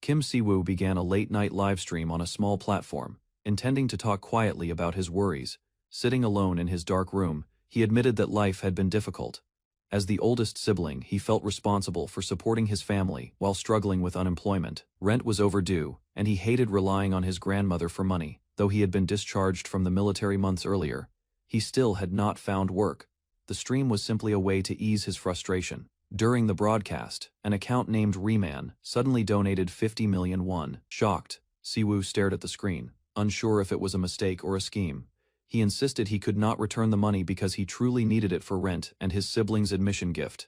Kim Si-woo began a late-night livestream on a small platform, intending to talk quietly about his worries. Sitting alone in his dark room, he admitted that life had been difficult. As the oldest sibling, he felt responsible for supporting his family while struggling with unemployment. Rent was overdue, and he hated relying on his grandmother for money. Though he had been discharged from the military months earlier, he still had not found work. The stream was simply a way to ease his frustration. During the broadcast, an account named Reman suddenly donated 50 million won. Shocked, Siwoo stared at the screen, unsure if it was a mistake or a scheme. He insisted he could not return the money because he truly needed it for rent and his siblings' admission gift.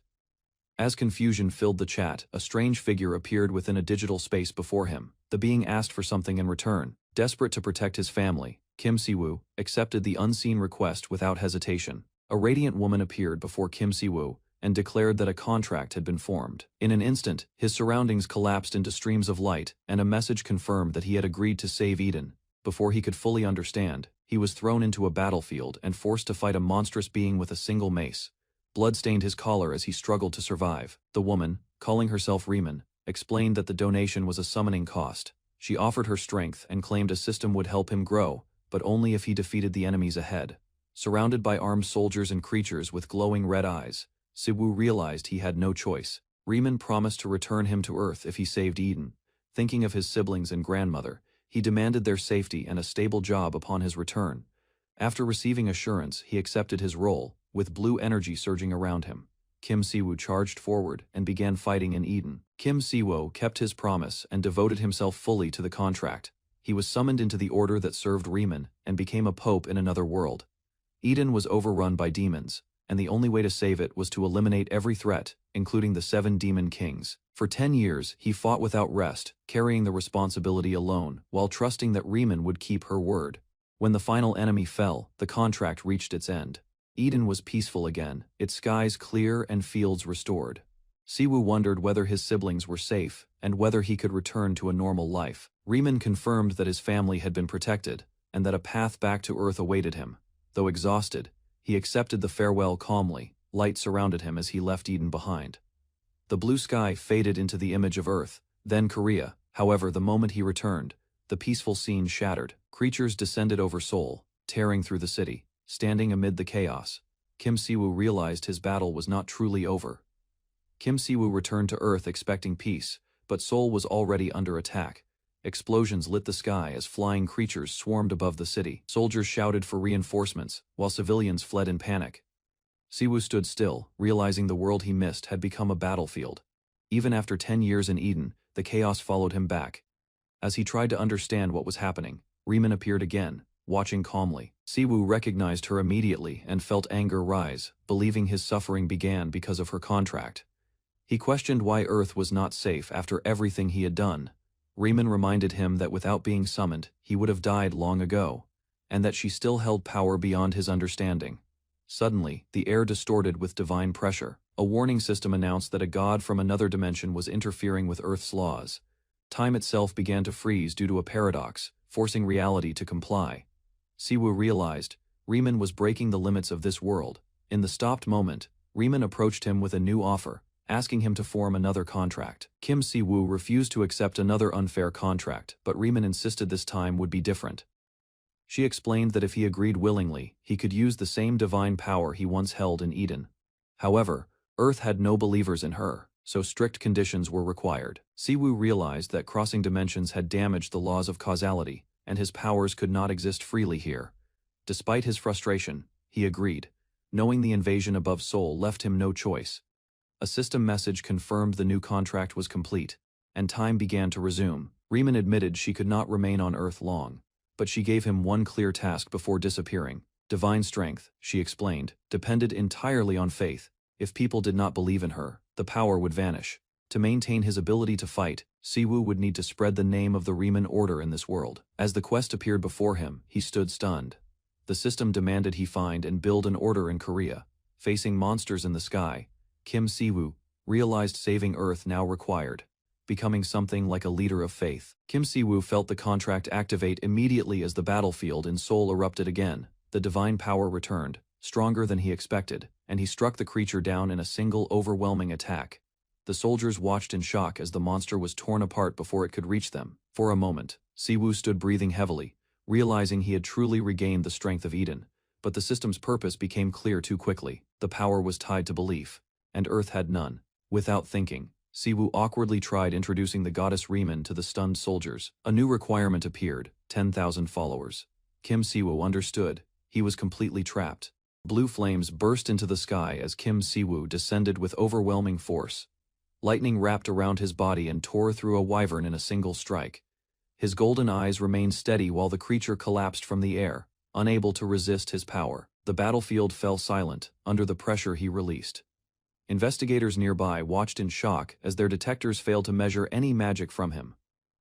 As confusion filled the chat, a strange figure appeared within a digital space before him. The being asked for something in return. Desperate to protect his family, Kim Si-woo accepted the unseen request without hesitation. A radiant woman appeared before Kim Si-woo and declared that a contract had been formed. In an instant, his surroundings collapsed into streams of light, and a message confirmed that he had agreed to save Eden. Before he could fully understand, he was thrown into a battlefield and forced to fight a monstrous being with a single mace. Blood stained his collar as he struggled to survive. The woman, calling herself Reman, explained that the donation was a summoning cost. She offered her strength and claimed a system would help him grow, but only if he defeated the enemies ahead. Surrounded by armed soldiers and creatures with glowing red eyes, Siwoo realized he had no choice. Reman promised to return him to Earth if he saved Eden. Thinking of his siblings and grandmother, he demanded their safety and a stable job upon his return. After receiving assurance, he accepted his role, with blue energy surging around him. Kim Si-woo charged forward and began fighting in Eden. Kim Si-woo kept his promise and devoted himself fully to the contract. He was summoned into the order that served Reman and became a pope in another world. Eden was overrun by demons, and the only way to save it was to eliminate every threat, including the 7 demon kings. For 10 years, he fought without rest, carrying the responsibility alone, while trusting that Reman would keep her word. When the final enemy fell, the contract reached its end. Eden was peaceful again, its skies clear and fields restored. Siwoo wondered whether his siblings were safe, and whether he could return to a normal life. Reman confirmed that his family had been protected, and that a path back to Earth awaited him. Though exhausted, he accepted the farewell calmly. Light surrounded him as he left Eden behind. The blue sky faded into the image of Earth, then Korea. However, the moment he returned, the peaceful scene shattered. Creatures descended over Seoul, tearing through the city. Standing amid the chaos, Kim Si-woo realized his battle was not truly over. Kim Si-woo returned to Earth expecting peace, but Seoul was already under attack. Explosions lit the sky as flying creatures swarmed above the city. Soldiers shouted for reinforcements, while civilians fled in panic. Siwoo stood still, realizing the world he missed had become a battlefield. Even after 10 years in Eden, the chaos followed him back. As he tried to understand what was happening, Reman appeared again, watching calmly. Siwoo recognized her immediately and felt anger rise, believing his suffering began because of her contract. He questioned why Earth was not safe after everything he had done. Reman reminded him that without being summoned, he would have died long ago, and that she still held power beyond his understanding. Suddenly, the air distorted with divine pressure. A warning system announced that a god from another dimension was interfering with Earth's laws. Time itself began to freeze due to a paradox, forcing reality to comply. Siwoo realized Reman was breaking the limits of this world. In the stopped moment, Reman approached him with a new offer, asking him to form another contract. Kim Si-woo refused to accept another unfair contract, but Reman insisted this time would be different. She explained that if he agreed willingly, he could use the same divine power he once held in Eden. However, Earth had no believers in her, so strict conditions were required. Siwoo realized that crossing dimensions had damaged the laws of causality, and his powers could not exist freely here. Despite his frustration, he agreed. Knowing the invasion above Seoul left him no choice. A system message confirmed the new contract was complete, and time began to resume. Reman admitted she could not remain on Earth long, but she gave him one clear task before disappearing. Divine strength, she explained, depended entirely on faith. If people did not believe in her, the power would vanish. To maintain his ability to fight, Siwoo would need to spread the name of the Reman Order in this world. As the quest appeared before him, he stood stunned. The system demanded he find and build an order in Korea. Facing monsters in the sky, Kim Si-woo realized saving Earth now required, becoming something like a leader of faith. Kim Si-woo felt the contract activate immediately as the battlefield in Seoul erupted again. The divine power returned, stronger than he expected, and he struck the creature down in a single overwhelming attack. The soldiers watched in shock as the monster was torn apart before it could reach them. For a moment, Siwoo stood breathing heavily, realizing he had truly regained the strength of Eden. But the system's purpose became clear too quickly. The power was tied to belief, and Earth had none. Without thinking, Siwoo awkwardly tried introducing the goddess Riemann to the stunned soldiers. A new requirement appeared: 10,000 followers. Kim Siwoo understood. He was completely trapped. Blue flames burst into the sky as Kim Siwoo descended with overwhelming force. Lightning wrapped around his body and tore through a wyvern in a single strike. His golden eyes remained steady while the creature collapsed from the air, unable to resist his power. The battlefield fell silent under the pressure he released. Investigators nearby watched in shock as their detectors failed to measure any magic from him.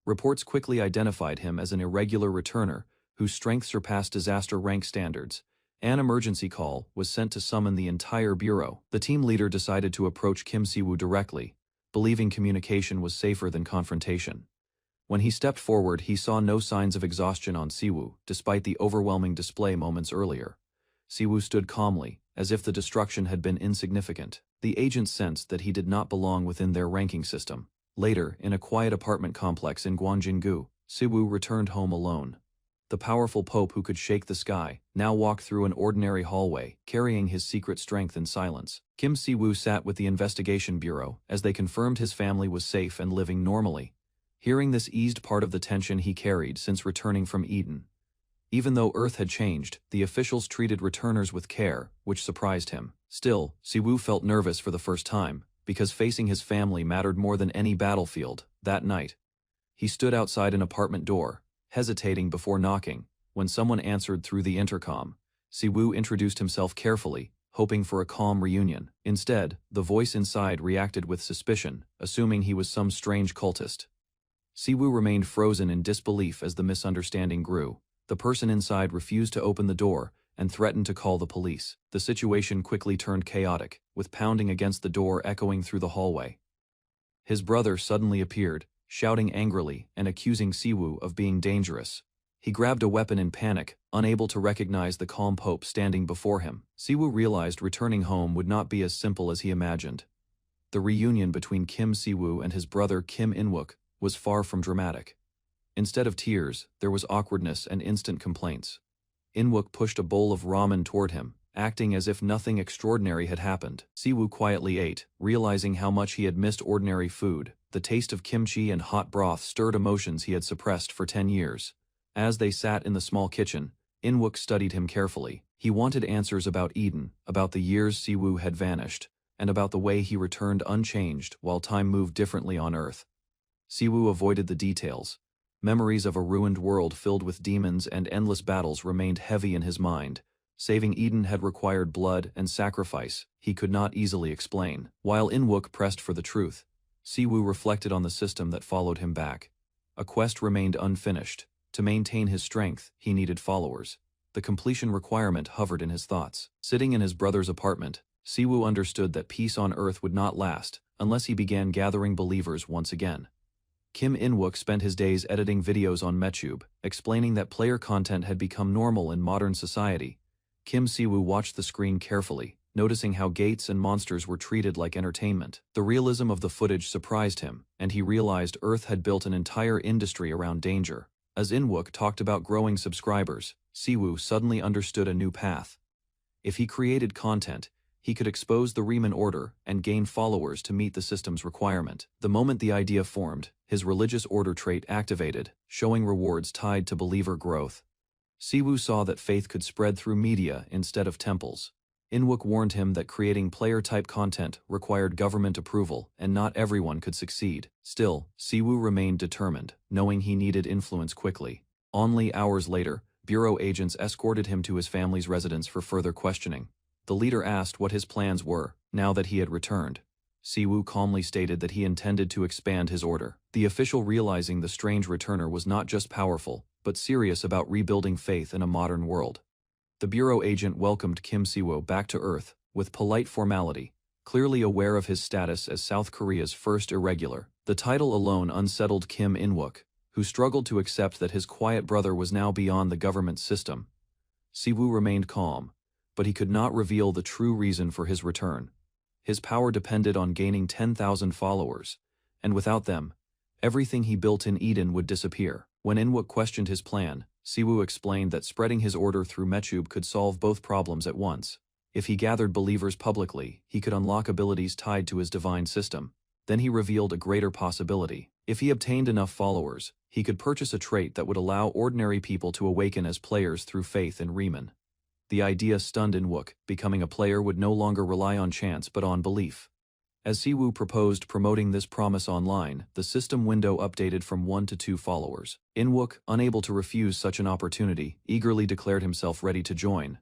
Reports quickly identified him as an irregular returner whose strength surpassed disaster rank standards. An emergency call was sent to summon the entire bureau. The team leader decided to approach Kim Siwoo directly, believing communication was safer than confrontation. When he stepped forward, he saw no signs of exhaustion on Siwoo, despite the overwhelming display moments earlier. Siwoo stood calmly, as if the destruction had been insignificant. The agent sensed that he did not belong within their ranking system. Later, in a quiet apartment complex in Gwangjin-gu, Siwoo returned home alone. The powerful pope who could shake the sky now walked through an ordinary hallway, carrying his secret strength in silence. Kim Siwoo sat with the investigation bureau as they confirmed his family was safe and living normally. Hearing this eased part of the tension he carried since returning from Eden. Even though Earth had changed, the officials treated returners with care, which surprised him. Still, Siwoo felt nervous for the first time, because facing his family mattered more than any battlefield. That night, he stood outside an apartment door, hesitating before knocking. When someone answered through the intercom, Siwoo introduced himself carefully, hoping for a calm reunion. Instead, the voice inside reacted with suspicion, assuming he was some strange cultist. Siwoo remained frozen in disbelief as the misunderstanding grew. The person inside refused to open the door and threatened to call the police. The situation quickly turned chaotic, with pounding against the door echoing through the hallway. His brother suddenly appeared, shouting angrily and accusing Siwoo of being dangerous. He grabbed a weapon in panic, unable to recognize the calm pope standing before him. Siwoo realized returning home would not be as simple as he imagined. The reunion between Kim Siwoo and his brother Kim In-wook was far from dramatic. Instead of tears, there was awkwardness and instant complaints. In-wook pushed a bowl of ramen toward him, acting as if nothing extraordinary had happened. Siwoo quietly ate, realizing how much he had missed ordinary food. The taste of kimchi and hot broth stirred emotions he had suppressed for 10 years. As they sat in the small kitchen, In-wook studied him carefully. He wanted answers about Eden, about the years Siwoo had vanished, and about the way he returned unchanged while time moved differently on Earth. Siwoo avoided the details. Memories of a ruined world filled with demons and endless battles remained heavy in his mind. Saving Eden had required blood and sacrifice he could not easily explain. While In-wook pressed for the truth, Siwoo reflected on the system that followed him back. A quest remained unfinished. To maintain his strength, he needed followers. The completion requirement hovered in his thoughts. Sitting in his brother's apartment, Siwoo understood that peace on Earth would not last unless he began gathering believers once again. Kim In-wook spent his days editing videos on MeTube, explaining that player content had become normal in modern society. Kim Siwoo watched the screen carefully, noticing how gates and monsters were treated like entertainment. The realism of the footage surprised him, and he realized Earth had built an entire industry around danger. As In-wook talked about growing subscribers, Siwoo suddenly understood a new path. If he created content, he could expose the Riemann order and gain followers to meet the system's requirement. The moment the idea formed, his religious order trait activated, showing rewards tied to believer growth. Siwoo saw that faith could spread through media instead of temples. In-wook warned him that creating player-type content required government approval, and not everyone could succeed. Still, Siwoo remained determined, knowing he needed influence quickly. Only hours later, bureau agents escorted him to his family's residence for further questioning. The leader asked what his plans were, now that he had returned. Siwoo calmly stated that he intended to expand his order. The official, realizing the strange returner was not just powerful, but serious about rebuilding faith in a modern world. The bureau agent welcomed Kim Siwoo back to Earth with polite formality, clearly aware of his status as South Korea's first irregular. The title alone unsettled Kim In-wook, who struggled to accept that his quiet brother was now beyond the government system. Siwoo remained calm, but he could not reveal the true reason for his return. His power depended on gaining 10,000 followers, and without them, everything he built in Eden would disappear. When Inwook questioned his plan, Siwoo explained that spreading his order through Mechub could solve both problems at once. If he gathered believers publicly, he could unlock abilities tied to his divine system. Then he revealed a greater possibility. If he obtained enough followers, he could purchase a trait that would allow ordinary people to awaken as players through faith in Riemann. The idea stunned Inwook. Becoming a player would no longer rely on chance but on belief. As Siwoo proposed promoting this promise online, the system window updated from 1 to 2 followers. Inwook, unable to refuse such an opportunity, eagerly declared himself ready to join.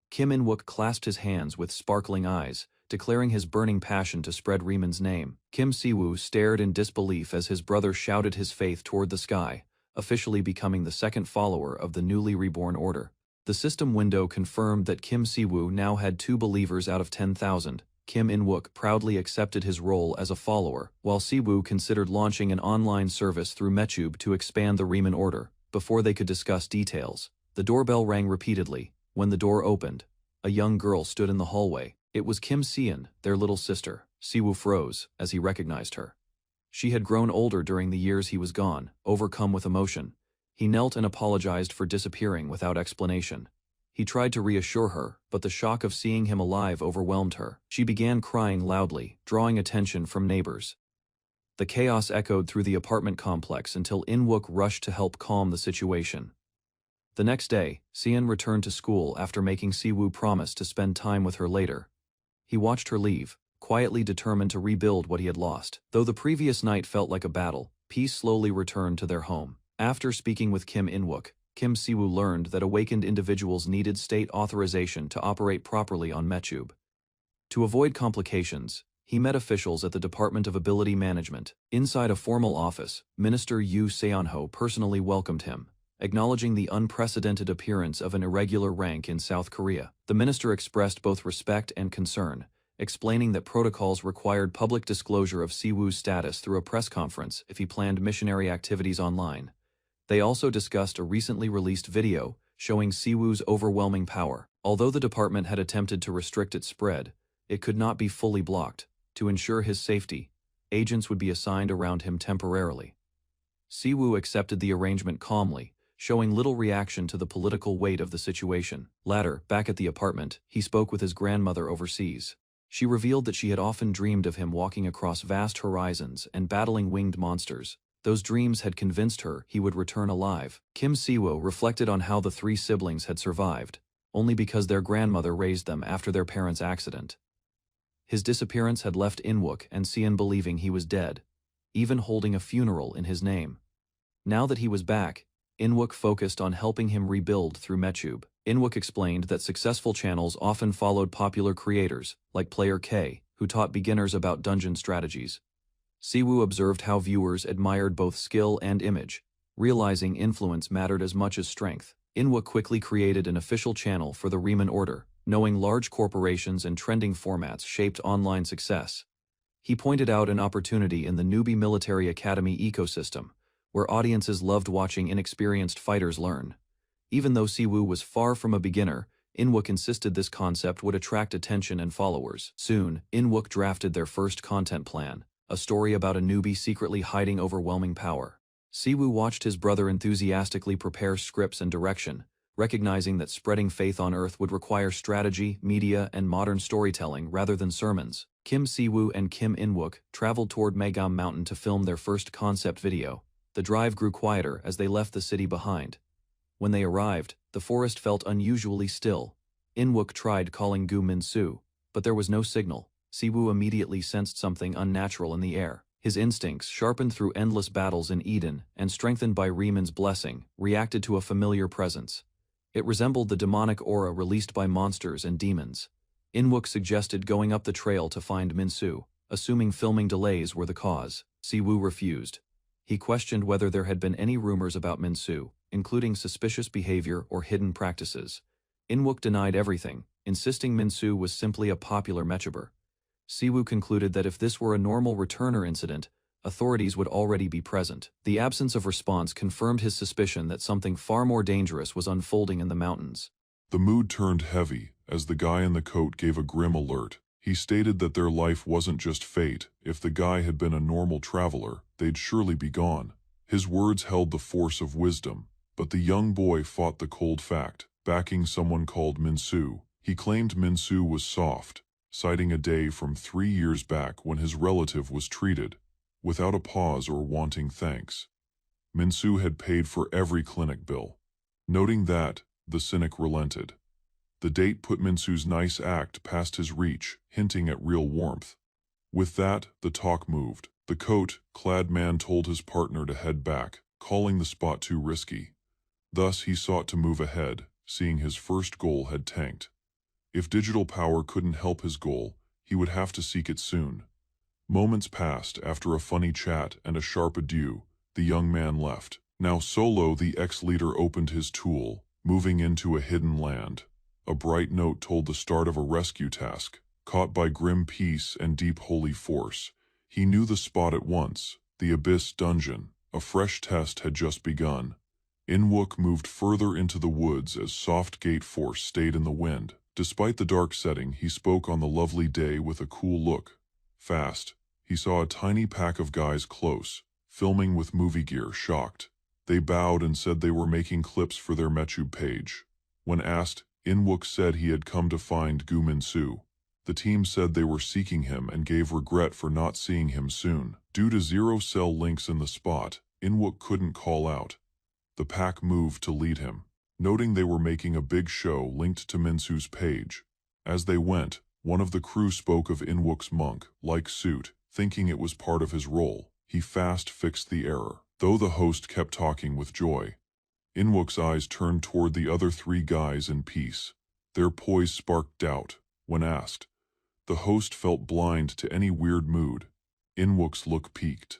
Kim Inwook clasped his hands with sparkling eyes, declaring his burning passion to spread Riemann's name. Kim Siwoo stared in disbelief as his brother shouted his faith toward the sky, officially becoming the second follower of the newly reborn order. The system window confirmed that Kim Siwoo now had 2 believers out of 10,000. Kim Inwook proudly accepted his role as a follower, while Siwoo considered launching an online service through Mechub to expand the Riemann order. Before they could discuss details, the doorbell rang repeatedly. When the door opened, a young girl stood in the hallway. It was Kim Seon, their little sister. Siwoo froze as he recognized her. She had grown older during the years he was gone, overcome with emotion. He knelt and apologized for disappearing without explanation. He tried to reassure her, but the shock of seeing him alive overwhelmed her. She began crying loudly, drawing attention from neighbors. The chaos echoed through the apartment complex until Inwook rushed to help calm the situation. The next day, Seon returned to school after making Siwoo promise to spend time with her later. He watched her leave, quietly determined to rebuild what he had lost. Though the previous night felt like a battle, peace slowly returned to their home. After speaking with Kim Inwook, Kim Siwoo learned that awakened individuals needed state authorization to operate properly on Mechub. To avoid complications, he met officials at the Department of Ability Management. Inside a formal office, Minister Yoo Seonho personally welcomed him, acknowledging the unprecedented appearance of an irregular rank in South Korea. The minister expressed both respect and concern, explaining that protocols required public disclosure of Siwoo's status through a press conference if he planned missionary activities online. They also discussed a recently released video showing Siwoo's overwhelming power. Although the department had attempted to restrict its spread, it could not be fully blocked. To ensure his safety, agents would be assigned around him temporarily. Siwoo accepted the arrangement calmly, showing little reaction to the political weight of the situation. Later, back at the apartment, he spoke with his grandmother overseas. She revealed that she had often dreamed of him walking across vast horizons and battling winged monsters. Those dreams had convinced her he would return alive. Kim Siwoo reflected on how the 3 siblings had survived, only because their grandmother raised them after their parents' accident. His disappearance had left Inwook and Seon believing he was dead, even holding a funeral in his name. Now that he was back, Inwook focused on helping him rebuild through Mechub. Inwook explained that successful channels often followed popular creators, like Player K, who taught beginners about dungeon strategies. Siwoo observed how viewers admired both skill and image, realizing influence mattered as much as strength. Inwook quickly created an official channel for the Riemann Order, knowing large corporations and trending formats shaped online success. He pointed out an opportunity in the newbie military academy ecosystem, where audiences loved watching inexperienced fighters learn. Even though Siwoo was far from a beginner, Inwook insisted this concept would attract attention and followers. Soon, Inwook drafted their first content plan, a story about a newbie secretly hiding overwhelming power. Siwoo watched his brother enthusiastically prepare scripts and direction, recognizing that spreading faith on Earth would require strategy, media, and modern storytelling rather than sermons. Kim Siwoo and Kim Inwook traveled toward Megam Mountain to film their first concept video. The drive grew quieter as they left the city behind. When they arrived, the forest felt unusually still. Inwook tried calling Gu Min-soo, but there was no signal. Siwoo immediately sensed something unnatural in the air. His instincts, sharpened through endless battles in Eden and strengthened by Riemann's blessing, reacted to a familiar presence. It resembled the demonic aura released by monsters and demons. Inwook suggested going up the trail to find Min-soo, assuming filming delays were the cause. Siwoo refused. He questioned whether there had been any rumors about Min-soo, including suspicious behavior or hidden practices. Inwook denied everything, insisting Min-soo was simply a popular mechuber. Siwoo concluded that if this were a normal returner incident, authorities would already be present. The absence of response confirmed his suspicion that something far more dangerous was unfolding in the mountains. The mood turned heavy as the guy in the coat gave a grim alert. He stated that their life wasn't just fate. If the guy had been a normal traveler, they'd surely be gone. His words held the force of wisdom, but the young boy fought the cold fact, backing someone called Minsu. He claimed Minsu was soft, citing a day from 3 years back when his relative was treated, without a pause or wanting thanks. Minsu had paid for every clinic bill. Noting that, the cynic relented. The date put Minsu's nice act past his reach, hinting at real warmth. With that, the talk moved. The coat-clad man told his partner to head back, calling the spot too risky. Thus he sought to move ahead, seeing his first goal had tanked. If digital power couldn't help his goal, he would have to seek it soon. Moments passed after a funny chat and a sharp adieu. The young man left. Now solo, the ex-leader opened his tool, moving into a hidden land. A bright note told the start of a rescue task. Caught by grim peace and deep holy force, he knew the spot at once, the Abyss Dungeon. A fresh test had just begun. Inwook moved further into the woods as soft gate force stayed in the wind. Despite the dark setting, he spoke on the lovely day with a cool look. Fast, he saw a tiny pack of guys close, filming with movie gear, shocked. They bowed and said they were making clips for their YouTube page. When asked, Inwook said he had come to find Gu Minsu. The team said they were seeking him and gave regret for not seeing him soon. Due to zero-cell links in the spot, Inwook couldn't call out. The pack moved to lead him, noting they were making a big show linked to Minsu's page. As they went, one of the crew spoke of Inwook's monk-like suit, thinking it was part of his role. He fast fixed the error, though the host kept talking with joy. Inwook's eyes turned toward the other 3 guys in peace. Their poise sparked doubt. When asked, the host felt blind to any weird mood. Inwook's look peaked.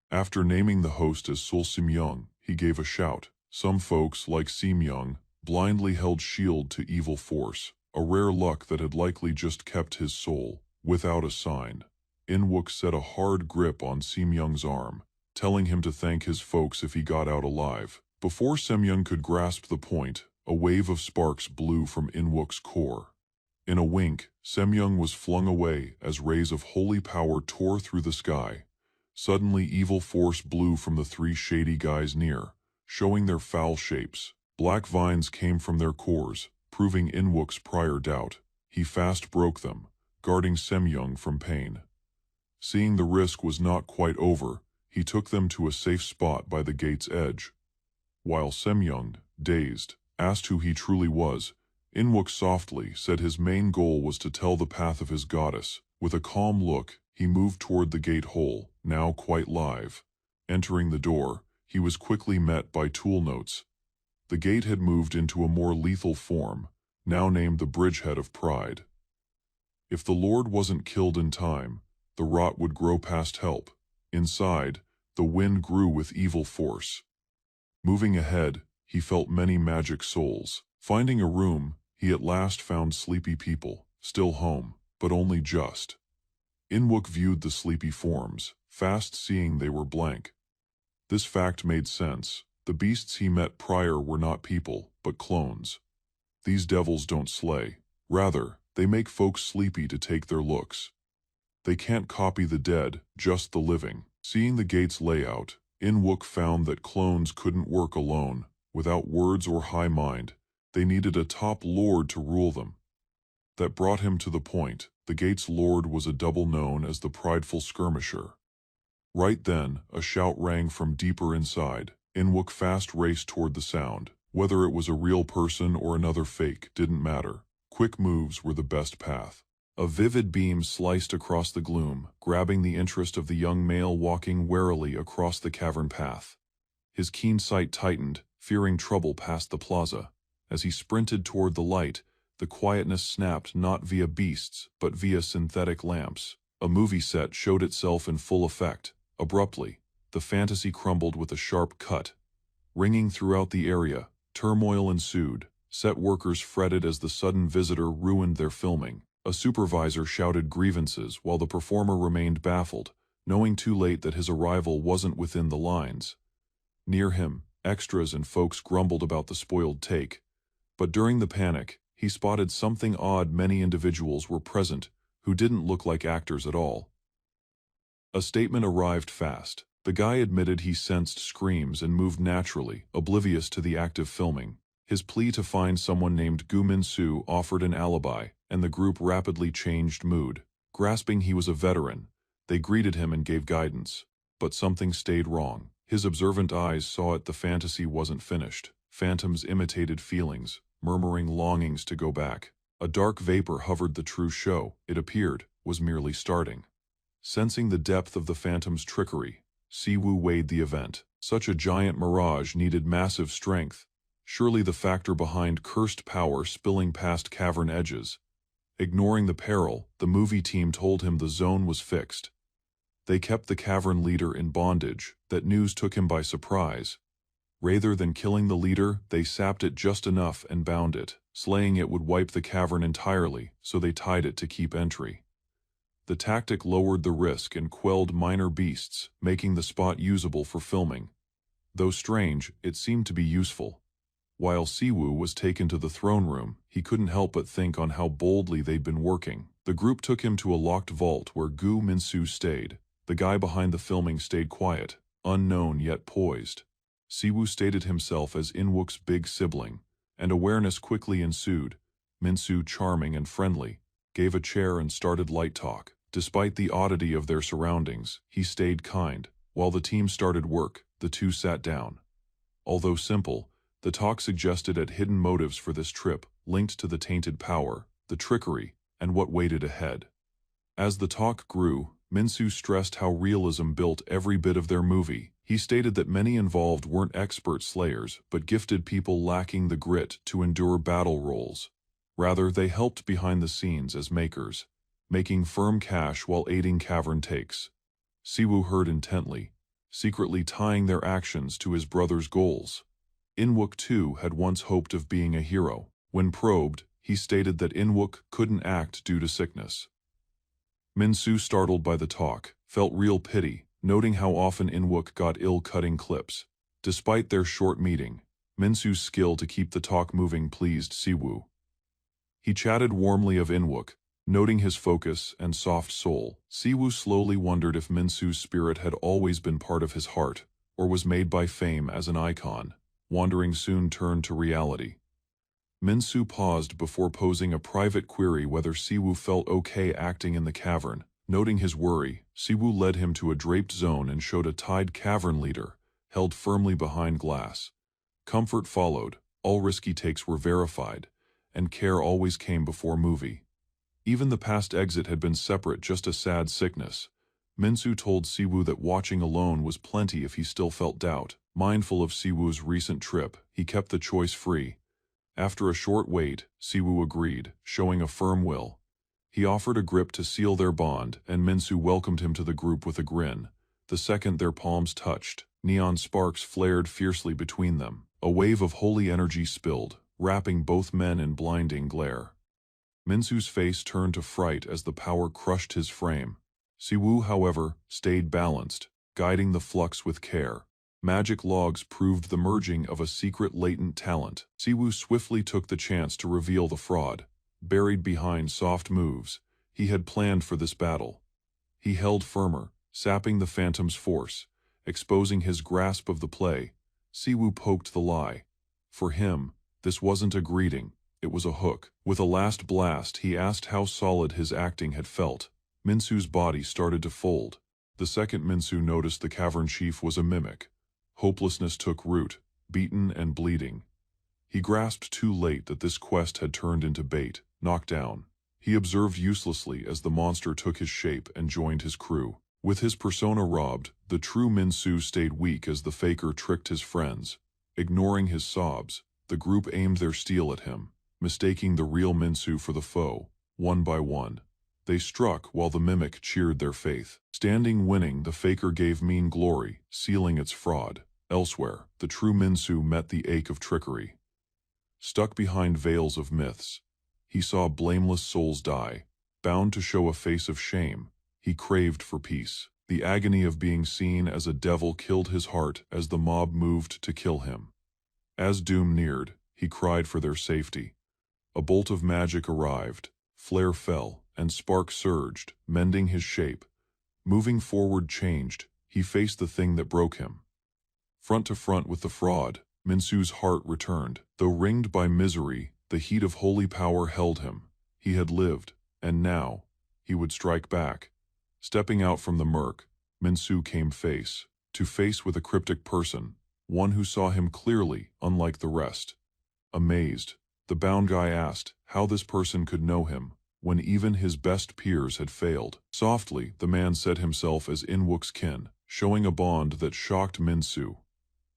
After naming the host as Sul Simyoung, he gave a shout. Some folks, like Simyoung, blindly held shield to evil force, a rare luck that had likely just kept his soul, without a sign. Inwook set a hard grip on Simyoung's arm, telling him to thank his folks if he got out alive. Before Simyoung could grasp the point, a wave of sparks blew from Inwook's core. In a wink, Simyoung was flung away as rays of holy power tore through the sky. Suddenly evil force blew from the 3 shady guys near, showing their foul shapes. Black vines came from their cores, proving Inwook's prior doubt. He fast broke them, guarding Simyoung from pain. Seeing the risk was not quite over, he took them to a safe spot by the gate's edge. While Simyoung, dazed, asked who he truly was, Inwook softly said his main goal was to tell the path of his goddess. With a calm look, he moved toward the gate hole, now quite live. Entering the door, he was quickly met by tool notes. The gate had moved into a more lethal form, now named the Bridgehead of Pride. If the Lord wasn't killed in time, the rot would grow past help. Inside, the wind grew with evil force. Moving ahead, he felt many magic souls. Finding a room, he at last found sleepy people, still home, but only just. Inwook viewed the sleepy forms, fast seeing they were blank. This fact made sense. The beasts he met prior were not people, but clones. These devils don't slay. Rather, they make folks sleepy to take their looks. They can't copy the dead, just the living. Seeing the gate's layout, Inwook found that clones couldn't work alone. Without words or high mind, they needed a top lord to rule them. That brought him to the point. The gate's lord was a double known as the Prideful Skirmisher. Right then, a shout rang from deeper inside. Inwook fast raced toward the sound. Whether it was a real person or another fake didn't matter. Quick moves were the best path. A vivid beam sliced across the gloom, grabbing the interest of the young male walking warily across the cavern path. His keen sight tightened, fearing trouble past the plaza. As he sprinted toward the light, the quietness snapped not via beasts, but via synthetic lamps. A movie set showed itself in full effect. Abruptly, the fantasy crumbled with a sharp cut. Ringing throughout the area, turmoil ensued. Set workers fretted as the sudden visitor ruined their filming. A supervisor shouted grievances while the performer remained baffled, knowing too late that his arrival wasn't within the lines. Near him, extras and folks grumbled about the spoiled take. But during the panic, he spotted something odd. Many individuals were present who didn't look like actors at all. A statement arrived fast. The guy admitted he sensed screams and moved naturally, oblivious to the active filming. His plea to find someone named Gu Min-soo offered an alibi, and the group rapidly changed mood. Grasping he was a veteran, they greeted him and gave guidance. But something stayed wrong. His observant eyes saw it. The fantasy wasn't finished. Phantoms imitated feelings, murmuring longings to go back. A dark vapor hovered. The true show, it appeared, was merely starting. Sensing the depth of the phantom's trickery, Siwoo weighed the event. Such a giant mirage needed massive strength. Surely the factor behind cursed power spilling past cavern edges. Ignoring the peril, the movie team told him the zone was fixed. They kept the cavern leader in bondage. That news took him by surprise. Rather than killing the leader, they sapped it just enough and bound it. Slaying it would wipe the cavern entirely, so they tied it to keep entry. The tactic lowered the risk and quelled minor beasts, making the spot usable for filming. Though strange, it seemed to be useful. While Siwoo was taken to the throne room, he couldn't help but think on how boldly they'd been working. The group took him to a locked vault where Gu Min-soo stayed. The guy behind the filming stayed quiet, unknown yet poised. Siwoo stated himself as In-wook's big sibling, and awareness quickly ensued. Min-soo, charming and friendly, gave a chair and started light talk. Despite the oddity of their surroundings, he stayed kind. While the team started work, the two sat down. Although simple, the talk suggested at hidden motives for this trip, linked to the tainted power, the trickery, and what waited ahead. As the talk grew, Min-soo stressed how realism built every bit of their movie. He stated that many involved weren't expert slayers, but gifted people lacking the grit to endure battle roles. Rather, they helped behind the scenes as makers, making firm cash while aiding cavern takes. Siwoo heard intently, secretly tying their actions to his brother's goals. In-wook too had once hoped of being a hero. When probed, he stated that In-wook couldn't act due to sickness. Min-soo, startled by the talk, felt real pity, noting how often In-wook got ill cutting clips. Despite their short meeting, Min-soo's skill to keep the talk moving pleased Siwoo. He chatted warmly of In-wook, noting his focus and soft soul. Siwoo slowly wondered if Min-soo's spirit had always been part of his heart, or was made by fame as an icon. Wandering soon turned to reality. Min-soo paused before posing a private query whether Siwoo felt okay acting in the cavern. Noting his worry, Siwoo led him to a draped zone and showed a tied cavern leader, held firmly behind glass. Comfort followed, all risky takes were verified, and care always came before movie. Even the past exit had been separate, just a sad sickness. Min-soo told Siwoo that watching alone was plenty if he still felt doubt. Mindful of Siwoo's recent trip, he kept the choice free. After a short wait, Siwoo agreed, showing a firm will. He offered a grip to seal their bond, and Min-soo welcomed him to the group with a grin. The second their palms touched, neon sparks flared fiercely between them. A wave of holy energy spilled, wrapping both men in blinding glare. Min-soo's face turned to fright as the power crushed his frame. Siwoo, however, stayed balanced, guiding the flux with care. Magic logs proved the merging of a secret latent talent. Siwoo swiftly took the chance to reveal the fraud. Buried behind soft moves, he had planned for this battle. He held firmer, sapping the phantom's force, exposing his grasp of the play. Siwoo poked the lie. For him, this wasn't a greeting, it was a hook. With a last blast, he asked how solid his acting had felt. Min-soo's body started to fold. The second Min-soo noticed the cavern chief was a mimic. Hopelessness took root, beaten and bleeding. He grasped too late that this quest had turned into bait, knocked down. He observed uselessly as the monster took his shape and joined his crew. With his persona robbed, the true Min-soo stayed weak as the faker tricked his friends. Ignoring his sobs, the group aimed their steel at him, mistaking the real Min-soo for the foe. One by one, they struck while the mimic cheered their faith. Standing winning, the faker gave mean glory, sealing its fraud. Elsewhere, the true Min-soo met the ache of trickery. Stuck behind veils of myths, he saw blameless souls die. Bound to show a face of shame, he craved for peace. The agony of being seen as a devil killed his heart as the mob moved to kill him. As doom neared, he cried for their safety. A bolt of magic arrived. Flare fell, and spark surged, mending his shape. Moving forward changed, he faced the thing that broke him. Front to front with the fraud, Minsu's heart returned. Though ringed by misery, the heat of holy power held him. He had lived, and now, he would strike back. Stepping out from the murk, Minsu came face to face with a cryptic person, one who saw him clearly, unlike the rest. Amazed, the bound guy asked how this person could know him, when even his best peers had failed. Softly, the man set himself as Inwook's kin, showing a bond that shocked Minsu.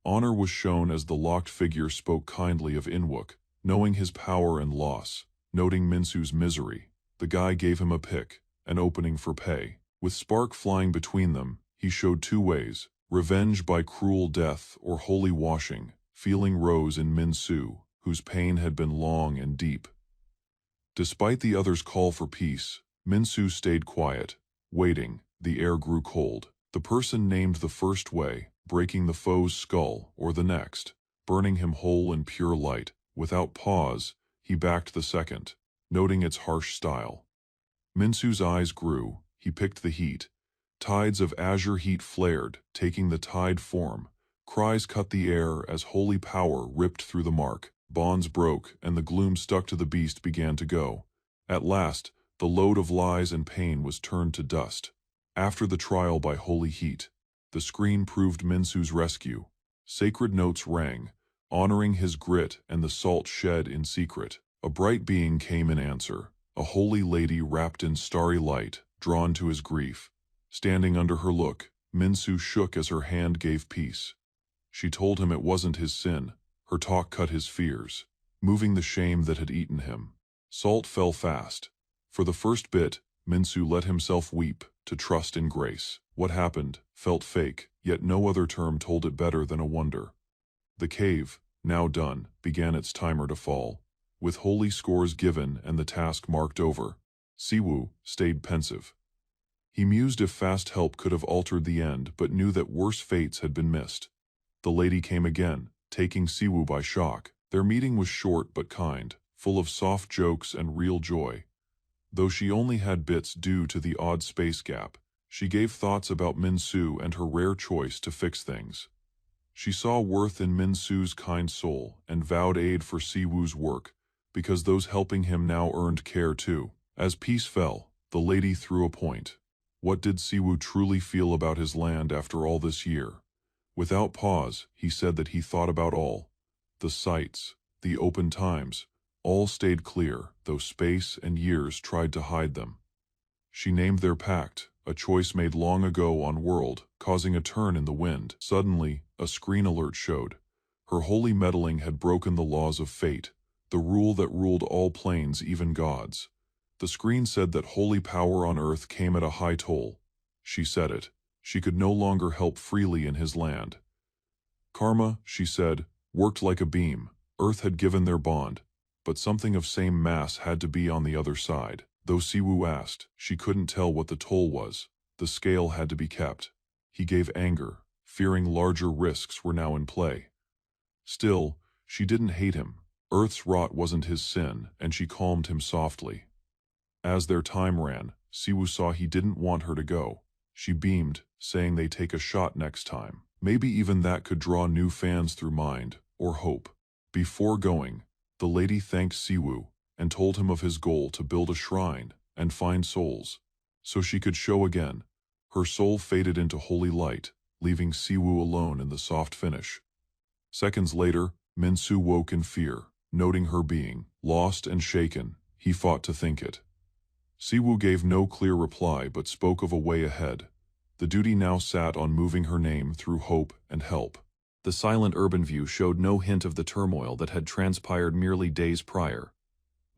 Honor was shown as the locked figure spoke kindly of Inwook, knowing his power and loss. Noting Minsu's misery, the guy gave him a pick, an opening for pay. With spark flying between them, he showed two ways: revenge by cruel death or holy washing. Feeling rose in Minsu, whose pain had been long and deep. Despite the other's call for peace, Minsu stayed quiet, waiting. The air grew cold. The person named the first way, breaking the foe's skull, or the next, burning him whole in pure light. Without pause, he backed the second, noting its harsh style. Minsu's eyes grew. He picked the heat. Tides of azure heat flared, taking the tide form. Cries cut the air as holy power ripped through the mark. Bonds broke, and the gloom stuck to the beast began to go. At last, the load of lies and pain was turned to dust. After the trial by holy heat, the screen proved Minsu's rescue. Sacred notes rang, honoring his grit and the salt shed in secret. A bright being came in answer, a holy lady wrapped in starry light, drawn to his grief. Standing under her look, Minsu shook as her hand gave peace. She told him it wasn't his sin. Her talk cut his fears, moving the shame that had eaten him. Salt fell fast. For the first bit, Minsu let himself weep, to trust in grace. What happened felt fake, yet no other term told it better than a wonder. The cave, now done, began its timer to fall. With holy scores given and the task marked over, Siwoo stayed pensive. He mused if fast help could have altered the end, but knew that worse fates had been missed. The lady came again, taking Siwoo by shock. Their meeting was short but kind, full of soft jokes and real joy. Though she only had bits due to the odd space gap, she gave thoughts about Minsu and her rare choice to fix things. She saw worth in Minsu's kind soul and vowed aid for Siwoo's work, because those helping him now earned care too. As peace fell, the lady threw a point. What did Siwoo truly feel about his land after all this year? Without pause, he said that he thought about all. The sights, the open times, all stayed clear, though space and years tried to hide them. She named their pact, a choice made long ago on World, causing a turn in the wind. Suddenly, a screen alert showed. Her holy meddling had broken the laws of fate, the rule that ruled all planes, even gods. The screen said that holy power on Earth came at a high toll. She said it. She could no longer help freely in his land. Karma, she said, worked like a beam. Earth had given their bond, but something of same mass had to be on the other side. Though Siwoo asked, she couldn't tell what the toll was. The scale had to be kept. He gave anger, fearing larger risks were now in play. Still, she didn't hate him. Earth's rot wasn't his sin, and she calmed him softly. As their time ran, Siwoo saw he didn't want her to go. She beamed, saying they take a shot next time. Maybe even that could draw new fans through mind, or hope. Before going, the lady thanked Siwoo, and told him of his goal to build a shrine and find souls, so she could show again. Her soul faded into holy light, leaving Siwoo alone in the soft finish. Seconds later, Minsu woke in fear, noting her being lost and shaken. He fought to think it. Siwoo gave no clear reply but spoke of a way ahead. The duty now sat on moving her name through hope and help. The silent urban view showed no hint of the turmoil that had transpired merely days prior.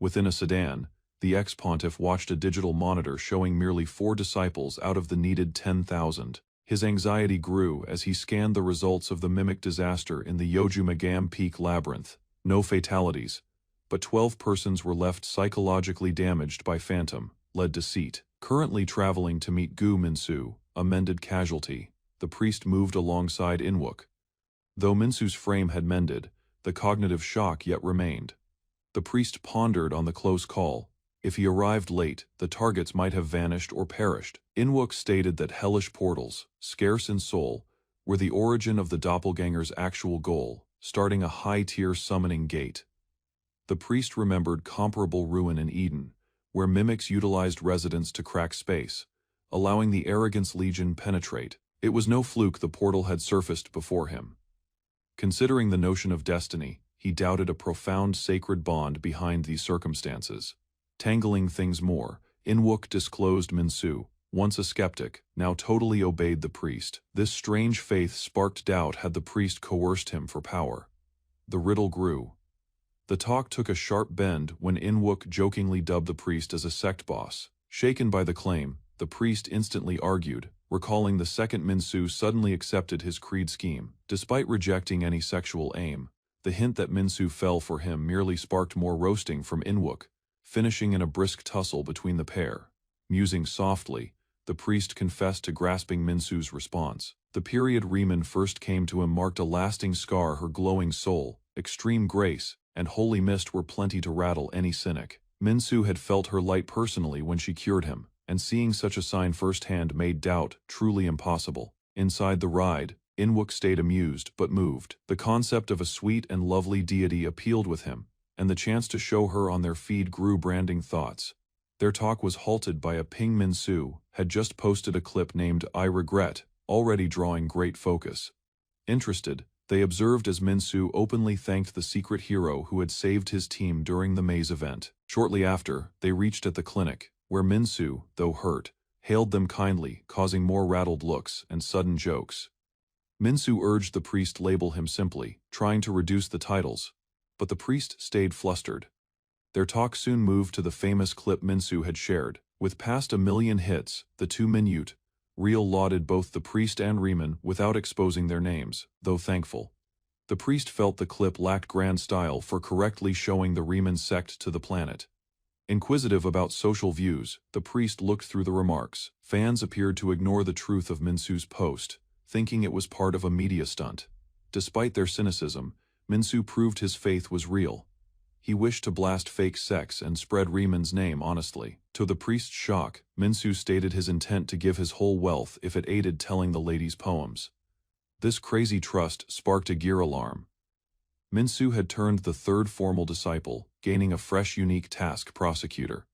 Within a sedan, the ex-pontiff watched a digital monitor showing merely 4 disciples out of the needed 10,000. His anxiety grew as he scanned the results of the mimic disaster in the Yojimagam Peak Labyrinth. No fatalities, but 12 persons were left psychologically damaged by phantom, led deceit. Currently traveling to meet Gu Minsu, a mended casualty, the priest moved alongside Inwook. Though Minsu's frame had mended, the cognitive shock yet remained. The priest pondered on the close call, If he arrived late, the targets might have vanished or perished. Inwook stated that hellish portals, scarce in soul, were the origin of the doppelganger's actual goal, starting a high-tier summoning gate. The priest remembered comparable ruin in Eden, where mimics utilized residents to crack space, allowing the Arrogance Legion penetrate. It was no fluke the portal had surfaced before him. Considering the notion of destiny, he doubted a profound sacred bond behind these circumstances. Tangling things more, Inwook disclosed Minsu, once a skeptic, now totally obeyed the priest. This strange faith sparked doubt had the priest coerced him for power. The riddle grew. The talk took a sharp bend when Inwook jokingly dubbed the priest as a sect boss. Shaken by the claim, the priest instantly argued, recalling the second Minsu suddenly accepted his creed scheme. Despite rejecting any sexual aim, the hint that Minsu fell for him merely sparked more roasting from Inwook, finishing in a brisk tussle between the pair. Musing softly, the priest confessed to grasping Minsu's response. The period Riemann first came to him marked a lasting scar. Her glowing soul, extreme grace, and holy mist were plenty to rattle any cynic. Minsu had felt her light personally when she cured him, and seeing such a sign firsthand made doubt truly impossible. Inside the ride, Inwook stayed amused but moved. The concept of a sweet and lovely deity appealed with him, and the chance to show her on their feed grew branding thoughts. Their talk was halted by a ping. Minsu had just posted a clip named "I Regret," already drawing great focus. Interested, they observed as Minsu openly thanked the secret hero who had saved his team during the maze event. Shortly after, they reached at the clinic, where Minsu, though hurt, hailed them kindly, causing more rattled looks and sudden jokes. Minsu urged the priest label him simply, trying to reduce the titles, but the priest stayed flustered. Their talk soon moved to the famous clip Minsu had shared. With past 1 million hits, the two minute reel lauded both the priest and Riemann without exposing their names, though thankful. The priest felt the clip lacked grand style for correctly showing the Riemann sect to the planet. Inquisitive about social views, the priest looked through the remarks. Fans appeared to ignore the truth of Minsu's post, thinking it was part of a media stunt. Despite their cynicism, Minsu proved his faith was real. He wished to blast fake sex and spread Riemann's name honestly. To the priest's shock, Minsu stated his intent to give his whole wealth if it aided telling the lady's poems. This crazy trust sparked a gear alarm. Minsu had turned the third formal disciple, gaining a fresh unique task prosecutor.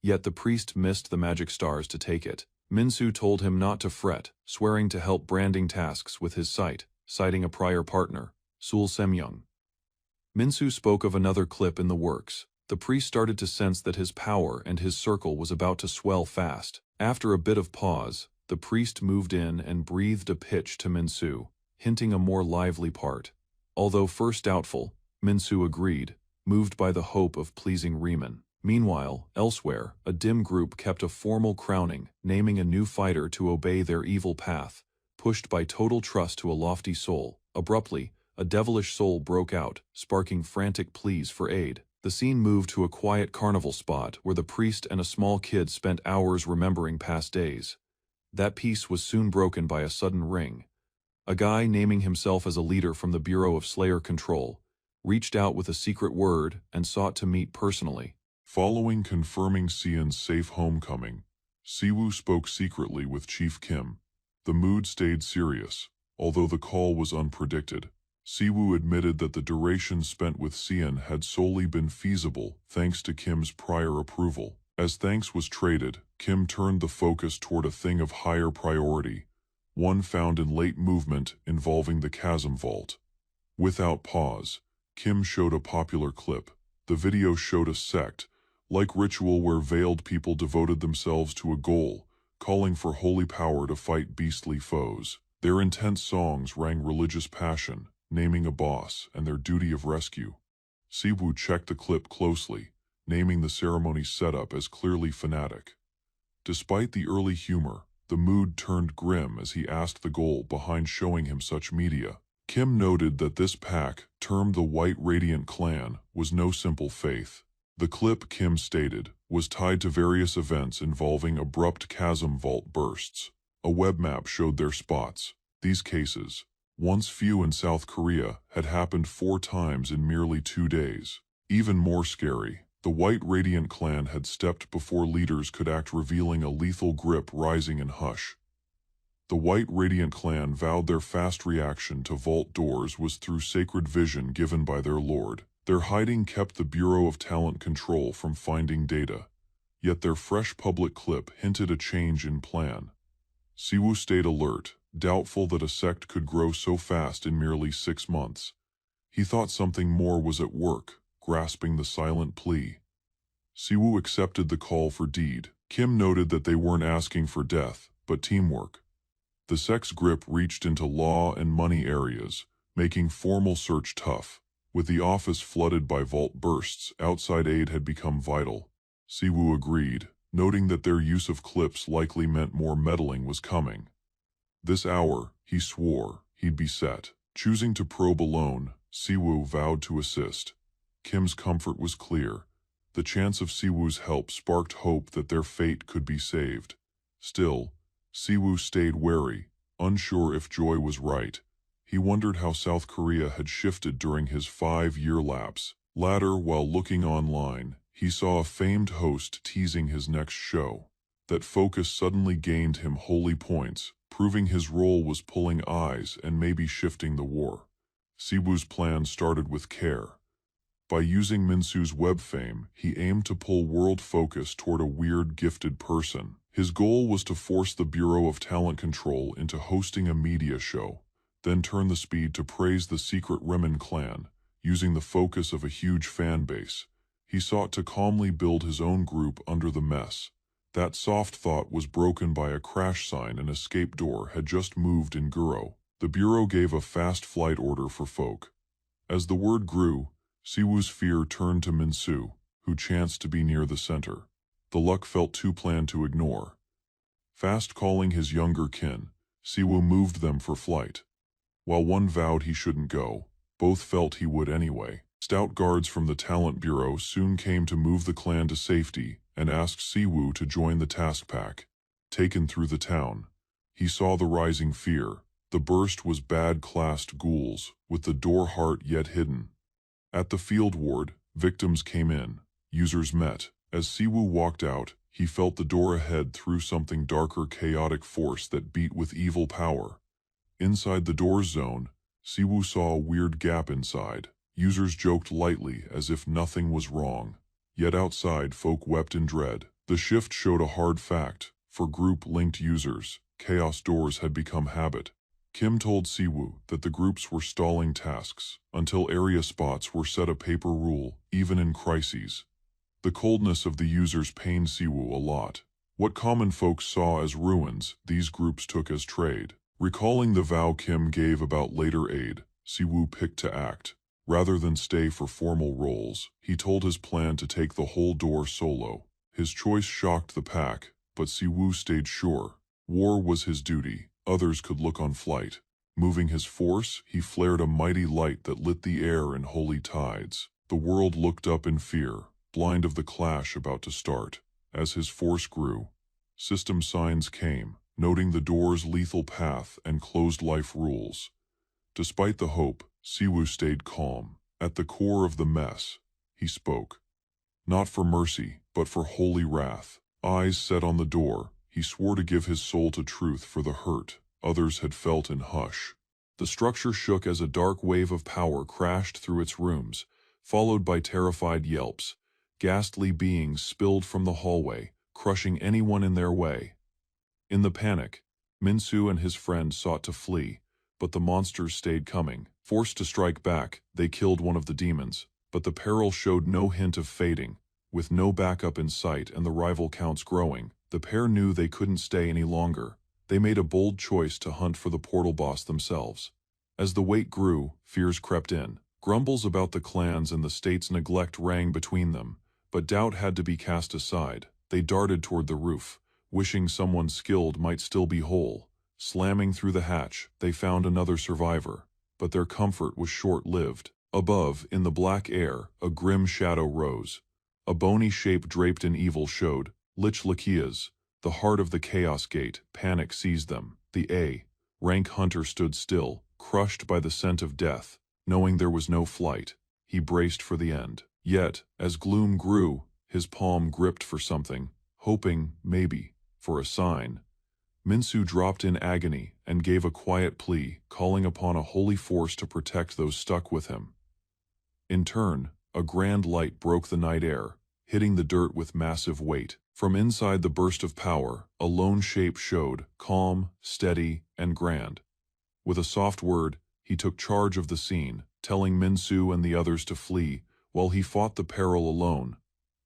Yet the priest missed the magic stars to take it. Minsu told him not to fret, swearing to help branding tasks with his site, citing a prior partner, Sul Semyoung. Minsu spoke of another clip in the works. The priest started to sense that his power and his circle was about to swell fast. After a bit of pause, the priest moved in and breathed a pitch to Minsu, hinting a more lively part. Although first doubtful, Minsu agreed, moved by the hope of pleasing Riemann. Meanwhile, elsewhere, a dim group kept a formal crowning, naming a new fighter to obey their evil path, pushed by total trust to a lofty soul. Abruptly, a devilish soul broke out, sparking frantic pleas for aid. The scene moved to a quiet carnival spot where the priest and a small kid spent hours remembering past days. That peace was soon broken by a sudden ring. A guy naming himself as a leader from the Bureau of Slayer Control reached out with a secret word and sought to meet personally. Following confirming Sian's safe homecoming, Siwoo spoke secretly with Chief Kim. The mood stayed serious, although the call was unpredicted. Siwoo admitted that the duration spent with Sian had solely been feasible thanks to Kim's prior approval. As thanks was traded, Kim turned the focus toward a thing of higher priority, one found in late movement involving the Chasm Vault. Without pause, Kim showed a popular clip. The video showed a sect, like ritual where veiled people devoted themselves to a goal, calling for holy power to fight beastly foes. Their intense songs rang religious passion, naming a boss and their duty of rescue. Siwoo checked the clip closely, naming the ceremony's setup as clearly fanatic. Despite the early humor, the mood turned grim as he asked the goal behind showing him such media. Kim noted that this pack, termed the White Radiant Clan, was no simple faith. The clip, Kim stated, was tied to various events involving abrupt Chasm Vault bursts. A web map showed their spots. These cases, once few in South Korea, had happened 4 times in merely 2 days. Even more scary, The White Radiant clan had stepped before leaders could act, revealing a lethal grip rising in hush. The White Radiant clan vowed their fast reaction to vault doors was through sacred vision given by their lord. Their hiding kept the Bureau of Talent Control from finding data, yet their fresh public clip hinted a change in plan. Siwoo stayed alert, doubtful that a sect could grow so fast in merely 6 months. He thought something more was at work, grasping the silent plea. Siwoo accepted the call for deed. Kim noted that they weren't asking for death, but teamwork. The sect's grip reached into law and money areas, making formal search tough. With the office flooded by vault bursts, outside aid had become vital. Siwoo agreed, noting that their use of clips likely meant more meddling was coming. This hour, he swore, he'd be set. Choosing to probe alone, Siwoo vowed to assist. Kim's comfort was clear. The chance of Siwoo's help sparked hope that their fate could be saved. Still, Siwoo stayed wary, unsure if Joy was right. He wondered how South Korea had shifted during his 5-year lapse. Later, while looking online, he saw a famed host teasing his next show. That focus suddenly gained him holy points, proving his role was pulling eyes and maybe shifting the war. Siwoo's plan started with care. By using Minsu's web fame, he aimed to pull world focus toward a weird gifted person. His goal was to force the Bureau of Talent Control into hosting a media show, then turn the speed to praise the secret Remen clan, using the focus of a huge fan base. He sought to calmly build his own group under the mess. That soft thought was broken by a crash sign. An escape door had just moved in Guro. The Bureau gave a fast flight order for folk. As the word grew, Siwoo's fear turned to Minsu, who chanced to be near the center. The luck felt too planned to ignore. Fast calling his younger kin, Siwoo moved them for flight. While one vowed he shouldn't go, both felt he would anyway. Stout guards from the Talent Bureau soon came to move the clan to safety and asked Siwoo to join the task pack. Taken through the town, he saw the rising fear. The burst was bad-classed ghouls, with the door heart yet hidden. At the field ward, victims came in, users met. As Siwoo walked out, he felt the door ahead through something darker, chaotic force that beat with evil power. Inside the door's zone, Siwoo saw a weird gap inside. Users joked lightly as if nothing was wrong. Yet outside, folk wept in dread. The shift showed a hard fact. For group-linked users, chaos doors had become habit. Kim told Siwoo that the groups were stalling tasks until area spots were set a paper rule, even in crises. The coldness of the users pained Siwoo a lot. What common folks saw as ruins, these groups took as trade. Recalling the vow Kim gave about later aid, Siwoo picked to act. Rather than stay for formal roles, he told his plan to take the whole door solo. His choice shocked the pack, but Siwoo stayed sure. War was his duty. Others could look on flight. Moving his force, he flared a mighty light that lit the air in holy tides. The world looked up in fear, blind of the clash about to start. As his force grew, system signs came, noting the door's lethal path and closed life rules. Despite the hope, Siwoo stayed calm. At the core of the mess, he spoke. Not for mercy, but for holy wrath. Eyes set on the door, he swore to give his soul to truth for the hurt others had felt in hush. The structure shook as a dark wave of power crashed through its rooms, followed by terrified yelps. Ghastly beings spilled from the hallway, crushing anyone in their way. In the panic, Minsu and his friend sought to flee, but the monsters stayed coming. Forced to strike back, they killed one of the demons, but the peril showed no hint of fading. With no backup in sight and the rival counts growing, the pair knew they couldn't stay any longer. They made a bold choice to hunt for the portal boss themselves. As the wait grew, fears crept in. Grumbles about the clans and the state's neglect rang between them, but doubt had to be cast aside. They darted toward the roof, wishing someone skilled might still be whole. Slamming through the hatch, they found another survivor, but their comfort was short-lived. Above, in the black air, a grim shadow rose. A bony shape draped in evil showed. Lich Lakias, the heart of the Chaos Gate. Panic seized them. The A-rank hunter stood still, crushed by the scent of death. Knowing there was no flight, he braced for the end. Yet, as gloom grew, his palm gripped for something, hoping, maybe, for a sign. Minsu dropped in agony and gave a quiet plea, calling upon a holy force to protect those stuck with him. In turn, a grand light broke the night air, hitting the dirt with massive weight. From inside the burst of power, a lone shape showed, calm, steady, and grand. With a soft word, he took charge of the scene, telling Minsu and the others to flee, while he fought the peril alone.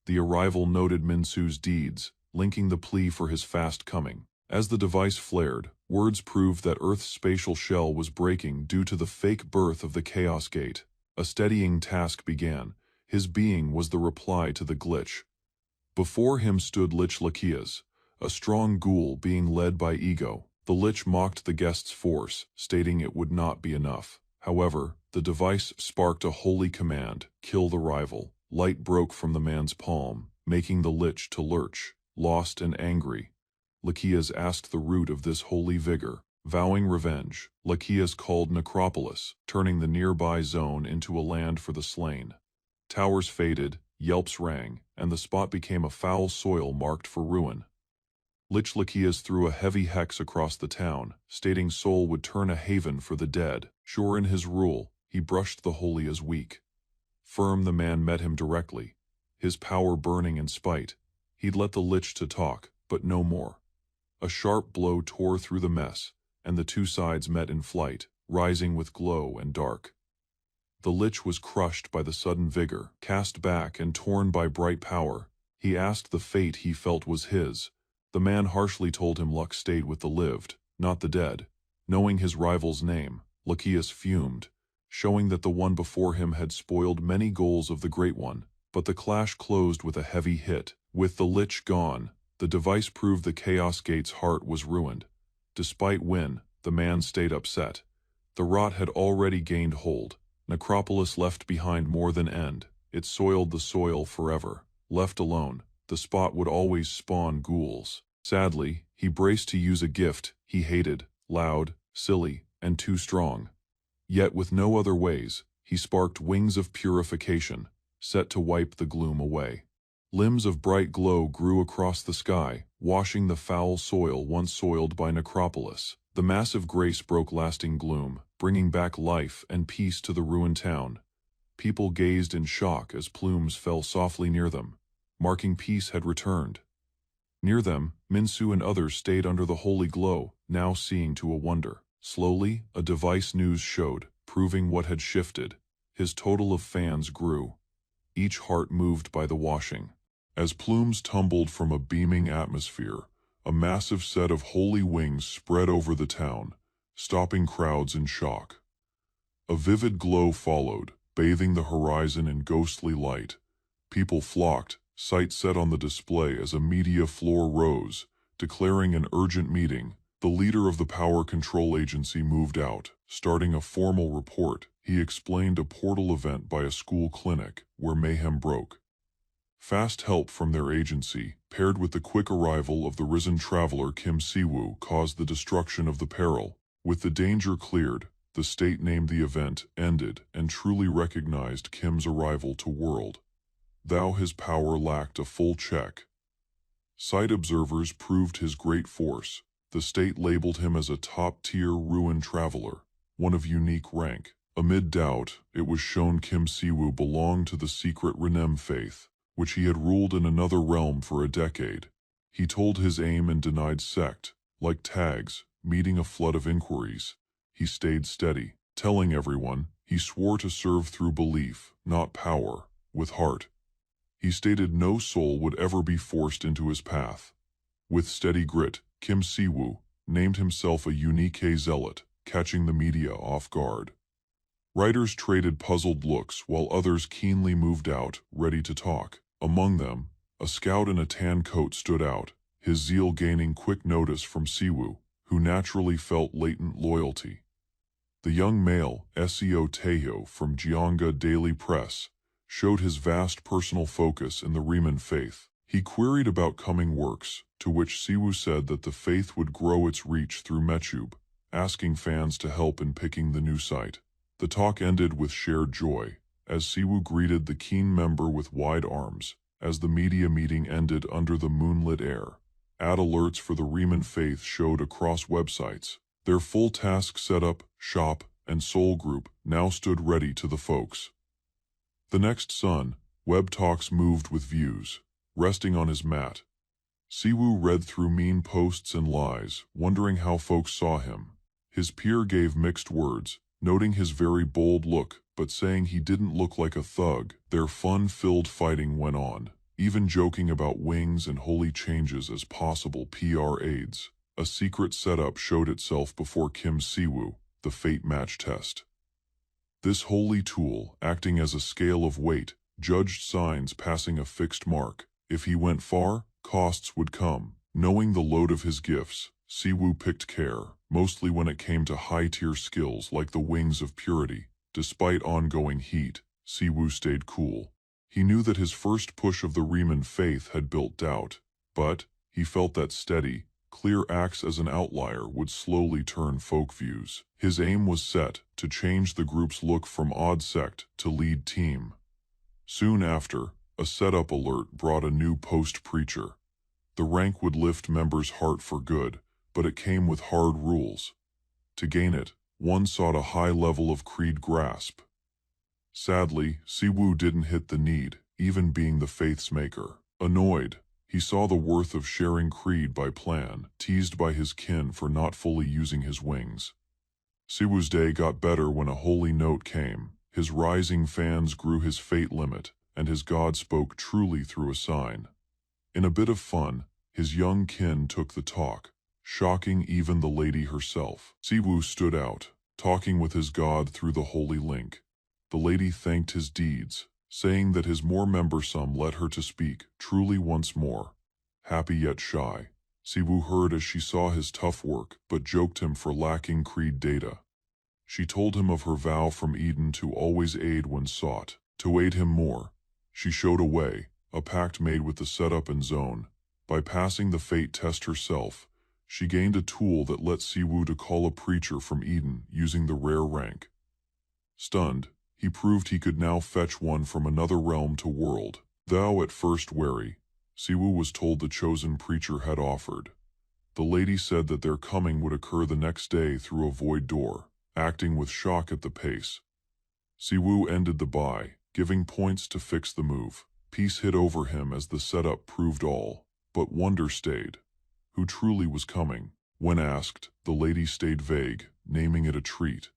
The arrival noted Minsu's deeds, linking the plea for his fast coming. As the device flared, words proved that Earth's spatial shell was breaking due to the fake birth of the Chaos Gate. A steadying task began. His being was the reply to the glitch. Before him stood Lich Lakias, a strong ghoul being led by ego. The Lich mocked the guest's force, stating it would not be enough. However, the device sparked a holy command, kill the rival. Light broke from the man's palm, making the Lich to lurch, lost and angry. Lakias asked the root of this holy vigor. Vowing revenge, Lakias called Necropolis, turning the nearby zone into a land for the slain. Towers faded, yelps rang, and the spot became a foul soil marked for ruin. Lich Lakias threw a heavy hex across the town, stating Seoul would turn a haven for the dead. Sure in his rule, he brushed the holy as weak. Firm, the man met him directly, his power burning in spite. He'd let the Lich to talk, but no more. A sharp blow tore through the mess, and the two sides met in flight, rising with glow and dark. The Lich was crushed by the sudden vigor, cast back and torn by bright power. He asked the fate he felt was his. The man harshly told him luck stayed with the lived, not the dead. Knowing his rival's name, Lakias fumed, showing that the one before him had spoiled many goals of the Great One. But the clash closed with a heavy hit. With the Lich gone, the device proved the Chaos Gate's heart was ruined. Despite win, the man stayed upset. The rot had already gained hold. Necropolis left behind more than end. It soiled the soil forever. Left alone, the spot would always spawn ghouls. Sadly, he braced to use a gift he hated, loud, silly, and too strong. Yet with no other ways, he sparked wings of purification, set to wipe the gloom away. Limbs of bright glow grew across the sky, washing the foul soil once soiled by Necropolis. The massive grace broke lasting gloom, bringing back life and peace to the ruined town. People gazed in shock as plumes fell softly near them, marking peace had returned. Near them, Minsu and others stayed under the holy glow, now seeing to a wonder. Slowly, a device news showed, proving what had shifted. His total of fans grew, each heart moved by the washing. As plumes tumbled from a beaming atmosphere, a massive set of holy wings spread over the town, stopping crowds in shock. A vivid glow followed, bathing the horizon in ghostly light. People flocked, sight set on the display as a media floor rose, declaring an urgent meeting. The leader of the power control agency moved out, starting a formal report. He explained a portal event by a school clinic, where mayhem broke. Fast help from their agency, paired with the quick arrival of the risen traveler Kim Siwoo, caused the destruction of the peril. With the danger cleared, the state named the event ended and truly recognized Kim's arrival to world. Though his power lacked a full check. Site observers proved his great force. The state labeled him as a top-tier ruin traveler, one of unique rank. Amid doubt, it was shown Kim Siwoo belonged to the secret Renem faith, which he had ruled in another realm for a decade. He told his aim and denied sect. Like tags, meeting a flood of inquiries, he stayed steady, telling everyone he swore to serve through belief, not power, with heart. He stated no soul would ever be forced into his path. With steady grit, Kim Siwoo named himself a unique zealot, catching the media off guard. Writers traded puzzled looks while others keenly moved out, ready to talk. Among them, a scout in a tan coat stood out, his zeal gaining quick notice from Siwoo, who naturally felt latent loyalty. The young male, Seo Taeho from Gyeongga Daily Press, showed his vast personal focus in the Riemann faith. He queried about coming works, to which Siwoo said that the faith would grow its reach through Mechub, asking fans to help in picking the new site. The talk ended with shared joy, as Siwoo greeted the keen member with wide arms. As the media meeting ended under the moonlit air, ad alerts for the Riemann Faith showed across websites. Their full task setup, shop, and soul group now stood ready to the folks. The next sun, Web Talks moved with views. Resting on his mat, Siwoo read through mean posts and lies, wondering how folks saw him. His peer gave mixed words, noting his very bold look, but saying he didn't look like a thug. Their fun-filled fighting went on, even joking about wings and holy changes as possible PR aids. A secret setup showed itself before Kim Siwoo, the fate match test. This holy tool, acting as a scale of weight, judged signs passing a fixed mark. If he went far, costs would come. Knowing the load of his gifts, Siwoo picked care, mostly when it came to high-tier skills like the Wings of Purity. Despite ongoing heat, Siwoo stayed cool. He knew that his first push of the Riemann Faith had built doubt, but he felt that steady, clear acts as an outlier would slowly turn folk views. His aim was set to change the group's look from odd sect to lead team. Soon after, a setup alert brought a new post-preacher. The rank would lift members' heart for good, but it came with hard rules. To gain it, one sought a high level of creed grasp. Sadly, Siwoo didn't hit the need, even being the faith's maker. Annoyed, he saw the worth of sharing creed by plan, teased by his kin for not fully using his wings. Siwoo's day got better when a holy note came. His rising fans grew his fate limit, and his god spoke truly through a sign. In a bit of fun, his young kin took the talk, shocking even the lady herself. Siwoo stood out, talking with his god through the holy link. The lady thanked his deeds, saying that his more membersome led her to speak truly once more. Happy yet shy, Siwoo heard as she saw his tough work, but joked him for lacking creed data. She told him of her vow from Eden to always aid when sought. To aid him more, she showed a way, a pact made with the setup and zone. By passing the fate test herself, she gained a tool that let Siwoo to call a preacher from Eden using the rare rank. Stunned, he proved he could now fetch one from another realm to world. Though at first wary, Siwoo was told the chosen preacher had offered. The lady said that their coming would occur the next day through a void door, acting with shock at the pace. Siwoo ended the buy, giving points to fix the move. Peace hid over him as the setup proved all, but wonder stayed. Who truly was coming? When asked, the lady stayed vague, naming it a treat.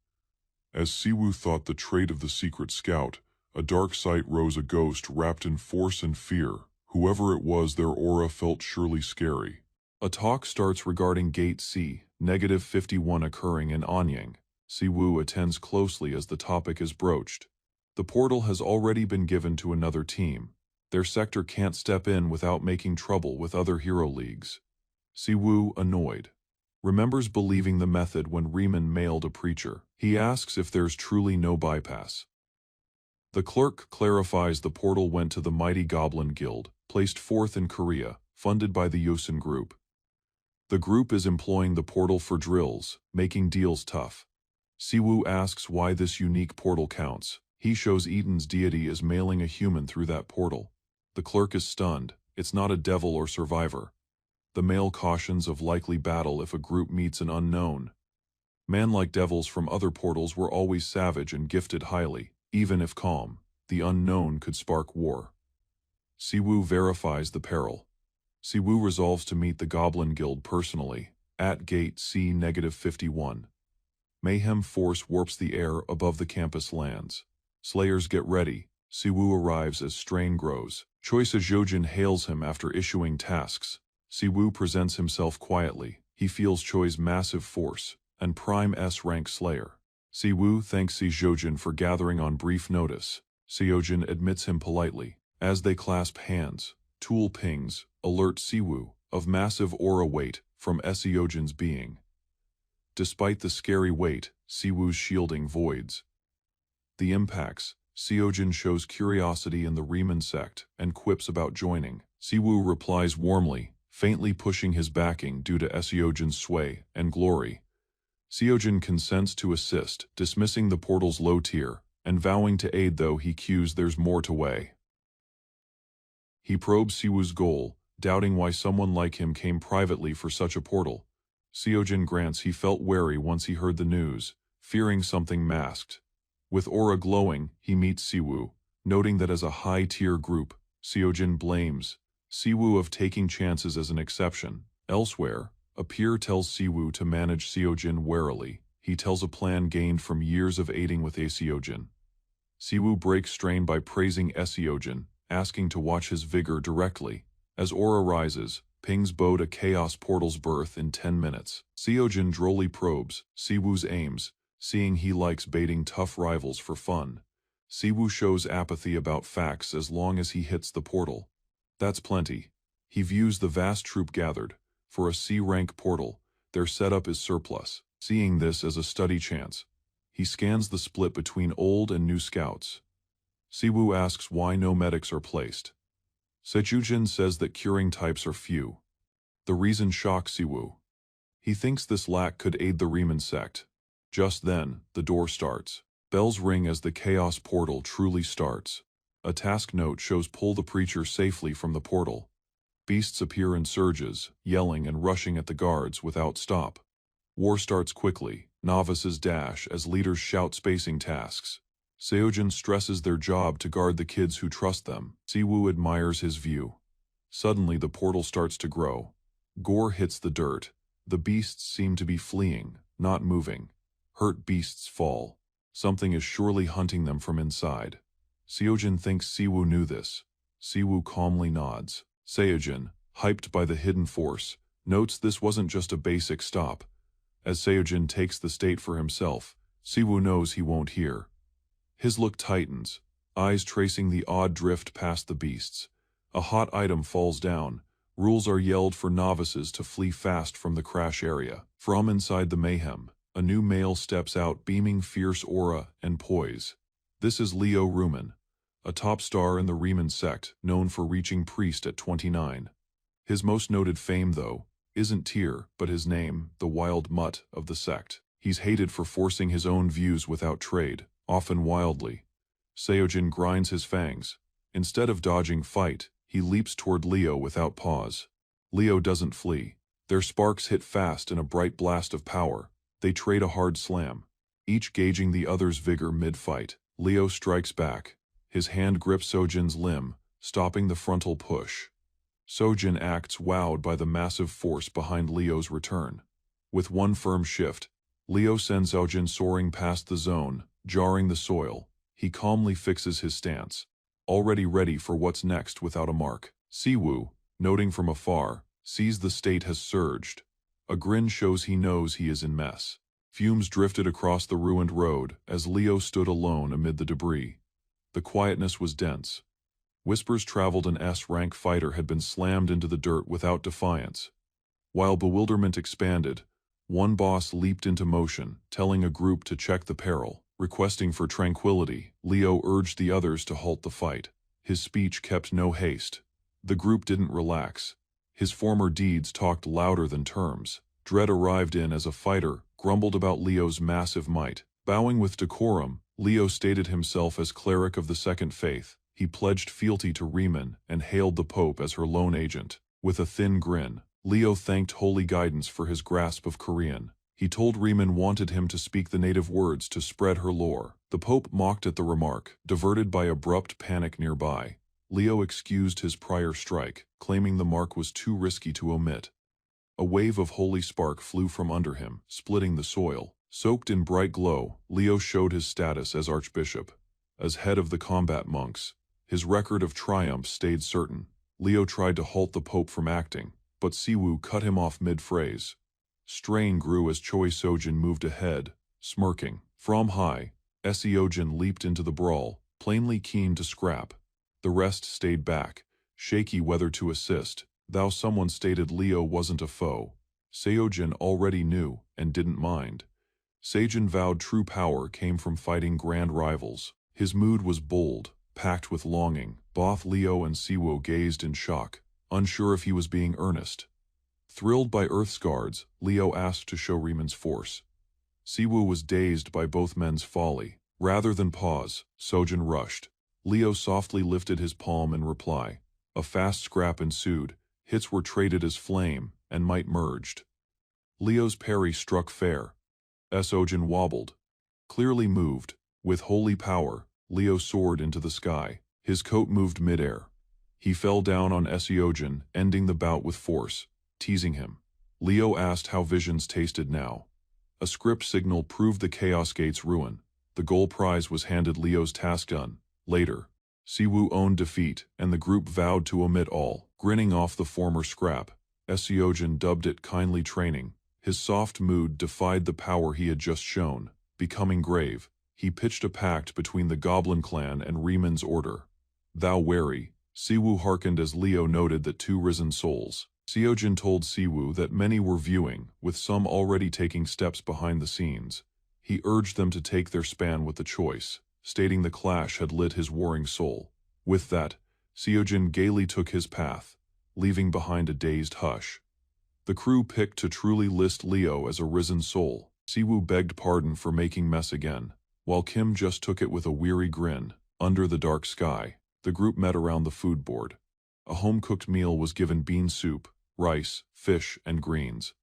As Siwoo thought the trait of the secret scout, a dark sight rose, a ghost wrapped in force and fear. Whoever it was, their aura felt surely scary. A talk starts regarding Gate C, -51 occurring in Anyang. Siwoo attends closely as the topic is broached. The portal has already been given to another team. Their sector can't step in without making trouble with other hero leagues. Siwoo, annoyed, remembers believing the method when Riemann mailed a preacher. He asks if there's truly no bypass. The clerk clarifies the portal went to the mighty Goblin Guild, placed 4th in Korea, funded by the Yosin Group. The group is employing the portal for drills, making deals tough. Siwoo asks why this unique portal counts. He shows Eden's deity is mailing a human through that portal. The clerk is stunned. It's not a devil or survivor. The mail cautions of likely battle if a group meets an unknown. Man-like devils from other portals were always savage and gifted highly. Even if calm, the unknown could spark war. Siwoo verifies the peril. Siwoo resolves to meet the Goblin Guild personally, at Gate C-51. Mayhem force warps the air above the campus lands. Slayers get ready. Siwoo arrives as strain grows. Choi Sejojin hails him after issuing tasks. Siwoo presents himself quietly. He feels Choi's massive force, and Prime S-rank Slayer. Siwoo thanks Sejojin for gathering on brief notice. Sejojin admits him politely. As they clasp hands, Tool pings, alert Siwoo, of massive aura weight from Sejojin's being. Despite the scary weight, Siwoo's shielding voids the impacts. Sejojin shows curiosity in the Riemann sect and quips about joining. Siwoo replies warmly, faintly pushing his backing due to Sejojin's sway and glory. Sejojin consents to assist, dismissing the portal's low tier. and vowing to aid though he cues there's more to weigh. He probes Siwoo's goal, doubting why someone like him came privately for such a portal. Seojin grants he felt wary once he heard the news, fearing something masked. With aura glowing, he meets Siwoo, noting that as a high-tier group, Seojin blames Siwoo of taking chances as an exception. Elsewhere, a peer tells Siwoo to manage Seojin warily. He tells a plan gained from years of aiding with Seojin. Siwoo breaks strain by praising Seojin, asking to watch his vigor directly. As aura rises, pings bode a chaos portal's birth in 10 minutes. Seojin drolly probes Siwoo's aims, seeing he likes baiting tough rivals for fun. Siwoo shows apathy about facts as long as he hits the portal. That's plenty. He views the vast troop gathered. For a C-rank portal, their setup is surplus. Seeing this as a study chance, he scans the split between old and new scouts. Siwoo asks why no medics are placed. Seojin says that curing types are few. The reason shocks Siwoo. He thinks this lack could aid the Riemann sect. Just then, the door starts. Bells ring as the chaos portal truly starts. A task note shows pull the preacher safely from the portal. Beasts appear in surges, yelling and rushing at the guards without stop. War starts quickly. Novices dash as leaders shout spacing tasks. Seojin stresses their job to guard the kids who trust them. Siwoo admires his view. Suddenly the portal starts to grow. Gore hits the dirt. The beasts seem to be fleeing, not moving. Hurt beasts fall. Something is surely hunting them from inside. Seojin thinks Siwoo knew this. Siwoo calmly nods. Seojin, hyped by the hidden force, notes this wasn't just a basic stop. As Seojin takes the state for himself, Siwoo knows he won't hear. His look tightens, eyes tracing the odd drift past the beasts. A hot item falls down. Rules are yelled for novices to flee fast from the crash area. From inside the mayhem, a new male steps out beaming fierce aura and poise. This is Leo Ruman, a top star in the Riemann sect, known for reaching priest at 29. His most noted fame, though, isn't Tyr, but his name, the wild mutt of the sect. He's hated for forcing his own views without trade, often wildly. Seojin grinds his fangs. Instead of dodging fight, he leaps toward Leo without pause. Leo doesn't flee. Their sparks hit fast in a bright blast of power. They trade a hard slam, each gauging the other's vigor mid-fight. Leo strikes back. His hand grips Seojin's limb, stopping the frontal push. Seojin acts wowed by the massive force behind Leo's return. With one firm shift, Leo sends Seojin soaring past the zone, jarring the soil. He calmly fixes his stance, already ready for what's next without a mark. Siwoo, noting from afar, sees the state has surged. A grin shows he knows he is in mess. Fumes drifted across the ruined road as Leo stood alone amid the debris. The quietness was dense. Whispers traveled an S-rank fighter had been slammed into the dirt without defiance. While bewilderment expanded, one boss leaped into motion, telling a group to check the peril. Requesting for tranquility, Leo urged the others to halt the fight. His speech kept no haste. The group didn't relax. His former deeds talked louder than terms. Dread arrived in as a fighter, grumbled about Leo's massive might. Bowing with decorum, Leo stated himself as cleric of the Second Faith. He pledged fealty to Riemann and hailed the Pope as her lone agent. With a thin grin, Leo thanked Holy Guidance for his grasp of Korean. He told Riemann wanted him to speak the native words to spread her lore. The Pope mocked at the remark, diverted by abrupt panic nearby. Leo excused his prior strike, claiming the mark was too risky to omit. A wave of holy spark flew from under him, splitting the soil. Soaked in bright glow, Leo showed his status as archbishop. As head of the combat monks, his record of triumph stayed certain. Leo tried to halt the Pope from acting, but Siwoo cut him off mid-phrase. Strain grew as Choi Seojin moved ahead, smirking. From high, Seojin leaped into the brawl, plainly keen to scrap. The rest stayed back, shaky whether to assist, though someone stated Leo wasn't a foe. Seojin already knew, and didn't mind. Seojin vowed true power came from fighting grand rivals. His mood was bold, packed with longing. Both Leo and Siwoo gazed in shock, unsure if he was being earnest. Thrilled by Earth's guards, Leo asked to show Riemann's force. Siwoo was dazed by both men's folly. Rather than pause, Sojin rushed. Leo softly lifted his palm in reply. A fast scrap ensued, hits were traded as flame, and might merged. Leo's parry struck fair. Sojin wobbled. Clearly moved, with holy power, Leo soared into the sky. His coat moved midair. He fell down on Sojin, ending the bout with force, teasing him. Leo asked how visions tasted now. A script signal proved the Chaos Gate's ruin. The goal prize was handed Leo's task done. Later, Siwoo owned defeat, and the group vowed to omit all, grinning off the former scrap. Sojin dubbed it kindly training. His soft mood defied the power he had just shown. Becoming grave, he pitched a pact between the Goblin clan and Riemann's order. Thou wary, Siwoo hearkened as Leo noted that two risen souls. Sojin told Siwoo that many were viewing, with some already taking steps behind the scenes. He urged them to take their span with the choice, stating the clash had lit his warring soul. With that, Sojin gaily took his path, leaving behind a dazed hush. The crew picked to truly list Leo as a risen soul. Siwoo begged pardon for making mess again, while Kim just took it with a weary grin. Under the dark sky, the group met around the food board. A home-cooked meal was given: bean soup, rice, fish, and greens.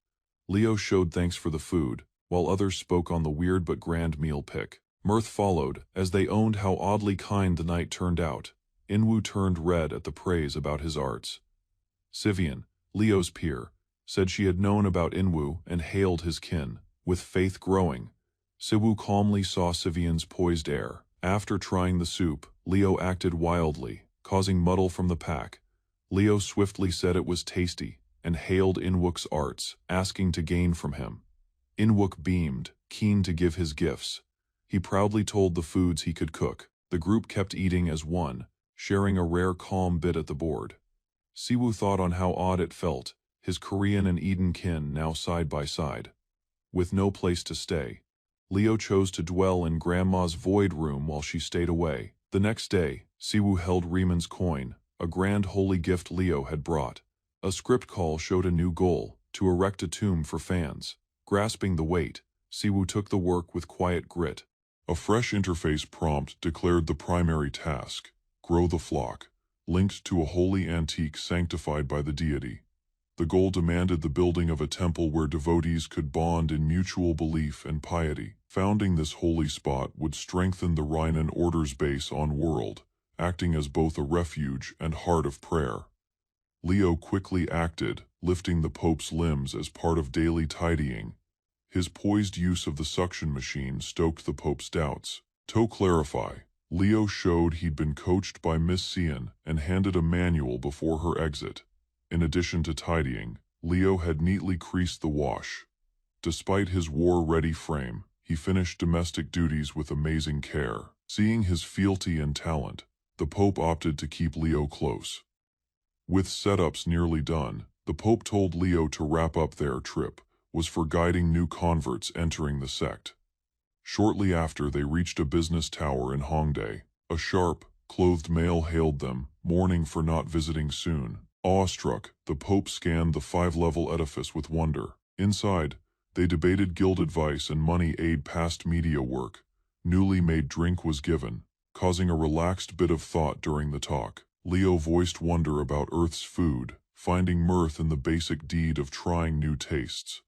Leo showed thanks for the food, while others spoke on the weird but grand meal pick. Mirth followed, as they owned how oddly kind the night turned out. Inwoo turned red at the praise about his arts. Sivian, Leo's peer, said she had known about Inwoo and hailed his kin. With faith growing, Siwoo calmly saw Sivian's poised air. After trying the soup, Leo acted wildly, causing muddle from the pack. Leo swiftly said it was tasty, and hailed Inwook's arts, asking to gain from him. Inwook beamed, keen to give his gifts. He proudly told the foods he could cook. The group kept eating as one, sharing a rare calm bit at the board. Siwoo thought on how odd it felt, his Korean and Eden kin now side by side. With no place to stay, Leo chose to dwell in Grandma's void room while she stayed away. The next day, Siwoo held Riemann's coin, a grand holy gift Leo had brought. A script call showed a new goal: to erect a tomb for fans. Grasping the weight, Siwoo took the work with quiet grit. A fresh interface prompt declared the primary task: grow the flock, linked to a holy antique sanctified by the deity. The goal demanded the building of a temple where devotees could bond in mutual belief and piety. Founding this holy spot would strengthen the Rhinan Order's base on world, acting as both a refuge and heart of prayer. Leo quickly acted, lifting the Pope's limbs as part of daily tidying. His poised use of the suction machine stoked the Pope's doubts. To clarify, Leo showed he'd been coached by Miss Cian and handed a manual before her exit. In addition to tidying, Leo had neatly creased the wash. Despite his war-ready frame, he finished domestic duties with amazing care. Seeing his fealty and talent, the Pope opted to keep Leo close. With setups nearly done, the Pope told Leo to wrap up. Their trip was for guiding new converts entering the sect. Shortly after, they reached a business tower in Hongdae. A sharp, clothed male hailed them, mourning for not visiting soon. Awestruck, the Pope scanned the 5-level edifice with wonder. Inside, they debated guild advice and money aid past media work. Newly made drink was given, causing a relaxed bit of thought during the talk. Leo voiced wonder about Earth's food, finding mirth in the basic deed of trying new tastes.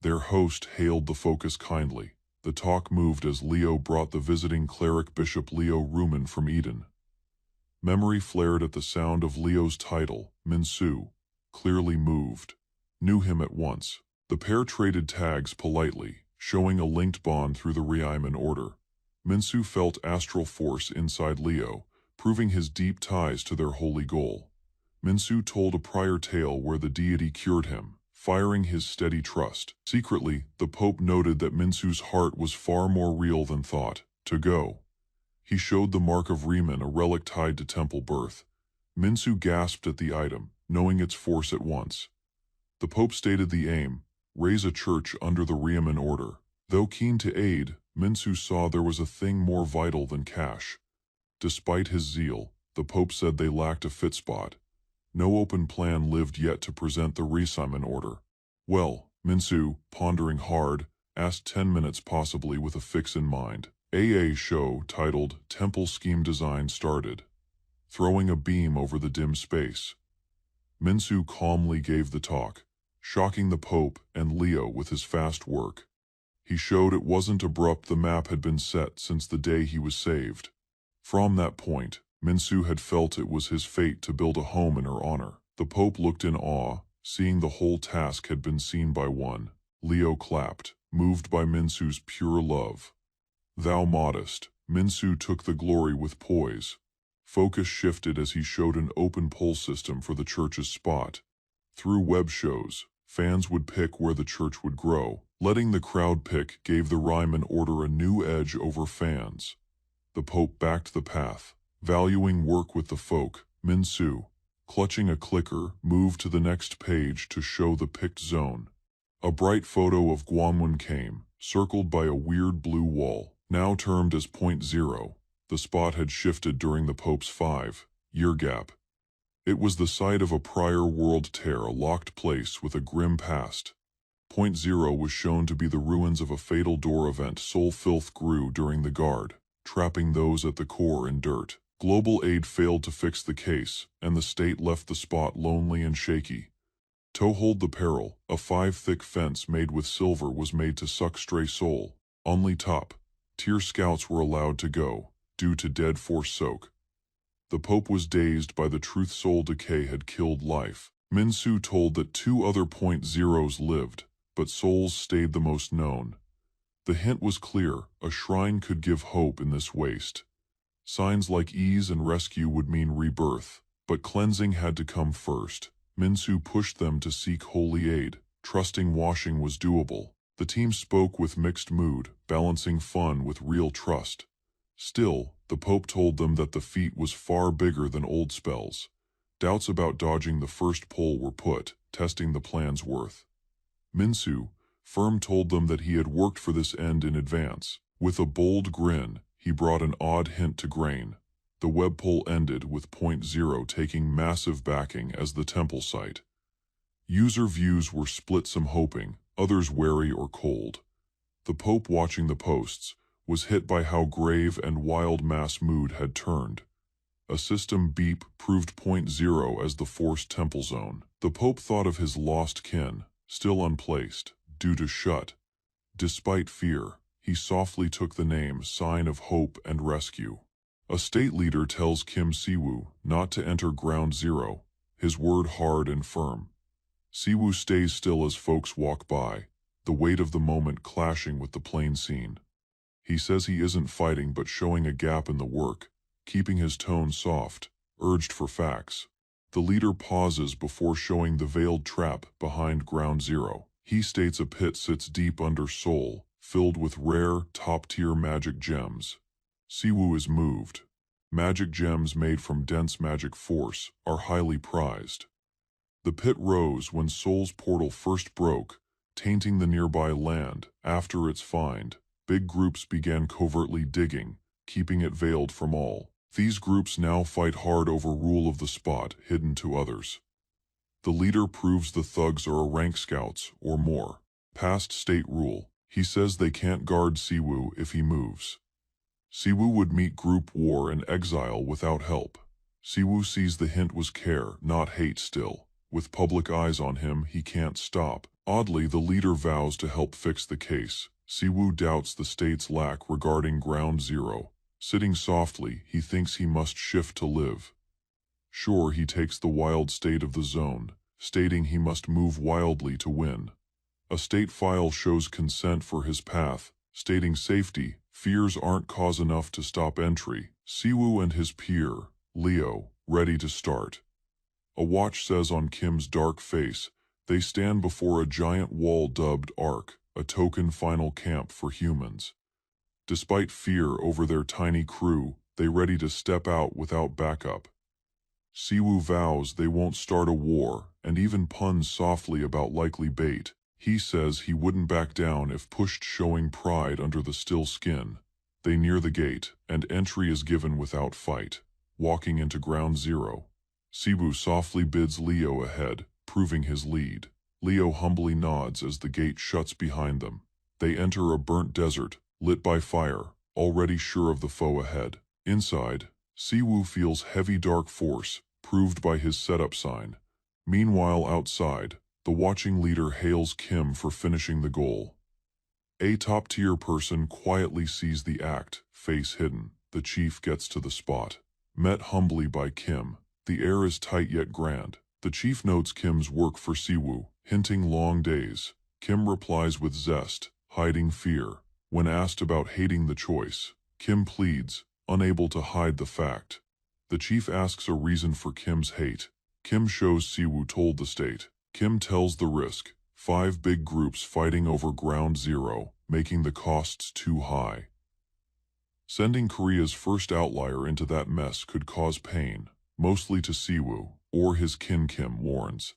Their host hailed the focus kindly. The talk moved as Leo brought the visiting cleric Bishop Leo Ruman from Eden. Memory flared at the sound of Leo's title, Minsu, clearly moved. Knew him at once. The pair traded tags politely, showing a linked bond through the Riemann order. Minsu felt astral force inside Leo, proving his deep ties to their holy goal. Minsu told a prior tale where the deity cured him, firing his steady trust. Secretly, the Pope noted that Minsu's heart was far more real than thought. To go. He showed the mark of Riemann, a relic tied to temple birth. Minsu gasped at the item, knowing its force at once. The Pope stated the aim: raise a church under the Riemann order. Though keen to aid, Minsu saw there was a thing more vital than cash. Despite his zeal, the Pope said they lacked a fit spot. No open plan lived yet to present the Riemann order. Well, Minsu, pondering hard, asked 10 minutes possibly with a fix in mind. AA show titled Temple Scheme Design started, throwing a beam over the dim space. Minsu calmly gave the talk, shocking the Pope and Leo with his fast work. He showed it wasn't abrupt. The map had been set since the day he was saved. From that point, Minsu had felt it was his fate to build a home in her honor. The Pope looked in awe, seeing the whole task had been seen by one. Leo clapped, moved by Minsu's pure love. Thou modest, Minsu took the glory with poise. Focus shifted as he showed an open poll system for the church's spot. Through web shows, fans would pick where the church would grow. Letting the crowd pick gave the rhyme and order a new edge over fans. The Pope backed the path, valuing work with the folk. Minsu, clutching a clicker, moved to the next page to show the picked zone. A bright photo of Guangwen came, circled by a weird blue wall. Now termed as Point Zero, the spot had shifted during the Pope's 5-year gap. It was the site of a prior world tear, a locked place with a grim past. Point Zero was shown to be the ruins of a fatal door event. Soul filth grew during the guard, trapping those at the core in dirt. Global aid failed to fix the case, and the state left the spot lonely and shaky. To hold the peril, a 5-thick fence made with silver was made to suck stray soul. Only top-tier scouts were allowed to go, due to dead force soak. The Pope was dazed by the truth. Soul decay had killed life. Minsu told that 2 other Point Zeros lived, but souls stayed the most known. The hint was clear: a shrine could give hope in this waste. Signs like ease and rescue would mean rebirth, but cleansing had to come first. Minsu pushed them to seek holy aid, trusting washing was doable. The team spoke with mixed mood, balancing fun with real trust. Still, the Pope told them that the feat was far bigger than old spells. Doubts about dodging the first pull were put, testing the plan's worth. Minsu, firm, told them that he had worked for this end in advance. With a bold grin, he brought an odd hint to grain. The web poll ended with Point Zero taking massive backing as the temple site. User views were split, some hoping, others wary or cold. The Pope, watching the posts, was hit by how grave and wild mass mood had turned. A system beep proved Point Zero as the forced temple zone. The Pope thought of his lost kin, still unplaced, due to shut. Despite fear, he softly took the name, sign of hope and rescue. A state leader tells Kim Siwoo not to enter Ground Zero, his word hard and firm. Siwoo stays still as folks walk by, the weight of the moment clashing with the plain scene. He says he isn't fighting but showing a gap in the work, keeping his tone soft, urged for facts. The leader pauses before showing the veiled trap behind Ground Zero. He states a pit sits deep under Seoul, filled with rare, top-tier magic gems. Siwoo is moved. Magic gems made from dense magic force are highly prized. The pit rose when Seoul's portal first broke, tainting the nearby land. After its find, big groups began covertly digging, keeping it veiled from all. These groups now fight hard over rule of the spot, hidden to others. The leader proves the thugs are a rank scouts or more. Past state rule, he says they can't guard Siwoo if he moves. Siwoo would meet group war and exile without help. Siwoo sees the hint was care, not hate still. With public eyes on him, he can't stop. Oddly, the leader vows to help fix the case. Siwoo doubts the state's lack regarding Ground Zero. Sitting softly, he thinks he must shift to live. Sure, he takes the wild state of the zone, stating he must move wildly to win. A state file shows consent for his path, stating safety, fears aren't cause enough to stop entry. Siwoo and his peer, Leo, ready to start. A watch says on Kim's dark face, they stand before a giant wall dubbed Ark, a token final camp for humans. Despite fear over their tiny crew, they ready to step out without backup. Siwoo vows they won't start a war, and even puns softly about likely bait. He says he wouldn't back down if pushed, showing pride under the still skin. They near the gate, and entry is given without fight. Walking into Ground Zero, Siwoo softly bids Leo ahead, proving his lead. Leo humbly nods as the gate shuts behind them. They enter a burnt desert, lit by fire. already sure of the foe ahead. Inside, Siwoo feels heavy dark force, proved by his setup sign. Meanwhile outside, the watching leader hails Kim for finishing the goal. A top-tier person quietly sees the act, face hidden. The chief gets to the spot. Met humbly by Kim, the air is tight yet grand. The chief notes Kim's work for Siwoo, hinting long days. Kim replies with zest, hiding fear. When asked about hating the choice, Kim pleads, unable to hide the fact. The chief asks a reason for Kim's hate. Kim shows Siwoo told the state. Kim tells the risk. 5 big groups fighting over ground zero, making the costs too high. Sending Korea's first outlier into that mess could cause pain, mostly to Siwoo, or his kin. Kim warns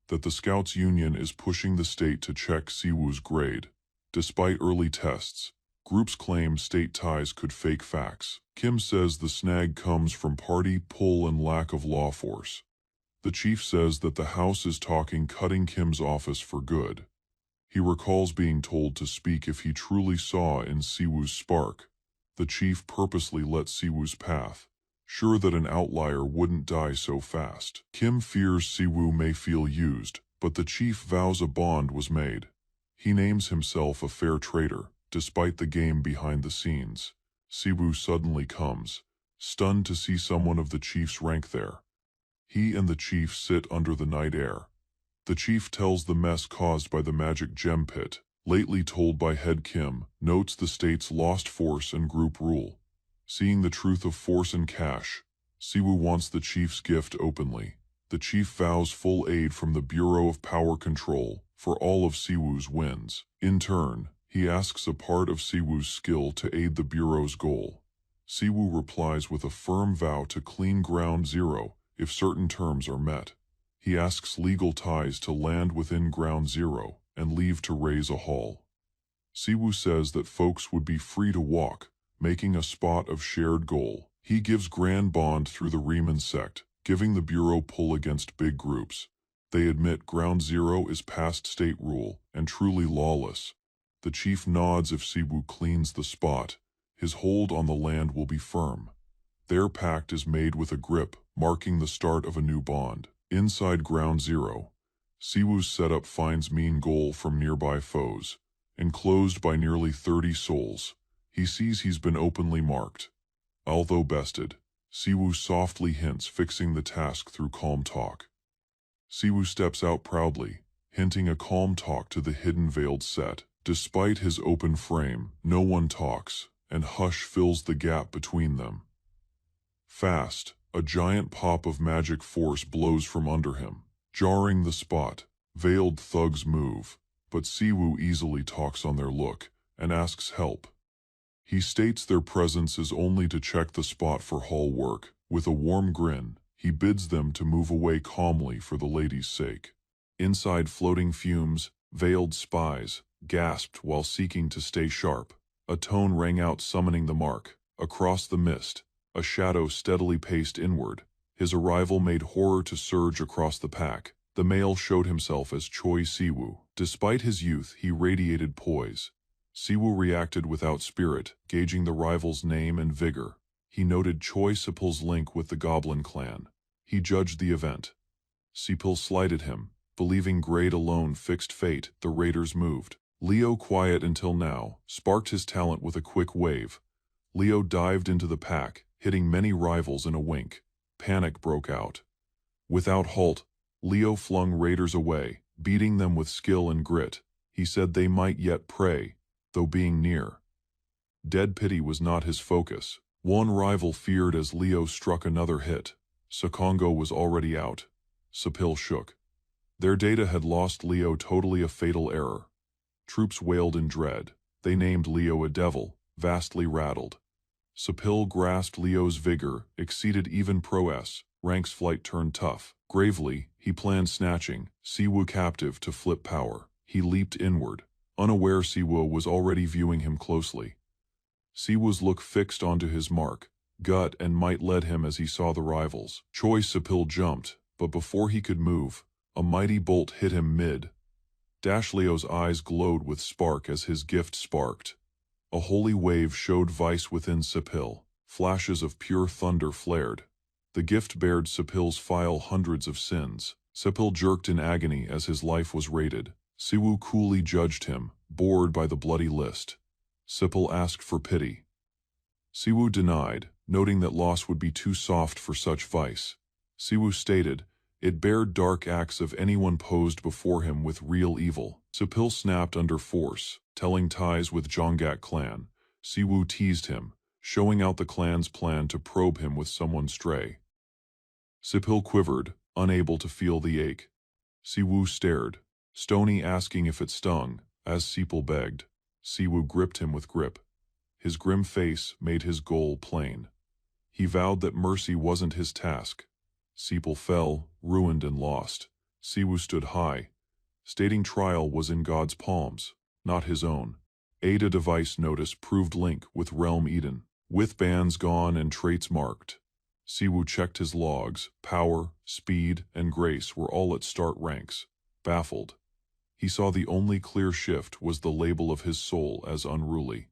that the Scouts Union is pushing the state to check Siwoo's grade. Despite early tests, groups claim state ties could fake facts. Kim says the snag comes from party pull and lack of law force. The chief says that the House is talking cutting Kim's office for good. He recalls being told to speak if he truly saw in Siwoo's spark. The chief purposely let Siwoo's path, sure that an outlier wouldn't die so fast. Kim fears Siwoo may feel used, but the chief vows a bond was made. He names himself a fair trader, despite the game behind the scenes. Siwoo suddenly comes, stunned to see someone of the chief's rank there. He and the chief sit under the night air. The chief tells the mess caused by the magic gem pit, lately told by head Kim, notes the state's lost force and group rule. Seeing the truth of force and cash, Siwoo wants the chief's gift openly. The chief vows full aid from the Bureau of Power Control for all of Siwoo's wins. In turn, he asks a part of Siwoo's skill to aid the Bureau's goal. Siwoo replies with a firm vow to clean ground zero if certain terms are met. He asks legal ties to land within ground zero and leave to raise a hall. Siwoo says that folks would be free to walk, making a spot of shared goal. He gives grand bond through the Riemann sect, giving the Bureau pull against big groups. They admit ground zero is past state rule and truly lawless. The chief nods if Siwoo cleans the spot. His hold on the land will be firm. Their pact is made with a grip, marking the start of a new bond. Inside ground zero, Siwoo's setup finds mean goal from nearby foes. Enclosed by nearly 30 souls, he sees he's been openly marked. Although bested, Siwoo softly hints fixing the task through calm talk. Siwoo steps out proudly, hinting a calm talk to the hidden veiled set. Despite his open frame, no one talks, and hush fills the gap between them. Fast, a giant pop of magic force blows from under him, jarring the spot. Veiled thugs move, but Siwoo easily talks on their look and asks help. He states their presence is only to check the spot for hall work. With a warm grin, he bids them to move away calmly for the lady's sake. Inside floating fumes, veiled spies gasped while seeking to stay sharp. A tone rang out summoning the mark. Across the mist, a shadow steadily paced inward. His arrival made horror to surge across the pack. The male showed himself as Choi Siwoo. Despite his youth, he radiated poise. Siwoo reacted without spirit, gauging the rival's name and vigor. He noted Choi Sepul's link with the Goblin clan. He judged the event. Sepul slighted him, believing grade alone fixed fate. The raiders moved. Leo, quiet until now, sparked his talent with a quick wave. Leo dived into the pack, hitting many rivals in a wink. Panic broke out. Without halt, Leo flung raiders away, beating them with skill and grit. He said they might yet prey, though being near. Dead pity was not his focus. One rival feared as Leo struck another hit. Sakongo was already out. Sepul shook. Their data had lost Leo totally, a fatal error. Troops wailed in dread. They named Leo a devil, vastly rattled. Sepul grasped Leo's vigor, exceeded even prowess. Rank's flight turned tough. Gravely, he planned snatching Siwoo captive to flip power. He leaped inward. Unaware Siwoo was already viewing him closely. Siwoo's look fixed onto his mark. Gut and might led him as he saw the rivals. Choi Sepul jumped, but before he could move, a mighty bolt hit him mid. Leo's eyes glowed with spark as his gift sparked. A holy wave showed vice within Sepil. Flashes of pure thunder flared. The gift bared Sepil's file hundreds of sins. Sepil jerked in agony as his life was rated. Siwu coolly judged him, bored by the bloody list. Sepil asked for pity. Siwu denied, noting that loss would be too soft for such vice. Siwu stated, it bared dark acts of anyone posed before him with real evil. Sepil snapped under force, telling ties with Jongat clan. Siwu teased him, showing out the clan's plan to probe him with someone stray. Sepil quivered, unable to feel the ache. Siwu stared, Stony asking if it stung, as Sepil begged. Siwu gripped him with grip. His grim face made his goal plain. He vowed that mercy wasn't his task. Sepil fell, ruined and lost. Siwu stood high, stating trial was in God's palms, not his own. Ada device notice proved link with Realm Eden, with bans gone and traits marked. Siwu checked his logs. Power, speed, and grace were all at start ranks. Baffled, he saw the only clear shift was the label of his soul as unruly.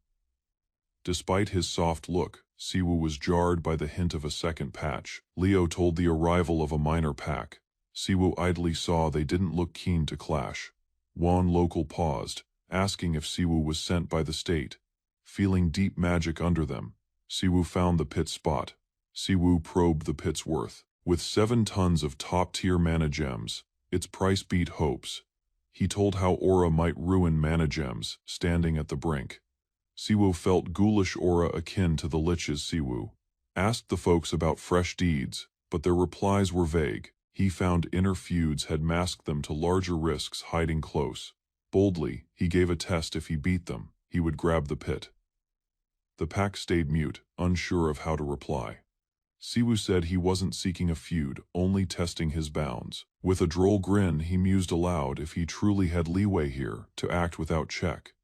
Despite his soft look, Siwu was jarred by the hint of a second patch. Leo told the arrival of a minor pack. Siwu idly saw they didn't look keen to clash. One local paused, asking if Siwu was sent by the state. Feeling deep magic under them, Siwu found the pit spot. Siwu probed the pit's worth. With 7 tons of top-tier mana gems, its price beat hopes. He told how aura might ruin mana gems, standing at the brink. Siwu felt ghoulish aura akin to the lich's. Siwu asked the folks about fresh deeds, but their replies were vague. He found inner feuds had masked them to larger risks hiding close. Boldly, he gave a test if he beat them, he would grab the pit. The pack stayed mute, unsure of how to reply. Siwu said he wasn't seeking a feud, only testing his bounds. With a droll grin, he mused aloud if he truly had leeway here to act without check.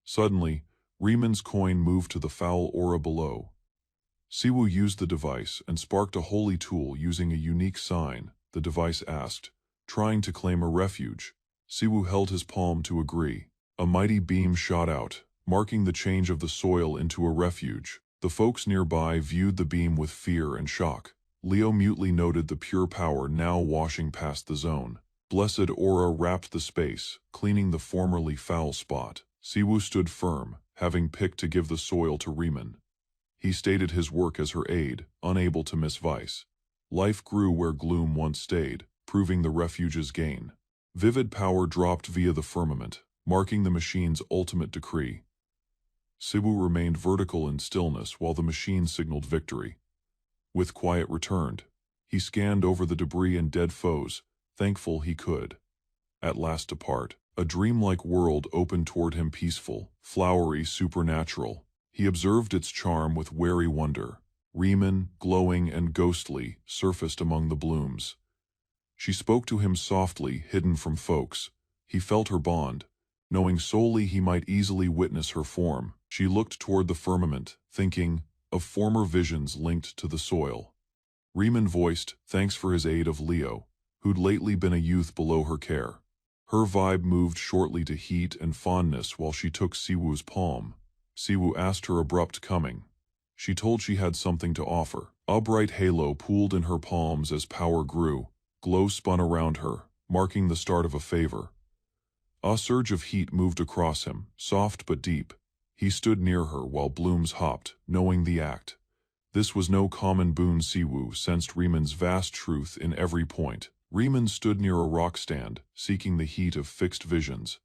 Suddenly, Riemann's coin moved to the foul aura below. Siwu used the device and sparked a holy tool using a unique sign, the device asked, trying to claim a refuge. Siwu held his palm to agree. A mighty beam shot out, marking the change of the soil into a refuge. The folks nearby viewed the beam with fear and shock. Leo mutely noted the pure power now washing past the zone. Blessed aura wrapped the space, cleaning the formerly foul spot. Siwu stood firm, having picked to give the soil to Riemann. He stated his work as her aid, unable to miss vice. Life grew where gloom once stayed, proving the refuge's gain. Vivid power dropped via the firmament, marking the machine's ultimate decree. Siwu remained vertical in stillness while the machine signaled victory. With quiet returned, he scanned over the debris and dead foes, thankful he could at last depart. A dreamlike world opened toward him, peaceful, flowery, supernatural. He observed its charm with wary wonder. Riemann, glowing and ghostly, surfaced among the blooms. She spoke to him softly, hidden from folks. He felt her bond, knowing solely he might easily witness her form. She looked toward the firmament, thinking of former visions linked to the soil. Riemann voiced thanks for his aid of Leo, who'd lately been a youth below her care. Her vibe moved shortly to heat and fondness while she took Siwu's palm. Siwu asked her abrupt coming. She told she had something to offer. A bright halo pooled in her palms as power grew. Glow spun around her, marking the start of a favor. A surge of heat moved across him, soft but deep. He stood near her while blooms hopped, knowing the act. This was no common boon. Siwu sensed Riemann's vast truth in every point. Riemann stood near a rock stand, seeking the heat of fixed visions.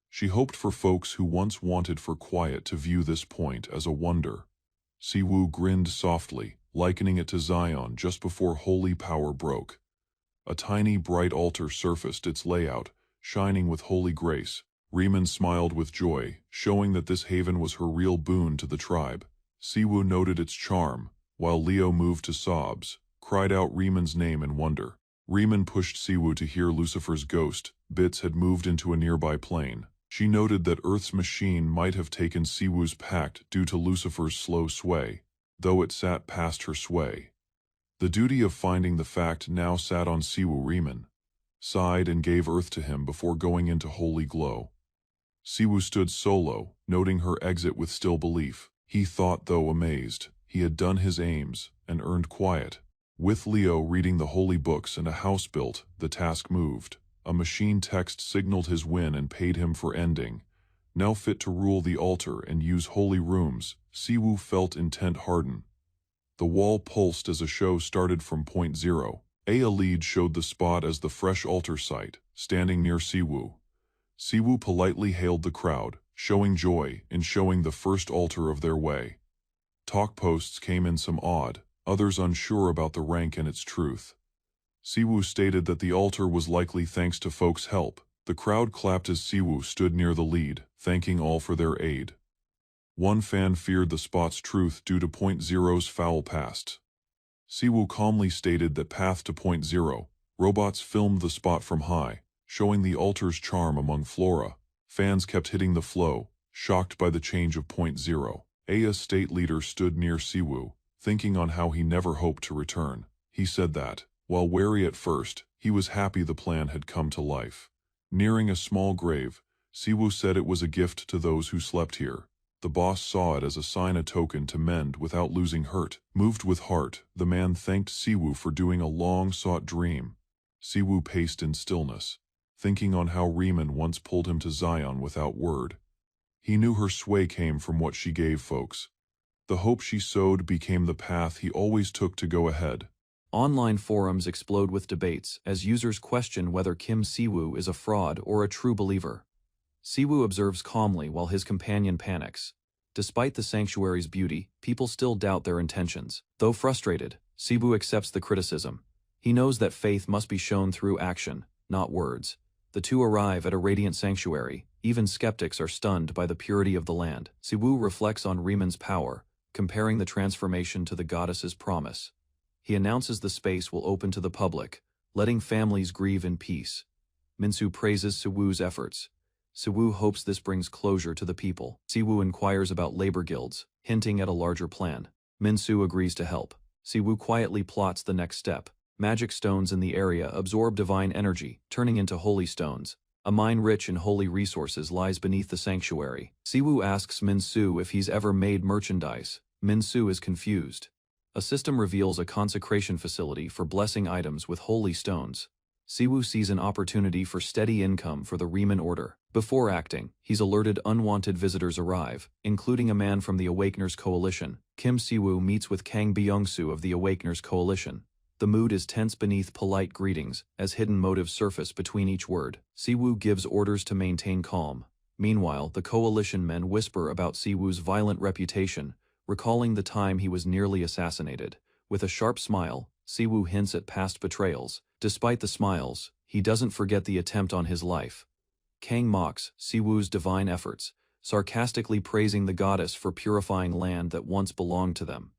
She hoped for folks who once wanted for quiet to view this point as a wonder. Siwu grinned softly, likening it to Zion just before holy power broke. A tiny bright altar surfaced, its layout shining with holy grace. Riemann smiled with joy, showing that this haven was her real boon to the tribe. Siwu noted its charm, while Leo moved to sobs, cried out Riemann's name in wonder. Riemann pushed Siwu to hear Lucifer's ghost. Bits had moved into a nearby plane. She noted that Earth's machine might have taken Siwu's pact due to Lucifer's slow sway, though it sat past her sway. The duty of finding the fact now sat on Siwu. Riemann sighed and gave Earth to him before going into holy glow. Siwoo stood solo, noting her exit with still belief. He thought, though amazed, he had done his aims and earned quiet. With Leo reading the holy books and a house built, the task moved. A machine text signaled his win and paid him for ending. Now fit to rule the altar and use holy rooms, Siwoo felt intent harden. The wall pulsed as a show started from point zero. A lead showed the spot as the fresh altar site, standing near Siwoo. Siwoo politely hailed the crowd, showing joy in showing the first altar of their way. Talk posts came in some odd, others unsure about the rank and its truth. Siwoo stated that the altar was likely thanks to folks' help. The crowd clapped as Siwoo stood near the lead, thanking all for their aid. One fan feared the spot's truth due to Point Zero's foul past. Siwoo calmly stated that path to Point Zero, robots filmed the spot from high, showing the altar's charm among flora. Fans kept hitting the flow, shocked by the change of Point Zero. Aya's state leader stood near Siwoo, thinking on how he never hoped to return. He said that, while wary at first, he was happy the plan had come to life. Nearing a small grave, Siwoo said it was a gift to those who slept here. The boss saw it as a sign, a token to mend without losing hurt. Moved with heart, the man thanked Siwoo for doing a long-sought dream. Siwoo paced in stillness, thinking on how Riemann once pulled him to Zion without word. He knew her sway came from what she gave folks. The hope she sowed became the path he always took to go ahead. Online forums explode with debates as users question whether Kim Siwoo is a fraud or a true believer. Siwoo observes calmly while his companion panics. Despite the sanctuary's beauty, people still doubt their intentions. Though frustrated, Siwoo accepts the criticism. He knows that faith must be shown through action, not words. The two arrive at a radiant sanctuary. Even skeptics are stunned by the purity of the land. Siwoo reflects on Riemann's power, comparing the transformation to the goddess's promise. He announces the space will open to the public, letting families grieve in peace. Minsu praises Siwoo's efforts. Siwoo hopes this brings closure to the people. Siwoo inquires about labor guilds, hinting at a larger plan. Minsu agrees to help. Siwoo quietly plots the next step. Magic stones in the area absorb divine energy, turning into holy stones. A mine rich in holy resources lies beneath the sanctuary. Siwoo asks Minsu if he's ever made merchandise. Minsu is confused. A system reveals a consecration facility for blessing items with holy stones. Siwoo sees an opportunity for steady income for the Riemann Order. Before acting, he's alerted unwanted visitors arrive, including a man from the Awakeners Coalition. Kim Siwoo meets with Kang Byung-soo of the Awakeners Coalition. The mood is tense beneath polite greetings, as hidden motives surface between each word. Siwoo gives orders to maintain calm. Meanwhile, the coalition men whisper about Siwoo's violent reputation, recalling the time he was nearly assassinated. With a sharp smile, Siwoo hints at past betrayals. Despite the smiles, he doesn't forget the attempt on his life. Kang mocks Siwoo's divine efforts, sarcastically praising the goddess for purifying land that once belonged to them.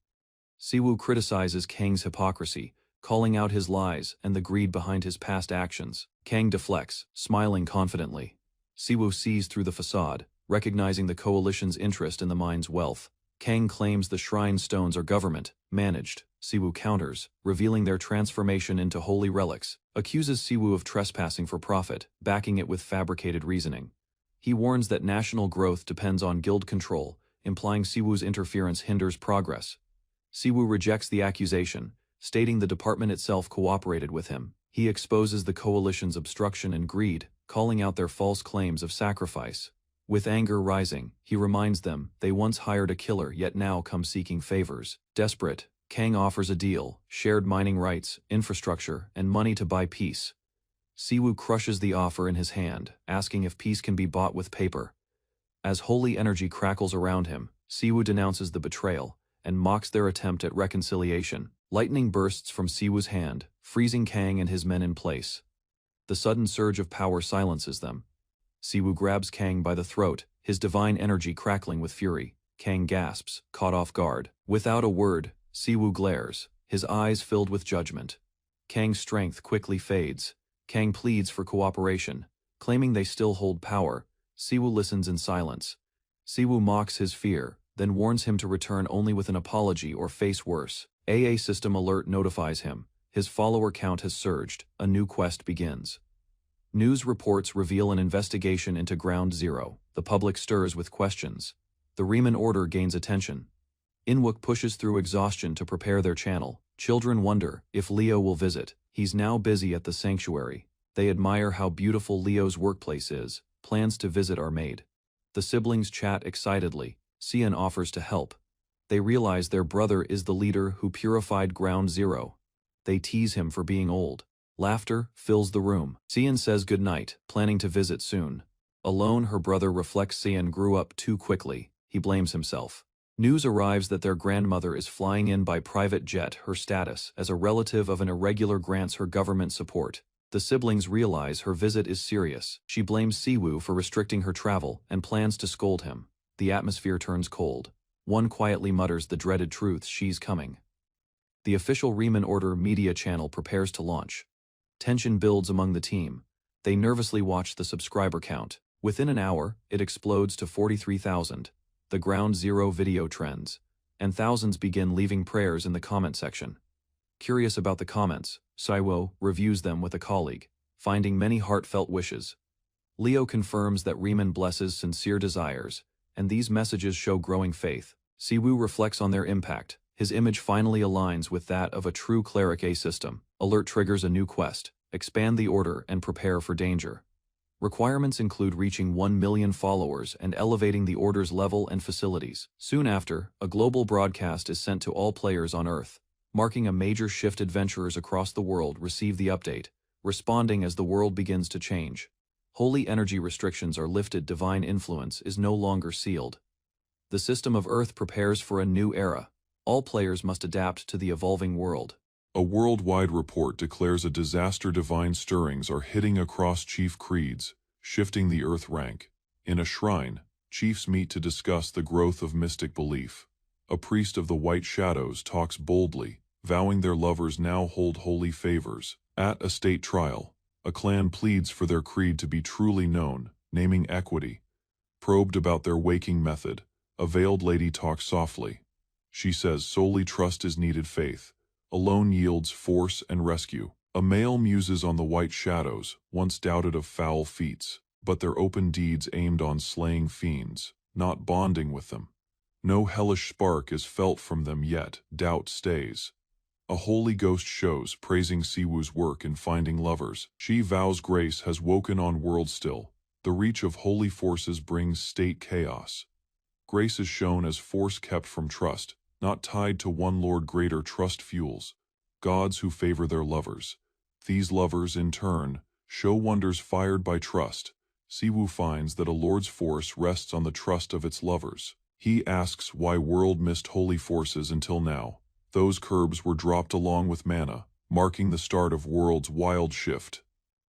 Siwoo criticizes Kang's hypocrisy, calling out his lies and the greed behind his past actions. Kang deflects, smiling confidently. Siwoo sees through the facade, recognizing the coalition's interest in the mine's wealth. Kang claims the shrine stones are government-managed. Siwoo counters, revealing their transformation into holy relics, accuses Siwoo of trespassing for profit, backing it with fabricated reasoning. He warns that national growth depends on guild control, implying Siwoo's interference hinders progress. Siwoo rejects the accusation, stating the department itself cooperated with him. He exposes the coalition's obstruction and greed, calling out their false claims of sacrifice. With anger rising, he reminds them they once hired a killer yet now come seeking favors. Desperate, Kang offers a deal: shared mining rights, infrastructure, and money to buy peace. Siwoo crushes the offer in his hand, asking if peace can be bought with paper. As holy energy crackles around him, Siwoo denounces the betrayal and mocks their attempt at reconciliation. Lightning bursts from Siwoo's hand, freezing Kang and his men in place. The sudden surge of power silences them. Siwoo grabs Kang by the throat, his divine energy crackling with fury. Kang gasps, caught off guard. Without a word, Siwoo glares, his eyes filled with judgment. Kang's strength quickly fades. Kang pleads for cooperation, claiming they still hold power. Siwoo listens in silence. Siwoo mocks his fear, then warns him to return only with an apology or face worse. AA system alert notifies him. His follower count has surged. A new quest begins. News reports reveal an investigation into Ground Zero. The public stirs with questions. The Riemann order gains attention. Inwook pushes through exhaustion to prepare their channel. Children wonder if Leo will visit. He's now busy at the sanctuary. They admire how beautiful Leo's workplace is. Plans to visit are made. The siblings chat excitedly. Cian offers to help. They realize their brother is the leader who purified Ground Zero. They tease him for being old. Laughter fills the room. Cian says goodnight, planning to visit soon. Alone, her brother reflects Cian grew up too quickly. He blames himself. News arrives that their grandmother is flying in by private jet. Her status as a relative of an irregular grants her government support. The siblings realize her visit is serious. She blames Siwoo for restricting her travel and plans to scold him. The atmosphere turns cold. One quietly mutters the dreaded truth, she's coming. The official Riemann Order media channel prepares to launch. Tension builds among the team. They nervously watch the subscriber count. Within an hour, it explodes to 43,000. The Ground Zero video trends, and thousands begin leaving prayers in the comment section. Curious about the comments, Siwo reviews them with a colleague, finding many heartfelt wishes. Leo confirms that Riemann blesses sincere desires, and these messages show growing faith. Siwoo reflects on their impact. His image finally aligns with that of a true cleric A system. Alert triggers a new quest. Expand the order and prepare for danger. Requirements include reaching 1 million followers and elevating the order's level and facilities. Soon after, a global broadcast is sent to all players on Earth, marking a major shift. Adventurers across the world receive the update, responding as the world begins to change. Holy energy restrictions are lifted. Divine influence is no longer sealed. The system of Earth prepares for a new era. All players must adapt to the evolving world. A worldwide report declares a disaster. Divine stirrings are hitting across chief creeds, shifting the Earth rank. In a shrine, chiefs meet to discuss the growth of mystic belief. A priest of the White Shadows talks boldly, vowing their lovers now hold holy favors. At a state trial, a clan pleads for their creed to be truly known, naming equity. Probed about their waking method, a veiled lady talks softly. She says solely trust is needed. Faith alone yields force and rescue. A male muses on the White Shadows, once doubted of foul feats, but their open deeds aimed on slaying fiends, not bonding with them. No hellish spark is felt from them yet, doubt stays. A holy ghost shows, praising Siwoo's work in finding lovers. She vows grace has woken on world still. The reach of holy forces brings state chaos. Grace is shown as force kept from trust, not tied to one lord. Greater trust fuels gods who favor their lovers. These lovers, in turn, show wonders fired by trust. Siwoo finds that a lord's force rests on the trust of its lovers. He asks why world missed holy forces until now. Those curbs were dropped along with mana, marking the start of world's wild shift.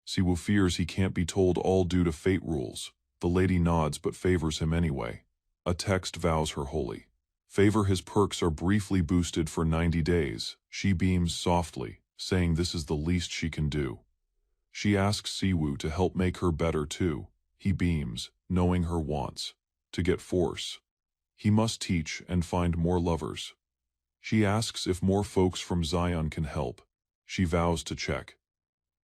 Siwoo fears he can't be told all due to fate rules. The lady nods but favors him anyway. A text vows her holy favor. His perks are briefly boosted for 90 days. She beams softly, saying this is the least she can do. She asks Siwoo to help make her better too. He beams, knowing her wants. To get force, he must teach and find more lovers. She asks if more folks from Zion can help. She vows to check.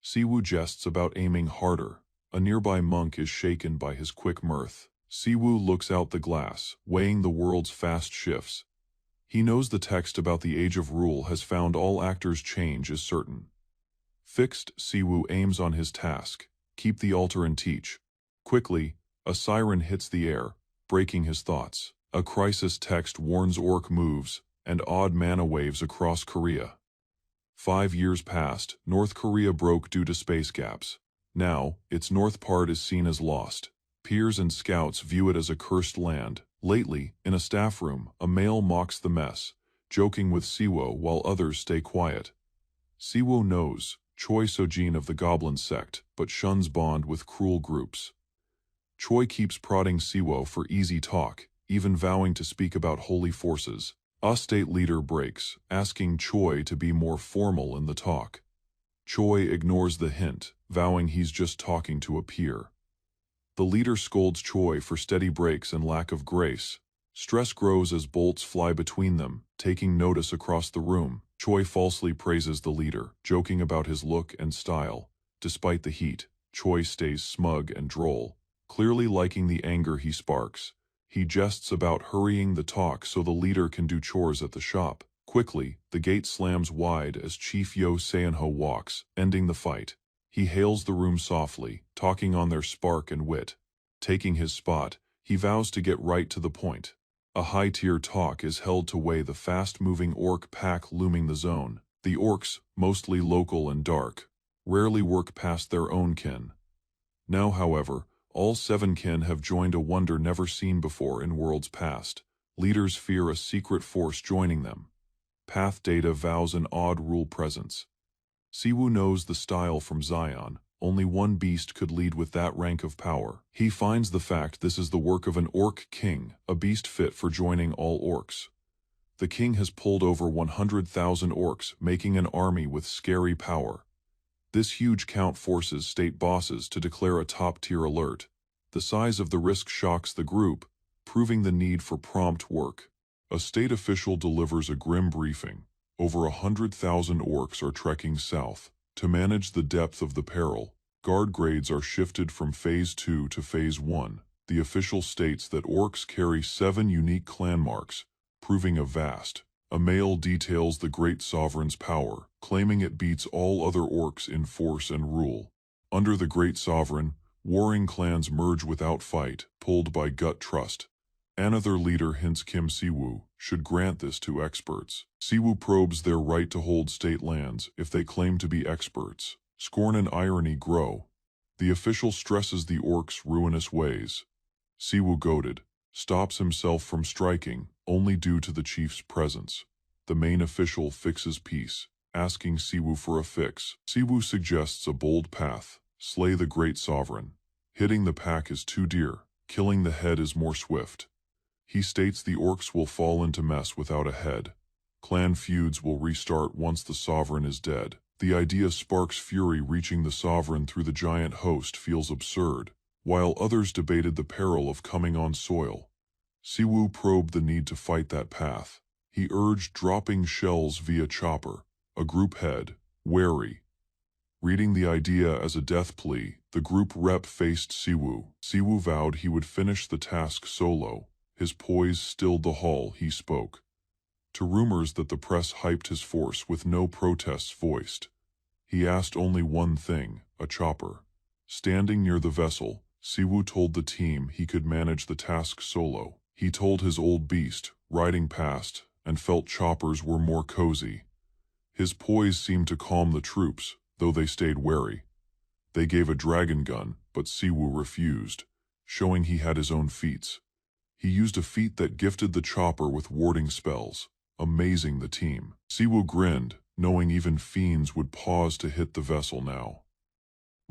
Siwoo jests about aiming harder. A nearby monk is shaken by his quick mirth. Siwoo looks out the glass, weighing the world's fast shifts. He knows the text about the Age of Rule has found all actors' change is certain. Fixed, Siwoo aims on his task. Keep the altar and teach. Quickly, a siren hits the air, breaking his thoughts. A crisis text warns orc moves, and odd mana waves across Korea. 5 years passed. North Korea broke due to space gaps. Now, its north part is seen as lost. Peers and scouts view it as a cursed land. Lately, in a staff room, a male mocks the mess, joking with Siwoo while others stay quiet. Siwoo knows Choi Sojin of the Goblin sect, but shuns bond with cruel groups. Choi keeps prodding Siwoo for easy talk, even vowing to speak about holy forces. A state leader breaks, asking Choi to be more formal in the talk. Choi ignores the hint, vowing he's just talking to a peer. The leader scolds Choi for steady breaks and lack of grace. Stress grows as bolts fly between them, taking notice across the room. Choi falsely praises the leader, joking about his look and style. Despite the heat, Choi stays smug and droll. Clearly liking the anger he sparks, he jests about hurrying the talk so the leader can do chores at the shop. Quickly, the gate slams wide as Chief Yo Seonho walks, ending the fight. He hails the room softly, talking on their spark and wit. Taking his spot, he vows to get right to the point. A high-tier talk is held to weigh the fast-moving orc pack looming the zone. The orcs, mostly local and dark, rarely work past their own kin. Now, however, all 7 kin have joined a wonder never seen before in worlds past. Leaders fear a secret force joining them. Path data vows an odd rule presence. Siwoo knows the style from Zion. Only one beast could lead with that rank of power. He finds the fact this is the work of an orc king, a beast fit for joining all orcs. The king has pulled over 100,000 orcs, making an army with scary power. This huge count forces state bosses to declare a top-tier alert. The size of the risk shocks the group, proving the need for prompt work. A state official delivers a grim briefing. Over 100,000 orcs are trekking south. To manage the depth of the peril, guard grades are shifted from Phase 2 to Phase 1. The official states that orcs carry 7 unique clan marks, proving a vast. A male details the great sovereign's power, claiming it beats all other orcs in force and rule. Under the great sovereign, warring clans merge without fight, pulled by gut trust. Another leader hints Kim Siwoo should grant this to experts. Siwoo probes their right to hold state lands if they claim to be experts. Scorn and irony grow. The official stresses the orcs' ruinous ways. Siwoo, goaded, stops himself from striking, only due to the chief's presence. The main official fixes peace, asking Siwoo for a fix. Siwoo suggests a bold path: slay the great sovereign. Hitting the pack is too dear, killing the head is more swift. He states the orcs will fall into mess without a head. Clan feuds will restart once the sovereign is dead. The idea sparks fury. Reaching the sovereign through the giant host feels absurd, while others debated the peril of coming on soil. Siwoo probed the need to fight that path. He urged dropping shells via chopper, a group head, wary. Reading the idea as a death plea, the group rep faced Siwoo. Siwoo vowed he would finish the task solo. His poise stilled the hall. He spoke to rumors that the press hyped his force with no protests voiced. He asked only one thing: a chopper. Standing near the vessel, Siwoo told the team he could manage the task solo. He told his old beast, riding past, and felt choppers were more cozy. His poise seemed to calm the troops, though they stayed wary. They gave a dragon gun, but Siwoo refused, showing he had his own feats. He used a feat that gifted the chopper with warding spells, amazing the team. Siwoo grinned, knowing even fiends would pause to hit the vessel now.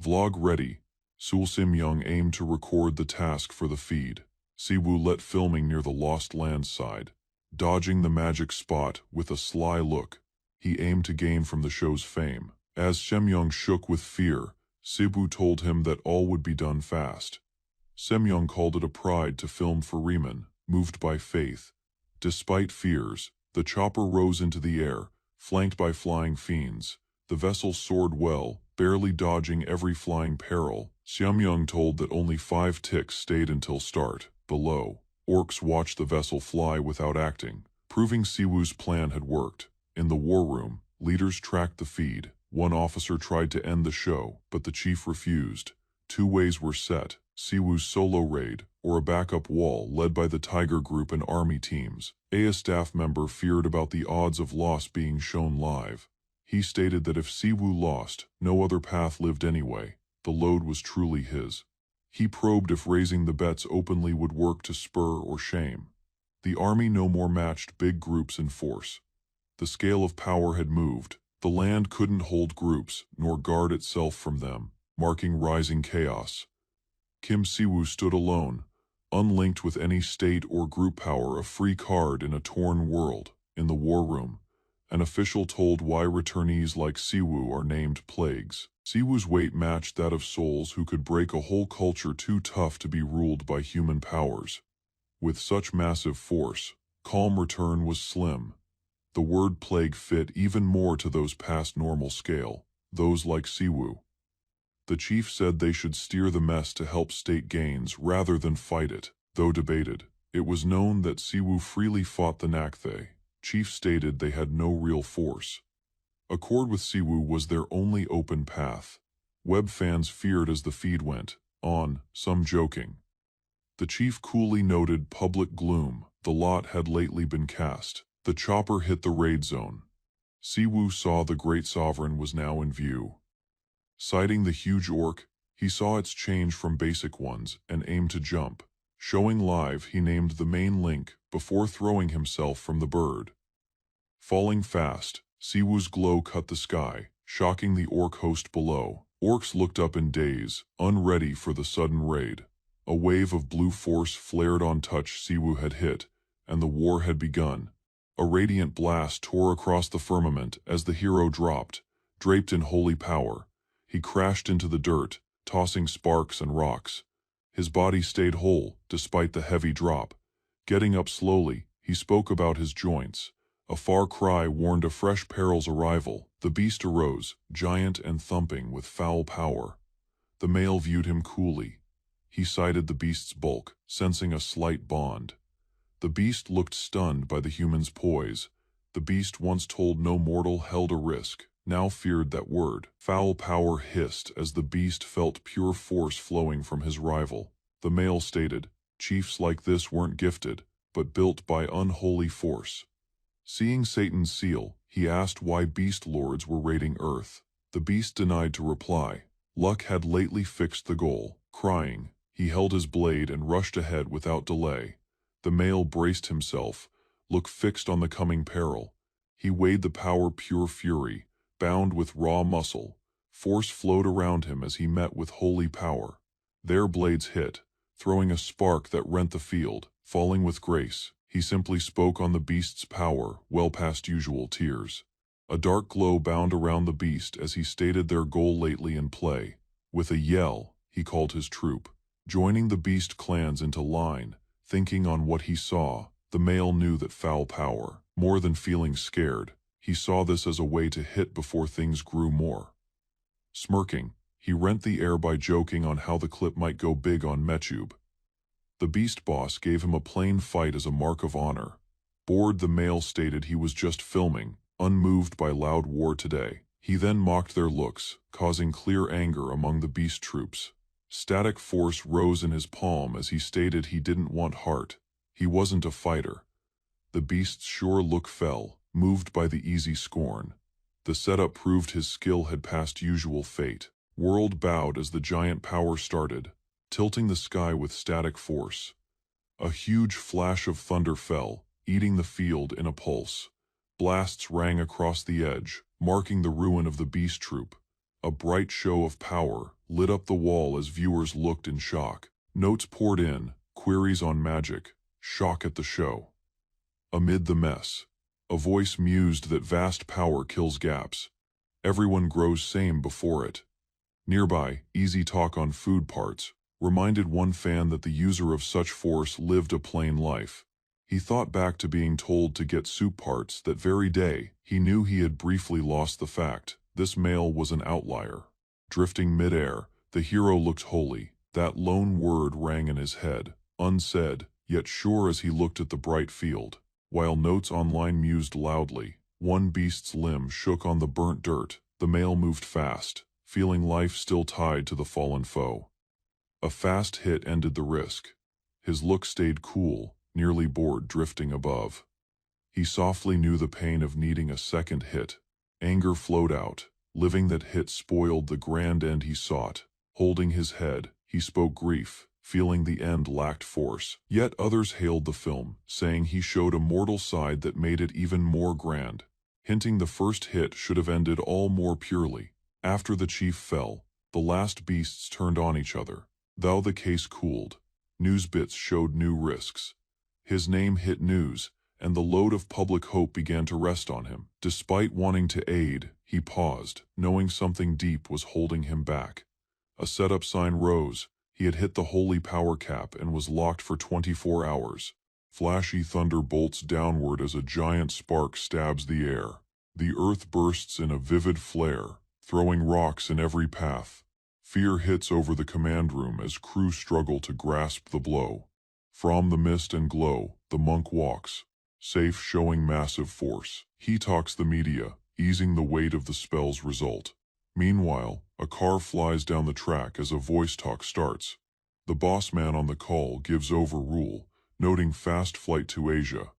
Vlog ready. Sul Sim-young aimed to record the task for the feed. Siwoo let filming near the Lost Lands side, dodging the magic spot with a sly look. He aimed to gain from the show's fame. As Semyoung shook with fear, Siwoo told him that all would be done fast. Semyoung called it a pride to film for Riemann, moved by faith. Despite fears, the chopper rose into the air, flanked by flying fiends. The vessel soared well, barely dodging every flying peril. Semyoung told that only 5 ticks stayed until start. Below, orcs watched the vessel fly without acting, proving Siwoo's plan had worked. In the war room, leaders tracked the feed. One officer tried to end the show, but the chief refused. 2 ways were set: Siwoo's solo raid, or a backup wall led by the Tiger Group and army teams. A staff member feared about the odds of loss being shown live. He stated that if Siwoo lost, no other path lived anyway. The load was truly his. He probed if raising the bets openly would work to spur or shame. The army no more matched big groups in force. The scale of power had moved. The land couldn't hold groups, nor guard itself from them, marking rising chaos. Kim Siwoo stood alone, unlinked with any state or group power, a free card in a torn world. In the war room, an official told why returnees like Siwoo are named plagues. Siwoo's weight matched that of souls who could break a whole culture too tough to be ruled by human powers. With such massive force, calm return was slim. The word plague fit even more to those past normal scale, those like Siwoo. The chief said they should steer the mess to help state gains rather than fight it, though debated. It was known that Siwu freely fought the Nakthe. Chief stated they had no real force. Accord with Siwu was their only open path. Web fans feared as the feed went on, some joking. The chief coolly noted public gloom. The lot had lately been cast. The chopper hit the raid zone. Siwu saw the great sovereign was now in view. Sighting the huge orc, he saw its change from basic ones and aimed to jump. Showing live, he named the main link before throwing himself from the bird. Falling fast, Siwu's glow cut the sky, shocking the orc host below. Orcs looked up in daze, unready for the sudden raid. A wave of blue force flared on touch Siwu had hit, and the war had begun. A radiant blast tore across the firmament as the hero dropped, draped in holy power. He crashed into the dirt, tossing sparks and rocks. His body stayed whole, despite the heavy drop. Getting up slowly, he spoke about his joints. A far cry warned of fresh peril's arrival. The beast arose, giant and thumping with foul power. The male viewed him coolly. He sighted the beast's bulk, sensing a slight bond. The beast looked stunned by the human's poise. The beast once told no mortal held a risk, now feared that word. Foul power hissed as the beast felt pure force flowing from his rival. The male stated, chiefs like this weren't gifted, but built by unholy force. Seeing Satan's seal, he asked why beast lords were raiding Earth. The beast denied to reply. Luck had lately fixed the goal. Crying, he held his blade and rushed ahead without delay. The male braced himself, look fixed on the coming peril. He weighed the power pure fury, bound with raw muscle. Force flowed around him as he met with holy power. Their blades hit, throwing a spark that rent the field. Falling with grace, he simply spoke on the beast's power, well past usual tears. A dark glow bound around the beast as he stated their goal lately in play. With a yell, he called his troop, joining the beast clans into line. Thinking on what he saw, the male knew that foul power, more than feeling scared, he saw this as a way to hit before things grew more. Smirking, he rent the air by joking on how the clip might go big on Mechub. The beast boss gave him a plain fight as a mark of honor. Bored, the male stated he was just filming, unmoved by loud war today. He then mocked their looks, causing clear anger among the beast troops. Static force rose in his palm as he stated he didn't want heart. He wasn't a fighter. The beast's sure look fell, moved by the easy scorn. The setup proved his skill had passed usual fate. World bowed as the giant power started, tilting the sky with static force. A huge flash of thunder fell, eating the field in a pulse. Blasts rang across the edge, marking the ruin of the beast troop. A bright show of power lit up the wall as viewers looked in shock. Notes poured in, queries on magic, shock at the show. Amid the mess, a voice mused that vast power kills gaps. Everyone grows same before it. Nearby, easy talk on food parts reminded one fan that the user of such force lived a plain life. He thought back to being told to get soup parts that very day. He knew he had briefly lost the fact. This male was an outlier. Drifting mid-air, the hero looked holy. That lone word rang in his head, unsaid, yet sure as he looked at the bright field. While notes online mused loudly, one beast's limb shook on the burnt dirt. The male moved fast, feeling life still tied to the fallen foe. A fast hit ended the risk. His look stayed cool, nearly bored, drifting above. He softly knew the pain of needing a second hit. Anger flowed out. Living that hit spoiled the grand end he sought. Holding his head, he spoke grief, feeling the end lacked force. Yet others hailed the film, saying he showed a mortal side that made it even more grand, hinting the first hit should have ended all more purely. After the chief fell, the last beasts turned on each other. Though the case cooled, news bits showed new risks. His name hit news, and the load of public hope began to rest on him. Despite wanting to aid, he paused, knowing something deep was holding him back. A setup sign rose. He had hit the holy power cap and was locked for 24 hours. Flashy thunder bolts downward as a giant spark stabs the air. The earth bursts in a vivid flare, throwing rocks in every path. Fear hits over the command room as crew struggle to grasp the blow. From the mist and glow, the monk walks, safe, showing massive force. He talks the media, easing the weight of the spell's result. Meanwhile, a car flies down the track as a voice talk starts. The boss man on the call gives over rule, noting fast flight to Asia.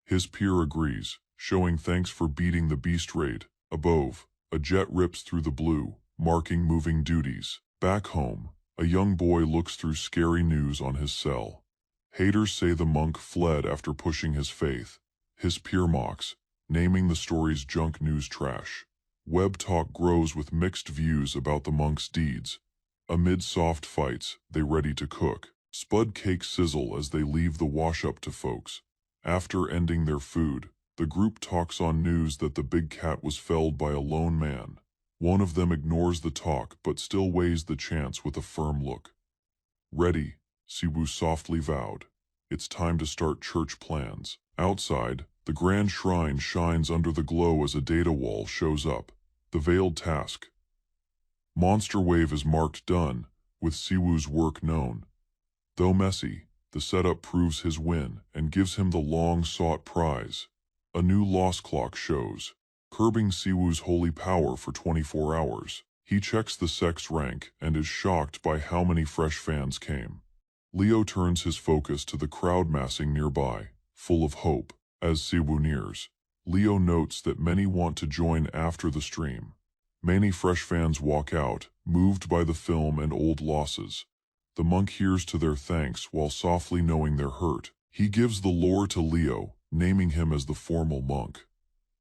His peer agrees, showing thanks for beating the beast raid. Above, a jet rips through the blue, marking moving duties. Back home, a young boy looks through scary news on his cell. Haters say the monk fled after pushing his faith. His peer mocks, naming the story's junk news trash. Web talk grows with mixed views about the monk's deeds. Amid soft fights, they ready to cook. Spud cakes sizzle as they leave the wash-up to folks. After ending their food, the group talks on news that the big cat was felled by a lone man. One of them ignores the talk but still weighs the chance with a firm look. Ready, Siwu softly vowed. It's time to start church plans. Outside, the grand shrine shines under the glow as a data wall shows up. The veiled task. Monster Wave is marked done, with Siwu's work known. Though messy, the setup proves his win and gives him the long-sought prize. A new loss clock shows, curbing Siwu's holy power for 24 hours. He checks the sex rank and is shocked by how many fresh fans came. Leo turns his focus to the crowd massing nearby, full of hope. As Siwu nears, Leo notes that many want to join after the stream. Many fresh fans walk out, moved by the film and old losses. The monk hears to their thanks while softly knowing they're hurt. He gives the lore to Leo, naming him as the formal monk.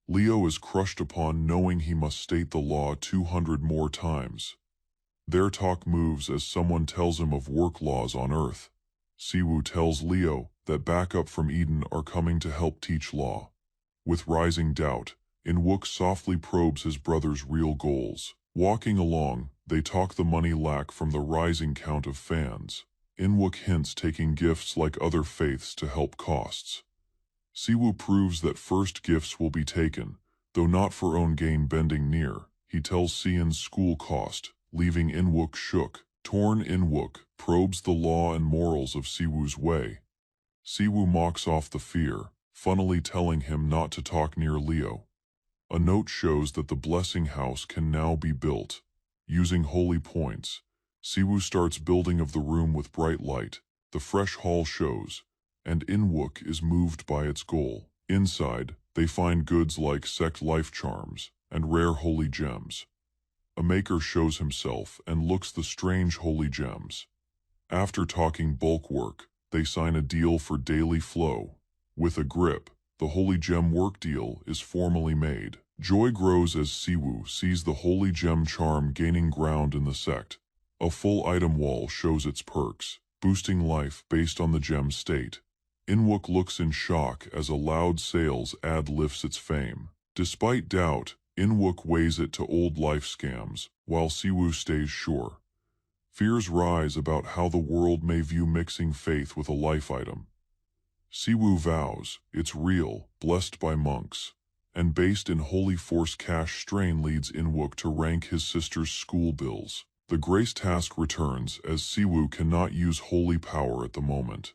Leo is crushed upon knowing he must state the law 200 more times. Their talk moves as someone tells him of work laws on Earth. Siwu tells Leo that backup from Eden are coming to help teach law. With rising doubt, Inwook softly probes his brother's real goals. Walking along, they talk the money lack from the rising count of fans. Inwook hints taking gifts like other faiths to help costs. Siwu proves that first gifts will be taken, though not for own gain. Bending near, he tells Sian's school cost, leaving Inwook shook. Torn, Inwook probes the law and morals of Siwu's way. Siwu mocks off the fear, funnily telling him not to talk near Leo. A note shows that the blessing house can now be built. Using holy points, Siwu starts building of the room with bright light. The fresh hall shows, and Inwook is moved by its goal. Inside, they find goods like sect life charms and rare holy gems. A maker shows himself and looks the strange holy gems. After talking bulk work, they sign a deal for daily flow. With a grip, the holy gem work deal is formally made. Joy grows as Siwu sees the holy gem charm gaining ground in the sect. A full item wall shows its perks, boosting life based on the gem's state. Inwook looks in shock as a loud sales ad lifts its fame. Despite doubt, Inwook weighs it to old life scams, while Siwu stays sure. Fears rise about how the world may view mixing faith with a life item. Siwu vows, it's real, blessed by monks, and based in holy force. Cash strain leads Inwook to rank his sister's school bills. The grace task returns as Siwu cannot use holy power at the moment.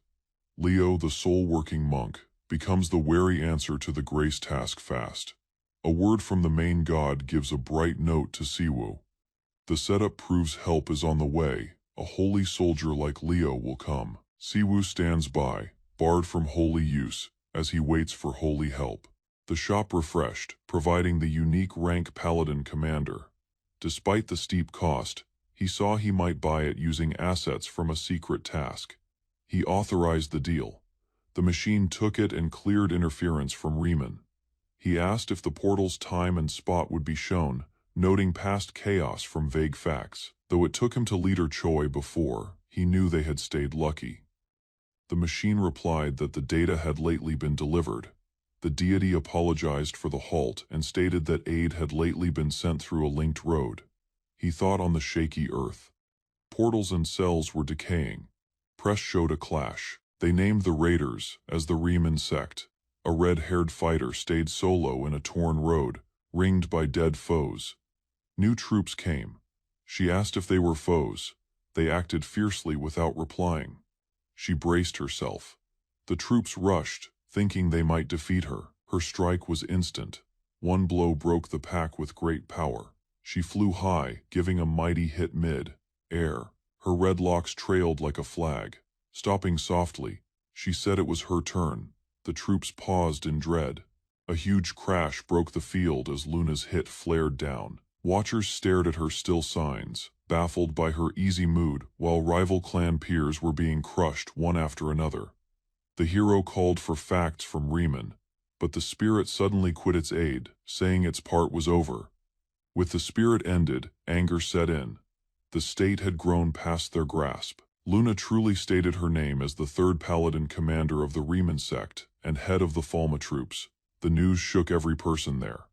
Leo, the soul-working monk, becomes the wary answer to the grace task fast. A word from the main god gives a bright note to Siwu. The setup proves help is on the way. A holy soldier like Leo will come. Siwu stands by, barred from holy use, as he waits for holy help. The shop refreshed, providing the unique rank paladin commander. Despite the steep cost, he saw he might buy it using assets from a secret task. He authorized the deal. The machine took it and cleared interference from Riemann. He asked if the portal's time and spot would be shown, noting past chaos from vague facts. Though it took him to Leader Choi before, he knew they had stayed lucky. The machine replied that the data had lately been delivered. The deity apologized for the halt and stated that aid had lately been sent through a linked road. He thought on the shaky earth. Portals and cells were decaying. Press showed a clash. They named the raiders as the Riemann sect. A red-haired fighter stayed solo in a torn road, ringed by dead foes. New troops came, She asked if they were foes. They acted fiercely without replying. She braced herself. The troops rushed, thinking they might defeat her. Her strike was instant. One blow broke the pack with great power. She flew high, giving a mighty hit mid-air. Her red locks trailed like a flag. Stopping softly, she said it was her turn. The troops paused in dread. A huge crash broke the field as Luna's hit flared down. Watchers stared at her still signs, baffled by her easy mood, while rival clan peers were being crushed one after another. The hero called for facts from Riemann, but the spirit suddenly quit its aid, saying its part was over. With the spirit ended, anger set in. The state had grown past their grasp. Luna truly stated her name as the third paladin commander of the Riemann sect and head of the Falma troops. The news shook every person there.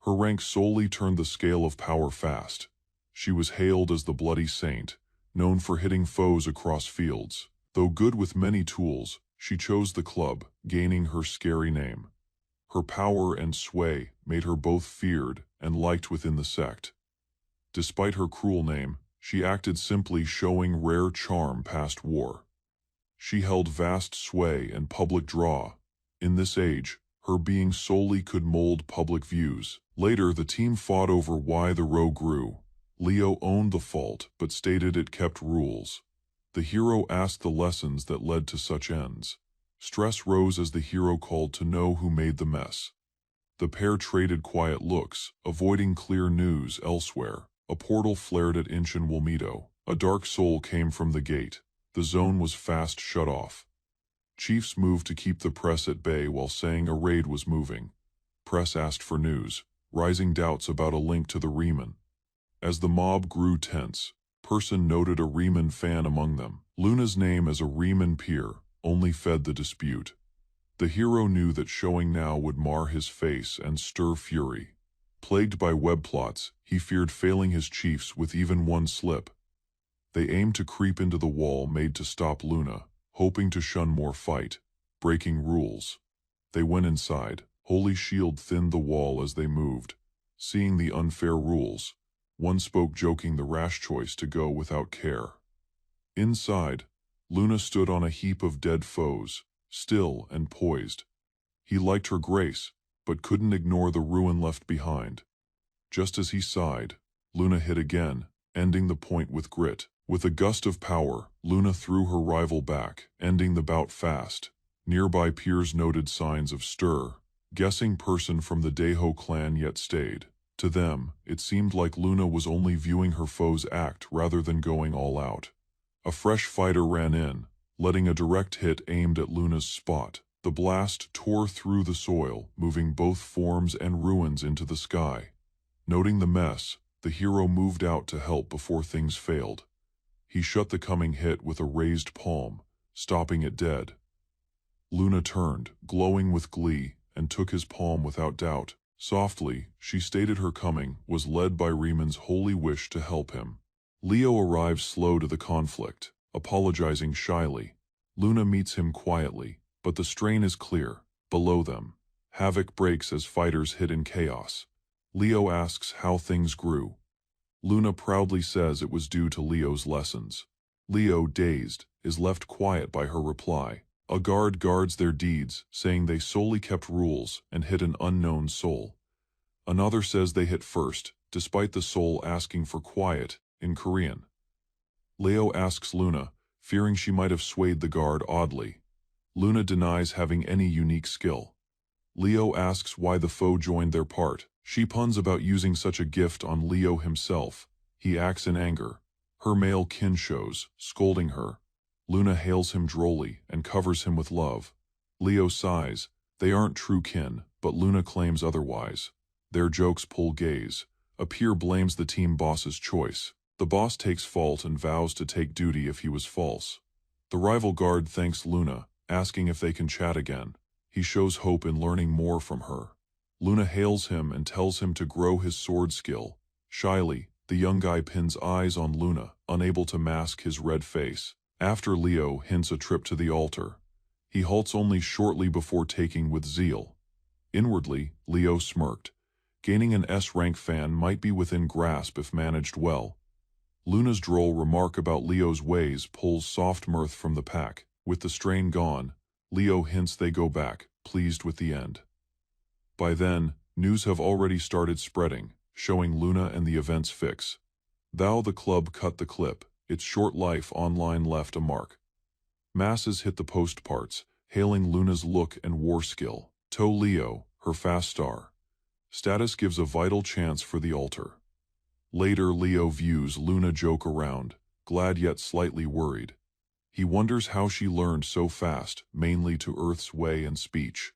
Her rank solely turned the scale of power fast. She was hailed as the Bloody Saint, known for hitting foes across fields. Though good with many tools, she chose the club, gaining her scary name. Her power and sway made her both feared and liked within the sect. Despite her cruel name, she acted simply, showing rare charm past war. She held vast sway and public draw. In this age, her being solely could mold public views. Later, the team fought over why the row grew. Leo owned the fault, but stated it kept rules. The hero asked the lessons that led to such ends. Stress rose as the hero called to know who made the mess. The pair traded quiet looks, avoiding clear news elsewhere. A portal flared at Inchin Wilmedo. A dark soul came from the gate. The zone was fast shut off. Chiefs moved to keep the press at bay while saying a raid was moving. Press asked for news, rising doubts about a link to the Riemann. As the mob grew tense, Person noted a Riemann fan among them. Luna's name as a Riemann peer only fed the dispute. The hero knew that showing now would mar his face and stir fury. Plagued by web plots, he feared failing his chiefs with even one slip. They aimed to creep into the wall made to stop Luna, hoping to shun more fight, breaking rules. They went inside. Holy Shield thinned the wall as they moved. Seeing the unfair rules, one spoke, joking the rash choice to go without care. Inside, Luna stood on a heap of dead foes, still and poised. He liked her grace, but couldn't ignore the ruin left behind. Just as he sighed, Luna hit again, ending the point with grit. With a gust of power, Luna threw her rival back, ending the bout fast. Nearby peers noted signs of stir, guessing Person from the Daeho clan yet stayed. To them, it seemed like Luna was only viewing her foes act rather than going all out. A fresh fighter ran in, letting a direct hit aimed at Luna's spot. The blast tore through the soil, moving both forms and ruins into the sky. Noting the mess, the hero moved out to help before things failed. He shut the coming hit with a raised palm, stopping it dead. Luna turned, glowing with glee, and took his palm without doubt. Softly, she stated her coming was led by Riemann's holy wish to help him. Leo arrives slow to the conflict, apologizing shyly. Luna meets him quietly, but the strain is clear. Below them, havoc breaks as fighters hit in chaos. Leo asks how things grew. Luna proudly says it was due to Leo's lessons. Leo, dazed, is left quiet by her reply. A guard guards their deeds, saying they solely kept rules and hit an unknown soul. Another says they hit first, despite the soul asking for quiet, in Korean. Leo asks Luna, fearing she might have swayed the guard oddly. Luna denies having any unique skill. Leo asks why the foe joined their part. She puns about using such a gift on Leo himself. He acts in anger. Her male kin shows, scolding her. Luna hails him drolly and covers him with love. Leo sighs. They aren't true kin, but Luna claims otherwise. Their jokes pull gaze. A peer blames the team boss's choice. The boss takes fault and vows to take duty if he was false. The rival guard thanks Luna, asking if they can chat again. He shows hope in learning more from her. Luna hails him and tells him to grow his sword skill. Shyly, the young guy pins eyes on Luna, unable to mask his red face. After Leo hints a trip to the altar, he halts only shortly before taking with zeal. Inwardly, Leo smirked. Gaining an S-rank fan might be within grasp if managed well. Luna's droll remark about Leo's ways pulls soft mirth from the pack. With the strain gone, Leo hints they go back, pleased with the end. By then, news have already started spreading, showing Luna and the event's fix. Thou the club cut the clip, its short life online left a mark. Masses hit the post parts, hailing Luna's look and war skill. To Leo, her fast star. Status gives a vital chance for the altar. Later Leo views Luna joke around, glad yet slightly worried. He wonders how she learned so fast, mainly to Earth's way and speech.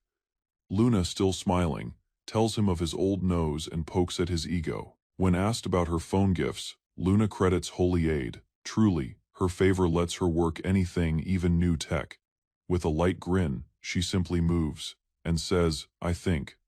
Luna, still smiling, tells him of his old nose and pokes at his ego. When asked about her phone gifts, Luna credits Holy Aid. Truly, her favor lets her work anything, even new tech. With a light grin, she simply moves, and says, I think.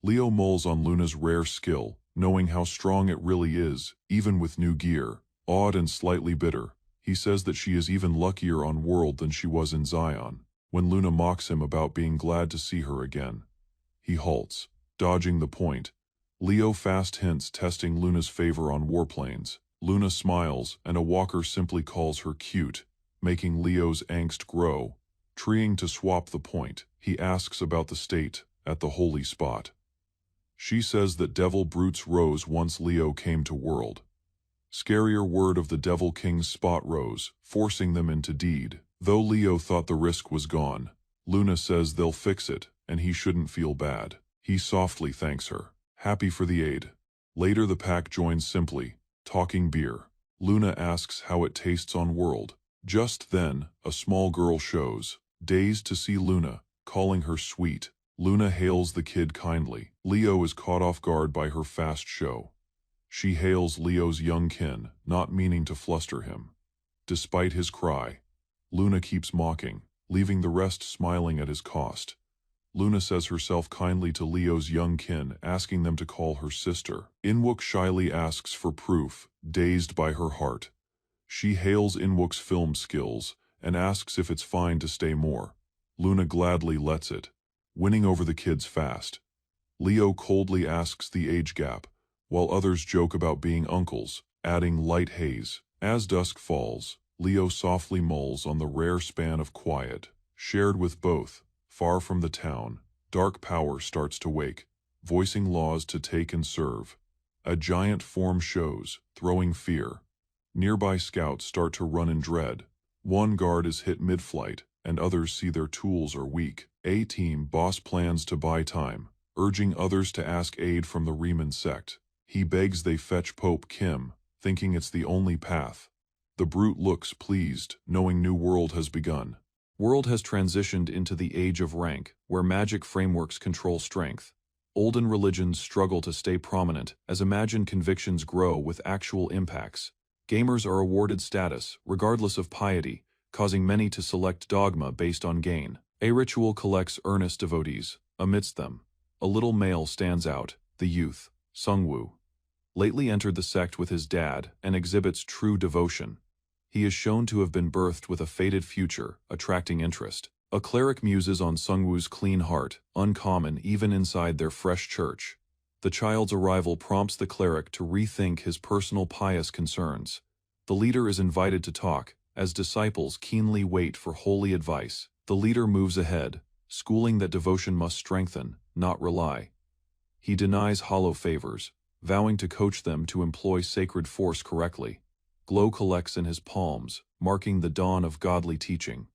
Leo mulls on Luna's rare skill, knowing how strong it really is, even with new gear. Awed and slightly bitter, he says that she is even luckier on World than she was in Zion. When Luna mocks him about being glad to see her again, he halts, dodging the point. Leo fast hints testing Luna's favor on warplanes. Luna smiles, and a walker simply calls her cute, making Leo's angst grow. Treeing to swap the point, he asks about the state at the holy spot. She says that Devil Brutes rose once Leo came to World. Scarier word of the Devil King's spot rose, forcing them into deed. Though Leo thought the risk was gone, Luna says they'll fix it, and he shouldn't feel bad. He softly thanks her, happy for the aid. Later the pack joins simply, talking beer. Luna asks how it tastes on World. Just then, a small girl shows, dazed to see Luna, calling her sweet. Luna hails the kid kindly. Leo is caught off guard by her fast show. She hails Leo's young kin, not meaning to fluster him. Despite his cry, Luna keeps mocking, leaving the rest smiling at his cost. Luna says herself kindly to Leo's young kin, asking them to call her sister. Inwook shyly asks for proof, dazed by her heart. She hails Inwook's film skills, and asks if it's fine to stay more. Luna gladly lets it, winning over the kids fast. Leo coldly asks the age gap, while others joke about being uncles, adding light haze. As dusk falls, Leo softly mulls on the rare span of quiet, shared with both. Far from the town, dark power starts to wake, voicing laws to take and serve. A giant form shows, throwing fear. Nearby scouts start to run in dread. One guard is hit mid-flight, and others see their tools are weak. A-team boss plans to buy time, urging others to ask aid from the Riemann sect. He begs they fetch Pope Kim, thinking it's the only path. The brute looks pleased, knowing New World has begun. World has transitioned into the age of rank, where magic frameworks control strength. Olden religions struggle to stay prominent as imagined convictions grow with actual impacts. Gamers are awarded status, regardless of piety, causing many to select dogma based on gain. A ritual collects earnest devotees. Amidst them, a little male stands out, the youth, Sungwoo. Lately entered the sect with his dad and exhibits true devotion. He is shown to have been birthed with a fated future, attracting interest. A cleric muses on Sungwoo's clean heart, uncommon even inside their fresh church. The child's arrival prompts the cleric to rethink his personal pious concerns. The leader is invited to talk, as disciples keenly wait for holy advice. The leader moves ahead, schooling that devotion must strengthen, not rely. He denies hollow favors, vowing to coach them to employ sacred force correctly. Glow collects in his palms, marking the dawn of godly teaching.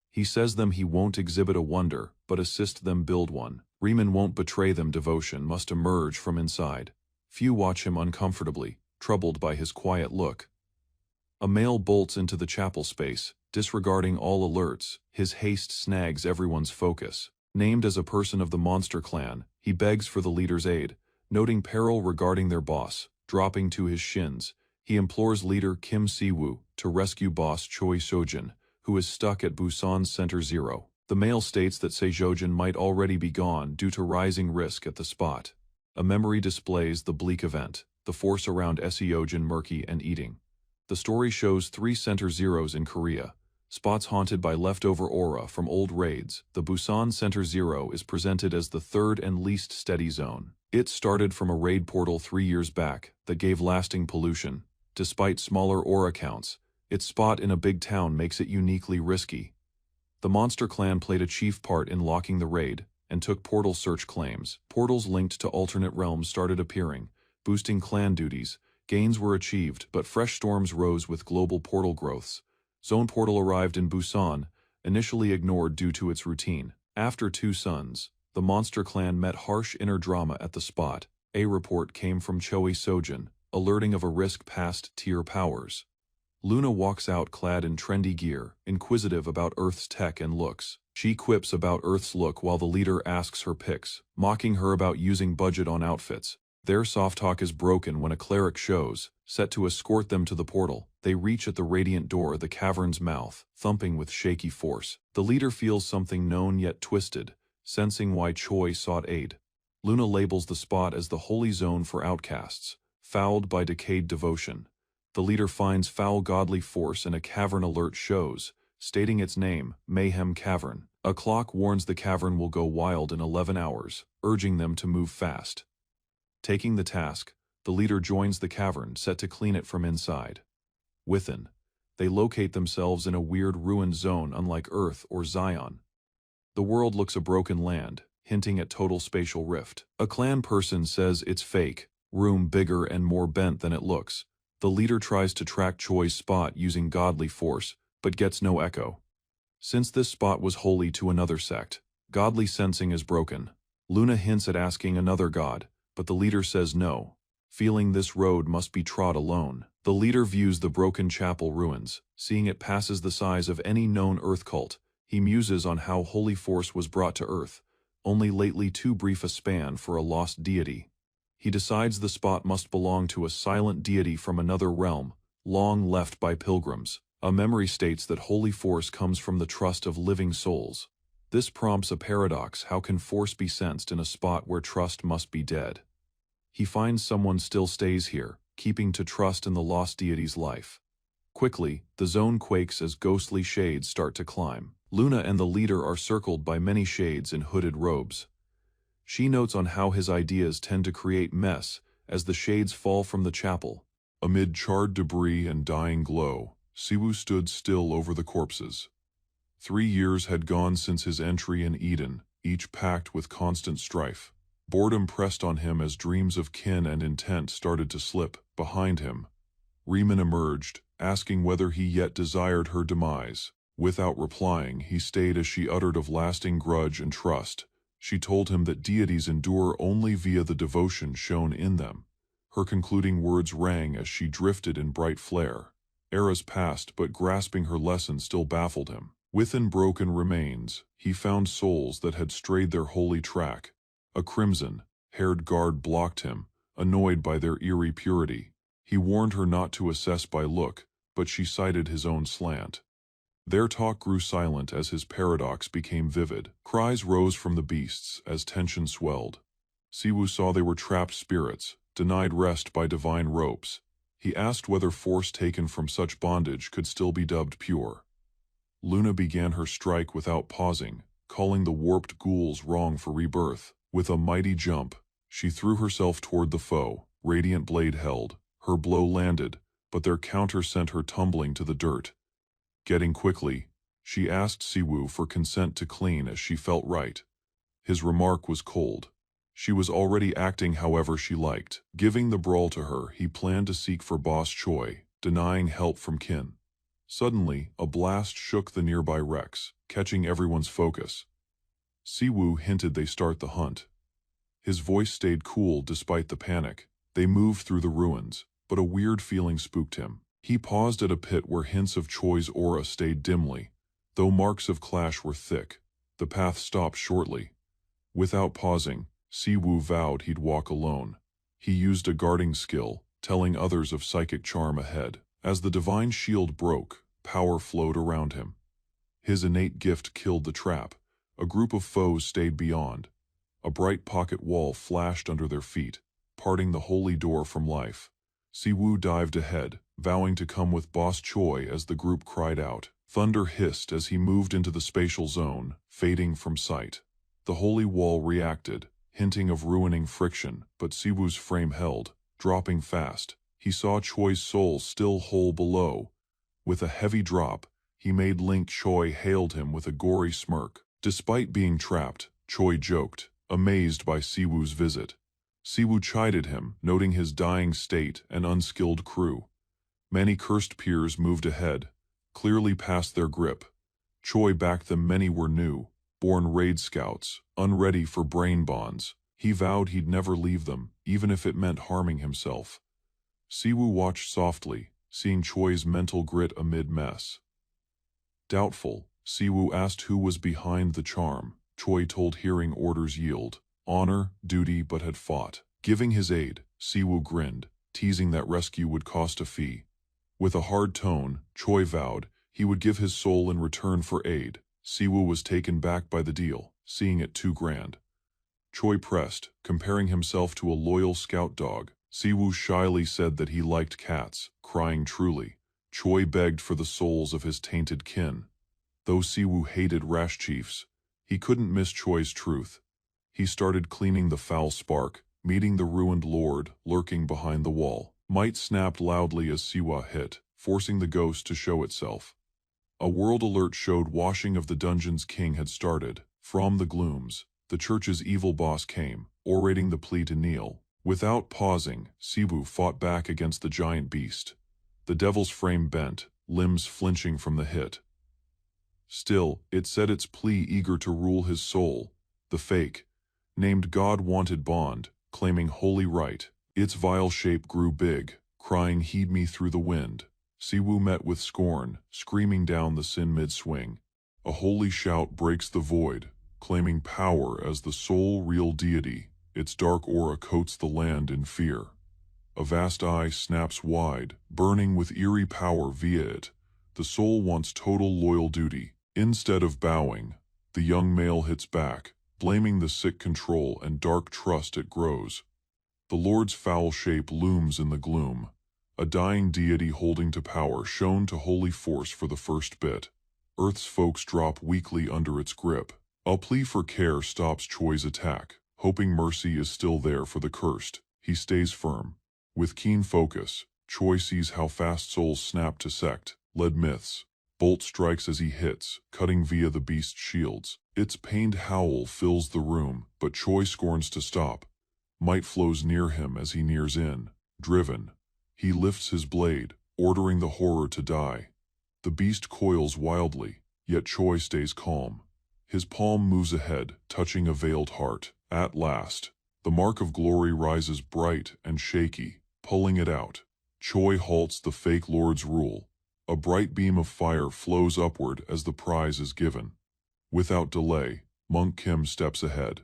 He says them he won't exhibit a wonder, but assist them build one. Riemann won't betray them. Devotion must emerge from inside. Few watch him uncomfortably, troubled by his quiet look. A male bolts into the chapel space, disregarding all alerts. His haste snags everyone's focus. Named as a person of the monster clan, he begs for the leader's aid, noting peril regarding their boss. Dropping to his shins, he implores leader Kim Si-woo to rescue boss Choi Sojin, who is stuck at Busan's Center Zero. The male states that Sejojin might already be gone due to rising risk at the spot. A memory displays the bleak event, the force around Seojin murky and eating. The story shows 3 Center Zeros in Korea, spots haunted by leftover aura from old raids. The Busan Center Zero is presented as the third and least steady zone. It started from a raid portal 3 years back that gave lasting pollution. Despite smaller aura counts, its spot in a big town makes it uniquely risky. The Monster Clan played a chief part in locking the raid, and took portal search claims. Portals linked to alternate realms started appearing, boosting clan duties. Gains were achieved, but fresh storms rose with global portal growths. Zone Portal arrived in Busan, initially ignored due to its routine. After 2 suns, the Monster Clan met harsh inner drama at the spot. A report came from Choi Sojin, alerting of a risk past tier powers. Luna walks out clad in trendy gear, inquisitive about Earth's tech and looks. She quips about Earth's look while the leader asks her picks, mocking her about using budget on outfits. Their soft talk is broken when a cleric shows, set to escort them to the portal. They reach at the radiant door, the cavern's mouth, thumping with shaky force. The leader feels something known yet twisted, sensing why Choi sought aid. Luna labels the spot as the holy zone for outcasts, fouled by decayed devotion. The leader finds foul godly force and a cavern alert shows, stating its name, Mayhem Cavern. A clock warns the cavern will go wild in 11 hours, urging them to move fast. Taking the task, the leader joins the cavern, set to clean it from inside. Within, they locate themselves in a weird ruined zone unlike Earth or Zion. The world looks a broken land, hinting at total spatial rift. A clan person says it's fake, room bigger and more bent than it looks. The leader tries to track Choi's spot using godly force, but gets no echo. Since this spot was holy to another sect, godly sensing is broken. Luna hints at asking another god, but the leader says no, feeling this road must be trod alone. The leader views the broken chapel ruins, seeing it passes the size of any known Earth cult. He muses on how holy force was brought to Earth, only lately too brief a span for a lost deity. He decides the spot must belong to a silent deity from another realm, long left by pilgrims. A memory states that holy force comes from the trust of living souls. This prompts a paradox: how can force be sensed in a spot where trust must be dead? He finds someone still stays here, keeping to trust in the lost deity's life. Quickly, the zone quakes as ghostly shades start to climb. Luna and the leader are circled by many shades in hooded robes. She notes on how his ideas tend to create mess as the shades fall from the chapel. Amid charred debris and dying glow, Siwoo stood still over the corpses. 3 years had gone since his entry in Eden, each packed with constant strife. Boredom pressed on him as dreams of kin and intent started to slip. Behind him, Riemann emerged, asking whether he yet desired her demise. Without replying, he stayed as she uttered of lasting grudge and trust. She told him that deities endure only via the devotion shown in them. Her concluding words rang as she drifted in bright flare. Eras passed, but grasping her lesson still baffled him. Within broken remains, he found souls that had strayed their holy track. A crimson-haired guard blocked him, annoyed by their eerie purity. He warned her not to assess by look, but she cited his own slant. Their talk grew silent as his paradox became vivid. Cries rose from the beasts as tension swelled. Siwoo saw they were trapped spirits, denied rest by divine ropes. He asked whether force taken from such bondage could still be dubbed pure. Luna began her strike without pausing, calling the warped ghouls wrong for rebirth. With a mighty jump, she threw herself toward the foe, radiant blade held. Her blow landed, but their counter sent her tumbling to the dirt. Getting quickly, she asked Siwoo for consent to clean as she felt right. His remark was cold. She was already acting however she liked. Giving the brawl to her, he planned to seek for Boss Choi, denying help from kin. Suddenly, a blast shook the nearby wrecks, catching everyone's focus. Siwoo hinted they start the hunt. His voice stayed cool despite the panic. They moved through the ruins, but a weird feeling spooked him. He paused at a pit where hints of Choi's aura stayed dimly. Though marks of clash were thick, the path stopped shortly. Without pausing, Siwoo vowed he'd walk alone. He used a guarding skill, telling others of psychic charm ahead. As the divine shield broke, power flowed around him. His innate gift killed the trap. A group of foes stayed beyond. A bright pocket wall flashed under their feet, parting the holy door from life. Siwoo dived ahead, vowing to come with Boss Choi as the group cried out. Thunder hissed as he moved into the spatial zone, fading from sight. The holy wall reacted, hinting of ruining friction, but Siwoo's frame held, dropping fast. he saw Choi's soul still whole below. With a heavy drop, he made Link Choi hailed him with a gory smirk. Despite being trapped, Choi joked, amazed by Siwoo's visit. Siwoo chided him, noting his dying state and unskilled crew. Many cursed peers moved ahead, clearly past their grip. Choi backed them. Many were new, born raid scouts, unready for brain bonds. He vowed he'd never leave them, even if it meant harming himself. Siwoo watched softly, seeing Choi's mental grit amid mess. Doubtful, Siwoo asked who was behind the charm. Choi told, hearing orders yield. Honor, duty, but had fought. Giving his aid, Siwoo grinned, teasing that rescue would cost a fee. With a hard tone, Choi vowed he would give his soul in return for aid. Siwoo was taken back by the deal, seeing it too grand. Choi pressed, comparing himself to a loyal scout dog. Siwoo shyly said that he liked cats, crying truly. Choi begged for the souls of his tainted kin. Though Siwoo hated rash chiefs, he couldn't miss Choi's truth. He started cleaning the foul spark, meeting the ruined lord lurking behind the wall. Might snapped loudly as Siwa hit, forcing the ghost to show itself. A world alert showed washing of the dungeon's king had started. From the glooms, the church's evil boss came, orating the plea to kneel. Without pausing, Siwoo fought back against the giant beast. The devil's frame bent, limbs flinching from the hit. Still, it said its plea, eager to rule his soul. The fake, named God wanted bond, claiming holy right. Its vile shape grew big, crying, heed me through the wind. Siwoo met with scorn, screaming down the sin mid-swing. A holy shout breaks the void, claiming power as the sole real deity. Its dark aura coats the land in fear. A vast eye snaps wide, burning with eerie power via it. The soul wants total loyal duty. Instead of bowing, the young male hits back, blaming the sick control and dark trust it grows. The Lord's foul shape looms in the gloom, a dying deity holding to power shown to holy force for the first bit. Earth's folks drop weakly under its grip. A plea for care stops Choi's attack, hoping mercy is still there for the cursed. He stays firm. With keen focus, Choi sees how fast souls snap to sect, led myths. Bolt strikes as he hits, cutting via the beast's shields. Its pained howl fills the room, but Choi scorns to stop. Might flows near him as he nears in. Driven, he lifts his blade, ordering the horror to die. The beast coils wildly, yet Choi stays calm. His palm moves ahead, touching a veiled heart. At last, the mark of glory rises bright and shaky, pulling it out. Choi halts the fake lord's rule. A bright beam of fire flows upward as the prize is given. Without delay, Monk Kim steps ahead.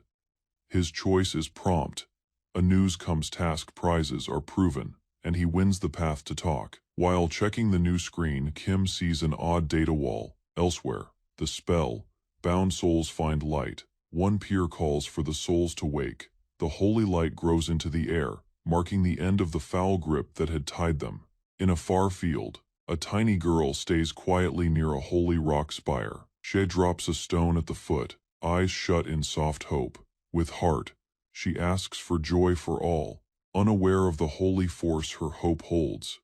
His choice is prompt. A news comes task prizes are proven, and he wins the path to talk. While checking the new screen, Kim sees an odd data wall. Elsewhere, the spell, bound souls find light. One peer calls for the souls to wake. The holy light grows into the air, marking the end of the foul grip that had tied them. In a far field, a tiny girl stays quietly near a holy rock spire. She drops a stone at the foot, eyes shut in soft hope. With heart, she asks for joy for all, unaware of the holy force her hope holds.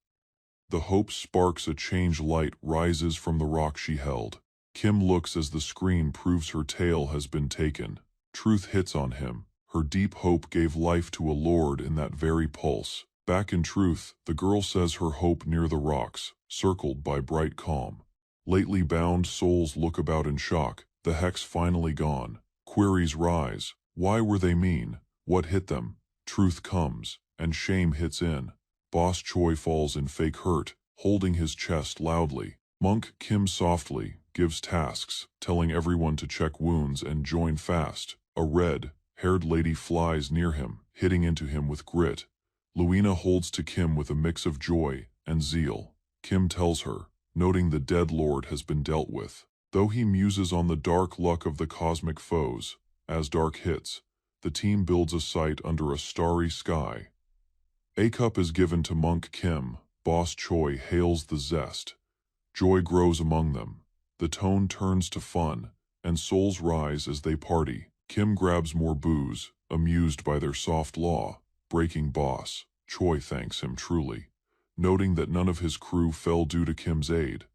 The hope sparks a change, light rises from the rock she held. Kim looks as the screen proves her tale has been taken. Truth hits on him. Her deep hope gave life to a lord in that very pulse. Back in truth, the girl says her hope near the rocks, circled by bright calm. Lately bound souls look about in shock. The hex finally gone. Queries rise. Why were they mean? What hit them? Truth comes, and shame hits in. Boss Choi falls in fake hurt, holding his chest loudly. Monk Kim softly gives tasks, telling everyone to check wounds and join fast. A red-haired lady flies near him, hitting into him with grit. Luina holds to Kim with a mix of joy and zeal. Kim tells her, noting the dead lord has been dealt with. Though he muses on the dark luck of the cosmic foes, as dark hits, the team builds a site under a starry sky. A cup is given to Monk Kim. Boss Choi hails the zest. Joy grows among them. The tone turns to fun, and souls rise as they party. Kim grabs more booze, amused by their soft law. Breaking boss, Choi thanks him truly. noting that none of his crew fell due to Kim's aid.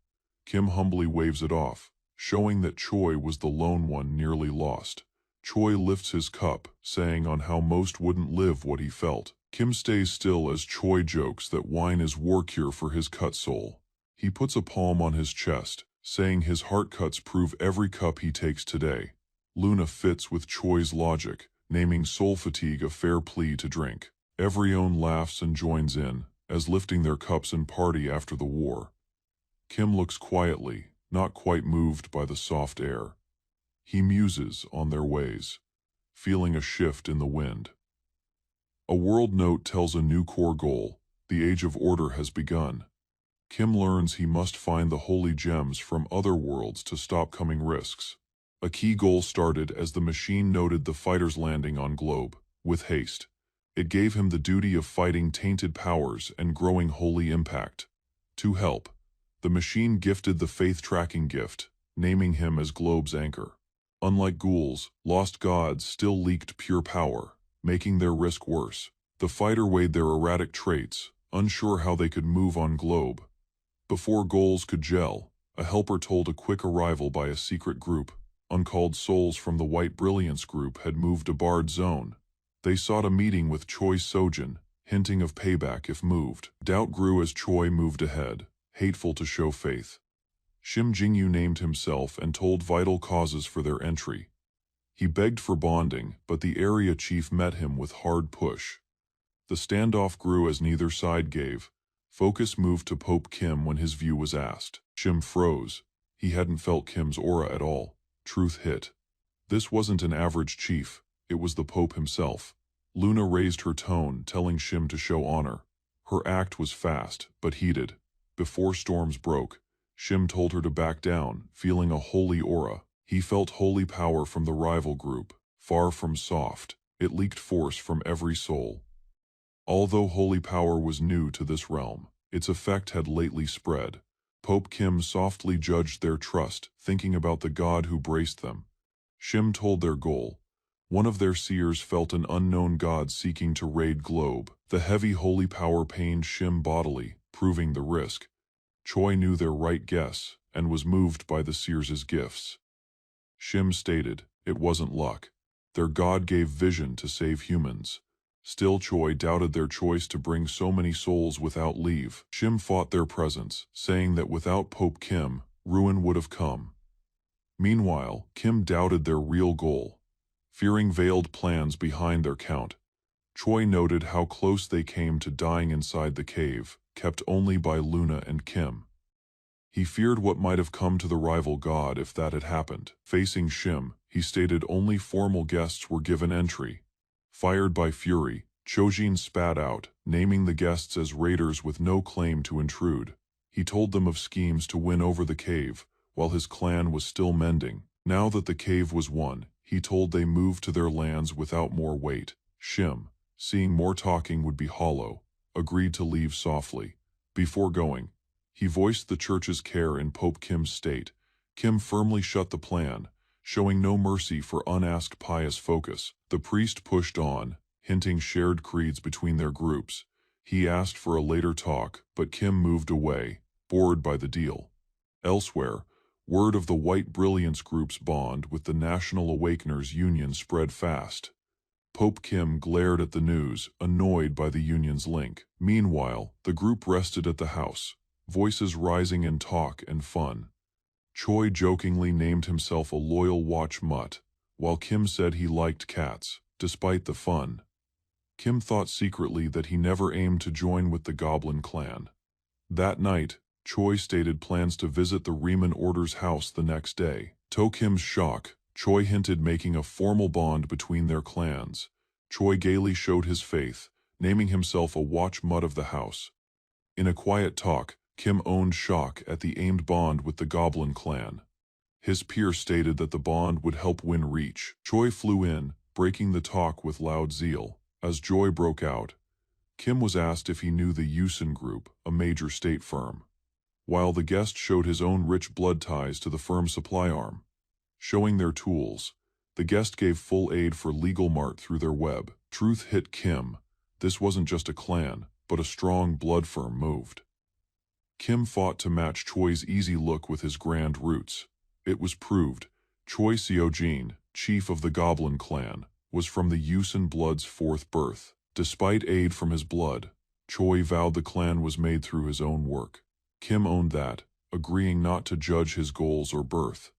Kim humbly waves it off, showing that Choi was the lone one nearly lost. Choi lifts his cup, saying on how most wouldn't live what he felt. Kim stays still as Choi jokes that wine is war cure for his cut soul. He puts a palm on his chest, saying his heart cuts prove every cup he takes today. Luna fits with Choi's logic, naming soul fatigue a fair plea to drink. Everyone laughs and joins in, as lifting their cups and party after the war. Kim looks quietly, not quite moved by the soft air. He muses on their ways, feeling a shift in the wind. A world note tells a new core goal: the Age of Order has begun. Kim learns he must find the holy gems from other worlds to stop coming risks. A key goal started as the machine noted the fighters landing on Globe, with haste. It gave him the duty of fighting tainted powers and growing holy impact. To help, the machine gifted the faith tracking gift, naming him as Globe's anchor. Unlike ghouls, lost gods still leaked pure power, making their risk worse. The fighter weighed their erratic traits, unsure how they could move on Globe. Before goals could gel, a helper told a quick arrival by a secret group. Uncalled souls from the White Brilliance group had moved a barred zone. They sought a meeting with Choi Sojin, hinting of payback if moved. Doubt grew as Choi moved ahead, hateful to show faith. Shim Jingyu named himself and told vital causes for their entry. He begged for bonding, but the area chief met him with hard push. The standoff grew as neither side gave. Focus moved to Pope Kim when his view was asked. Shim froze. He hadn't felt Kim's aura at all. Truth hit. This wasn't an average chief, it was the Pope himself. Luna raised her tone, telling Shim to show honor. Her act was fast, but heated. Before storms broke, Shim told her to back down, feeling a holy aura. He felt holy power from the rival group, far from soft. It leaked force from every soul. Although holy power was new to this realm, its effect had lately spread. Pope Kim softly judged their trust, thinking about the god who braced them. Shim told their goal. One of their seers felt an unknown god seeking to raid Globe. The heavy holy power pained Shim bodily, proving the risk. Choi knew their right guess, and was moved by the seers' gifts. Shim stated, it wasn't luck. Their god gave vision to save humans. Still Choi doubted their choice to bring so many souls without leave. Shim fought their presence, saying that without Pope Kim, ruin would have come. Meanwhile, Kim doubted their real goal. Fearing veiled plans behind their count, Choi noted how close they came to dying inside the cave, kept only by Luna and Kim. He feared what might have come to the rival god if that had happened. Facing Shim, he stated only formal guests were given entry. Fired by fury, Chojin spat out, naming the guests as raiders with no claim to intrude. He told them of schemes to win over the cave, while his clan was still mending. Now that the cave was won, he told they move to their lands without more weight. Shim, seeing more talking would be hollow, agreed to leave softly. Before going, he voiced the church's care in Pope Kim's state. Kim firmly shut the plan, showing no mercy for unasked pious focus. The priest pushed on, hinting shared creeds between their groups. He asked for a later talk, but Kim moved away, bored by the deal. Elsewhere, word of the White Brilliance group's bond with the National Awakeners Union spread fast. Pope Kim glared at the news, annoyed by the union's link. Meanwhile, the group rested at the house, voices rising in talk and fun. Choi jokingly named himself a loyal watch mutt, while Kim said he liked cats, despite the fun. Kim thought secretly that he never aimed to join with the Goblin clan. That night, Choi stated plans to visit the Riemann Order's house the next day. To Kim's shock, Choi hinted making a formal bond between their clans. Choi gaily showed his faith, naming himself a watch mutt of the house. In a quiet talk, Kim owned shock at the aimed bond with the Goblin clan. His peer stated that the bond would help win reach. Choi flew in, breaking the talk with loud zeal. As joy broke out, Kim was asked if he knew the Yusen Group, a major state firm. While the guest showed his own rich blood ties to the firm's supply arm. Showing their tools, the guest gave full aid for legal mart through their web. Truth hit Kim. This wasn't just a clan, but a strong blood firm moved. Kim fought to match Choi's easy look with his grand roots. It was proved. Choi Seojin, chief of the Goblin clan, was from the Yusin blood's fourth birth. Despite aid from his blood, Choi vowed the clan was made through his own work. Kim owned that, agreeing not to judge his goals or birth.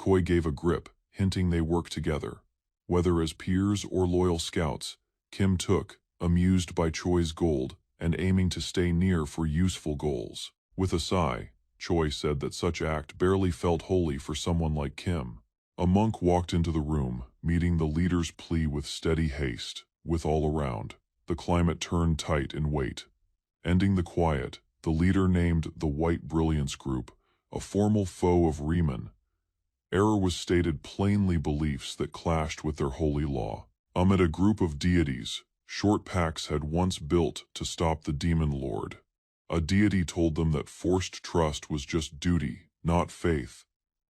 Choi gave a grip, hinting they work together. Whether as peers or loyal scouts, Kim took, amused by Choi's gold and aiming to stay near for useful goals. With a sigh, Choi said that such act barely felt holy for someone like Kim. A monk walked into the room, meeting the leader's plea with steady haste. With all around, the climate turned tight in weight. Ending the quiet, the leader named the White Brilliance Group, a formal foe of Riemann. Error was stated plainly beliefs that clashed with their holy law. Amid a group of deities, short packs had once built to stop the demon lord. A deity told them that forced trust was just duty, not faith.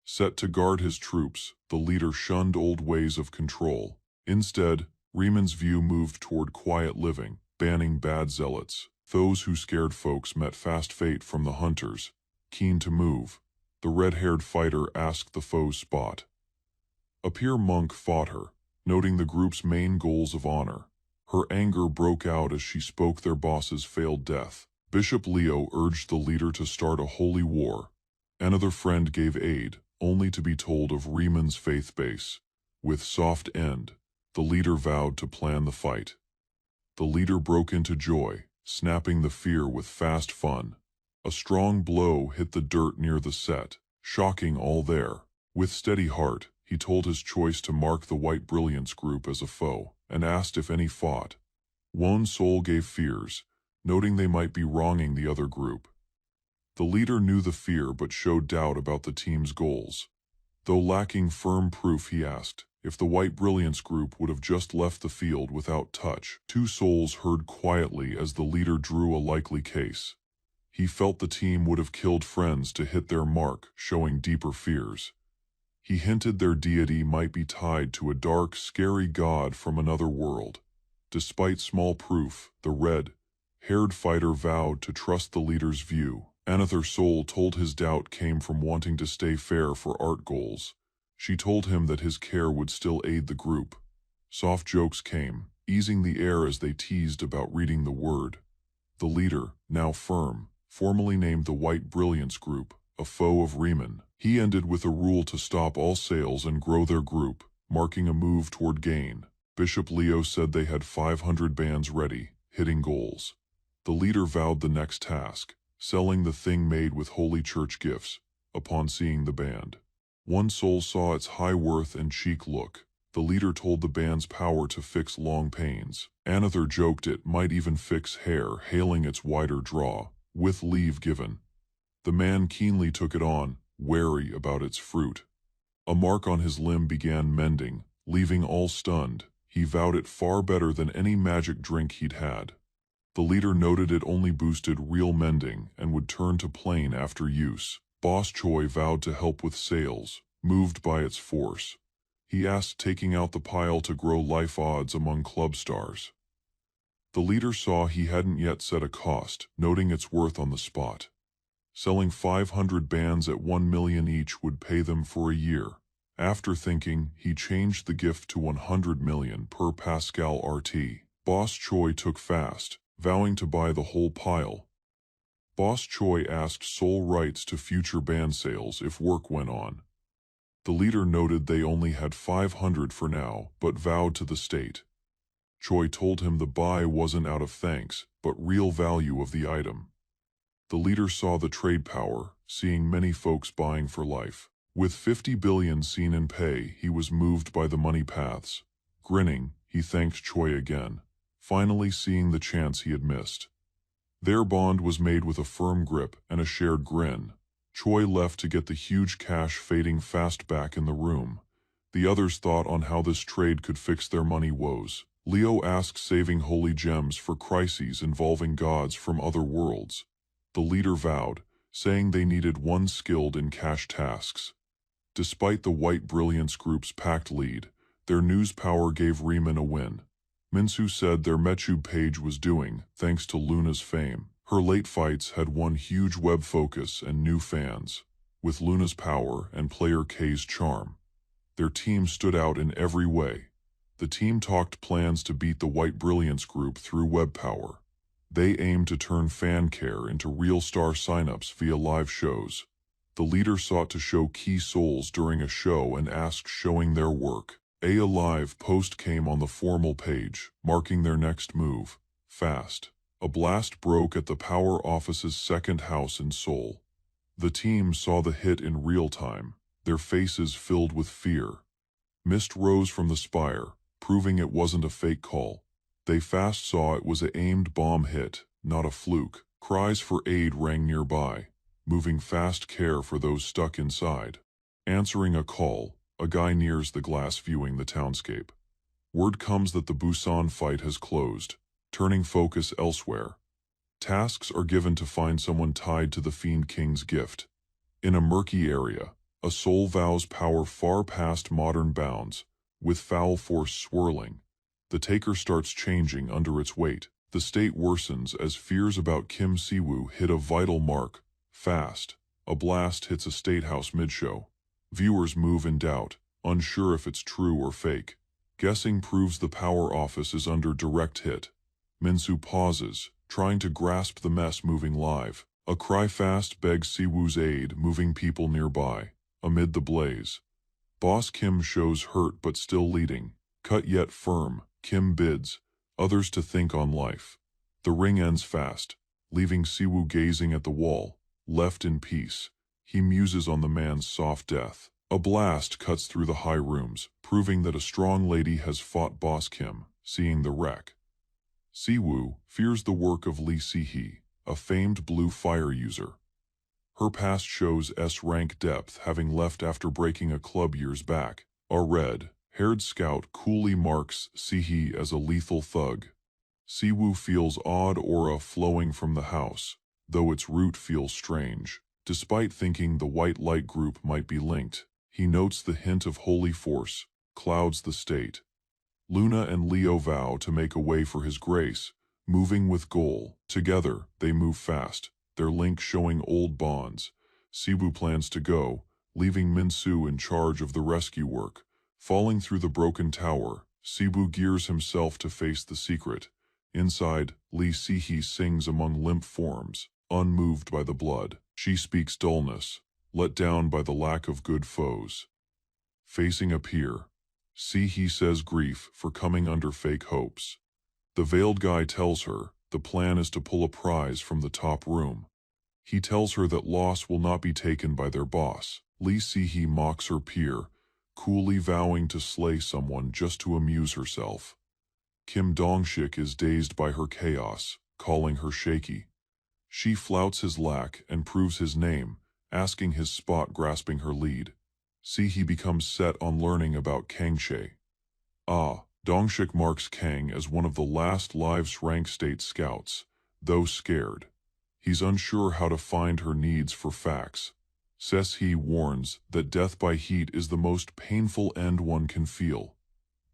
Set to guard his troops, the leader shunned old ways of control. Instead, Riemann's view moved toward quiet living, banning bad zealots. Those who scared folks met fast fate from the hunters. Keen to move, the red-haired fighter asked the foe's spot. A peer monk fought her, noting the group's main goals of honor. Her anger broke out as she spoke their boss's failed death. Bishop Leo urged the leader to start a holy war. Another friend gave aid, only to be told of Riemann's faith base. With soft end, the leader vowed to plan the fight. The leader broke into joy, snapping the fear with fast fun. A strong blow hit the dirt near the set, shocking all there. With steady heart, he told his choice to mark the White Brilliance Group as a foe, and asked if any fought. One soul gave fears, noting they might be wronging the other group. The leader knew the fear but showed doubt about the team's goals. Though lacking firm proof, he asked if the White Brilliance Group would have just left the field without touch. Two souls heard quietly as the leader drew a likely case. He felt the team would have killed friends to hit their mark, showing deeper fears. He hinted their deity might be tied to a dark, scary god from another world. Despite small proof, the red-haired fighter vowed to trust the leader's view. Another soul told his doubt came from wanting to stay fair for art goals. She told him that his care would still aid the group. Soft jokes came, easing the air as they teased about reading the word. The leader, now firm, formally named the White Brilliance Group, a foe of Riemann. He ended with a rule to stop all sales and grow their group, marking a move toward gain. Bishop Leo said they had 500 bands ready, hitting goals. The leader vowed the next task, selling the thing made with Holy Church gifts. Upon seeing the band, one soul saw its high worth and chic look. The leader told the band's power to fix long pains. Another joked it might even fix hair, hailing its wider draw, with leave given. The man keenly took it on, wary about its fruit. A mark on his limb began mending, leaving all stunned. He vowed it far better than any magic drink he'd had. The leader noted it only boosted real mending and would turn to plain after use. Boss Choi vowed to help with sales, moved by its force. He asked taking out the pile to grow life odds among club stars. The leader saw he hadn't yet set a cost, noting its worth on the spot. Selling 500 bands at 1 million each would pay them for a year. After thinking, he changed the gift to 100 million per Pascal RT. Boss Choi took fast, vowing to buy the whole pile. Boss Choi asked sole rights to future band sales if work went on. The leader noted they only had 500 for now, but vowed to the state. Choi told him the buy wasn't out of thanks, but real value of the item. The leader saw the trade power, seeing many folks buying for life. With 50 billion seen in pay, he was moved by the money paths. Grinning, he thanked Choi again, finally seeing the chance he had missed. Their bond was made with a firm grip and a shared grin. Choi left to get the huge cash fading fast back in the room. The others thought on how this trade could fix their money woes. Leo asked saving holy gems for crises involving gods from other worlds. The leader vowed, saying they needed one skilled in cash tasks. Despite the White Brilliance Group's packed lead, their news power gave Riemann a win. Minsu said their Mechube page was doing, thanks to Luna's fame. Her late fights had won huge web focus and new fans. With Luna's power and player K's charm, their team stood out in every way. The team talked plans to beat the White Brilliance group through web power. They aimed to turn fan care into real star signups via live shows. The leader sought to show key souls during a show and asked showing their work. A live post came on the formal page, marking their next move. Fast. A blast broke at the power office's second house in Seoul. The team saw the hit in real time, their faces filled with fear. Mist rose from the spire, proving it wasn't a fake call. They fast saw it was an aimed bomb hit, not a fluke. Cries for aid rang nearby, moving fast care for those stuck inside. Answering a call, a guy nears the glass viewing the townscape. Word comes that the Busan fight has closed, turning focus elsewhere. Tasks are given to find someone tied to the Fiend King's gift. In a murky area, a soul vows power far past modern bounds, with foul force swirling. The taker starts changing under its weight. The state worsens as fears about Kim Siwoo hit a vital mark. Fast. A blast hits a statehouse mid-show. Viewers move in doubt, unsure if it's true or fake. Guessing proves the power office is under direct hit. Minsu pauses, trying to grasp the mess moving live. A cry fast begs Siwoo's aid, moving people nearby. Amid the blaze, Boss Kim shows hurt but still leading. Cut yet firm, Kim bids others to think on life. The ring ends fast, leaving Siwoo gazing at the wall. Left in peace, he muses on the man's soft death. A blast cuts through the high rooms, proving that a strong lady has fought Boss Kim. Seeing the wreck, Siwoo fears the work of Lee Si-hee, a famed blue fire user. Her past shows S-rank depth, having left after breaking a club years back. A red-haired scout coolly marks Si-hee as a lethal thug. Siwoo feels odd aura flowing from the house, though its root feels strange. Despite thinking the white light group might be linked, he notes the hint of holy force clouds the state. Luna and Leo vow to make a way for his grace, moving with goal. Together, they move fast, their link showing old bonds. Siwoo plans to go, leaving Minsu in charge of the rescue work. Falling through the broken tower, Siwoo gears himself to face the secret. Inside, Lee Si-hee sings among limp forms, unmoved by the blood. She speaks dullness, let down by the lack of good foes. Facing a peer, Si-hee says grief for coming under fake hopes. The veiled guy tells her the plan is to pull a prize from the top room. He tells her that loss will not be taken by their boss. Lee Si-hee mocks her peer, coolly vowing to slay someone just to amuse herself. Kim Dong-shik is dazed by her chaos, calling her shaky. She flouts his lack and proves his name, asking his spot, grasping her lead. Si-hee becomes set on learning about Kang-shae. Dong-shik marks Kang as one of the last lives rank state scouts, though scared. He's unsure how to find her needs for facts. Se-hee warns that death by heat is the most painful end one can feel.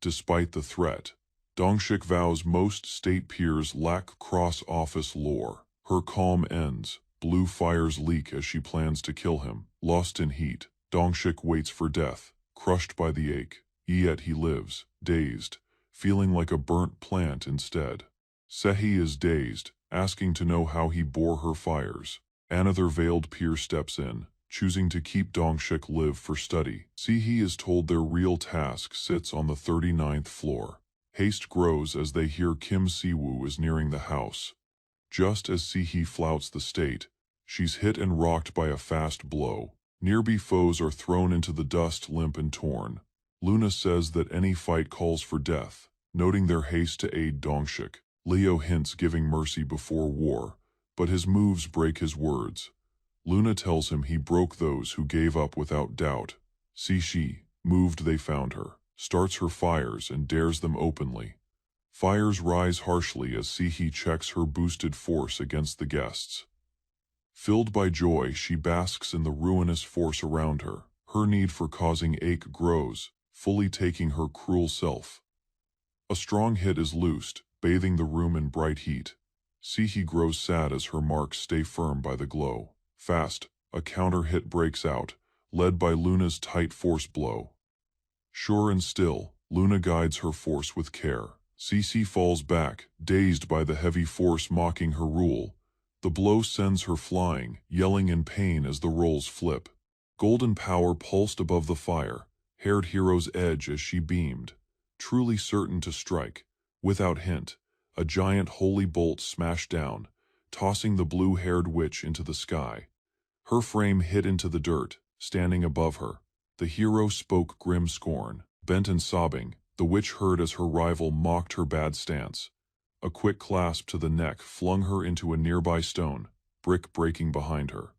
Despite the threat, Dong-shik vows most state peers lack cross-office lore. Her calm ends, blue fires leak as she plans to kill him. Lost in heat, Dong-shik waits for death, crushed by the ache, yet he lives, dazed, feeling like a burnt plant instead. Se-hee is dazed, asking to know how he bore her fires. Another veiled peer steps in, choosing to keep Dong-shik live for study. Si-hee is told their real task sits on the 39th floor. Haste grows as they hear Kim Siwoo is nearing the house. Just as Si-hee flouts the state, she's hit and rocked by a fast blow. Nearby foes are thrown into the dust, limp and torn. Luna says that any fight calls for death, noting their haste to aid Dong-shik. Leo hints giving mercy before war, but his moves break his words. Luna tells him he broke those who gave up without doubt. Si-hee, moved they found her, starts her fires and dares them openly. Fires rise harshly as Si-hee checks her boosted force against the guests. Filled by joy, she basks in the ruinous force around her. Her need for causing ache grows, fully taking her cruel self. A strong hit is loosed, bathing the room in bright heat. Sihi grows sad as her marks stay firm by the glow. Fast, a counter hit breaks out, led by Luna's tight force blow. Sure and still, Luna guides her force with care. Cece falls back, dazed by the heavy force mocking her rule. The blow sends her flying, yelling in pain as the rolls flip. Golden power pulsed above the fire, haired hero's edge as she beamed. Truly certain to strike, without hint, a giant holy bolt smashed down, tossing the blue-haired witch into the sky. Her frame hit into the dirt, standing above her. The hero spoke grim scorn. Bent and sobbing, the witch heard as her rival mocked her bad stance. A quick clasp to the neck flung her into a nearby stone, brick breaking behind her.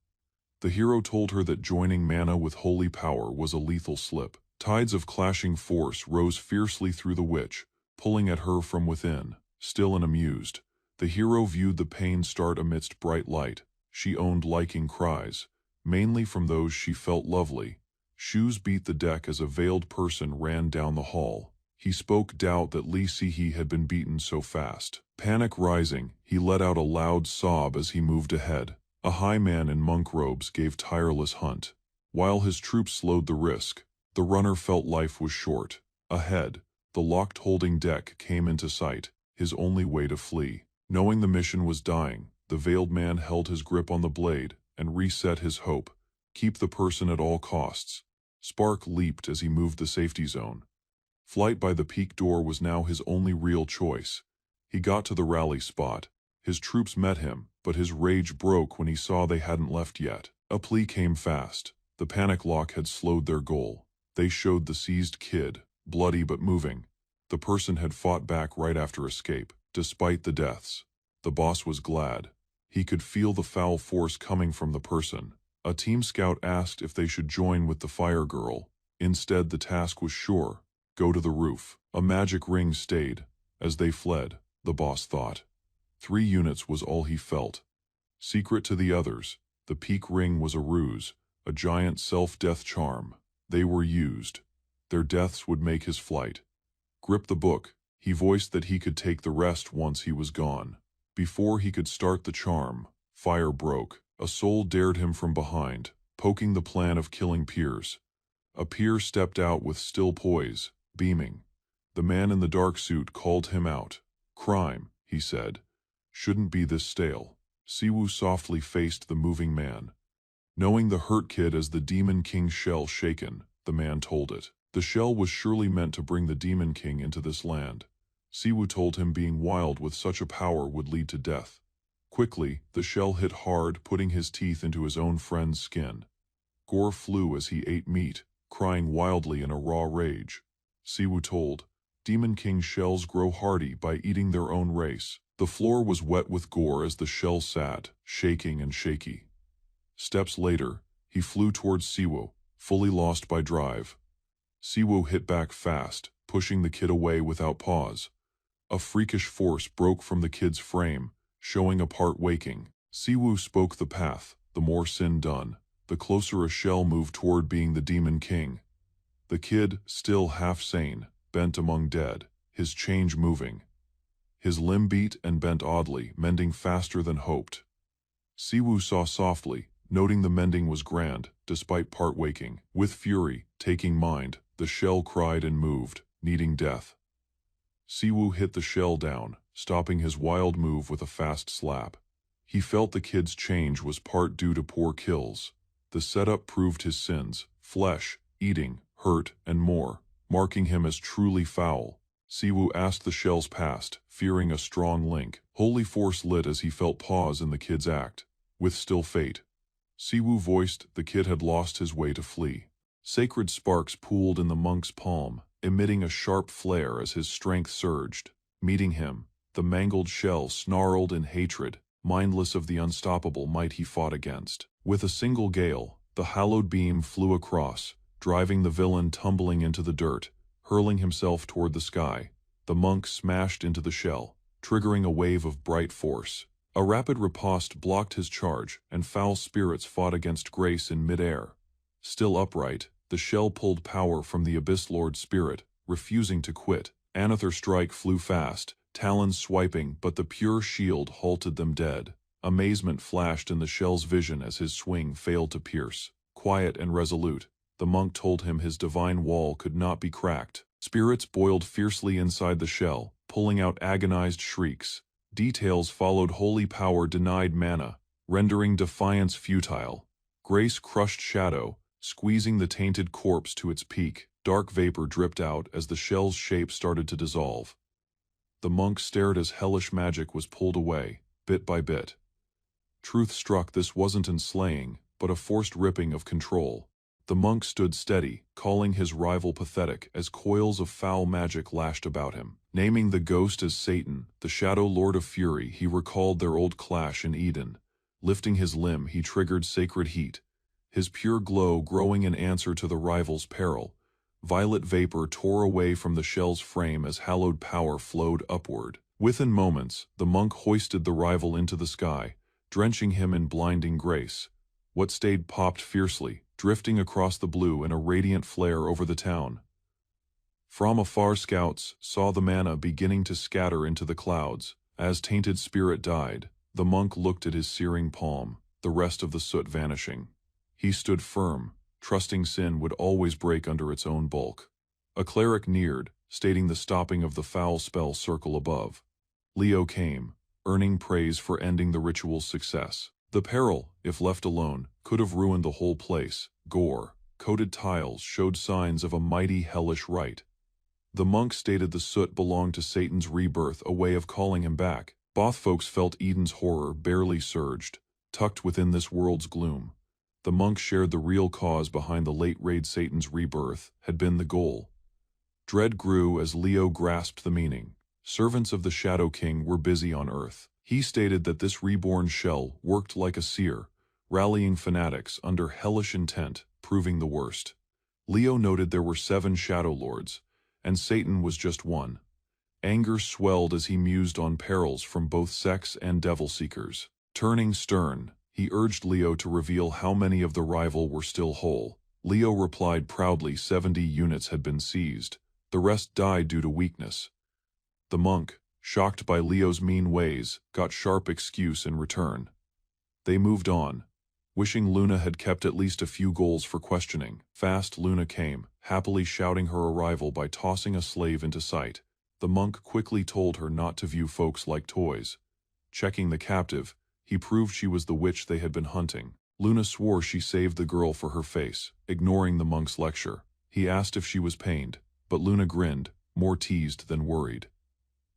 The hero told her that joining mana with holy power was a lethal slip. Tides of clashing force rose fiercely through the witch, pulling at her from within. Still and amused, the hero viewed the pain start amidst bright light. She owned liking cries, mainly from those she felt lovely. Shoes beat the deck as a veiled person ran down the hall. He spoke doubt that Lee Sihi had been beaten so fast. Panic rising, he let out a loud sob as he moved ahead. A high man in monk robes gave tireless hunt. While his troops slowed the risk, the runner felt life was short. Ahead, the locked holding deck came into sight, his only way to flee. Knowing the mission was dying, the veiled man held his grip on the blade and reset his hope. Keep the person at all costs. Spark leaped as he moved the safety zone. Flight by the peak door was now his only real choice. He got to the rally spot. His troops met him, but his rage broke when he saw they hadn't left yet. A plea came fast. The panic lock had slowed their goal. They showed the seized kid, bloody but moving. The person had fought back right after escape, despite the deaths. The boss was glad. He could feel the foul force coming from the person. A team scout asked if they should join with the fire girl. Instead, the task was sure. Go to the roof. A magic ring stayed. As they fled, the boss thought. 3 units was all he felt. Secret to the others, the peak ring was a ruse, a giant self-death charm. They were used. Their deaths would make his flight. Grip the book. He voiced that he could take the rest once he was gone. Before he could start the charm, fire broke. A soul dared him from behind, poking the plan of killing peers. A peer stepped out with still poise, beaming. The man in the dark suit called him out. Crime, he said. Shouldn't be this stale. Siwoo softly faced the moving man. Knowing the hurt kid as the Demon King's shell shaken, the man told it. The shell was surely meant to bring the Demon King into this land. Siwoo told him being wild with such a power would lead to death. Quickly, the shell hit hard, putting his teeth into his own friend's skin. Gore flew as he ate meat, crying wildly in a raw rage. Siwoo told, Demon King shells grow hardy by eating their own race. The floor was wet with gore as the shell sat, shaking and shaky. Steps later, he flew towards Siwoo, fully lost by drive. Siwoo hit back fast, pushing the kid away without pause. A freakish force broke from the kid's frame, showing a part waking. Siwoo spoke the path, the more sin done, the closer a shell moved toward being the Demon King. The kid, still half sane, bent among dead, his change moving. His limb beat and bent oddly, mending faster than hoped. Siwoo saw softly, noting the mending was grand, despite part waking. With fury, taking mind, the shell cried and moved, needing death. Siwoo hit the shell down, stopping his wild move with a fast slap. He felt the kid's change was part due to poor kills. The setup proved his sins, flesh, eating, hurt, and more, marking him as truly foul. Siwoo asked the shell's past, fearing a strong link. Holy force lit as he felt pause in the kid's act. With still fate, Siwoo voiced the kid had lost his way to flee. Sacred sparks pooled in the monk's palm, emitting a sharp flare as his strength surged. Meeting him, the mangled shell snarled in hatred, mindless of the unstoppable might he fought against. With a single gale, the hallowed beam flew across, driving the villain tumbling into the dirt, hurling himself toward the sky. The monk smashed into the shell, triggering a wave of bright force. A rapid riposte blocked his charge, and foul spirits fought against grace in midair. Still upright, the shell pulled power from the Abyss Lord spirit, refusing to quit. Another strike flew fast, talons swiping, but the pure shield halted them dead. Amazement flashed in the shell's vision as his swing failed to pierce. Quiet and resolute, the monk told him his divine wall could not be cracked. Spirits boiled fiercely inside the shell, pulling out agonized shrieks. Details followed. Holy power denied mana, rendering defiance futile. Grace crushed shadow, squeezing the tainted corpse to its peak. Dark vapor dripped out as the shell's shape started to dissolve. The monk stared as hellish magic was pulled away, bit by bit. Truth struck. This wasn't enslaying, but a forced ripping of control. The monk stood steady, calling his rival pathetic as coils of foul magic lashed about him. Naming the ghost as Satan, the shadow lord of fury, he recalled their old clash in Eden. Lifting his limb, he triggered sacred heat, his pure glow growing in answer to the rival's peril. Violet vapor tore away from the shell's frame as hallowed power flowed upward. Within moments, the monk hoisted the rival into the sky, drenching him in blinding grace. What stayed popped fiercely, drifting across the blue in a radiant flare over the town. From afar, scouts saw the mana beginning to scatter into the clouds. As tainted spirit died, the monk looked at his searing palm, the rest of the soot vanishing. He stood firm, trusting sin would always break under its own bulk. A cleric neared, stating the stopping of the foul spell circle above. Leo came, earning praise for ending the ritual's success. The peril, if left alone, could have ruined the whole place. Gore, coated tiles showed signs of a mighty hellish rite. The monk stated the soot belonged to Satan's rebirth, a way of calling him back. Both folks felt Eden's horror barely surged, tucked within this world's gloom. The monk shared the real cause behind the late raid. Satan's rebirth had been the goal. Dread grew as Leo grasped the meaning. Servants of the Shadow King were busy on Earth. He stated that this reborn shell worked like a seer, rallying fanatics under hellish intent, proving the worst. Leo noted there were 7 Shadow Lords, and Satan was just one. Anger swelled as he mused on perils from both sects and devil seekers. Turning stern, he urged Leo to reveal how many of the rival were still whole. Leo replied proudly 70 units had been seized. The rest died due to weakness. The monk, shocked by Leo's mean ways, got sharp excuse in return. They moved on, wishing Luna had kept at least a few goals for questioning. Fast Luna came, happily shouting her arrival by tossing a slave into sight. The monk quickly told her not to view folks like toys. Checking the captive, he proved she was the witch they had been hunting. Luna swore she saved the girl for her face, ignoring the monk's lecture. He asked if she was pained, but Luna grinned, more teased than worried.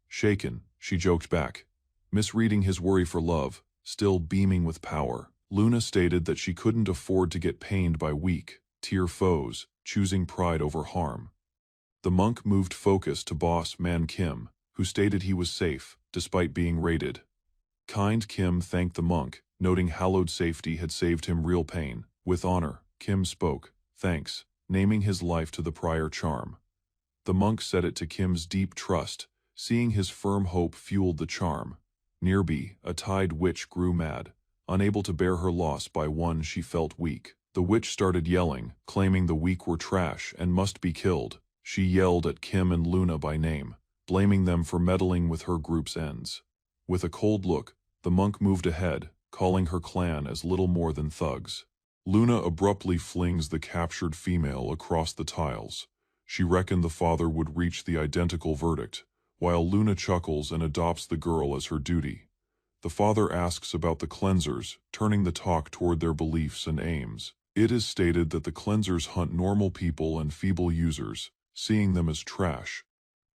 Shaken, she joked back, misreading his worry for love, still beaming with power. Luna stated that she couldn't afford to get pained by weak, tier foes, choosing pride over harm. The monk moved focus to boss man Kim, who stated he was safe, despite being raided. Kind Kim thanked the monk, noting hallowed safety had saved him real pain. With honor, Kim spoke, thanks, naming his life to the prior charm. The monk said it to Kim's deep trust, seeing his firm hope fueled the charm. Nearby, a tied witch grew mad, unable to bear her loss by one she felt weak. The witch started yelling, claiming the weak were trash and must be killed. She yelled at Kim and Luna by name, blaming them for meddling with her group's ends. With a cold look, the monk moved ahead, calling her clan as little more than thugs. Luna abruptly flings the captured female across the tiles. She reckoned the father would reach the identical verdict, while Luna chuckles and adopts the girl as her duty. The father asks about the cleansers, turning the talk toward their beliefs and aims. It is stated that the cleansers hunt normal people and feeble users, seeing them as trash.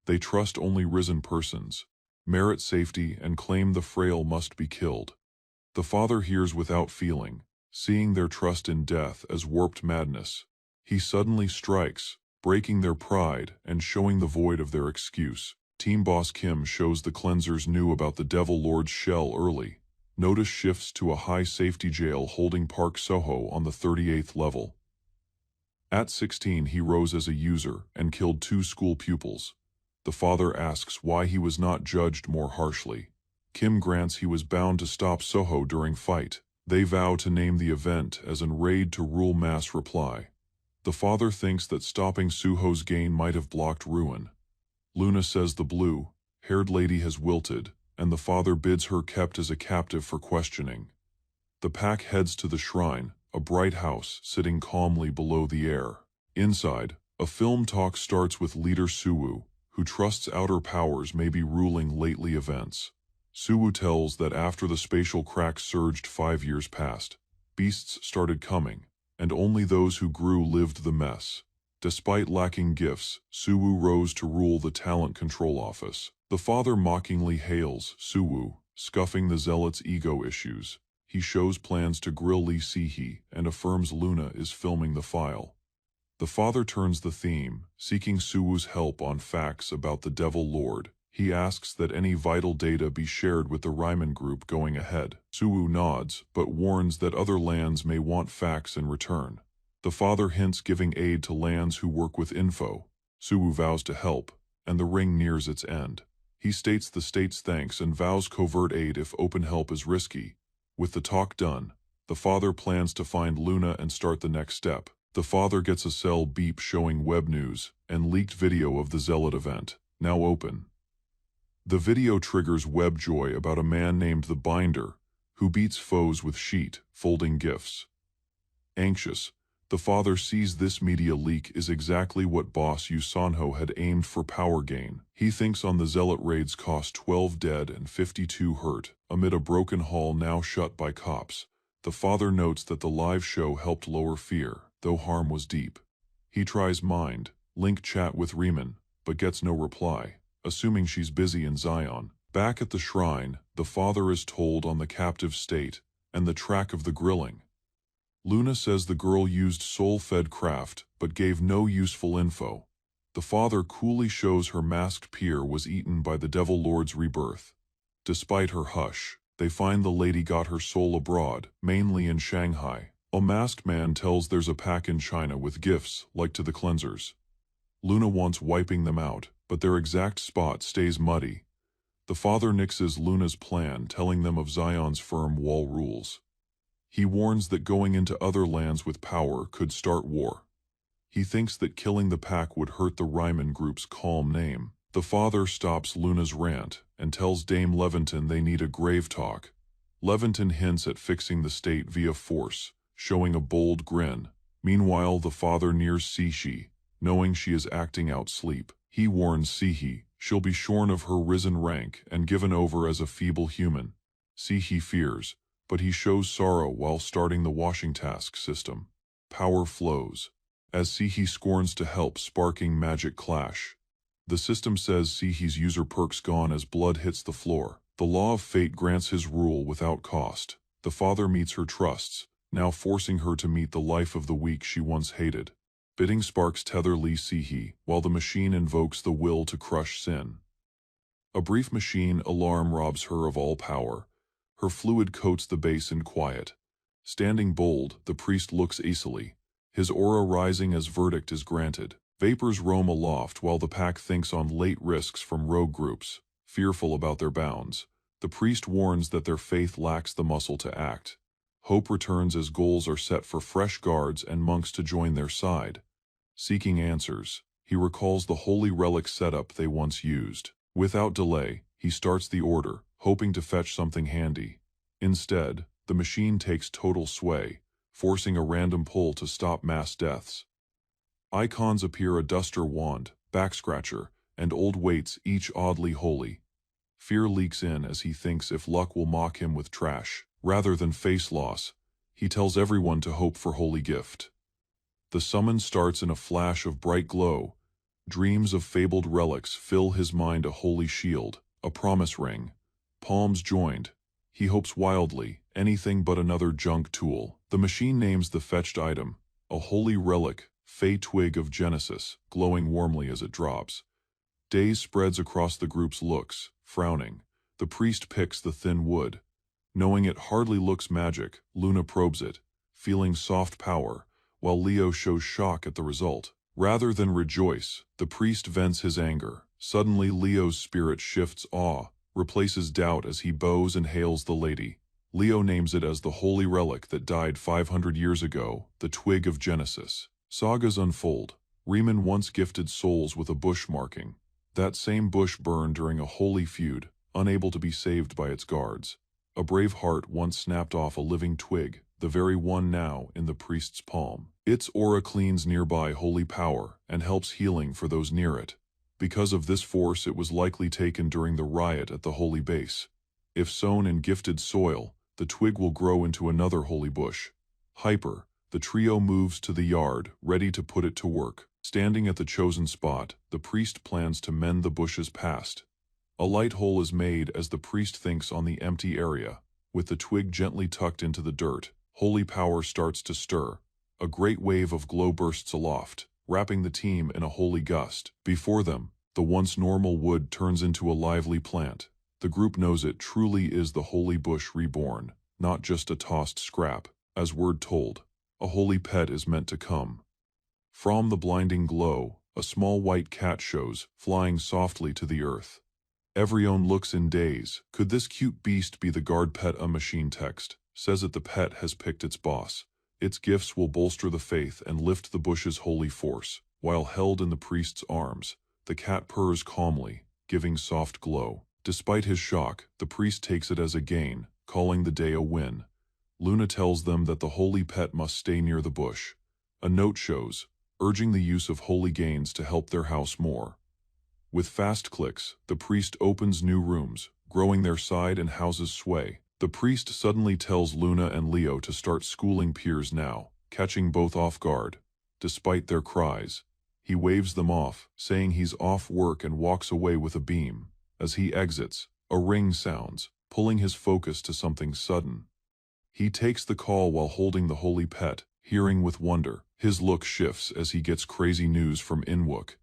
They trust only risen persons, merit safety, and claim the frail must be killed. The father hears without feeling, seeing their trust in death as warped madness. He suddenly strikes, breaking their pride and showing the void of their excuse. Team boss Kim shows the cleansers knew about the Devil Lord's shell early. Notice shifts to a high-safety jail holding Park Soho on the 38th level. At 16 he rose as a user and killed 2 school pupils. The father asks why he was not judged more harshly. Kim grants he was bound to stop Soho during fight. They vow to name the event as an raid to rule mass reply. The father thinks that stopping Suho's gain might have blocked ruin. Luna says the blue-haired lady has wilted, and the father bids her kept as a captive for questioning. The pack heads to the shrine, a bright house sitting calmly below the air. Inside, a film talk starts with leader Suwu, who trusts outer powers may be ruling lately events. Suwu tells that after the spatial crack surged 5 years past, beasts started coming, and only those who grew lived the mess. Despite lacking gifts, Suwu rose to rule the talent control office. The father mockingly hails Suwu, scuffing the zealot's ego issues. He shows plans to grill Lee Si-hee and affirms Luna is filming the file. The father turns the theme, seeking Suwu's help on facts about the Devil Lord. He asks that any vital data be shared with the Ryman group going ahead. Suwu nods, but warns that other lands may want facts in return. The father hints giving aid to lands who work with info. Suwu vows to help, and the ring nears its end. He states the state's thanks and vows covert aid if open help is risky. With the talk done, the father plans to find Luna and start the next step. The father gets a cell beep showing web news and leaked video of the Zealot event, now open. The video triggers web joy about a man named the Binder, who beats foes with sheet, folding gifts. Anxious, the father sees this media leak is exactly what boss Yusanho had aimed for power gain. He thinks on the Zealot raids cost 12 dead and 52 hurt, amid a broken hall now shut by cops. The father notes that the live show helped lower fear, though harm was deep. He tries mind, link chat with Riemann, but gets no reply, assuming she's busy in Zion. Back at the shrine, the father is told on the captive state and the track of the grilling. Luna says the girl used soul-fed craft, but gave no useful info. The father coolly shows her masked peer was eaten by the Devil Lord's rebirth. Despite her hush, they find the lady got her soul abroad, mainly in Shanghai. A masked man tells there's a pack in China with gifts, like to the cleansers. Luna wants wiping them out, but their exact spot stays muddy. The father nixes Luna's plan, telling them of Zion's firm wall rules. He warns that going into other lands with power could start war. He thinks that killing the pack would hurt the Ryman group's calm name. The father stops Luna's rant and tells Dame Levinton they need a grave talk. Levinton hints at fixing the state via force, showing a bold grin. Meanwhile, the father nears Si-hee, knowing she is acting out sleep. He warns Si-hee she'll be shorn of her risen rank and given over as a feeble human. Si-hee fears, but he shows sorrow while starting the washing task system. Power flows, as Si-hee scorns to help, sparking magic clash. The system says Si-hee's user perks gone as blood hits the floor. The law of fate grants his rule without cost. The father meets her trusts, now forcing her to meet the life of the weak she once hated. Bidding sparks tether Lee Si-hee, while the machine invokes the will to crush sin. A brief machine alarm robs her of all power. Her fluid coats the base in quiet. Standing bold, the priest looks easily, his aura rising as verdict is granted. Vapors roam aloft while the pack thinks on late risks from rogue groups, fearful about their bounds. The priest warns that their faith lacks the muscle to act. Hope returns as goals are set for fresh guards and monks to join their side. Seeking answers, he recalls the holy relic setup they once used. Without delay, he starts the order, hoping to fetch something handy. Instead, the machine takes total sway, forcing a random pull to stop mass deaths. Icons appear: a duster wand, backscratcher, and old weights, each oddly holy. Fear leaks in as he thinks if luck will mock him with trash. Rather than face loss, he tells everyone to hope for holy gift. The summons starts in a flash of bright glow. Dreams of fabled relics fill his mind: a holy shield, a promise ring. Palms joined. He hopes wildly, anything but another junk tool. The machine names the fetched item, a holy relic, Fey twig of Genesis, glowing warmly as it drops. Daze spreads across the group's looks, frowning. The priest picks the thin wood. Knowing it hardly looks magic, Luna probes it, feeling soft power, while Leo shows shock at the result. Rather than rejoice, the priest vents his anger. Suddenly Leo's spirit shifts awe, replaces doubt as he bows and hails the lady. Leo names it as the holy relic that died 500 years ago, the twig of Genesis. Sagas unfold. Riemann once gifted souls with a bush marking. That same bush burned during a holy feud, unable to be saved by its guards. A brave heart once snapped off a living twig, the very one now in the priest's palm. Its aura cleans nearby holy power and helps healing for those near it. Because of this force, it was likely taken during the riot at the holy base. If sown in gifted soil, the twig will grow into another holy bush. Hyper, the trio moves to the yard, ready to put it to work. Standing at the chosen spot, the priest plans to mend the bush's past. A light hole is made as the priest thinks on the empty area. With the twig gently tucked into the dirt, holy power starts to stir. A great wave of glow bursts aloft, wrapping the team in a holy gust. Before them, the once normal wood turns into a lively plant. The group knows it truly is the holy bush reborn, not just a tossed scrap. As word told, a holy pet is meant to come. From the blinding glow, a small white cat shows, flying softly to the earth. Everyone looks in daze. Could this cute beast be the guard pet? A machine text says that the pet has picked its boss. Its gifts will bolster the faith and lift the bush's holy force. While held in the priest's arms, the cat purrs calmly, giving soft glow. Despite his shock, the priest takes it as a gain, calling the day a win. Luna tells them that the holy pet must stay near the bush. A note shows, urging the use of holy gains to help their house more. With fast clicks, the priest opens new rooms, growing their side and house's sway. The priest suddenly tells Luna and Leo to start schooling peers now, catching both off guard. Despite their cries, he waves them off, saying he's off work and walks away with a beam. As he exits, a ring sounds, pulling his focus to something sudden. He takes the call while holding the holy pet, hearing with wonder. His look shifts as he gets crazy news from Inwook.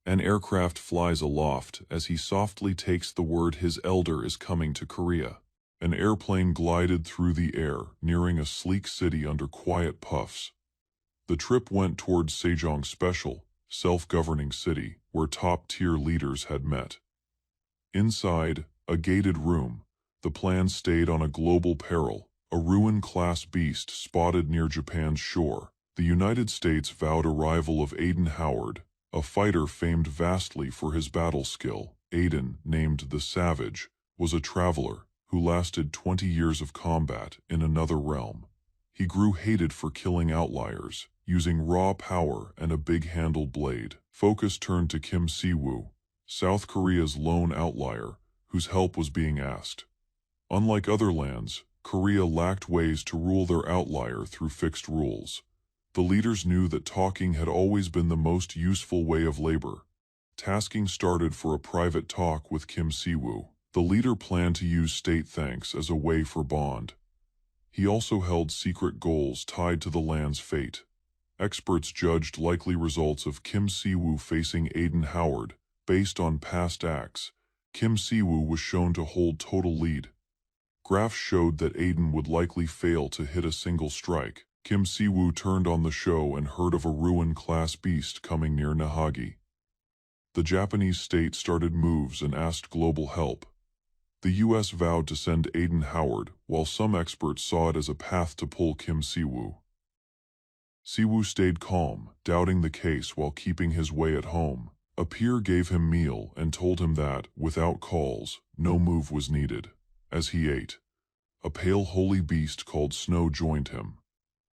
An aircraft flies aloft as he softly takes the word his elder is coming to Korea. An airplane glided through the air, nearing a sleek city under quiet puffs. The trip went towards Sejong Special, self-governing city, where top-tier leaders had met. Inside, a gated room, the plan stayed on a global peril, a ruin-class beast spotted near Japan's shore. The United States vowed arrival of Aiden Howard, a fighter famed vastly for his battle skill. Aiden, named the Savage, was a traveler who lasted 20 years of combat in another realm. He grew hated for killing outliers, using raw power and a big-handled blade. Focus turned to Kim Si-woo, South Korea's lone outlier, whose help was being asked. Unlike other lands, Korea lacked ways to rule their outlier through fixed rules. The leaders knew that talking had always been the most useful way of labor. Tasking started for a private talk with Kim Si-woo. The leader planned to use state thanks as a way for bond. He also held secret goals tied to the land's fate. Experts judged likely results of Kim Si-woo facing Aiden Howard. Based on past acts, Kim Si-woo was shown to hold total lead. Graphs showed that Aiden would likely fail to hit a single strike. Kim Si-woo turned on the show and heard of a ruin-class beast coming near Nahagi. The Japanese state started moves and asked global help. The U.S. vowed to send Aiden Howard, while some experts saw it as a path to pull Kim Si-woo. Si-woo stayed calm, doubting the case while keeping his way at home. A peer gave him meal and told him that, without calls, no move was needed. As he ate, a pale holy beast called Snow joined him.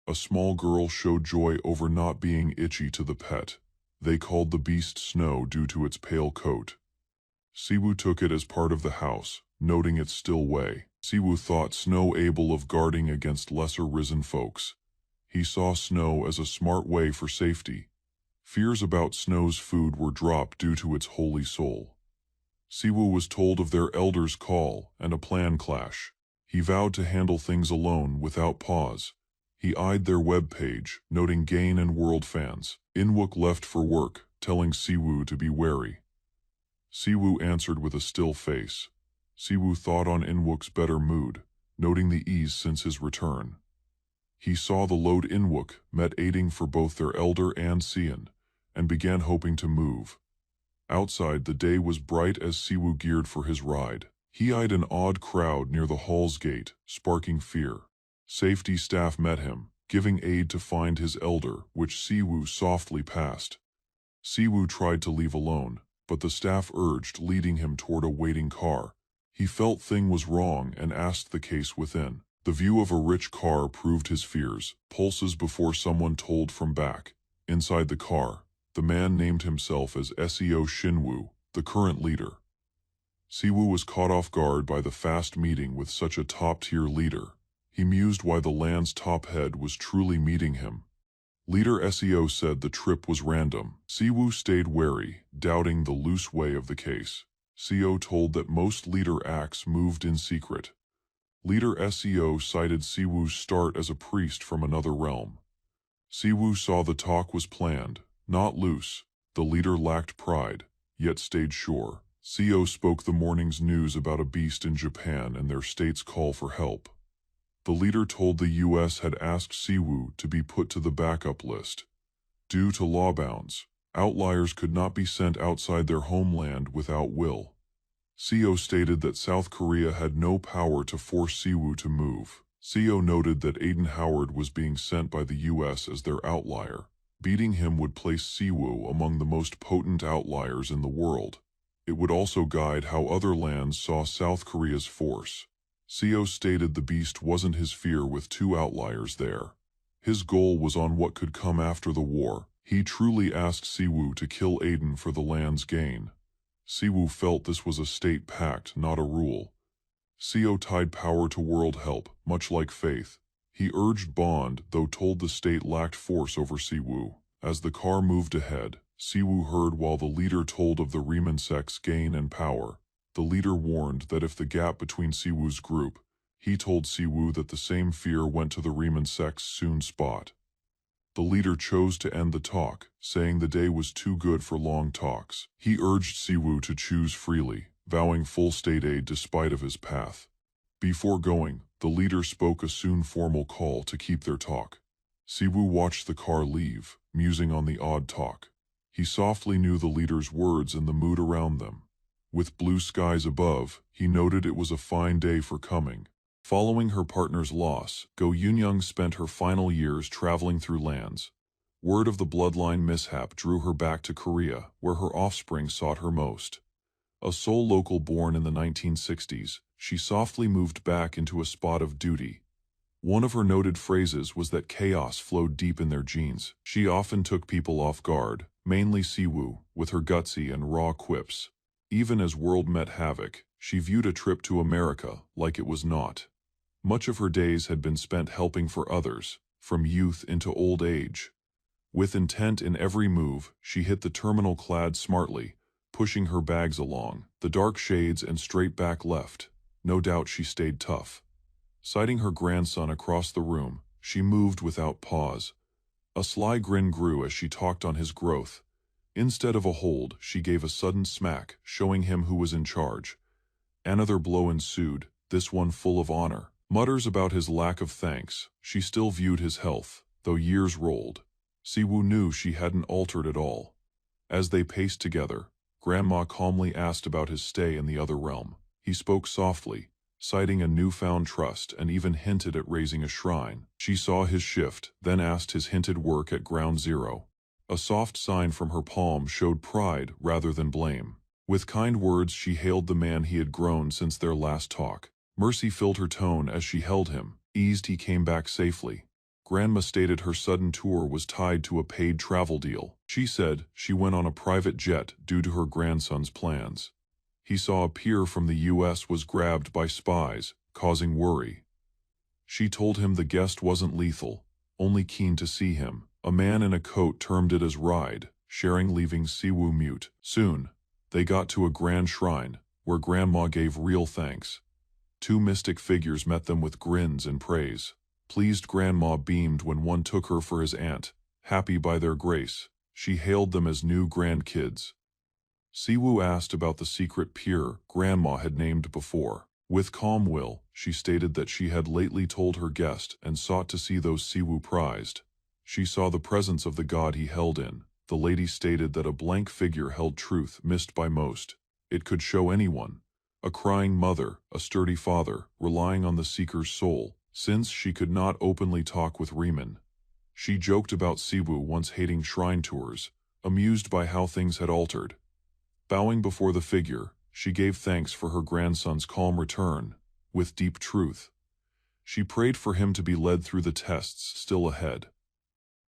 A small girl showed joy over not being itchy to the pet. They called the beast Snow due to its pale coat. Si-woo took it as part of the house, noting its still way. Si-woo thought Snow able of guarding against lesser risen folks. He saw Snow as a smart way for safety. Fears about Snow's food were dropped due to its holy soul. Si-woo was told of their elder's call and a plan clash. He vowed to handle things alone without pause. He eyed their webpage, noting gain and world fans. Inwook left for work, telling Si-woo to be wary. Si-woo answered with a still face. Si-woo thought on Inwook's better mood, noting the ease since his return. He saw the load Inwook met aiding for both their elder and Sian, and began hoping to move. Outside, the day was bright as Si-woo geared for his ride. He eyed an odd crowd near the hall's gate, sparking fear. Safety staff met him, giving aid to find his elder, which Si-woo softly passed. Si-woo tried to leave alone, but the staff urged, leading him toward a waiting car. He felt thing was wrong and asked the case within. The view of a rich car proved his fears, pulses before someone told from back. Inside the car, the man named himself as Seo Shinwoo, the current leader. Siwoo was caught off guard by the fast meeting with such a top-tier leader. He mused why the land's top head was truly meeting him. Leader Seo said the trip was random. Siwoo stayed wary, doubting the loose way of the case. Seo told that most leader acts moved in secret. Leader Seo cited Siwoo's start as a priest from another realm. Siwoo saw the talk was planned, not loose. The leader lacked pride, yet stayed sure. Seo spoke the morning's news about a beast in Japan and their state's call for help. The leader told the U.S. had asked Siwoo to be put to the backup list. Due to law bounds, outliers could not be sent outside their homeland without will. Seo stated that South Korea had no power to force Siwoo to move. Seo noted that Aiden Howard was being sent by the U.S. as their outlier. Beating him would place Siwoo among the most potent outliers in the world. It would also guide how other lands saw South Korea's force. Seo stated the beast wasn't his fear with two outliers there. His goal was on what could come after the war. He truly asked Siwoo to kill Aiden for the land's gain. Siwoo felt this was a state pact, not a rule. Seo tied power to world help, much like faith. He urged bond, though told the state lacked force over Siwoo. As the car moved ahead, Siwoo heard while the leader told of the Riemann sect's gain and power. The leader warned that if the gap between Siwoo's group, he told Siwoo that the same fear went to the Riemann sect's soon spot. The leader chose to end the talk, saying the day was too good for long talks. He urged Siwoo to choose freely, vowing full state aid despite of his path. Before going, the leader spoke a soon formal call to keep their talk. Siwoo watched the car leave, musing on the odd talk. He softly knew the leader's words and the mood around them. With blue skies above, he noted it was a fine day for coming. Following her partner's loss, Go Eunyoung spent her final years traveling through lands. Word of the bloodline mishap drew her back to Korea, where her offspring sought her most. A Seoul local born in the 1960s, she softly moved back into a spot of duty. One of her noted phrases was that chaos flowed deep in their genes. She often took people off guard, mainly Siwoo, with her gutsy and raw quips. Even as world met havoc, she viewed a trip to America like it was not. Much of her days had been spent helping for others, from youth into old age. With intent in every move, she hit the terminal clad smartly, pushing her bags along, the dark shades and straight back left. No doubt she stayed tough. Sighting her grandson across the room, she moved without pause. A sly grin grew as she talked on his growth. Instead of a hold, she gave a sudden smack, showing him who was in charge. Another blow ensued, this one full of honor. Mutters about his lack of thanks. She still viewed his health, though years rolled. Siwoo knew she hadn't altered at all. As they paced together, Grandma calmly asked about his stay in the other realm. He spoke softly, citing a newfound trust and even hinted at raising a shrine. She saw his shift, then asked his hinted work at Ground Zero. A soft sign from her palm showed pride rather than blame. With kind words she hailed the man he had grown since their last talk. Mercy filled her tone as she held him, eased he came back safely. Grandma stated her sudden tour was tied to a paid travel deal. She said she went on a private jet due to her grandson's plans. He saw a peer from the U.S. was grabbed by spies, causing worry. She told him the guest wasn't lethal, only keen to see him. A man in a coat termed it as ride, sharing leaving Siwoo mute. Soon, they got to a grand shrine, where Grandma gave real thanks. Two mystic figures met them with grins and praise. Pleased Grandma beamed when one took her for his aunt. Happy by their grace, she hailed them as new grandkids. Siwoo asked about the secret peer Grandma had named before. With calm will, she stated that she had lately told her guest and sought to see those Siwoo prized. She saw the presence of the god he held in. The lady stated that a blank figure held truth missed by most. It could show anyone. A crying mother, a sturdy father, relying on the seeker's soul, since she could not openly talk with Riemann. She joked about Siwoo once hating shrine tours, amused by how things had altered. Bowing before the figure, she gave thanks for her grandson's calm return, with deep truth. She prayed for him to be led through the tests still ahead.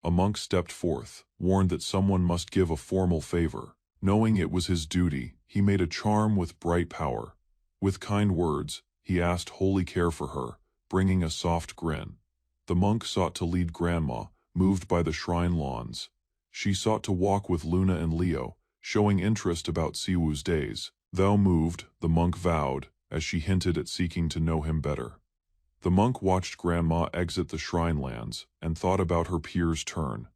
A monk stepped forth, warned that someone must give a formal favor. Knowing it was his duty, he made a charm with bright power. With kind words, he asked holy care for her, bringing a soft grin. The monk sought to lead Grandma, moved by the shrine lawns. She sought to walk with Luna and Leo, showing interest about Siwoo's days. Thou moved, the monk vowed, as she hinted at seeking to know him better. The monk watched Grandma exit the shrine lands, and thought about her peer's turn.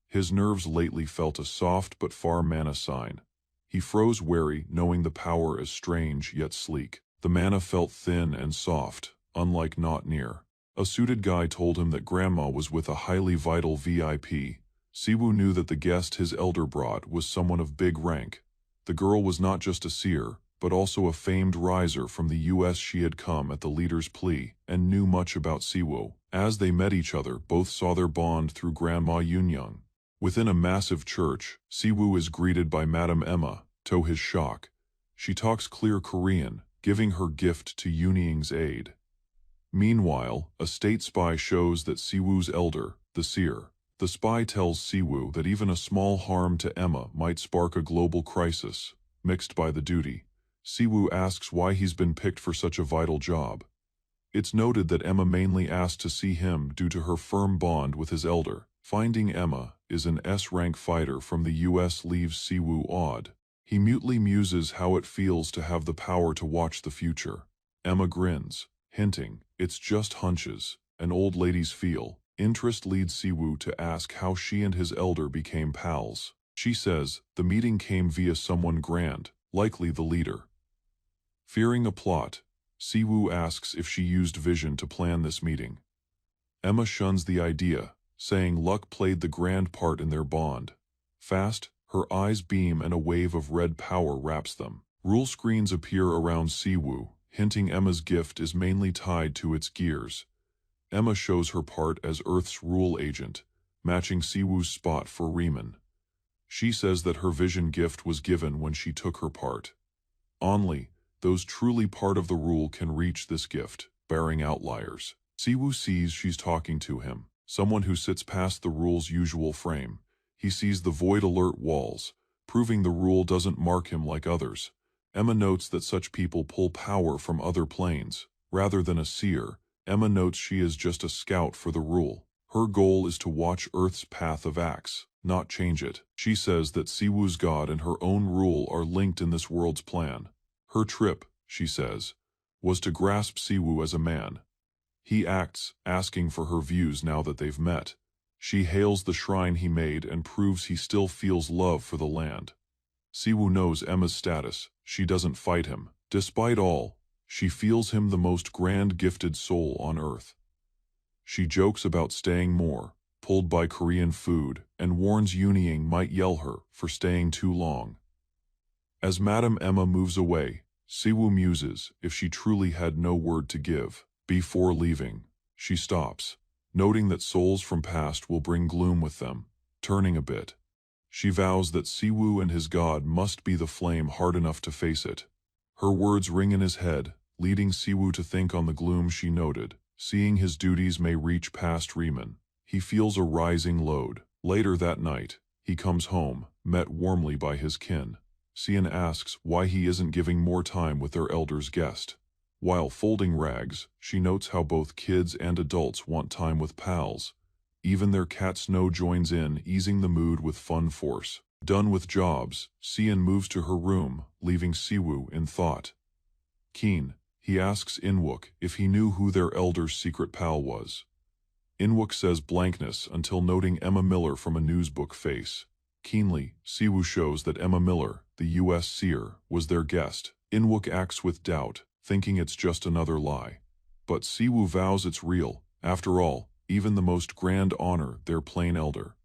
His nerves lately felt a soft but far mana sign. He froze wary, knowing the power as strange yet sleek. The mana felt thin and soft, unlike not near. A suited guy told him that Grandma was with a highly vital VIP. Siwoo knew that the guest his elder brought was someone of big rank. The girl was not just a seer, but also a famed riser from the US. She had come at the leader's plea, and knew much about Siwoo. As they met each other, both saw their bond through Grandma Yunyoung. Within a massive church, Siwoo is greeted by Madame Emma, to his shock. She talks clear Korean, giving her gift to Yunyoung's aid. Meanwhile, a state spy shows that Siwoo's elder, the seer. The spy tells Siwoo that even a small harm to Emma might spark a global crisis, mixed by the duty. Siwoo asks why he's been picked for such a vital job. It's noted that Emma mainly asked to see him due to her firm bond with his elder. Finding Emma is an S-rank fighter from the US leaves Siwoo awed. He mutely muses how it feels to have the power to watch the future. Emma grins, hinting, it's just hunches, an old lady's feel. Interest leads Siwoo to ask how she and his elder became pals. She says, the meeting came via someone grand, likely the leader. Fearing a plot, Siwoo asks if she used vision to plan this meeting. Emma shuns the idea, saying luck played the grand part in their bond. Fast, her eyes beam and a wave of red power wraps them. Rule screens appear around Siwoo, hinting Emma's gift is mainly tied to its gears. Emma shows her part as Earth's rule agent, matching Siwoo's spot for Riemann. She says that her vision gift was given when she took her part. Only those truly part of the rule can reach this gift, barring outliers. Siwoo sees she's talking to him, someone who sits past the rule's usual frame. He sees the void alert walls, proving the rule doesn't mark him like others. Emma notes that such people pull power from other planes. Rather than a seer, Emma notes she is just a scout for the rule. Her goal is to watch Earth's path of acts, not change it. She says that Siwoo's god and her own rule are linked in this world's plan. Her trip, she says, was to grasp Siwoo as a man. He acts, asking for her views now that they've met. She hails the shrine he made and proves he still feels love for the land. Siwoo knows Emma's status. She doesn't fight him. Despite all, she feels him the most grand gifted soul on Earth. She jokes about staying more, pulled by Korean food, and warns Yunyoung might yell her for staying too long. As Madame Emma moves away, Siwoo muses if she truly had no word to give. Before leaving, she stops, noting that souls from past will bring gloom with them. Turning a bit, she vows that Siwoo and his god must be the flame hard enough to face it. Her words ring in his head, leading Siwoo to think on the gloom she noted. Seeing his duties may reach past Riemann, he feels a rising load. Later that night, he comes home, met warmly by his kin. Sian asks why he isn't giving more time with their elder's guest. While folding rags, she notes how both kids and adults want time with pals. Even their cat Snow joins in, easing the mood with fun force. Done with jobs, Sian moves to her room, leaving Siwoo in thought. Keen, he asks Inwook if he knew who their elder's secret pal was. Inwook says blankness until noting Emma Miller from a newsbook face. Keenly, Siwoo shows that Emma Miller, the US seer, was their guest. Inwook acts with doubt, thinking it's just another lie. But Siwoo vows it's real. After all, even the most grand honor their plain elder.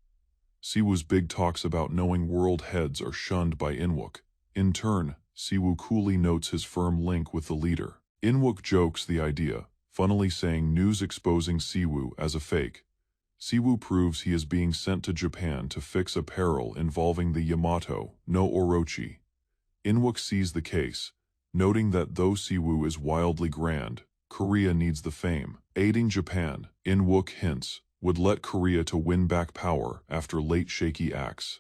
Siwoo's big talks about knowing world heads are shunned by Inwook. In turn, Siwoo coolly notes his firm link with the leader. Inwook jokes the idea, funnily saying news exposing Siwoo as a fake. Siwoo proves he is being sent to Japan to fix a peril involving the Yamato no Orochi. Inwook sees the case, noting that though Siwoo is wildly grand, Korea needs the fame. Aiding Japan, Inwook hints, would let Korea to win back power after late shaky acts.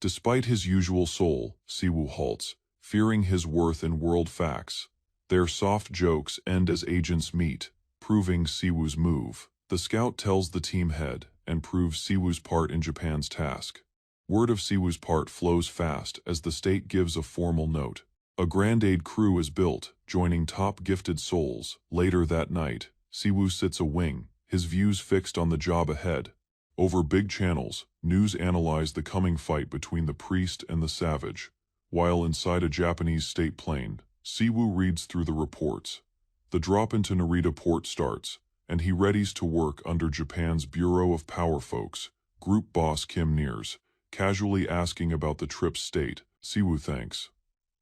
Despite his usual soul, Siwoo halts, fearing his worth in world facts. Their soft jokes end as agents meet, proving Siwoo's move. The scout tells the team head and proves Siwoo's part in Japan's task. Word of Siwoo's part flows fast as the state gives a formal note. A grand aid crew is built, joining top gifted souls. Later that night, Siwoo sits a wing, his views fixed on the job ahead. Over big channels, news analyze the coming fight between the priest and the savage. While inside a Japanese state plane, Siwoo reads through the reports. The drop into Narita port starts, and he readies to work under Japan's Bureau of Power Folks. Group boss Kim nears, casually asking about the trip's state. Siwoo thanks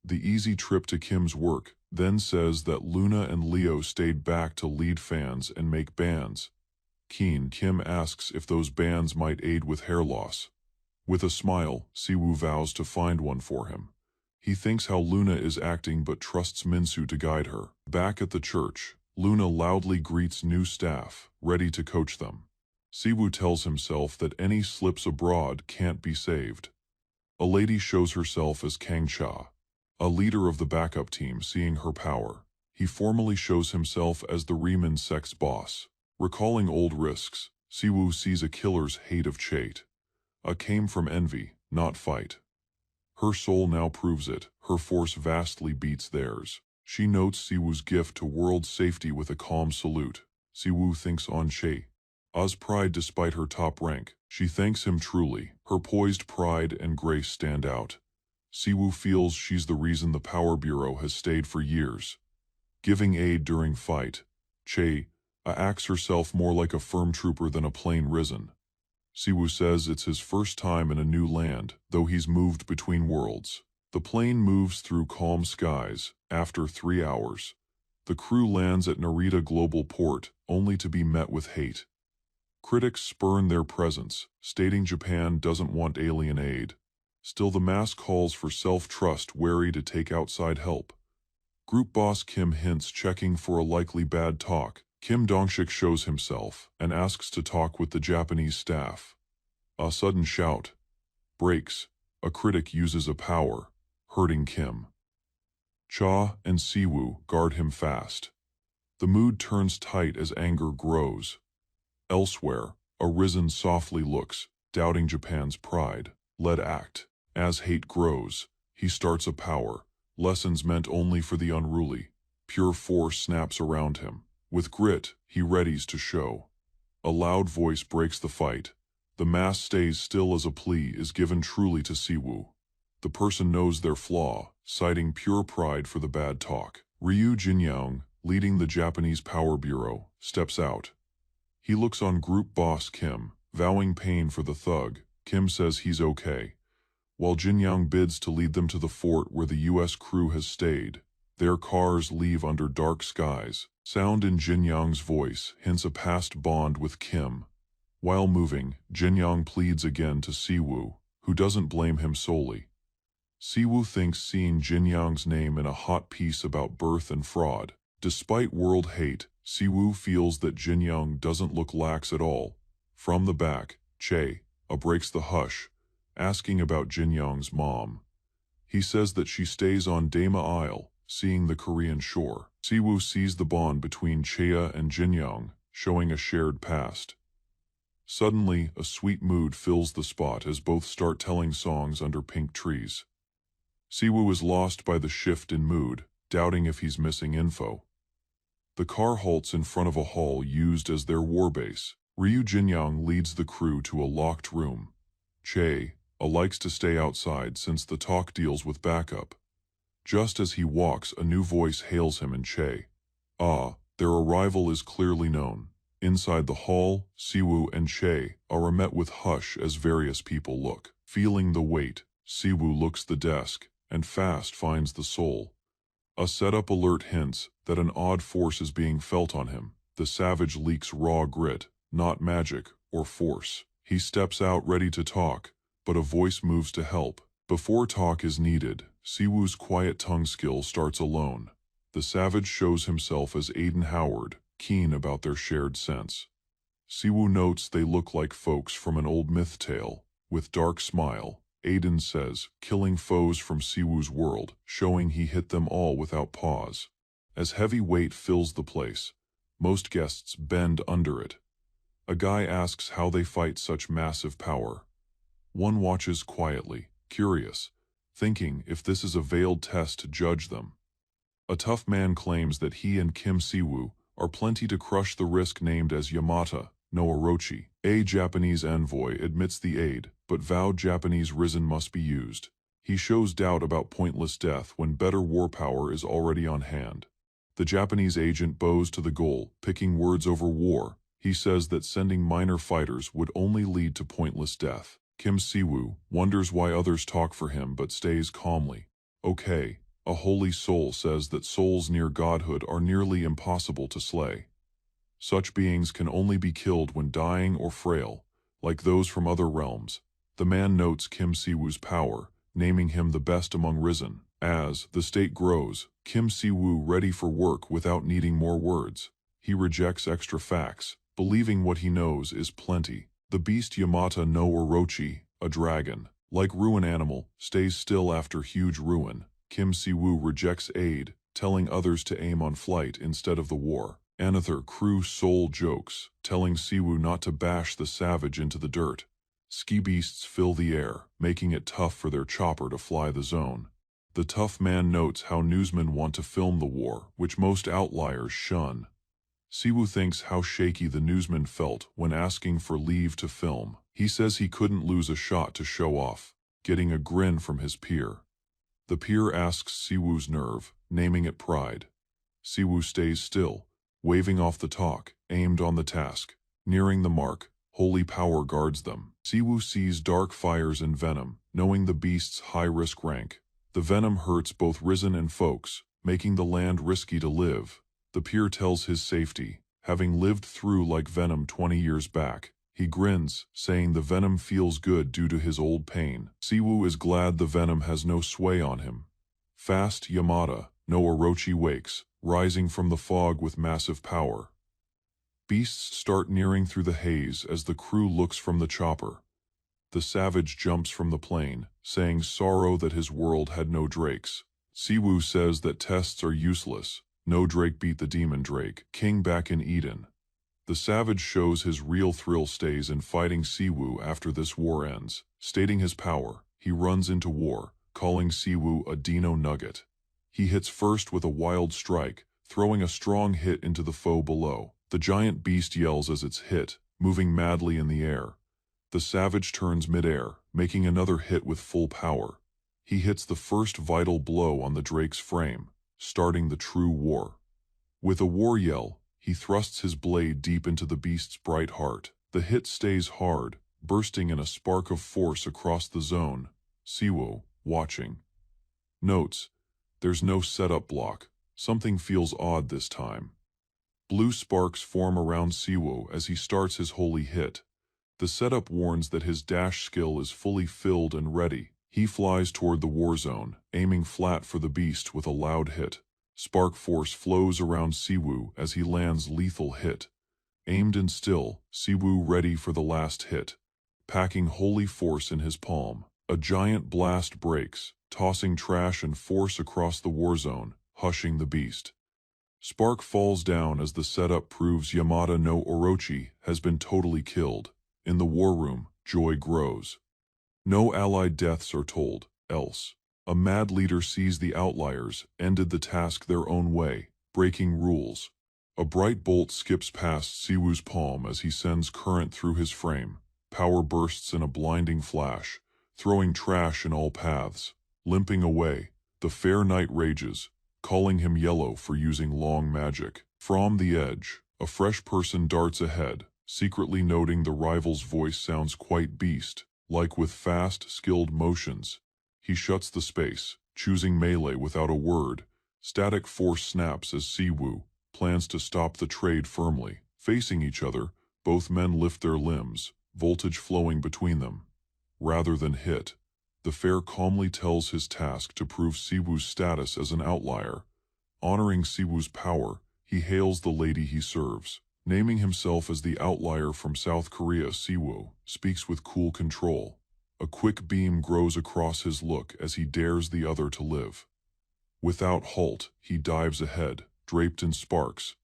the easy trip to Kim's work, then says that Luna and Leo stayed back to lead fans and make bands. Keen, Kim asks if those bands might aid with hair loss. With a smile, Siwoo vows to find one for him. He thinks how Luna is acting but trusts Minsu to guide her. Back at the church, Luna loudly greets new staff, ready to coach them. Siwoo tells himself that any slips abroad can't be saved. A lady shows herself as Kangcha, a leader of the backup team. Seeing her power, he formally shows himself as the Riemann sex boss. Recalling old risks, Siwoo sees a killer's hate of Chait. Came from envy, not fight. Her soul now proves it, her force vastly beats theirs. She notes Siwoo's gift to world safety with a calm salute. Siwoo thinks on Chai's pride despite her top rank. She thanks him truly, her poised pride and grace stand out. Siwoo feels she's the reason the Power Bureau has stayed for years. Giving aid during fight, Chai acts herself more like a firm trooper than a plain risen. Siwoo says it's his first time in a new land, though he's moved between worlds. The plane moves through calm skies. After 3 hours, the crew lands at Narita Global Port, only to be met with hate. Critics spurn their presence, stating Japan doesn't want alien aid. Still, the mass calls for self-trust, wary to take outside help. Group boss Kim hints, checking for a likely bad talk. Kim Dongshik shows himself and asks to talk with the Japanese staff. A sudden shout breaks. A critic uses a power, hurting Kim. Cha and Siwoo guard him fast. The mood turns tight as anger grows. Elsewhere, Arisen softly looks, doubting Japan's pride. Let act. As hate grows, he starts a power. Lessons meant only for the unruly. Pure force snaps around him. With grit, he readies to show. A loud voice breaks the fight. The mass stays still as a plea is given truly to Siwoo. The person knows their flaw, citing pure pride for the bad talk. Ryu Jinyang, leading the Japanese Power Bureau, steps out. He looks on group boss Kim, vowing pain for the thug. Kim says he's okay, while Jinyang bids to lead them to the fort where the U.S. crew has stayed. Their cars leave under dark skies. Sound in Jinyang's voice hints a past bond with Kim. While moving, Jinyang pleads again to Siwoo, who doesn't blame him solely. Siwoo thinks seeing Jinyang's name in a hot piece about birth and fraud. Despite world hate, Siwoo feels that Jinyang doesn't look lax at all. From the back, Chai breaks the hush, asking about Jinyang's mom. He says that she stays on Dama Isle, seeing the Korean shore. Siwoo sees the bond between Chea and Jinyang, showing a shared past. Suddenly, a sweet mood fills the spot as both start telling songs under pink trees. Siwoo is lost by the shift in mood, doubting if he's missing info. The car halts in front of a hall used as their warbase. Ryu Jinyang leads the crew to a locked room. Chai likes to stay outside since the talk deals with backup. Just as he walks, a new voice hails him in Chai. Their arrival is clearly known. Inside the hall, Siwoo and Chai are met with hush as various people look. Feeling the weight, Siwoo looks the desk, and fast finds the soul. A setup alert hints that an odd force is being felt on him. The savage leaks raw grit, not magic or force. He steps out ready to talk, but a voice moves to help. Before talk is needed, Siwoo's quiet tongue skill starts alone. The savage shows himself as Aiden Howard, keen about their shared sense. Siwoo notes they look like folks from an old myth tale. With dark smile, Aiden says, killing foes from Siwoo's world, showing he hit them all without pause. As heavy weight fills the place, most guests bend under it. A guy asks how they fight such massive power. One watches quietly, curious, thinking if this is a veiled test to judge them. A tough man claims that he and Kim Siwoo are plenty to crush the risk named as Yamata no Orochi. A Japanese envoy admits the aid, but vowed Japanese risen must be used. He shows doubt about pointless death when better war power is already on hand. The Japanese agent bows to the goal, picking words over war. He says that sending minor fighters would only lead to pointless death. Kim Siwoo wonders why others talk for him but stays calmly. Okay, a holy soul says that souls near godhood are nearly impossible to slay. Such beings can only be killed when dying or frail, like those from other realms. The man notes Kim Siwoo's power, naming him the best among risen. As the state grows, Kim Siwoo ready for work without needing more words. He rejects extra facts, believing what he knows is plenty. The beast Yamata no Orochi, a dragon, like ruin animal, stays still after huge ruin. Kim Siwoo rejects aid, telling others to aim on flight instead of the war. Another crew soul jokes, telling Siwoo not to bash the savage into the dirt. Ski beasts fill the air, making it tough for their chopper to fly the zone. The tough man notes how newsmen want to film the war, which most outliers shun. Siwoo thinks how shaky the newsman felt when asking for leave to film. He says he couldn't lose a shot to show off, getting a grin from his peer. The peer asks Siwoo's nerve, naming it pride. Siwoo stays still, waving off the talk, aimed on the task. Nearing the mark, holy power guards them. Siwoo sees dark fires and venom, knowing the beast's high-risk rank. The venom hurts both risen and folks, making the land risky to live. The peer tells his safety, having lived through like venom 20 years back. He grins, saying the venom feels good due to his old pain. Siwoo is glad the venom has no sway on him. Fast Yamata no Orochi wakes, rising from the fog with massive power. Beasts start nearing through the haze as the crew looks from the chopper. The savage jumps from the plane, saying sorrow that his world had no drakes. Siwoo says that tests are useless. No drake beat the demon drake, king back in Eden. The savage shows his real thrill stays in fighting Siwoo after this war ends. Stating his power, he runs into war, calling Siwoo a dino nugget. He hits first with a wild strike, throwing a strong hit into the foe below. The giant beast yells as it's hit, moving madly in the air. The savage turns midair, making another hit with full power. He hits the first vital blow on the drake's frame, starting the true war. With a war yell, he thrusts his blade deep into the beast's bright heart. The hit stays hard, bursting in a spark of force across the zone. Siwoo, watching, notes, there's no setup block. Something feels odd this time. Blue sparks form around Siwoo as he starts his holy hit. The setup warns that his dash skill is fully filled and ready. He flies toward the war zone, aiming flat for the beast with a loud hit. Spark force flows around Siwoo as he lands lethal hit. Aimed and still, Siwoo ready for the last hit. Packing holy force in his palm, a giant blast breaks, tossing trash and force across the war zone, hushing the beast. Spark falls down as the setup proves Yamata no Orochi has been totally killed. In the war room, joy grows. No allied deaths are told, else. A mad leader sees the outliers, ended the task their own way, breaking rules. A bright bolt skips past Siwoo's palm as he sends current through his frame. Power bursts in a blinding flash, throwing trash in all paths. Limping away, the fair knight rages, calling him yellow for using long magic. From the edge, a fresh person darts ahead, secretly noting the rival's voice sounds quite beast, like with fast, skilled motions. He shuts the space, choosing melee without a word. Static force snaps as Siwoo plans to stop the trade firmly. Facing each other, both men lift their limbs, voltage flowing between them. Rather than hit, The fair calmly tells his task to prove Siwoo's status as an outlier. Honoring Siwoo's power, he hails the lady he serves. Naming himself as the outlier from South Korea, Siwoo speaks with cool control. A quick beam grows across his look as he dares the other to live. Without halt, he dives ahead, draped in sparks.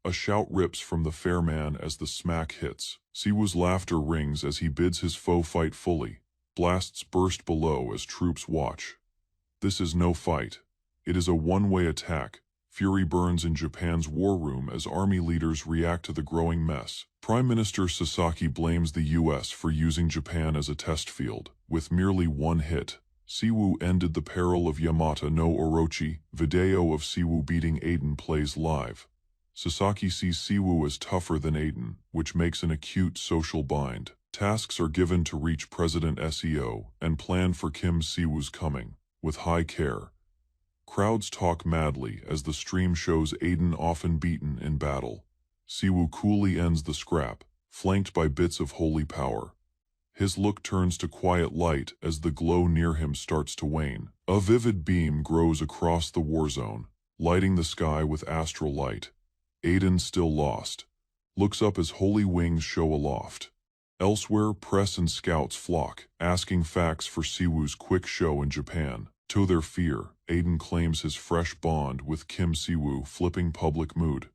A shout rips from the fair man as the smack hits. Siwoo's laughter rings as he bids his foe fight fully. Blasts burst below as troops watch. This is no fight. It is a one-way attack. Fury burns in Japan's war room as army leaders react to the growing mess. Prime Minister Sasaki blames the US for using Japan as a test field. With merely one hit, Siwoo ended the peril of Yamata no Orochi. Video of Siwoo beating Aiden plays live. Sasaki sees Siwoo as tougher than Aiden, which makes an acute social bind. Tasks are given to reach President Seo and plan for Kim Siwoo's coming, with high care. Crowds talk madly as the stream shows Aiden often beaten in battle. Siwoo coolly ends the scrap, flanked by bits of holy power. His look turns to quiet light as the glow near him starts to wane. A vivid beam grows across the war zone, lighting the sky with astral light. Aiden, still lost, looks up as holy wings show aloft. Elsewhere, press and scouts flock, asking facts for Siwoo's quick show in Japan. To their fear, Aiden claims his fresh bond with Kim Siwoo, flipping public mood.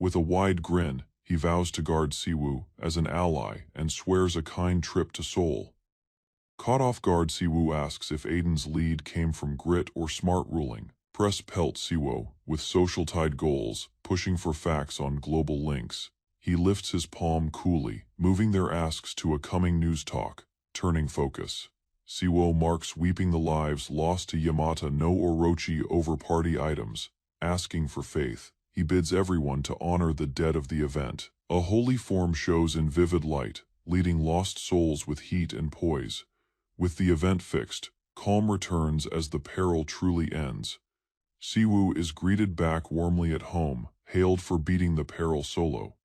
With a wide grin, he vows to guard Siwoo as an ally and swears a kind trip to Seoul. Caught off guard, Siwoo asks if Aiden's lead came from grit or smart ruling. Press pelts Siwoo with social tide goals, pushing for facts on global links. He lifts his palm coolly, moving their asks to a coming news talk, turning focus. Siwoo marks weeping the lives lost to Yamata no Orochi over party items, asking for faith. He bids everyone to honor the dead of the event. A holy form shows in vivid light, leading lost souls with heat and poise. With the event fixed, calm returns as the peril truly ends. Siwoo is greeted back warmly at home, hailed for beating the peril solo.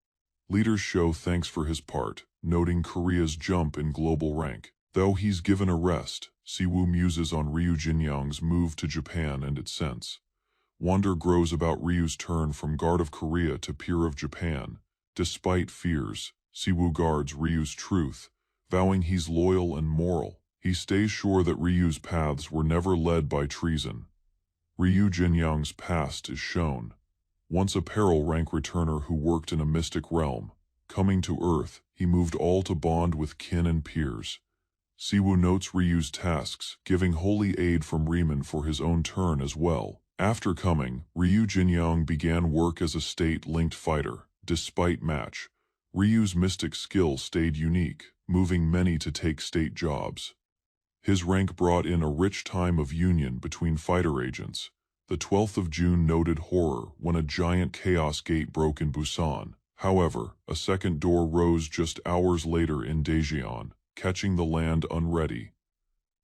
Leaders show thanks for his part, noting Korea's jump in global rank. Though he's given a rest, Siwoo muses on Ryu Jinyang's move to Japan and its sense. Wonder grows about Ryu's turn from guard of Korea to peer of Japan. Despite fears, Siwoo guards Ryu's truth, vowing he's loyal and moral. He stays sure that Ryu's paths were never led by treason. Ryu Jinyang's past is shown. Once a peril rank returner who worked in a mystic realm, coming to Earth, he moved all to bond with kin and peers. Siwoo notes Ryu's tasks, giving holy aid from Riemann for his own turn as well. After coming, Ryu Jinyang began work as a state-linked fighter. Despite match, Ryu's mystic skill stayed unique, moving many to take state jobs. His rank brought in a rich time of union between fighter agents. The 12th of June noted horror when a giant chaos gate broke in Busan. However, a second door rose just hours later in Daejeon, catching the land unready.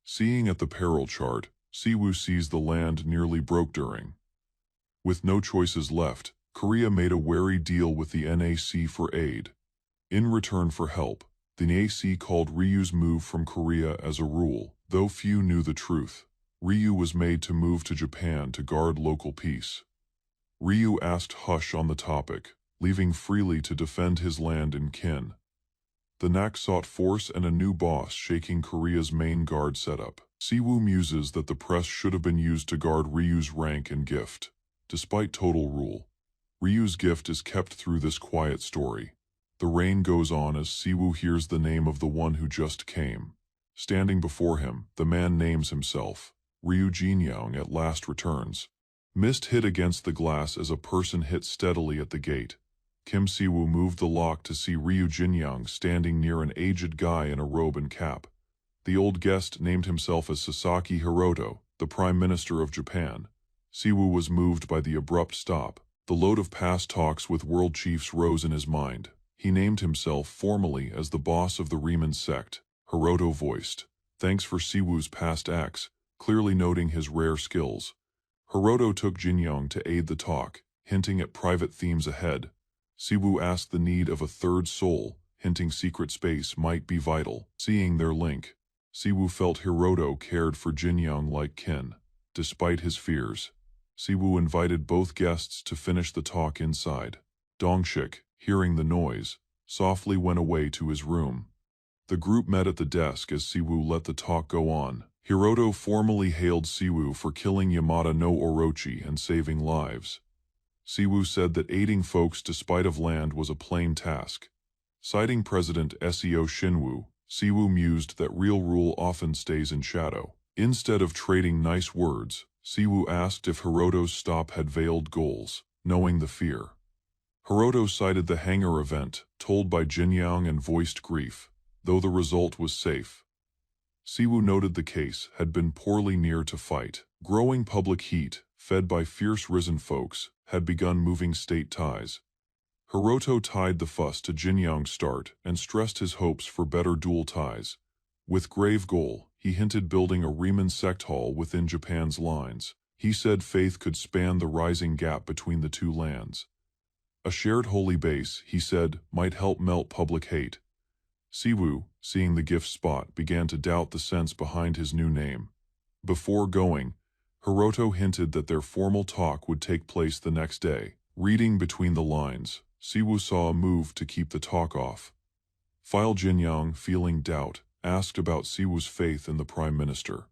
Seeing at the peril chart, Siwoo sees the land nearly broke during. With no choices left, Korea made a wary deal with the NAC for aid. In return for help, the NAC called Ryu's move from Korea as a rule, though few knew the truth. Ryu was made to move to Japan to guard local peace. Ryu asked hush on the topic, leaving freely to defend his land and kin. The NAC sought force and a new boss, shaking Korea's main guard setup. Siwoo muses that the press should have been used to guard Ryu's rank and gift. Despite total rule, Ryu's gift is kept through this quiet story. The rain goes on as Siwoo hears the name of the one who just came. Standing before him, the man names himself. Ryu Jinyang at last returns. Mist hit against the glass as a person hit steadily at the gate. Kim Siwoo moved the lock to see Ryu Jinyang standing near an aged guy in a robe and cap. The old guest named himself as Sasaki Hiroto, the Prime Minister of Japan. Siwoo was moved by the abrupt stop. The load of past talks with world chiefs rose in his mind. He named himself formally as the boss of the Riemann sect. Hiroto voiced, "Thanks for Siwoo's past acts," clearly noting his rare skills. Hiroto took Jinyang to aid the talk, hinting at private themes ahead. Siwoo asked the need of a third soul, hinting secret space might be vital. Seeing their link, Siwoo felt Hiroto cared for Jinyoung like kin. Despite his fears, Siwoo invited both guests to finish the talk inside. Dongshik, hearing the noise, softly went away to his room. The group met at the desk as Siwoo let the talk go on. Hiroto formally hailed Siwoo for killing Yamada no Orochi and saving lives. Siwoo said that aiding folks despite of land was a plain task. Citing President Seo Shinwoo, Siwoo mused that real rule often stays in shadow. Instead of trading nice words, Siwoo asked if Hiroto's stop had veiled goals, knowing the fear. Hiroto cited the hangar event, told by Jinyoung and voiced grief, though the result was safe. Siwoo noted the case had been poorly near to fight. Growing public heat, fed by fierce risen folks, had begun moving state ties. Hiroto tied the fuss to Jinyoung's start and stressed his hopes for better dual ties. With grave goal, he hinted building a Riemann sect hall within Japan's lines. He said faith could span the rising gap between the two lands. A shared holy base, he said, might help melt public hate. Siwoo, seeing the gift spot, began to doubt the sense behind his new name. Before going, Hiroto hinted that their formal talk would take place the next day. Reading between the lines, Siwoo saw a move to keep the talk off. File Jinyoung, feeling doubt, asked about Siwoo's faith in the Prime Minister.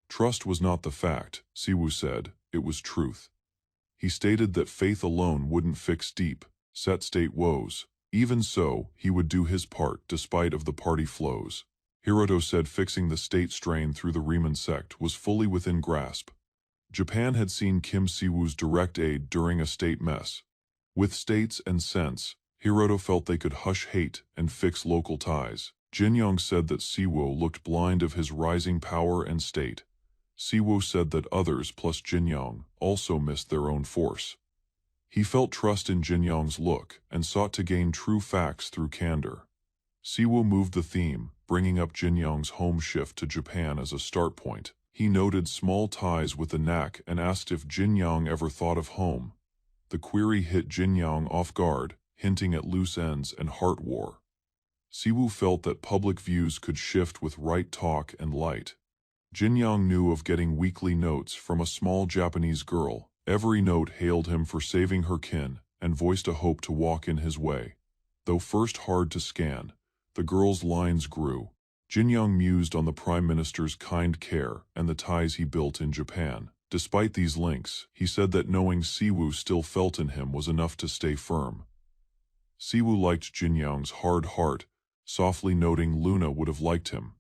Trust was not the fact, Siwoo said, it was truth. He stated that faith alone wouldn't fix deep, set state woes. Even so, he would do his part despite of the party flows. Hiroto said fixing the state strain through the Riemann sect was fully within grasp. Japan had seen Kim Siwoo's direct aid during a state mess. With states and sense, Hiroto felt they could hush hate and fix local ties. Jinyoung said that Siwoo looked blind of his rising power and state. Siwoo said that others plus Jinyoung also missed their own force. He felt trust in Jinyoung's look and sought to gain true facts through candor. Siwoo moved the theme, bringing up Jinyoung's home shift to Japan as a start point. He noted small ties with the knack and asked if Jinyoung ever thought of home. The query hit Jinyoung off guard, hinting at loose ends and heart war. Siwoo felt that public views could shift with right talk and light. Jinyoung knew of getting weekly notes from a small Japanese girl. Every note hailed him for saving her kin and voiced a hope to walk in his way. Though first hard to scan, the girl's lines grew. Jinyoung mused on the Prime Minister's kind care and the ties he built in Japan. Despite these links, he said that knowing Siwoo still felt in him was enough to stay firm. Siwoo liked Jinyoung's hard heart, softly noting Luna would have liked him.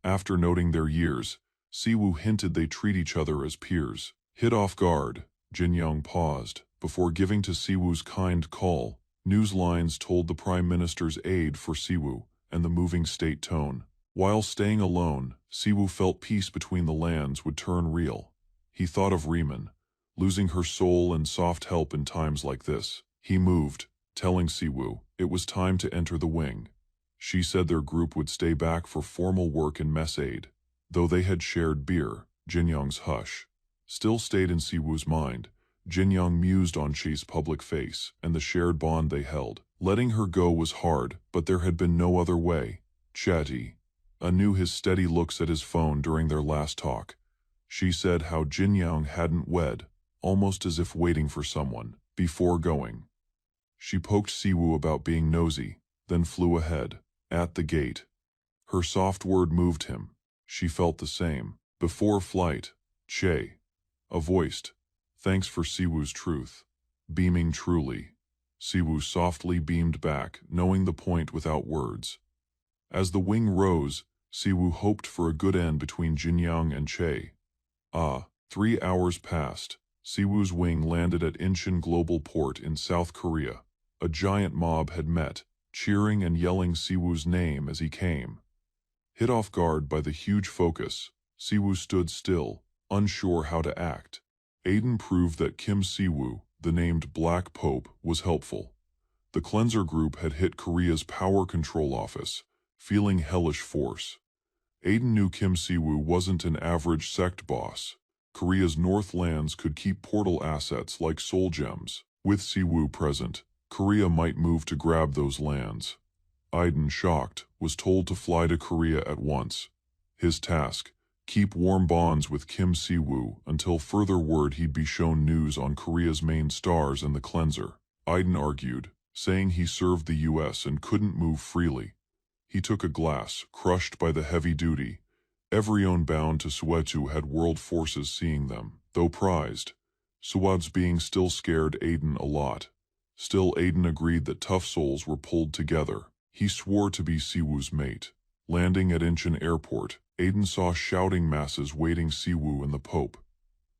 After noting their years, Siwoo hinted they treat each other as peers. Hit off guard, Jinyoung paused. Before giving to Siwoo's kind call, news lines told the Prime Minister's aid for Siwoo and the moving state tone. While staying alone, Siwoo felt peace between the lands would turn real. He thought of Riemann, losing her soul and soft help in times like this. He moved, telling Siwoo it was time to enter the wing. She said their group would stay back for formal work and mess aid. Though they had shared beer, Jinyoung's hush still stayed in Siwoo's mind. Jinyoung mused on Chi's public face and the shared bond they held. Letting her go was hard, but there had been no other way. Chatty knew his steady looks at his phone during their last talk. She said how Jinyoung hadn't wed, almost as if waiting for someone, before going. She poked Siwoo about being nosy, then flew ahead. At the gate, her soft word moved him. She felt the same. Before flight, Che voiced, "Thanks for Siwoo's truth." Beaming truly, Siwoo softly beamed back, knowing the point without words. As the wing rose, Siwoo hoped for a good end between Jinyoung and Che. 3 hours passed. Siwoo's wing landed at Incheon Global Port in South Korea. A giant mob had met, cheering and yelling Siwoo's name as he came. Hit off guard by the huge focus, Siwoo stood still, unsure how to act. Aiden proved that Kim Siwoo, the named Black Pope, was helpful. The cleanser group had hit Korea's power control office, feeling hellish force. Aiden knew Kim Siwoo wasn't an average sect boss. Korea's North lands could keep portal assets like soul gems. With Siwoo present, Korea might move to grab those lands. Aiden, shocked, was told to fly to Korea at once. His task: keep warm bonds with Kim Si-woo until further word he'd be shown news on Korea's main stars and the cleanser. Aiden argued, saying he served the US and couldn't move freely. He took a glass, crushed by the heavy duty. Everyone bound to Suetu had world forces seeing them, though prized. Suad's being still scared Aiden a lot. Still Aiden agreed that tough souls were pulled together. He swore to be Siwoo's mate. Landing at Incheon Airport, Aiden saw shouting masses waiting Siwoo and the Pope.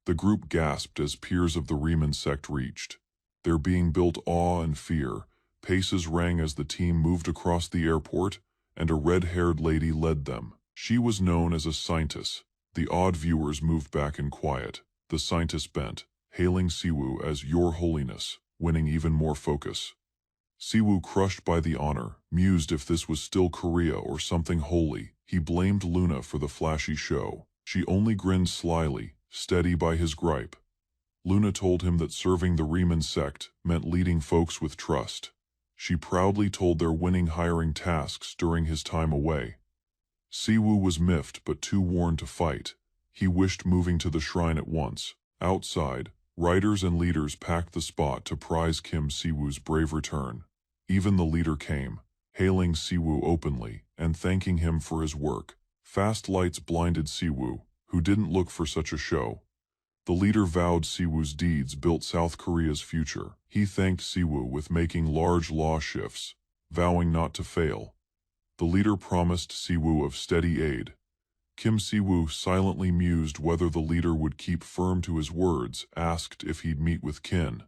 The group gasped as peers of the Riemann sect reached. There being built awe and fear. Paces rang as the team moved across the airport, and a red-haired lady led them. She was known as a scientist. The awed viewers moved back in quiet. The scientist bent, hailing Siwoo as Your Holiness, winning even more focus. Siwoo, crushed by the honor, mused if this was still Korea or something holy. He blamed Luna for the flashy show. She only grinned slyly, steady by his gripe. Luna told him that serving the Riemann sect meant leading folks with trust. She proudly told their winning hiring tasks during his time away. Siwoo was miffed but too worn to fight. He wished moving to the shrine at once. Outside, writers and leaders packed the spot to prize Kim Si-woo's brave return. Even the leader came, hailing Siwoo openly and thanking him for his work. Fast lights blinded Siwoo, who didn't look for such a show. The leader vowed Siwoo's deeds built South Korea's future. He thanked Siwoo with making large law shifts, vowing not to fail. The leader promised Siwoo of steady aid. Kim Si-woo silently mused whether the leader would keep firm to his words, asked if he'd meet with Kin.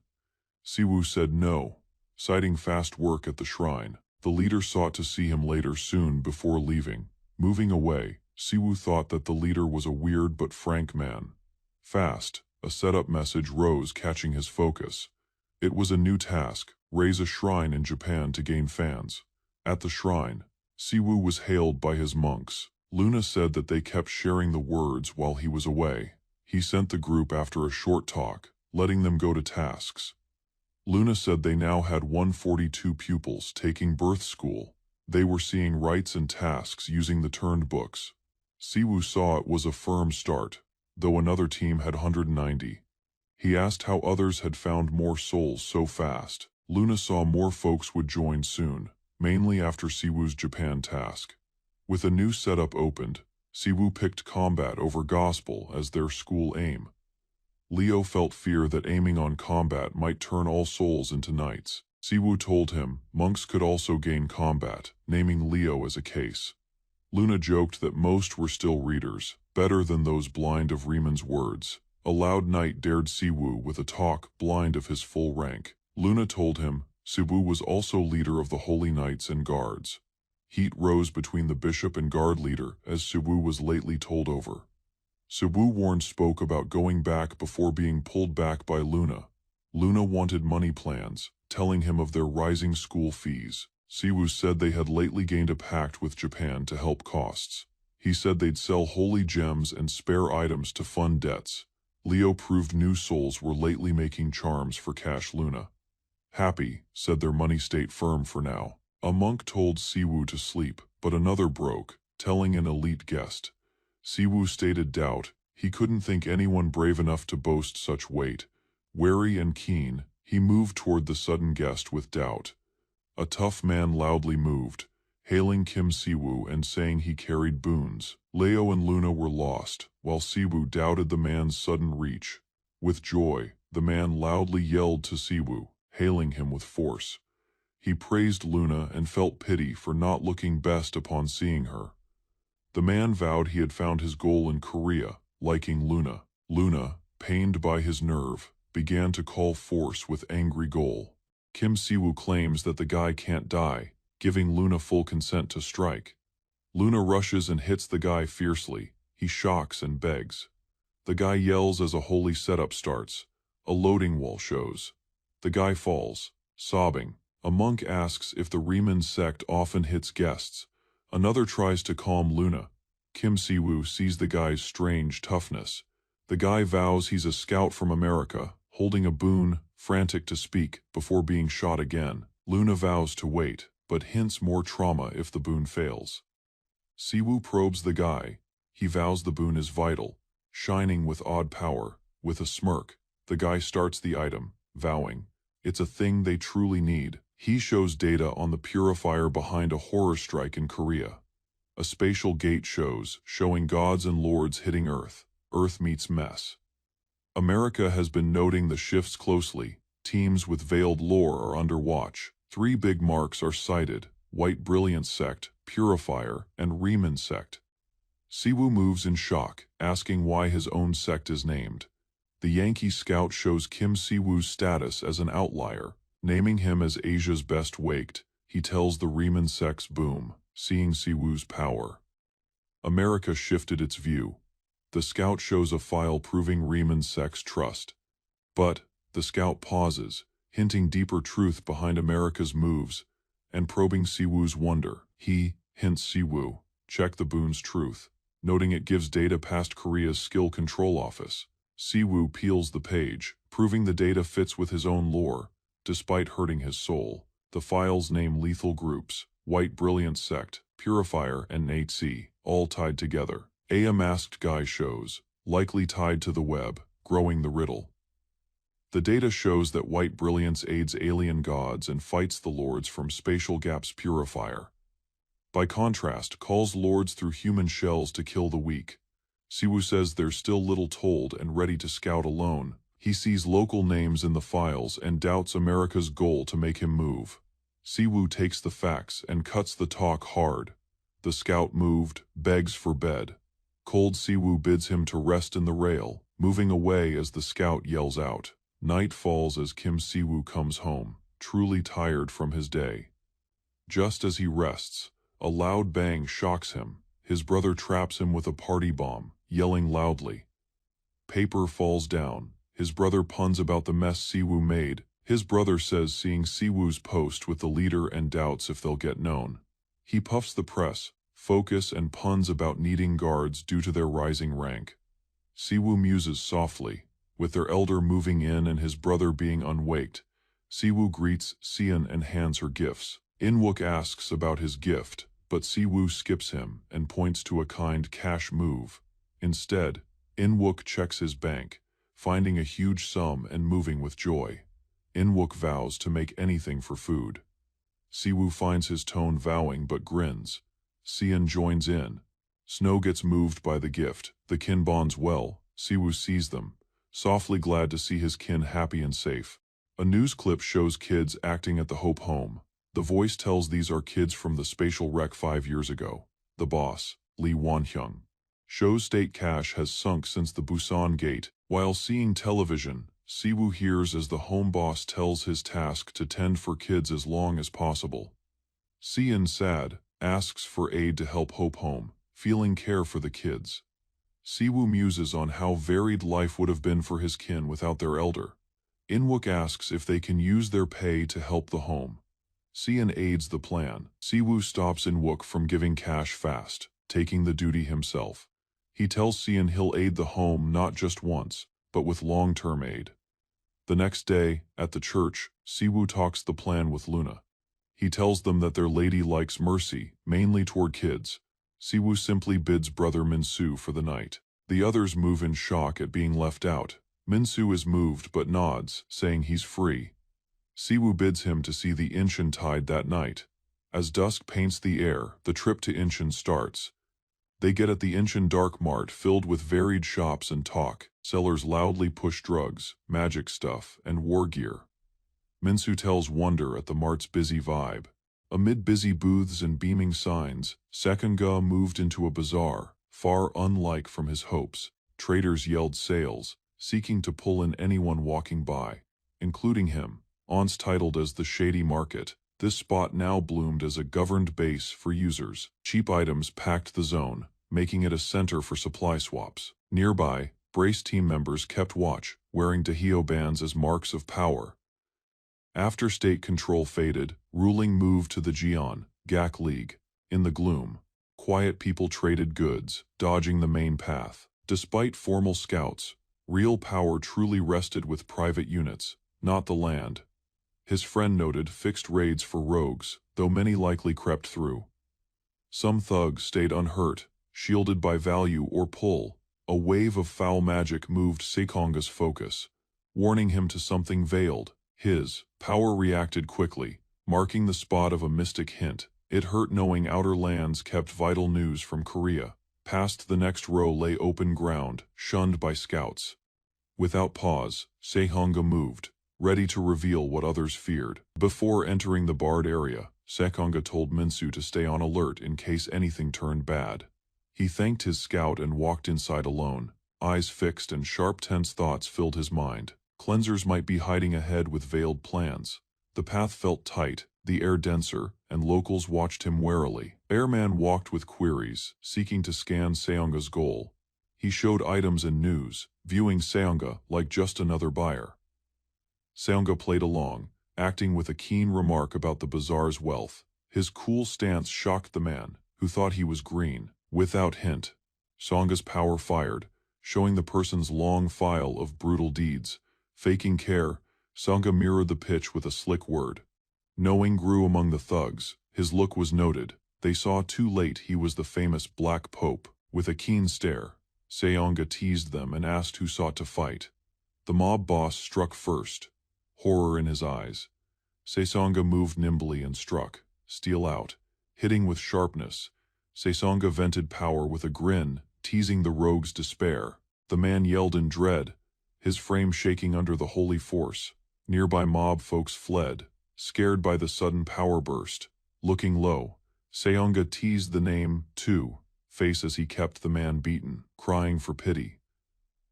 Siwoo said no, citing fast work at the shrine. The leader sought to see him later soon before leaving. Moving away, Siwoo thought that the leader was a weird but frank man. Fast, a setup message rose, catching his focus. It was a new task: raise a shrine in Japan to gain fans. At the shrine, Siwoo was hailed by his monks. Luna said that they kept sharing the words while he was away. He sent the group after a short talk, letting them go to tasks. Luna said they now had 142 pupils taking birth school. They were seeing rites and tasks using the turned books. Siwoo saw it was a firm start, though another team had 190. He asked how others had found more souls so fast. Luna saw more folks would join soon, mainly after Siwoo's Japan task. With a new setup opened, Siwoo picked combat over gospel as their school aim. Leo felt fear that aiming on combat might turn all souls into knights. Siwoo told him monks could also gain combat, naming Leo as a case. Luna joked that most were still readers, better than those blind of Riemann's words. A loud knight dared Siwoo with a talk, blind of his full rank. Luna told him Siwoo was also leader of the Holy Knights and Guards. Heat rose between the bishop and guard leader as Siwoo was lately told over. Siwoo warned spoke about going back before being pulled back by Luna. Luna wanted money plans, telling him of their rising school fees. Siwoo said they had lately gained a pact with Japan to help costs. He said they'd sell holy gems and spare items to fund debts. Leo proved new souls were lately making charms for cash. Luna, happy, said their money stayed firm for now. A monk told Siwoo to sleep, but another broke, telling an elite guest. Siwoo stated doubt. He couldn't think anyone brave enough to boast such weight. Wary and keen, he moved toward the sudden guest with doubt. A tough man loudly moved, hailing Kim Siwoo and saying he carried boons. Leo and Luna were lost, while Siwoo doubted the man's sudden reach. With joy, the man loudly yelled to Siwoo, hailing him with force. He praised Luna and felt pity for not looking best upon seeing her. The man vowed he had found his goal in Korea, liking Luna. Luna, pained by his nerve, began to call force with angry goal. Kim Siwoo claims that the guy can't die, giving Luna full consent to strike. Luna rushes and hits the guy fiercely. He shocks and begs. The guy yells as a holy setup starts. A loading wall shows. The guy falls, sobbing. A monk asks if the Riemann sect often hits guests. Another tries to calm Luna. Kim Siwoo sees the guy's strange toughness. The guy vows he's a scout from America, holding a boon, frantic to speak, before being shot again. Luna vows to wait, but hints more trauma if the boon fails. Siwoo probes the guy. He vows the boon is vital, shining with odd power. With a smirk, the guy starts the item, vowing, it's a thing they truly need. He shows data on the purifier behind a horror strike in Korea. A spatial gate shows, showing gods and lords hitting Earth. Earth meets mess. America has been noting the shifts closely. Teams with veiled lore are under watch. 3 big marks are cited: White Brilliance Sect, Purifier, and Riemann Sect. Siwoo moves in shock, asking why his own sect is named. The Yankee Scout shows Kim Siwoo's status as an outlier, naming him as Asia's best waked. He tells the Riemann sect's boom, seeing Siwoo's power. America shifted its view. The Scout shows a file proving Riemann sect's trust. But the Scout pauses, hinting deeper truth behind America's moves, and probing Siwoo's wonder. He hints Siwoo, check the boon's truth, noting it gives data past Korea's skill control office. Siwoo peels the page, proving the data fits with his own lore, despite hurting his soul. The files name lethal groups: White Brilliance Sect, Purifier, and Nate C, all tied together. A masked guy shows, likely tied to the web, growing the riddle. The data shows that White Brilliance aids alien gods and fights the lords from Spatial Gap's Purifier. By contrast, calls lords through human shells to kill the weak. Siwoo says there's still little told and ready to scout alone. He sees local names in the files and doubts America's goal to make him move. Siwoo takes the facts and cuts the talk hard. The Scout moved, begs for bed. Cold Siwoo bids him to rest in the rail, moving away as the Scout yells out. Night falls as Kim Siwoo comes home, truly tired from his day. Just as he rests, a loud bang shocks him. His brother traps him with a party bomb, yelling loudly. Paper falls down. His brother puns about the mess Siwoo made. His brother says seeing Siwoo's post with the leader and doubts if they'll get known. He puffs the press, focus, and puns about needing guards due to their rising rank. Siwoo muses softly, with their elder moving in and his brother being unwaked. Siwoo greets Sian and hands her gifts. Inwook asks about his gift, but Siwoo skips him and points to a kind cash move. Instead, Inwook checks his bank, finding a huge sum and moving with joy. Inwook vows to make anything for food. Siwoo finds his tone vowing but grins. Sian joins in. Snow gets moved by the gift. The kin bonds well. Siwoo sees them, softly glad to see his kin happy and safe. A news clip shows kids acting at the Hope home. The voice tells these are kids from the spatial wreck 5 years ago. The boss, Lee Won-hyung, shows state cash has sunk since the Busan Gate. While seeing television, Siwoo hears as the home boss tells his task to tend for kids as long as possible. Sian, sad, asks for aid to help Hope home, feeling care for the kids. Siwoo muses on how varied life would have been for his kin without their elder. Inwook asks if they can use their pay to help the home. Sian aids the plan. Siwoo stops Inwook from giving cash fast, taking the duty himself. He tells Sian he'll aid the home not just once, but with long-term aid. The next day, at the church, Siwoo talks the plan with Luna. He tells them that their lady likes mercy, mainly toward kids. Siwoo simply bids brother Minsu for the night. The others move in shock at being left out. Minsu is moved but nods, saying he's free. Siwoo bids him to see the Incheon tide that night. As dusk paints the air, the trip to Incheon starts. They get at the Incheon Dark Mart filled with varied shops and talk. Sellers loudly push drugs, magic stuff, and war gear. Minsu tells wonder at the mart's busy vibe. Amid busy booths and beaming signs, Sekonga moved into a bazaar, far unlike from his hopes. Traders yelled sales, seeking to pull in anyone walking by, including him. Once titled as the Shady Market, this spot now bloomed as a governed base for users. Cheap items packed the zone, making it a center for supply swaps. Nearby, Brace team members kept watch, wearing Dahio bands as marks of power. After state control faded, ruling moved to the Jeon, Gak League. In the gloom, quiet people traded goods, dodging the main path. Despite formal scouts, real power truly rested with private units, not the land. His friend noted fixed raids for rogues, though many likely crept through. Some thugs stayed unhurt, shielded by value or pull. A wave of foul magic moved Sekonga's focus, warning him to something veiled. His power reacted quickly, marking the spot of a mystic hint. It hurt knowing outer lands kept vital news from Korea. Past the next row lay open ground, shunned by scouts. Without pause, Sekonga moved, ready to reveal what others feared. Before entering the barred area, Sekonga told Minsu to stay on alert in case anything turned bad. He thanked his scout and walked inside alone. Eyes fixed and sharp tense thoughts filled his mind. Cleansers might be hiding ahead with veiled plans. The path felt tight, the air denser, and locals watched him warily. Airman walked with queries, seeking to scan Seonga's goal. He showed items and news, viewing Seonga like just another buyer. Seonga played along, acting with a keen remark about the bazaar's wealth. His cool stance shocked the man, who thought he was green. Without hint, Seonga's power fired, showing the person's long file of brutal deeds. Faking care, Seonga mirrored the pitch with a slick word. Knowing grew among the thugs. His look was noted. They saw too late he was the famous Black Pope. With a keen stare, Seonga teased them and asked who sought to fight. The mob boss struck first, horror in his eyes. Seonga moved nimbly and struck, steel out, hitting with sharpness. Seonga vented power with a grin, teasing the rogue's despair. The man yelled in dread, his frame shaking under the holy force. Nearby mob folks fled, scared by the sudden power burst. Looking low, Seonga teased the name, too, face as he kept the man beaten, crying for pity.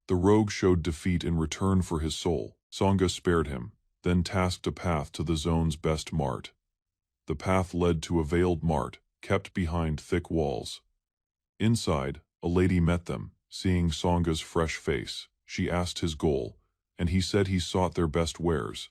The rogue showed defeat in return for his soul. Seonga spared him, then tasked a path to the zone's best mart. The path led to a veiled mart, kept behind thick walls. Inside, a lady met them. Seeing Seonga's fresh face, she asked his goal, and he said he sought their best wares.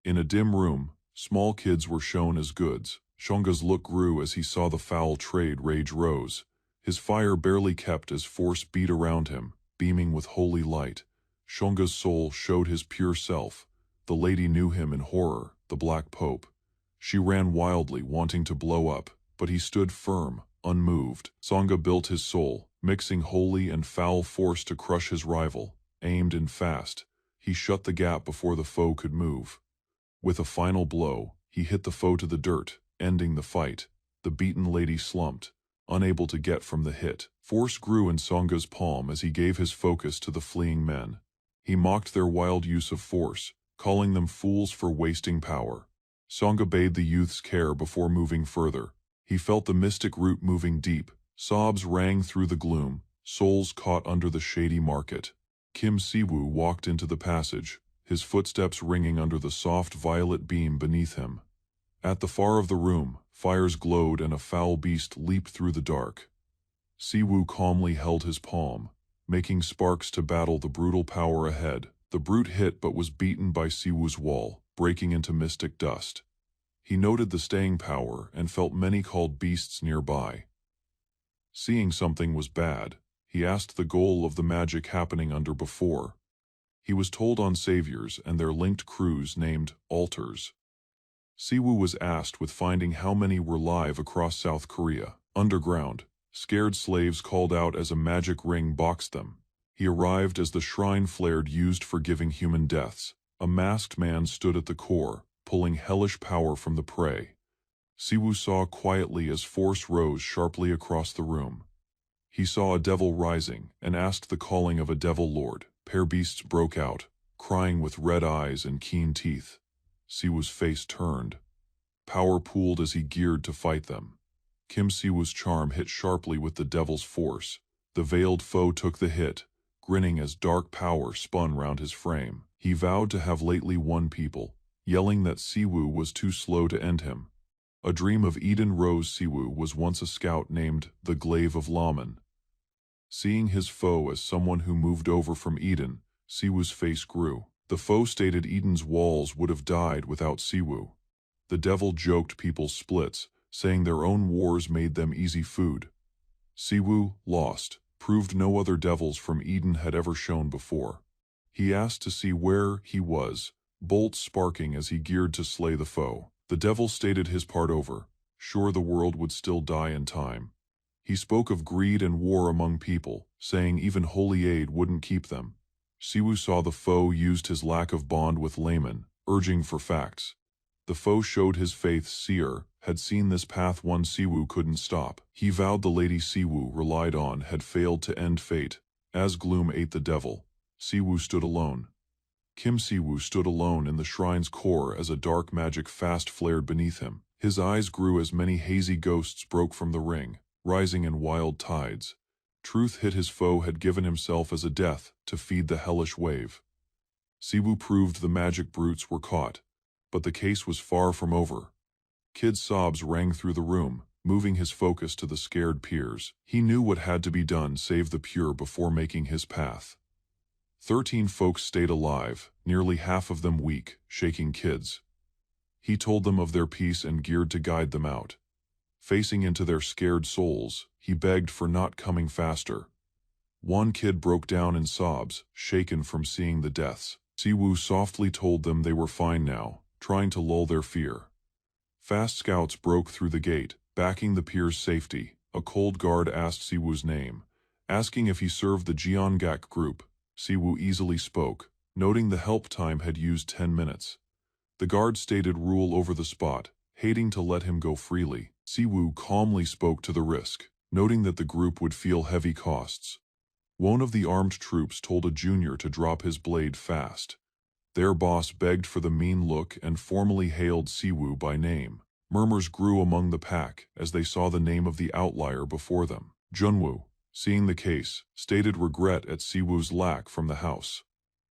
In a dim room, small kids were shown as goods. Seonga's look grew as he saw the foul trade rage rose. His fire barely kept as force beat around him, beaming with holy light. Seonga's soul showed his pure self. The lady knew him in horror, the Black Pope. She ran wildly, wanting to blow up, but he stood firm, unmoved. Seonga built his soul, mixing holy and foul force to crush his rival. Aimed and fast, he shut the gap before the foe could move. With a final blow, he hit the foe to the dirt, ending the fight. The beaten lady slumped, unable to get from the hit. Force grew in Seonga's palm as he gave his focus to the fleeing men. He mocked their wild use of force, calling them fools for wasting power. Seonga bade the youths care before moving further. He felt the mystic root moving deep. Sobs rang through the gloom, souls caught under the shady market. Kim Siwoo walked into the passage, his footsteps ringing under the soft violet beam beneath him. At the far of the room, fires glowed and a foul beast leaped through the dark. Siwoo calmly held his palm, making sparks to battle the brutal power ahead. The brute hit but was beaten by Siwoo's wall, breaking into mystic dust. He noted the staying power and felt many called beasts nearby. Seeing something was bad, he asked the goal of the magic happening under before. He was told on saviors and their linked crews named altars. Siwoo was asked with finding how many were live across South Korea. Underground, scared slaves called out as a magic ring boxed them. He arrived as the shrine flared used for giving human deaths. A masked man stood at the core, pulling hellish power from the prey. Siwoo saw quietly as force rose sharply across the room. He saw a devil rising and asked the calling of a devil lord. Pair beasts broke out, crying with red eyes and keen teeth. Siwoo's face turned. Power pooled as he geared to fight them. Kim Siwoo's charm hit sharply with the devil's force. The veiled foe took the hit, grinning as dark power spun round his frame. He vowed to have lately won people, yelling that Siwoo was too slow to end him. A dream of Eden Rose. Siwoo was once a scout named the Glaive of Laman. Seeing his foe as someone who moved over from Eden, Siwoo's face grew. The foe stated Eden's walls would have died without Siwoo. The devil joked people's splits, saying their own wars made them easy food. Siwoo, lost, proved no other devils from Eden had ever shown before. He asked to see where he was, bolts sparking as he geared to slay the foe. The devil stated his part over, sure the world would still die in time. He spoke of greed and war among people, saying even holy aid wouldn't keep them. Siwoo saw the foe used his lack of bond with laymen, urging for facts. The foe showed his faith Seer had seen this path one Siwoo couldn't stop. He vowed the lady Siwoo relied on had failed to end fate. As gloom ate the devil, Siwoo stood alone. Kim Siwoo stood alone in the shrine's core as a dark magic fast flared beneath him. His eyes grew as many hazy ghosts broke from the ring, rising in wild tides. Truth hit his foe had given himself as a death to feed the hellish wave. Siwoo proved the magic brutes were caught, but the case was far from over. Kid's sobs rang through the room, moving his focus to the scared peers. He knew what had to be done save the pure before making his path. 13 folks stayed alive, nearly half of them weak, shaking kids. He told them of their peace and geared to guide them out. Facing into their scared souls, he begged for not coming faster. One kid broke down in sobs, shaken from seeing the deaths. Siwoo softly told them they were fine now, trying to lull their fear. Fast scouts broke through the gate, backing the peer's safety. A cold guard asked Siwoo's name, asking if he served the Jeongak group. Siwoo easily spoke, noting the help time had used 10 minutes. The guard stated rule over the spot, hating to let him go freely. Siwoo calmly spoke to the risk, noting that the group would feel heavy costs. One of the armed troops told a junior to drop his blade fast. Their boss begged for the mean look and formally hailed Siwoo by name. Murmurs grew among the pack as they saw the name of the outlier before them. Junwoo, seeing the case, stated regret at Siwoo's lack from the house.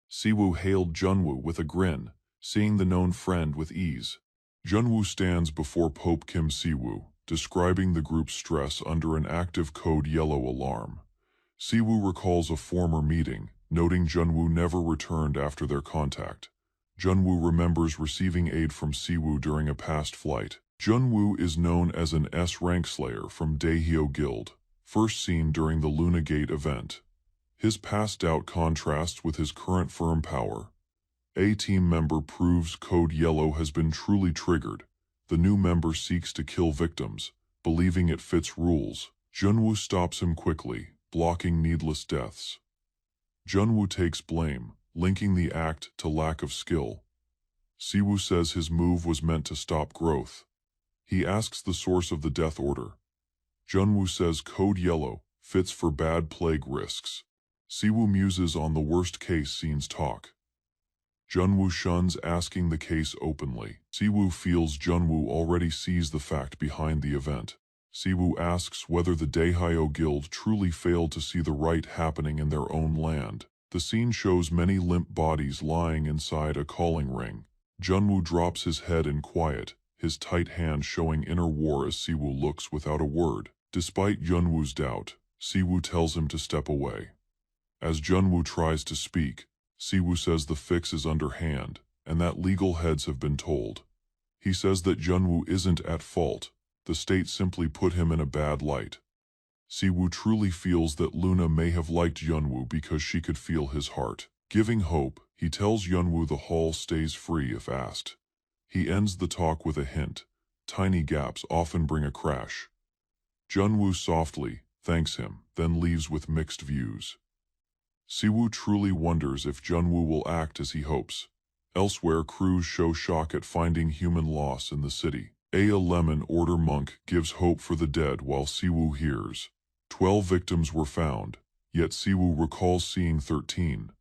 Siwoo hailed Junwoo with a grin, seeing the known friend with ease. Junwoo stands before Pope Kim Siwoo, describing the group's stress under an active code yellow alarm. Siwoo recalls a former meeting, noting Junwoo never returned after their contact. Junwoo remembers receiving aid from Siwoo during a past flight. Junwoo is known as an S-rank slayer from Daehyo Guild, first seen during the Luna Gate event. His past doubt contrasts with his current firm power. A team member proves Code Yellow has been truly triggered. The new member seeks to kill victims, believing it fits rules. Junwoo stops him quickly, blocking needless deaths. Junwoo takes blame, linking the act to lack of skill. Siwoo says his move was meant to stop growth. He asks the source of the death order. Junwoo says Code Yellow fits for bad plague risks. Siwoo muses on the worst-case scenes talk. Junwoo shuns asking the case openly. Siwoo feels Junwoo already sees the fact behind the event. Siwoo asks whether the Daehyo Guild truly failed to see the right happening in their own land. The scene shows many limp bodies lying inside a calling ring. Junwoo drops his head in quiet, his tight hand showing inner war as Siwoo looks without a word. Despite Junwoo's doubt, Siwoo tells him to step away. As Junwoo tries to speak, Siwoo says the fix is underhand, and that legal heads have been told. He says that Junwoo isn't at fault. The state simply put him in a bad light. Siwoo truly feels that Luna may have liked Junwoo because she could feel his heart. Giving hope, he tells Junwoo the hall stays free if asked. He ends the talk with a hint. Tiny gaps often bring a crash. Junwoo softly thanks him, then leaves with mixed views. Siwoo truly wonders if Junwoo will act as he hopes. Elsewhere, crews show shock at finding human loss in the city. A Lemon Order monk gives hope for the dead while Siwoo hears. 12 victims were found, yet Siwoo recalls seeing 13.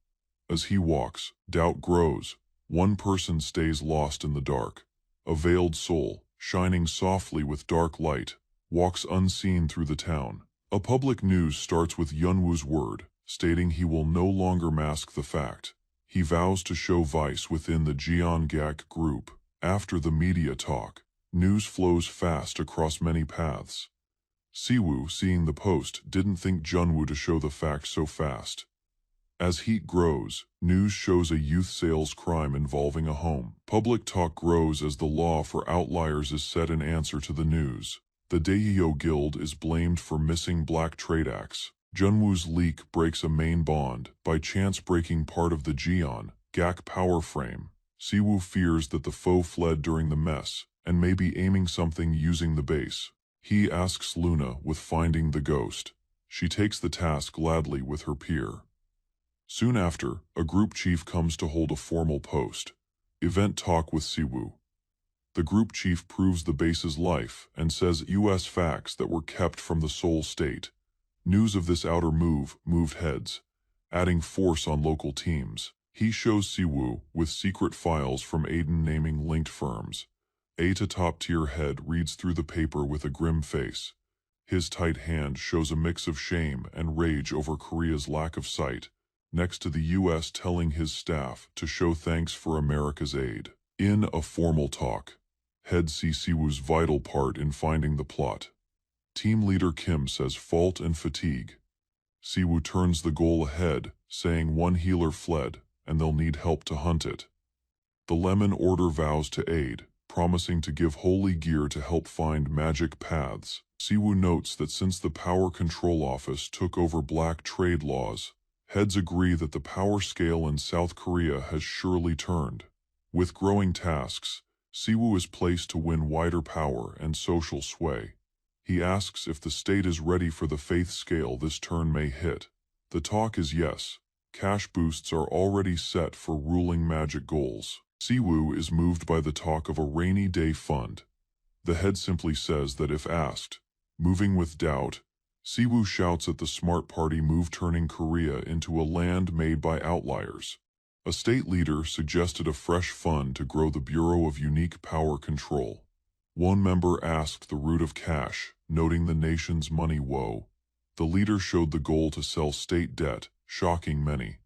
As he walks, doubt grows. One person stays lost in the dark. A veiled soul, shining softly with dark light, walks unseen through the town. A public news starts with Junwoo's word, stating he will no longer mask the fact. He vows to show vice within the Jeongak group. After the media talk, news flows fast across many paths. Siwoo, seeing the post, didn't think Junwoo to show the fact so fast. As heat grows, news shows a youth sales crime involving a home. Public talk grows as the law for outliers is set in answer to the news. The Daehyo Guild is blamed for missing black trade acts. Junwoo's leak breaks a main bond, by chance breaking part of the Jeongak power frame. Siwoo fears that the foe fled during the mess, and may be aiming something using the base. He asks Luna with finding the ghost. She takes the task gladly with her peer. Soon after, a group chief comes to hold a formal post-event talk with Siwoo. The group chief proves the base's life and says US facts that were kept from the Seoul state. News of this outer move moved heads, adding force on local teams. He shows Siwoo with secret files from Aiden naming linked firms. A top-tier head reads through the paper with a grim face. His tight hand shows a mix of shame and rage over Korea's lack of sight, next to the US telling his staff to show thanks for America's aid. In a formal talk, head sees Siwoo's vital part in finding the plot. Team leader Kim says fault and fatigue. Siwoo turns the goal ahead, saying one healer fled, and they'll need help to hunt it. The Lemon Order vows to aid, promising to give holy gear to help find magic paths. Siwoo notes that since the Power Control Office took over black trade laws, heads agree that the power scale in South Korea has surely turned. With growing tasks, Siwoo is placed to win wider power and social sway. He asks if the state is ready for the faith scale this turn may hit. The talk is yes. Cash boosts are already set for ruling magic goals. Siwoo is moved by the talk of a rainy day fund. The head simply says that if asked, moving with doubt, Siwoo shouts at the smart party move turning Korea into a land made by outliers. A state leader suggested a fresh fund to grow the Bureau of Unique Power Control. One member asked the root of cash, noting the nation's money woe. The leader showed the goal to sell state debt, shocking many.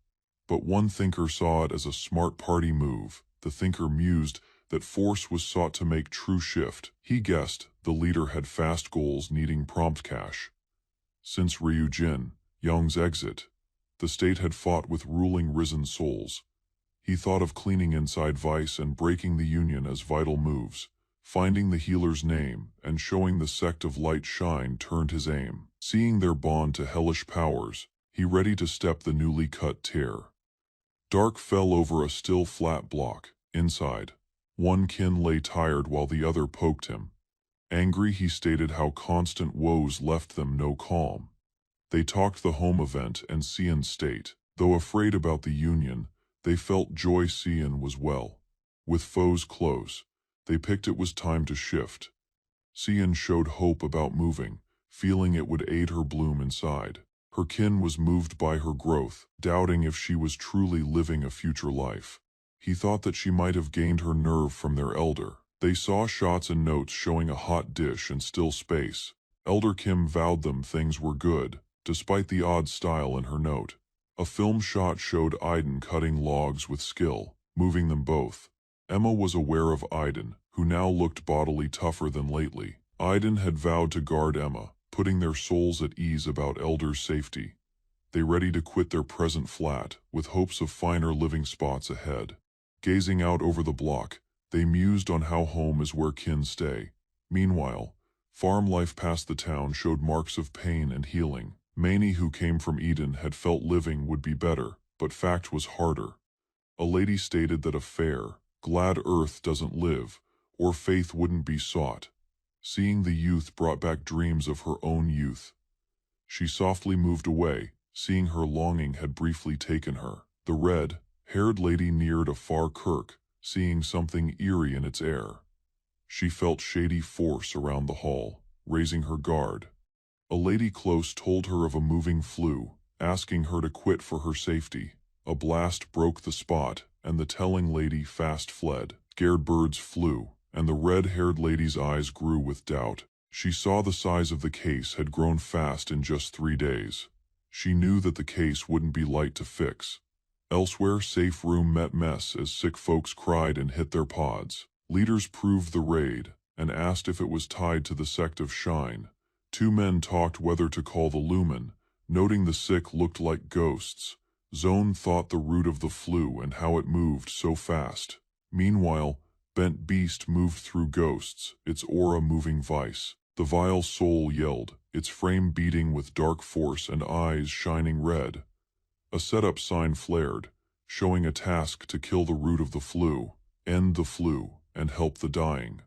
But one thinker saw it as a smart party move. The thinker mused that force was sought to make true shift. He guessed the leader had fast goals needing prompt cash. Since Ryu Jin Young's exit, the state had fought with ruling risen souls. He thought of cleaning inside Vice and breaking the Union as vital moves. Finding the healer's name and showing the sect of light shine turned his aim. Seeing their bond to hellish powers, he ready to step the newly cut tear. Dark fell over a still flat block. Inside, one kin lay tired while the other poked him. Angry, he stated how constant woes left them no calm. They talked the home event and Cian state. Though afraid about the Union, they felt joy Cian was well. With foes close, they picked it was time to shift. Cian showed hope about moving, feeling it would aid her bloom inside. Her kin was moved by her growth, doubting if she was truly living a future life. He thought that she might have gained her nerve from their elder. They saw shots and notes showing a hot dish and still space. Elder Kim vowed them things were good, despite the odd style in her note. A film shot showed Aiden cutting logs with skill, moving them both. Emma was aware of Aiden, who now looked bodily tougher than lately. Aiden had vowed to guard Emma, putting their souls at ease about Elder's safety. They ready to quit their present flat, with hopes of finer living spots ahead. Gazing out over the block, they mused on how home is where kin stay. Meanwhile, farm life past the town showed marks of pain and healing. Maney, who came from Eden, had felt living would be better, but fact was harder. A lady stated that a fair, glad earth doesn't live, or faith wouldn't be sought. Seeing the youth brought back dreams of her own youth. She softly moved away, seeing her longing had briefly taken her. The red-haired lady neared a far kirk, seeing something eerie in its air. She felt shady force around the hall, raising her guard. A lady close told her of a moving flue, asking her to quit for her safety. A blast broke the spot, and the telling lady fast fled. Scared birds flew, and the red-haired lady's eyes grew with doubt. She saw the size of the case had grown fast in just 3 days. She knew that the case wouldn't be light to fix. Elsewhere, safe room met mess as sick folks cried and hit their pods. Leaders proved the raid, and asked if it was tied to the sect of Shine. 2 men talked whether to call the Lumen, noting the sick looked like ghosts. Zone thought the root of the flu and how it moved so fast. Meanwhile, Bent Beast moved through ghosts, its aura moving Vice. The vile soul yelled, its frame beating with dark force and eyes shining red. A setup sign flared, showing a task to kill the root of the flu, end the flu, and help the dying.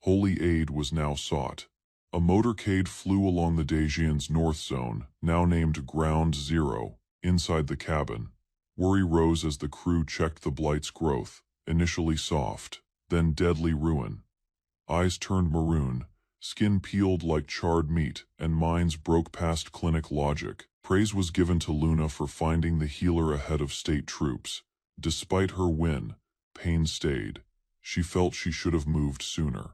Holy aid was now sought. A motorcade flew along the Daejeon's north zone, now named Ground Zero, inside the cabin. Worry rose as the crew checked the Blight's growth, initially soft, then deadly ruin. Eyes turned maroon, skin peeled like charred meat, and minds broke past clinic logic. Praise was given to Luna for finding the healer ahead of state troops. Despite her win, pain stayed. She felt she should have moved sooner.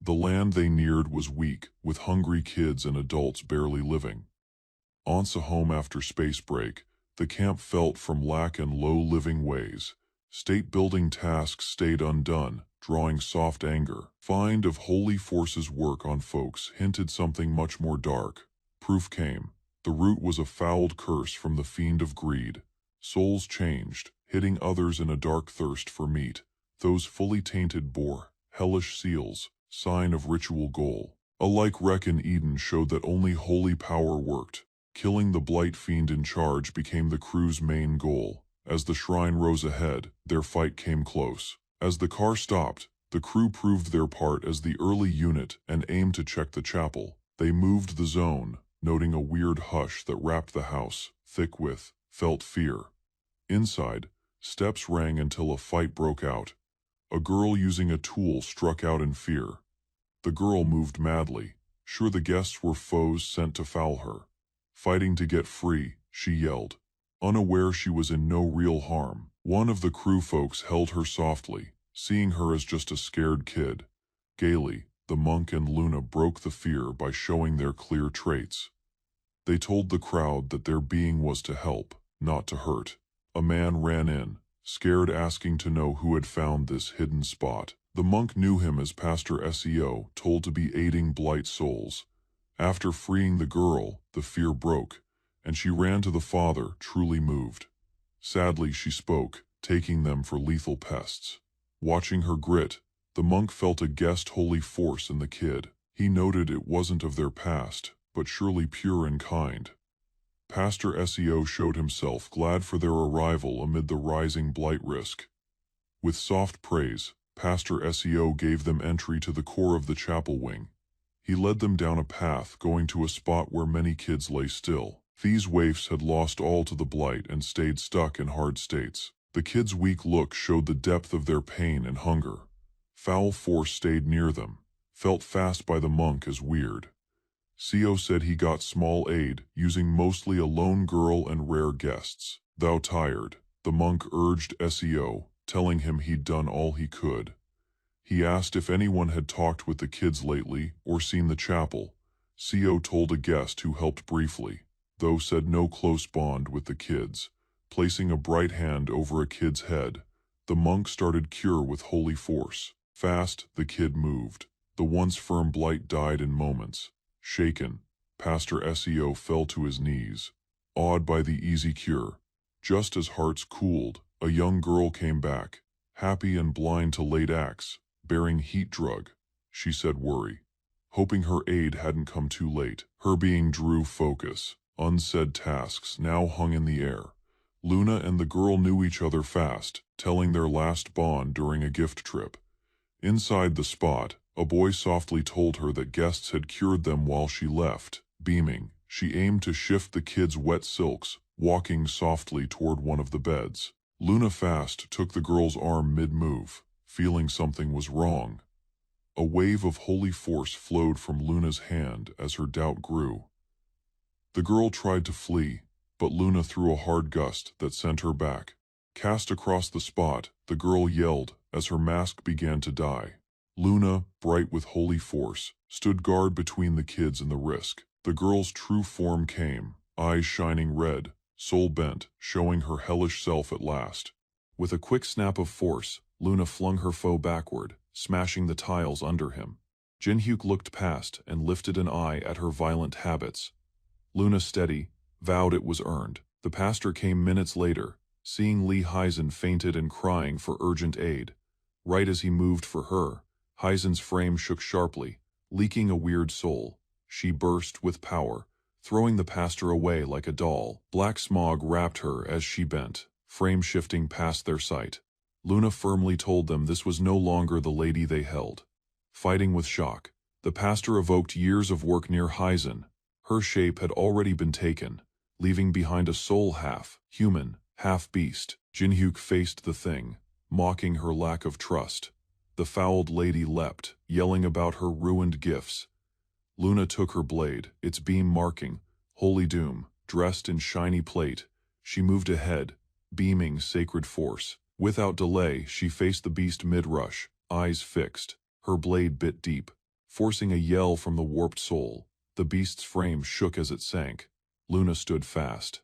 The land they neared was weak, with hungry kids and adults barely living. Once a home after space break, the camp felt from lack and low living ways. State-building tasks stayed undone, drawing soft anger. Find of Holy Force's work on folks hinted something much more dark. Proof came. The root was a fouled curse from the fiend of greed. Souls changed, hitting others in a dark thirst for meat. Those fully tainted bore hellish seals, sign of ritual goal. A like wreck in Eden showed that only holy power worked. Killing the blight fiend in charge became the crew's main goal. As the shrine rose ahead, their fight came close. As the car stopped, the crew proved their part as the early unit and aimed to check the chapel. They moved the zone, noting a weird hush that wrapped the house, thick with felt fear. Inside, steps rang until a fight broke out. A girl using a tool struck out in fear. The girl moved madly, sure the guests were foes sent to foul her. Fighting to get free, she yelled, unaware she was in no real harm. One of the crew folks held her softly, seeing her as just a scared kid. Gaily, the monk and Luna broke the fear by showing their clear traits. They told the crowd that their being was to help, not to hurt. A man ran in, scared, asking to know who had found this hidden spot. The monk knew him as Pastor Seo, told to be aiding blight souls. After freeing the girl, the fear broke, and she ran to the father, truly moved. Sadly, she spoke, taking them for lethal pests. Watching her grit, the monk felt a guest holy force in the kid. He noted it wasn't of their past, but surely pure and kind. Pastor Seo showed himself glad for their arrival amid the rising blight risk. With soft praise, Pastor Seo gave them entry to the core of the chapel wing. He led them down a path going to a spot where many kids lay still. These waifs had lost all to the blight and stayed stuck in hard states. The kids' weak look showed the depth of their pain and hunger. Foul force stayed near them, felt fast by the monk as weird. Seo said he got small aid, using mostly a lone girl and rare guests. Thou tired, the monk urged Seo, telling him he'd done all he could. He asked if anyone had talked with the kids lately or seen the chapel. Seo told a guest who helped briefly, though said no close bond with the kids. Placing a bright hand over a kid's head, the monk started cure with holy force. Fast, the kid moved. The once firm blight died in moments. Shaken, Pastor Seo fell to his knees, awed by the easy cure. Just as hearts cooled, a young girl came back, happy and blind to late acts, bearing heat drug. She said worry, hoping her aid hadn't come too late. Her being drew focus. Unsaid tasks now hung in the air. Luna and the girl knew each other fast, telling their last bond during a gift trip. Inside the spot, a boy softly told her that guests had cured them while she left. Beaming, she aimed to shift the kids' wet silks, walking softly toward one of the beds. Luna fast took the girl's arm mid-move, feeling something was wrong. A wave of holy force flowed from Luna's hand as her doubt grew. The girl tried to flee, but Luna threw a hard gust that sent her back. Cast across the spot, the girl yelled as her mask began to die. Luna, bright with holy force, stood guard between the kids and the risk. The girl's true form came, eyes shining red, soul bent, showing her hellish self at last. With a quick snap of force, Luna flung her foe backward, smashing the tiles under him. Jinhyuk looked past and lifted an eye at her violent habits. Luna, steady, vowed it was earned. The pastor came minutes later, seeing Lee Heisen fainted and crying for urgent aid. Right as he moved for her, Heisen's frame shook sharply, leaking a weird soul. She burst with power, throwing the pastor away like a doll. Black smog wrapped her as she bent, frame shifting past their sight. Luna firmly told them this was no longer the lady they held. Fighting with shock, The pastor evoked years of work near Heisen. Her shape had already been taken, leaving behind a soul half human, half beast. Jinhyuk faced the thing, mocking her lack of trust. The fouled lady leapt, yelling about her ruined gifts. Luna took her blade, its beam marking holy doom. Dressed in shiny plate, she moved ahead, beaming sacred force. Without delay, she faced the beast mid-rush, eyes fixed. Her blade bit deep, forcing a yell from the warped soul. The beast's frame shook as it sank. Luna stood fast.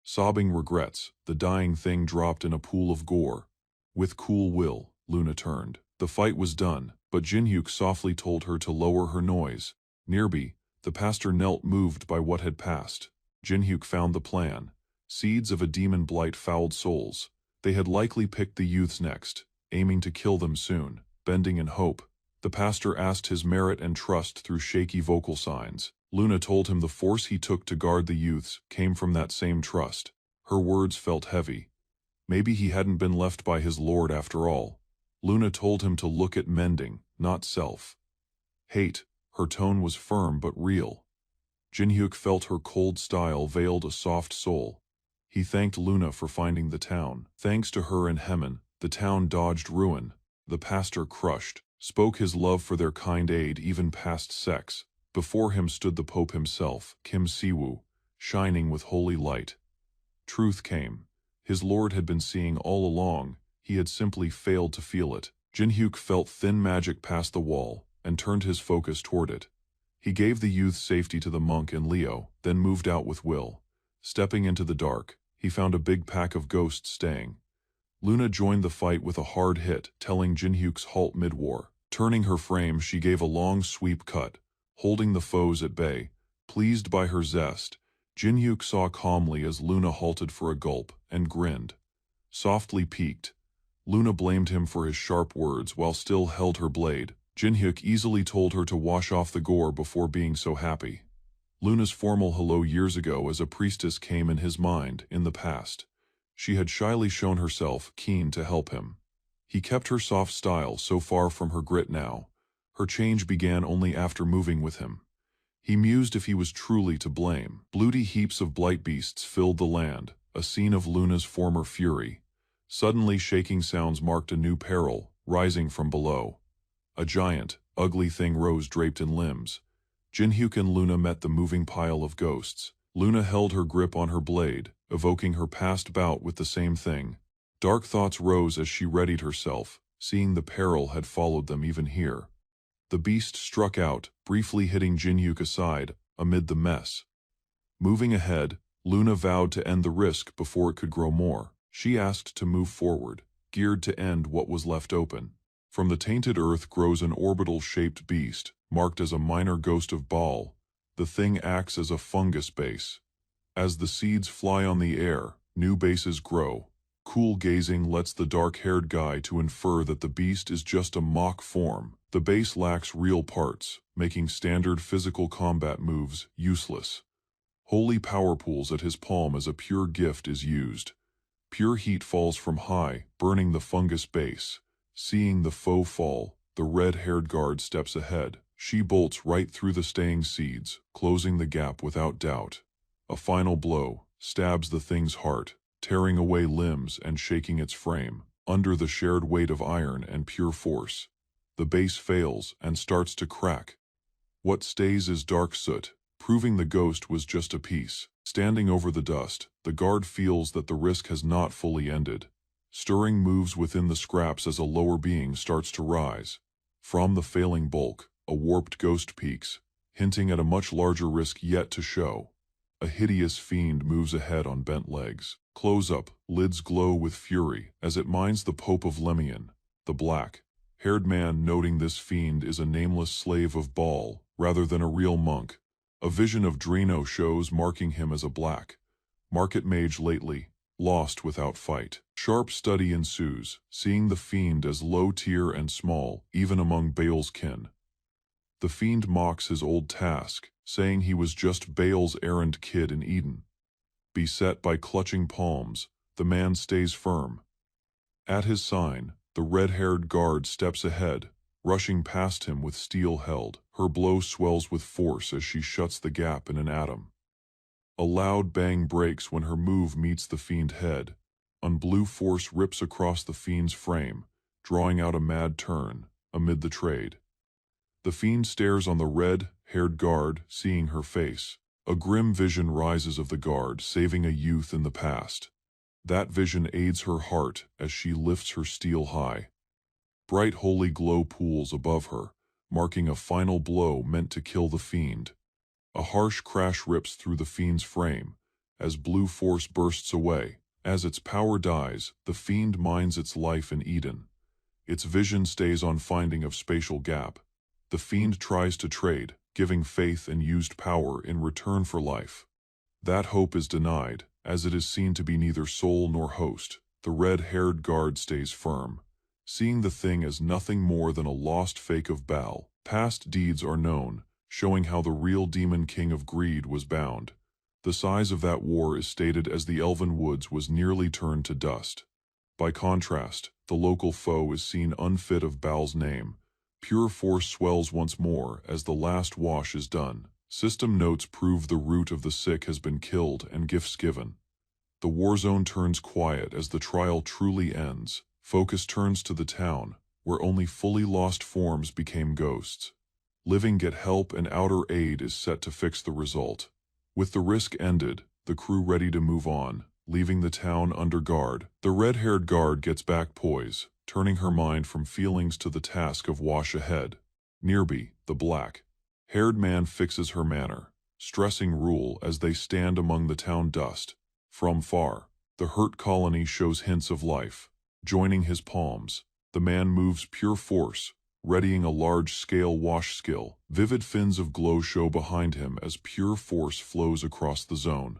Sobbing regrets, the dying thing dropped in a pool of gore. With cool will, Luna turned. The fight was done, but Jinhyuk softly told her to lower her noise. Nearby, the pastor knelt, moved by what had passed. Jinhyuk found the plan. Seeds of a demon blight fouled souls. They had likely picked the youths next, aiming to kill them soon. Bending in hope, the pastor asked his merit and trust through shaky vocal signs. Luna told him the force he took to guard the youths came from that same trust. Her words felt heavy. Maybe he hadn't been left by his lord after all. Luna told him to look at mending, not self. Hate. Her tone was firm but real. Jinhyuk felt her cold style veiled a soft soul. He thanked Luna for finding the town. Thanks to her and Hemin, the town dodged ruin. The pastor, crushed, spoke his love for their kind aid even past sex. Before him stood the Pope himself, Kim Siwoo, shining with holy light. Truth came. His lord had been seeing all along, he had simply failed to feel it. Jinhyuk felt thin magic pass the wall, and turned his focus toward it. He gave the youth safety to the monk and Leo, then moved out with Will. Stepping into the dark, he found a big pack of ghosts staying. Luna joined the fight with a hard hit, telling Jinhyuk's halt mid-war. Turning her frame, she gave a long sweep cut, holding the foes at bay. Pleased by her zest, Jinhyuk saw calmly as Luna halted for a gulp, and grinned. Softly piqued, Luna blamed him for his sharp words while still held her blade. Jinhyuk easily told her to wash off the gore before being so happy. Luna's formal hello years ago as a priestess came in his mind, in the past. She had shyly shown herself keen to help him. He kept her soft style so far from her grit now. Her change began only after moving with him. He mused if he was truly to blame. Bloody heaps of blight beasts filled the land, a scene of Luna's former fury. Suddenly shaking sounds marked a new peril, rising from below. A giant, ugly thing rose draped in limbs. Jinhyuk and Luna met the moving pile of ghosts. Luna held her grip on her blade, evoking her past bout with the same thing. Dark thoughts rose as she readied herself, seeing the peril had followed them even here. The beast struck out, briefly hitting Jinhyuk aside, amid the mess. Moving ahead, Luna vowed to end the risk before it could grow more. She asked to move forward, geared to end what was left open. From the tainted earth grows an orbital-shaped beast, marked as a minor ghost of Baal. The thing acts as a fungus base. As the seeds fly on the air, new bases grow. Cool gazing lets the dark-haired guy to infer that the beast is just a mock form. The base lacks real parts, making standard physical combat moves useless. Holy power pools at his palm as a pure gift is used. Pure heat falls from high, burning the fungus base. Seeing the foe fall, the red-haired guard steps ahead. She bolts right through the staying seeds, closing the gap without doubt. A final blow stabs the thing's heart, tearing away limbs and shaking its frame. Under the shared weight of iron and pure force, the base fails and starts to crack. What stays is dark soot, proving the ghost was just a piece. Standing over the dust, the guard feels that the risk has not fully ended. Stirring moves within the scraps as a lower being starts to rise. From the failing bulk, a warped ghost peeks, hinting at a much larger risk yet to show. A hideous fiend moves ahead on bent legs. Close up, lids glow with fury as it mines the Pope of Lemion, the black-haired man, noting this fiend is a nameless slave of Baal rather than a real monk. A vision of Drino shows marking him as a black market mage lately, lost without fight. Sharp study ensues, seeing the fiend as low tier and small, even among Baal's kin. The fiend mocks his old task, saying he was just Baal's errand kid in Eden. Beset by clutching palms, the man stays firm. At his sign, the red-haired guard steps ahead, rushing past him with steel held. Her blow swells with force as she shuts the gap in an atom. A loud bang breaks when her move meets the fiend head. Blue force rips across the fiend's frame, drawing out a mad turn amid the trade. The fiend stares on the red-haired guard, seeing her face. A grim vision rises of the guard, saving a youth in the past. That vision aids her heart as she lifts her steel high. Bright holy glow pools above her, marking a final blow meant to kill the fiend. A harsh crash rips through the fiend's frame, as blue force bursts away. As its power dies, the fiend mines its life in Eden. Its vision stays on finding of spatial gap. The fiend tries to trade, giving faith and used power in return for life. That hope is denied, as it is seen to be neither soul nor host. The red-haired guard stays firm, seeing the thing as nothing more than a lost fake of Baal. Past deeds are known, showing how the real demon king of greed was bound. The size of that war is stated as the elven woods was nearly turned to dust. By contrast, the local foe is seen unfit of Baal's name. Pure force swells once more as the last wash is done. System notes prove the root of the sick has been killed and gifts given. The war zone turns quiet as the trial truly ends. Focus turns to the town, where only fully lost forms became ghosts. Living get help and outer aid is set to fix the result. With the risk ended, the crew ready to move on, leaving the town under guard. The red-haired guard gets back poise, turning her mind from feelings to the task of wash ahead. Nearby, the black-haired man fixes her manner, stressing rule as they stand among the town dust. From far, the hurt colony shows hints of life. Joining his palms, the man moves pure force, readying a large-scale wash skill. Vivid fins of glow show behind him as pure force flows across the zone.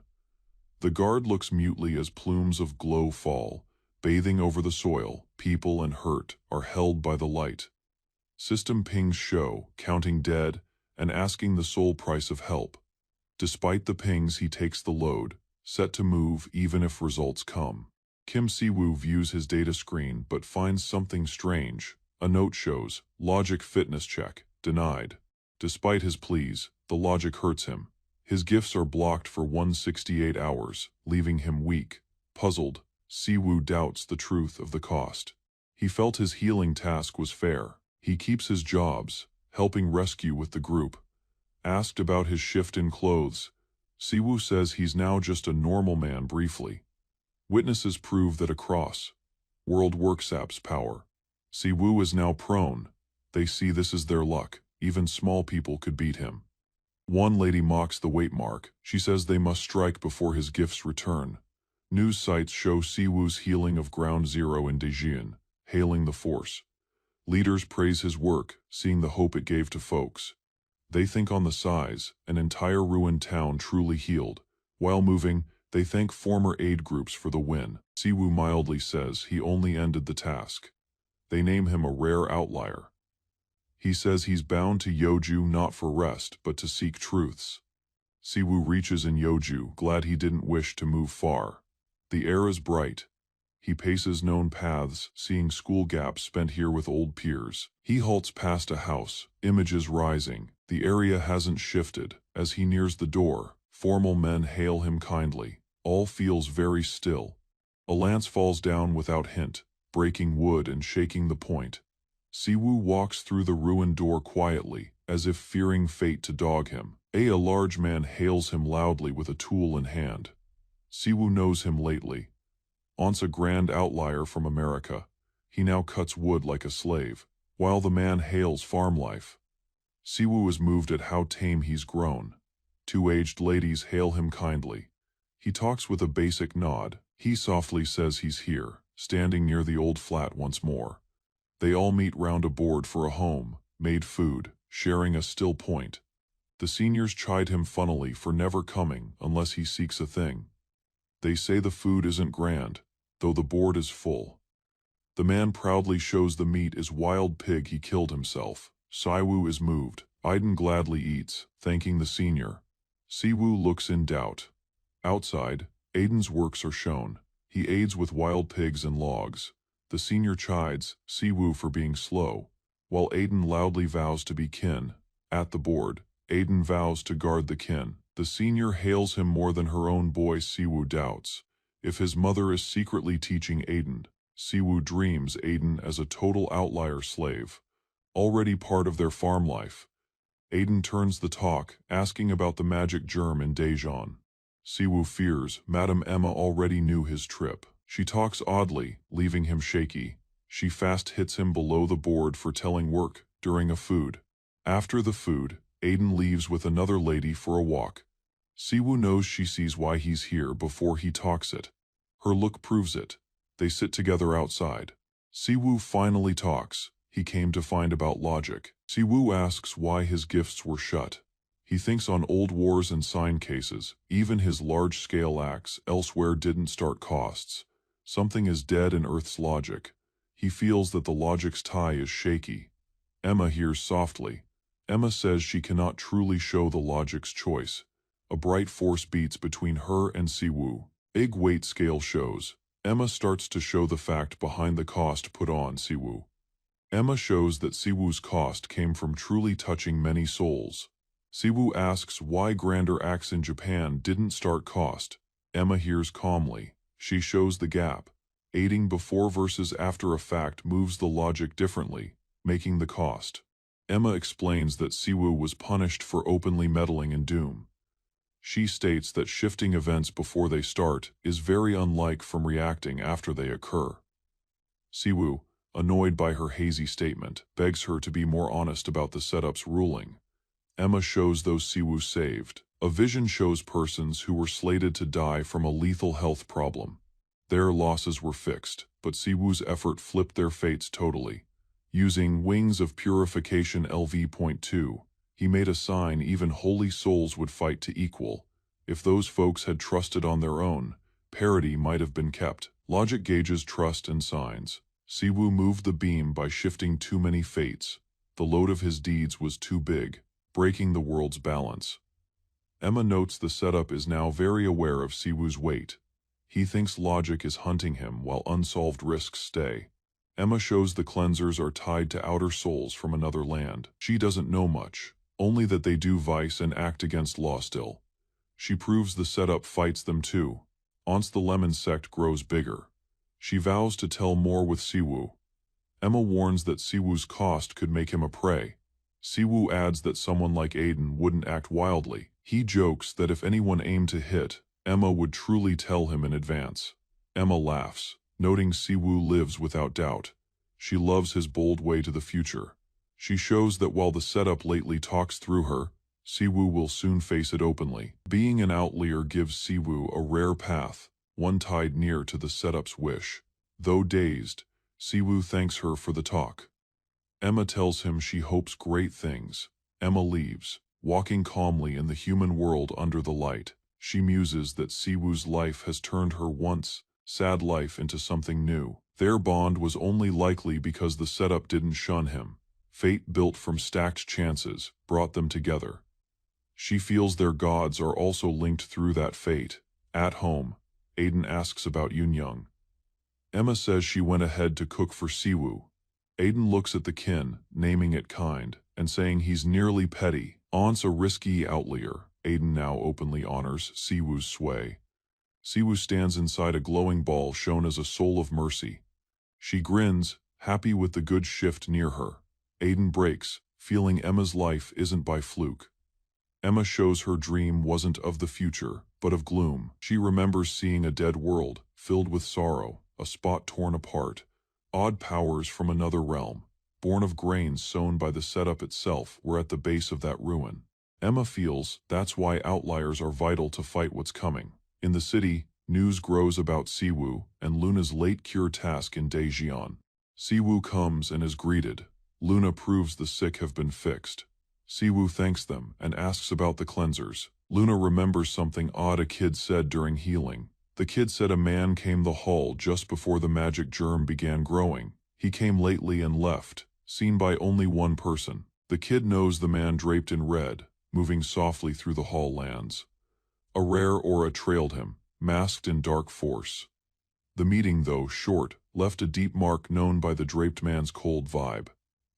The guard looks mutely as plumes of glow fall, bathing over the soil. People and hurt are held by the light. System pings show, counting dead and asking the soul price of help. Despite the pings, he takes the load, set to move even if results come. Kim Si-woo views his data screen but finds something strange. A note shows, logic fitness check, denied. Despite his pleas, the logic hurts him. His gifts are blocked for 168 hours, leaving him weak. Puzzled, Si-woo doubts the truth of the cost. He felt his healing task was fair. He keeps his jobs, helping rescue with the group. Asked about his shift in clothes, Si-woo says he's now just a normal man briefly. Witnesses prove that across world WorkSap's power. Si-woo is now prone. They see this is their luck. Even small people could beat him. One lady mocks the weight mark. She says they must strike before his gifts return. News sites show Si-woo's healing of Ground Zero in Daejeon, hailing the force. Leaders praise his work, seeing the hope it gave to folks. They think on the size, an entire ruined town truly healed. While moving, they thank former aid groups for the win. Si-woo mildly says he only ended the task. They name him a rare outlier. He says he's bound to Yeoju not for rest, but to seek truths. Si-woo reaches in Yeoju, glad he didn't wish to move far. The air is bright. He paces known paths, seeing school gaps spent here with old peers. He halts past a house, images rising. The area hasn't shifted. As he nears the door, formal men hail him kindly. All feels very still. A lance falls down without hint, breaking wood and shaking the point. Si-woo walks through the ruined door quietly, as if fearing fate to dog him. A large man hails him loudly with a tool in hand. Si-woo knows him lately. Once a grand outlier from America, he now cuts wood like a slave, while the man hails farm life. Si-woo is moved at how tame he's grown. Two aged ladies hail him kindly. He talks with a basic nod. He softly says he's here, standing near the old flat once more. They all meet round a board for a home-made food, sharing a still point. The seniors chide him funnily for never coming unless he seeks a thing. They say the food isn't grand, though the board is full. The man proudly shows the meat is wild pig he killed himself. Si-woo is moved. Aiden gladly eats, thanking the senior. Si-woo looks in doubt. Outside, Aiden's works are shown. He aids with wild pigs and logs. The senior chides Si-woo for being slow, while Aiden loudly vows to be kin. At the board, Aiden vows to guard the kin. The senior hails him more than her own boy Siwoo doubts. If his mother is secretly teaching Aiden, Siwoo dreams Aiden as a total outlier slave, already part of their farm life. Aiden turns the talk, asking about the magic germ in Daejeon. Siwoo fears Madame Emma already knew his trip. She talks oddly, leaving him shaky. She fast hits him below the board for telling work during a food. After the food, Aiden leaves with another lady for a walk. Siwoo knows she sees why he's here before he talks it. Her look proves it. They sit together outside. Siwoo finally talks. He came to find about logic. Siwoo asks why his gifts were shut. He thinks on old wars and sign cases. Even his large-scale acts elsewhere didn't start costs. Something is dead in Earth's logic. He feels that the logic's tie is shaky. Emma hears softly. Emma says she cannot truly show the logic's choice. A bright force beats between her and Siwoo. Big weight scale shows. Emma starts to show the fact behind the cost put on Siwoo. Emma shows that Siwoo's cost came from truly touching many souls. Siwoo asks why grander acts in Japan didn't start cost. Emma hears calmly. She shows the gap. Aiding before versus after a fact moves the logic differently, making the cost. Emma explains that Siwoo was punished for openly meddling in Doom. She states that shifting events before they start is very unlike from reacting after they occur. Siwoo, annoyed by her hazy statement, begs her to be more honest about the setup's ruling. Emma shows those Siwoo saved. A vision shows persons who were slated to die from a lethal health problem. Their losses were fixed, but Siwoo's effort flipped their fates totally. Using Wings of Purification LV.2, he made a sign even holy souls would fight to equal. If those folks had trusted on their own, parity might have been kept. Logic gauges trust and signs. Siwoo moved the beam by shifting too many fates. The load of his deeds was too big, breaking the world's balance. Emma notes the setup is now very aware of Siwoo's weight. He thinks logic is hunting him while unsolved risks stay. Emma shows the cleansers are tied to outer souls from another land. She doesn't know much, only that they do vice and act against law still. She proves the setup fights them too. Once the Lemon sect grows bigger. She vows to tell more with Siwoo. Emma warns that Siwoo's cost could make him a prey. Siwoo adds that someone like Aiden wouldn't act wildly. He jokes that if anyone aimed to hit, Emma would truly tell him in advance. Emma laughs, noting Siwoo lives without doubt. She loves his bold way to the future. She shows that while the setup lately talks through her, Siwoo will soon face it openly. Being an outlier gives Siwoo a rare path, one tied near to the setup's wish. Though dazed, Siwoo thanks her for the talk. Emma tells him she hopes great things. Emma leaves, walking calmly in the human world under the light. She muses that Siwoo's life has turned her once sad life into something new. Their bond was only likely because the setup didn't shun him. Fate built from stacked chances brought them together. She feels their gods are also linked through that fate. At home, Aiden asks about Yoon. Emma says she went ahead to cook for Siwoo. Aiden looks at the kin, naming it kind, and saying he's nearly petty. Aunt's a risky outlier. Aiden now openly honors Siwoo's sway. Siwoo stands inside a glowing ball shown as a soul of mercy. She grins, happy with the good shift near her. Aiden breaks, feeling Emma's life isn't by fluke. Emma shows her dream wasn't of the future, but of gloom. She remembers seeing a dead world, filled with sorrow, a spot torn apart. Odd powers from another realm, born of grains sown by the setup itself, were at the base of that ruin. Emma feels that's why outliers are vital to fight what's coming. In the city, news grows about Siwoo and Luna's late cure task in Daejeon. Siwoo comes and is greeted. Luna proves the sick have been fixed. Siwoo thanks them and asks about the cleansers. Luna remembers something odd a kid said during healing. The kid said a man came the hall just before the magic germ began growing. He came lately and left, seen by only one person. The kid knows the man draped in red, moving softly through the hall lands. A rare aura trailed him, masked in dark force. The meeting, though short, left a deep mark known by the draped man's cold vibe.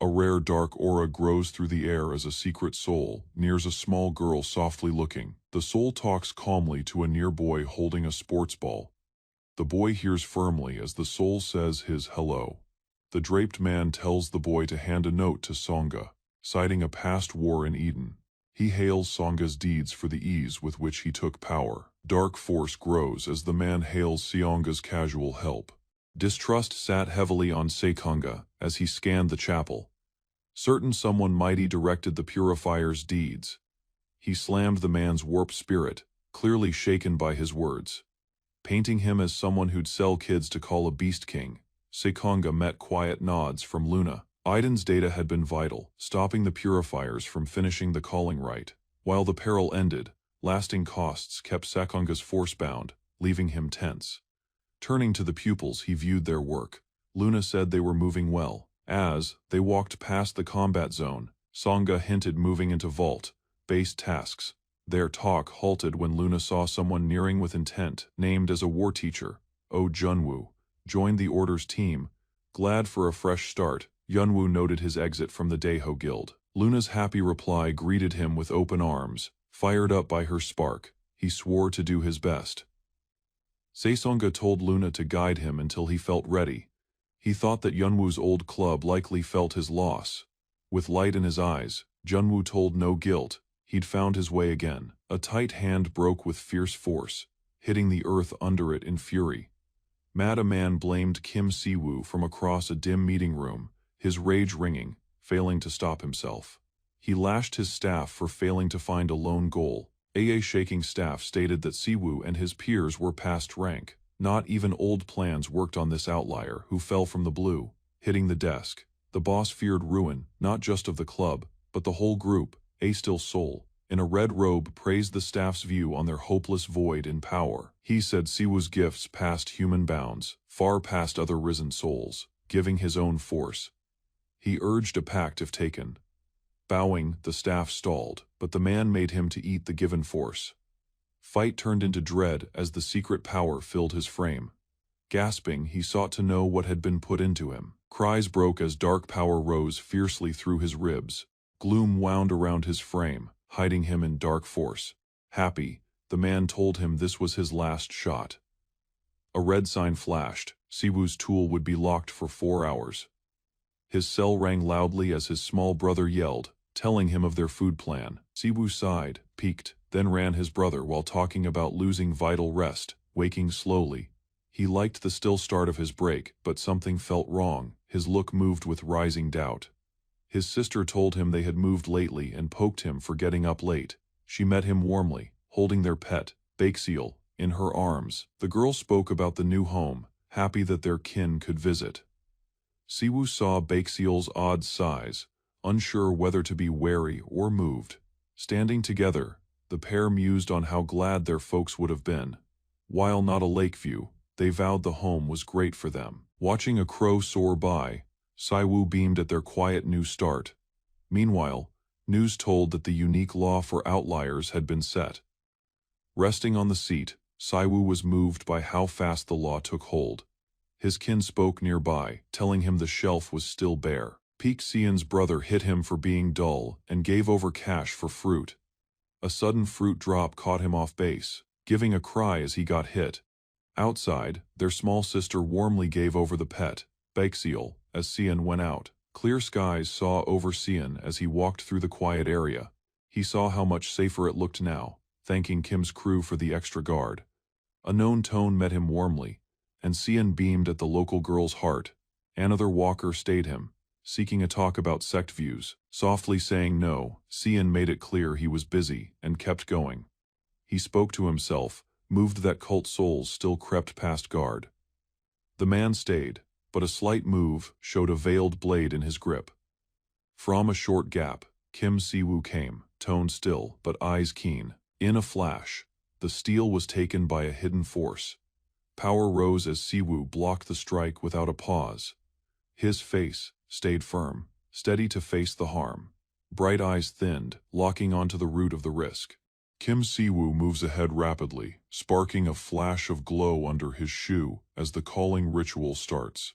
A rare dark aura grows through the air as a secret soul nears a small girl softly looking. The soul talks calmly to a near boy holding a sports ball. The boy hears firmly as the soul says his hello. The draped man tells the boy to hand a note to Songa, citing a past war in Eden. He hails Songa's deeds for the ease with which he took power. Dark force grows as the man hails Sionga's casual help. Distrust sat heavily on Sekonga as he scanned the chapel. Certain someone mighty directed the purifier's deeds. He slammed the man's warped spirit, clearly shaken by his words. Painting him as someone who'd sell kids to call a beast king, Sekonga met quiet nods from Luna. Aiden's data had been vital, stopping the purifiers from finishing the calling rite. While the peril ended, lasting costs kept Sekonga's force bound, leaving him tense. Turning to the pupils, he viewed their work. Luna said they were moving well. As they walked past the combat zone, Songa hinted moving into vault, base tasks. Their talk halted when Luna saw someone nearing with intent, named as a war teacher. Oh Junwoo joined the Order's team. Glad for a fresh start, Yunwoo noted his exit from the Daeho Guild. Luna's happy reply greeted him with open arms. Fired up by her spark, he swore to do his best. Seisonga told Luna to guide him until he felt ready. He thought that Yunwoo's old club likely felt his loss. With light in his eyes, Junwoo told no guilt. He'd found his way again. A tight hand broke with fierce force, hitting the earth under it in fury. Man blamed Kim Siwoo from across a dim meeting room, his rage ringing, failing to stop himself. He lashed his staff for failing to find a lone goal. AA shaking staff stated that Siwoo and his peers were past rank. Not even old plans worked on this outlier who fell from the blue, hitting the desk. The boss feared ruin, not just of the club, but the whole group. A still soul, in a red robe, praised the staff's view on their hopeless void in power. He said Siwoo's gifts passed human bounds, far past other risen souls, giving his own force. He urged a pact if taken. Bowing, the staff stalled, but the man made him to eat the given force. Fight turned into dread as the secret power filled his frame. Gasping, he sought to know what had been put into him. Cries broke as dark power rose fiercely through his ribs. Gloom wound around his frame, hiding him in dark force. Happy, the man told him this was his last shot. A red sign flashed. Siwoo's tool would be locked for 4 hours. His cell rang loudly as his small brother yelled, telling him of their food plan. Siwoo sighed, peaked, then ran his brother while talking about losing vital rest, waking slowly. He liked the still start of his break, but something felt wrong. His look moved with rising doubt. His sister told him they had moved lately and poked him for getting up late. She met him warmly, holding their pet, Bakeseal, in her arms. The girl spoke about the new home, happy that their kin could visit. Siwoo saw Bakeseal's odd size, unsure whether to be wary or moved. Standing together, the pair mused on how glad their folks would have been. While not a lake view, they vowed the home was great for them. Watching a crow soar by, Siwoo beamed at their quiet new start. Meanwhile, news told that the unique law for outliers had been set. Resting on the seat, Siwoo was moved by how fast the law took hold. His kin spoke nearby, telling him the shelf was still bare. Peak Xian's brother hit him for being dull and gave over cash for fruit. A sudden fruit drop caught him off base, giving a cry as he got hit. Outside, their small sister warmly gave over the pet, Bakeseal, as Xian went out. Clear skies saw over Xian as he walked through the quiet area. He saw how much safer it looked now, thanking Kim's crew for the extra guard. A known tone met him warmly, and Xian beamed at the local girl's heart. Another walker stayed him, seeking a talk about sect views. Softly saying no, Xian made it clear he was busy and kept going. He spoke to himself, moved that cult souls still crept past guard. The man stayed, but a slight move showed a veiled blade in his grip. From a short gap, Kim Siwoo came, tone still but eyes keen. In a flash, the steel was taken by a hidden force. Power rose as Siwoo blocked the strike without a pause. His face stayed firm, steady to face the harm. Bright eyes thinned, locking onto the root of the risk. Kim Siwoo moves ahead rapidly, sparking a flash of glow under his shoe as the calling ritual starts.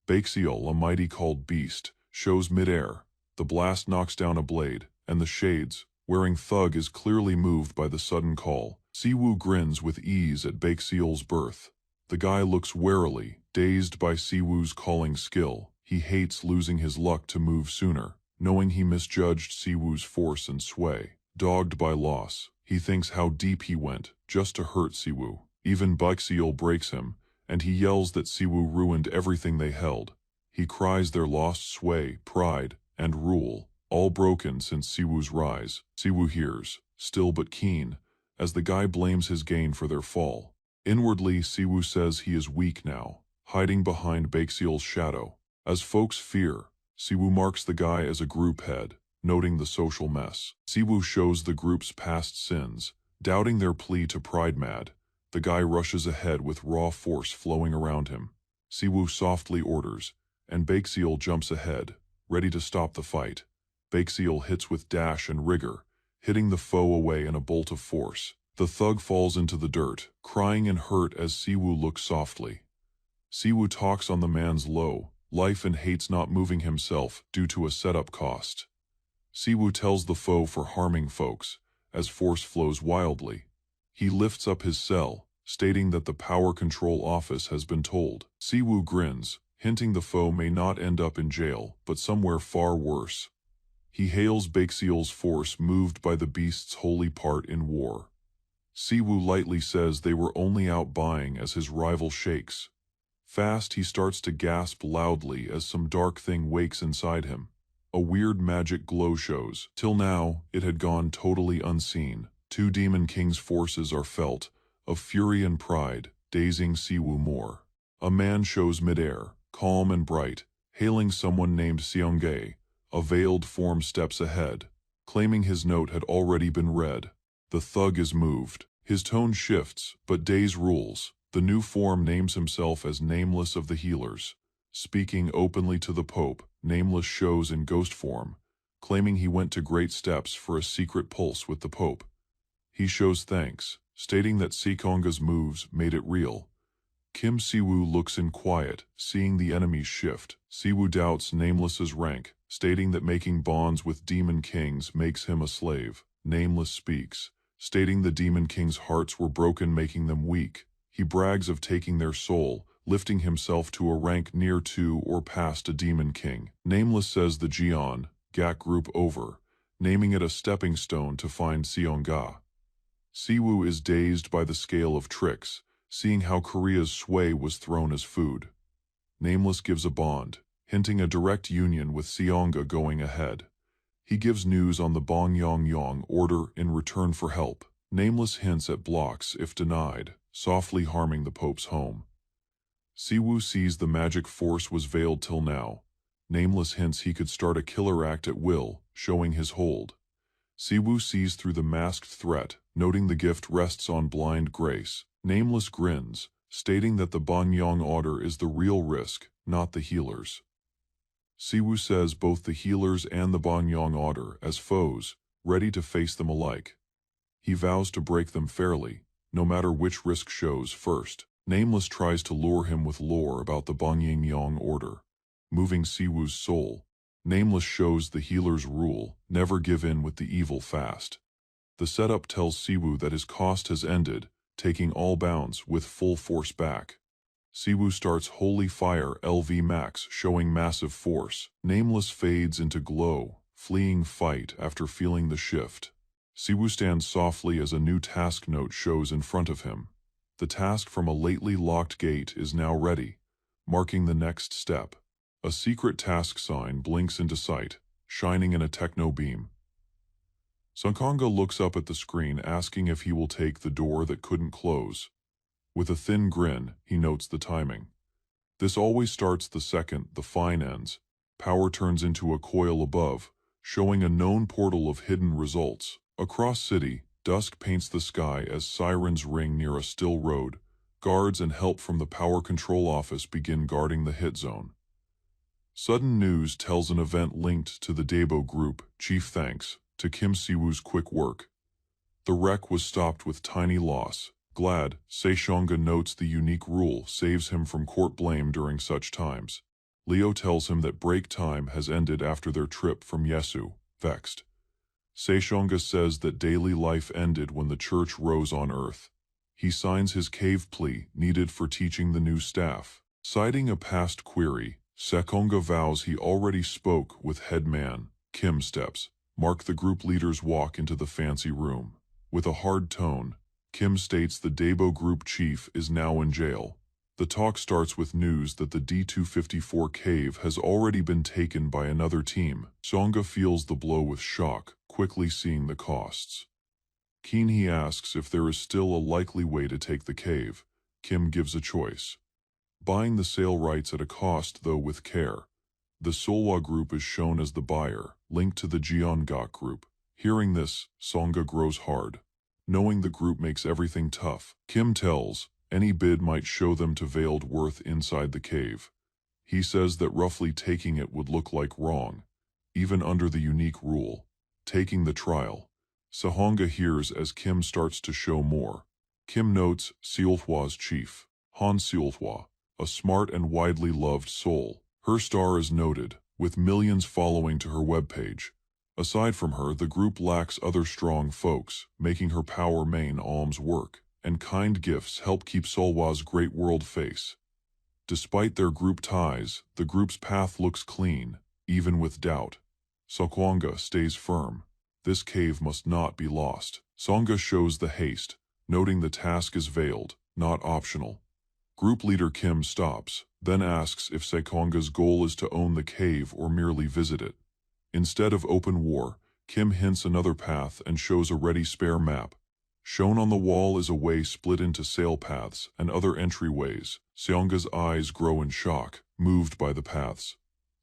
Bakeseal, a mighty called beast, shows midair. The blast knocks down a blade, and the shades, wearing thug, is clearly moved by the sudden call. Siwoo grins with ease at Baekseol's birth. The guy looks warily, dazed by Siwoo's calling skill. He hates losing his luck to move sooner, knowing he misjudged Siwoo's force and sway. Dogged by loss, he thinks how deep he went, just to hurt Siwoo. Even Baekseol breaks him, and he yells that Siwoo ruined everything they held. He cries their lost sway, pride, and rule, all broken since Siwoo's rise. Siwoo hears, still but keen, as the guy blames his gain for their fall. Inwardly, Siwoo says he is weak now, hiding behind Baekseol's shadow. As folks fear, Siwoo marks the guy as a group head, noting the social mess. Siwoo shows the group's past sins, doubting their plea to Pride Mad. The guy rushes ahead with raw force flowing around him. Siwoo softly orders, and Baekseol jumps ahead, ready to stop the fight. Baekseol hits with dash and rigor, hitting the foe away in a bolt of force. The thug falls into the dirt, crying in hurt as Siwoo looks softly. Siwoo talks on the man's low life and hates not moving himself due to a setup cost. Siwoo tells the foe for harming folks, as force flows wildly. He lifts up his cell, stating that the power control office has been told. Siwoo grins, hinting the foe may not end up in jail, but somewhere far worse. He hails Baekseol's force moved by the beast's holy part in war. Siwoo lightly says they were only out buying as his rival shakes. Fast he starts to gasp loudly as some dark thing wakes inside him. A weird magic glow shows. Till now, it had gone totally unseen. Two Demon King's forces are felt, of fury and pride, dazing Siwoo more. A man shows midair, calm and bright, hailing someone named Seonggae. A veiled form steps ahead, claiming his note had already been read. The thug is moved. His tone shifts, but Days rules. The new form names himself as Nameless of the Healers. Speaking openly to the Pope, Nameless shows in ghost form, claiming he went to great steps for a secret pulse with the Pope. He shows thanks, stating that Seonggae's moves made it real. Kim Siwoo looks in quiet, seeing the enemies shift. Siwoo doubts Nameless's rank, stating that making bonds with Demon Kings makes him a slave. Nameless speaks, stating the Demon King's hearts were broken, making them weak. He brags of taking their soul, lifting himself to a rank near to or past a Demon King. Nameless says the Gak group over, naming it a stepping stone to find Seonggae. Siwoo is dazed by the scale of tricks, seeing how Korea's sway was thrown as food. Nameless gives a bond, hinting a direct union with Seonggae going ahead. He gives news on the Bongyongyong order in return for help. Nameless hints at blocks if denied, softly harming the Pope's home. Siwoo sees the magic force was veiled till now. Nameless hints he could start a killer act at will, showing his hold. Siwoo sees through the masked threat, noting the gift rests on blind grace. Nameless grins, stating that the Banyong order is the real risk, not the healers. Siwoo says both the healers and the Banyong order as foes, ready to face them alike. He vows to break them fairly, no matter which risk shows first. Nameless tries to lure him with lore about the Banyong order, moving Siwoo's soul. Nameless shows the healer's rule, never give in with the evil fast. The setup tells Siwoo that his cost has ended, taking all bounds with full force back. Siwoo starts Holy Fire LV Max, showing massive force. Nameless fades into glow, fleeing fight after feeling the shift. Siwoo stands softly as a new task note shows in front of him. The task from a lately locked gate is now ready, marking the next step. A secret task sign blinks into sight, shining in a techno beam. Seonggae looks up at the screen, asking if he will take the door that couldn't close. With a thin grin, he notes the timing. This always starts the second the fine ends. Power turns into a coil above, showing a known portal of hidden results. Across city, dusk paints the sky as sirens ring near a still road. Guards and help from the power control office begin guarding the hit zone. Sudden news tells an event linked to the Daebo group. Chief thanks to Kim Siwoo's quick work. The wreck was stopped with tiny loss. Glad, Seonggae notes the unique rule saves him from court blame during such times. Leo tells him that break time has ended after their trip from Yesu, vexed. Seishonga says that daily life ended when the church rose on earth. He signs his cave plea needed for teaching the new staff. Citing a past query, Sekonga vows he already spoke with head man. Kim steps. Mark the group leaders walk into the fancy room. With a hard tone, Kim states the Dabo group chief is now in jail. The talk starts with news that the D-254 cave has already been taken by another team. Songa feels the blow with shock, quickly seeing the costs. Keen he asks if there is still a likely way to take the cave. Kim gives a choice. Buying the sale rights at a cost, though with care. The Solwa group is shown as the buyer, linked to the Jeongak group. Hearing this, Songa grows hard. Knowing the group makes everything tough, Kim tells, any bid might show them to veiled worth inside the cave. He says that roughly taking it would look like wrong, even under the unique rule. Taking the trial. Sahonga hears as Kim starts to show more. Kim notes Seulhwa's chief, Han Seulhwa, a smart and widely loved soul. Her star is noted, with millions following to her webpage. Aside from her, the group lacks other strong folks, making her power main alms work, and kind gifts help keep Solwa's great world face. Despite their group ties, the group's path looks clean, even with doubt. Sokwanga stays firm. This cave must not be lost. Songa shows the haste, noting the task is veiled, not optional. Group leader Kim stops, then asks if Sekonga's goal is to own the cave or merely visit it. Instead of open war, Kim hints another path and shows a ready spare map. Shown on the wall is a way split into sail paths and other entryways. Seonga's eyes grow in shock, moved by the paths.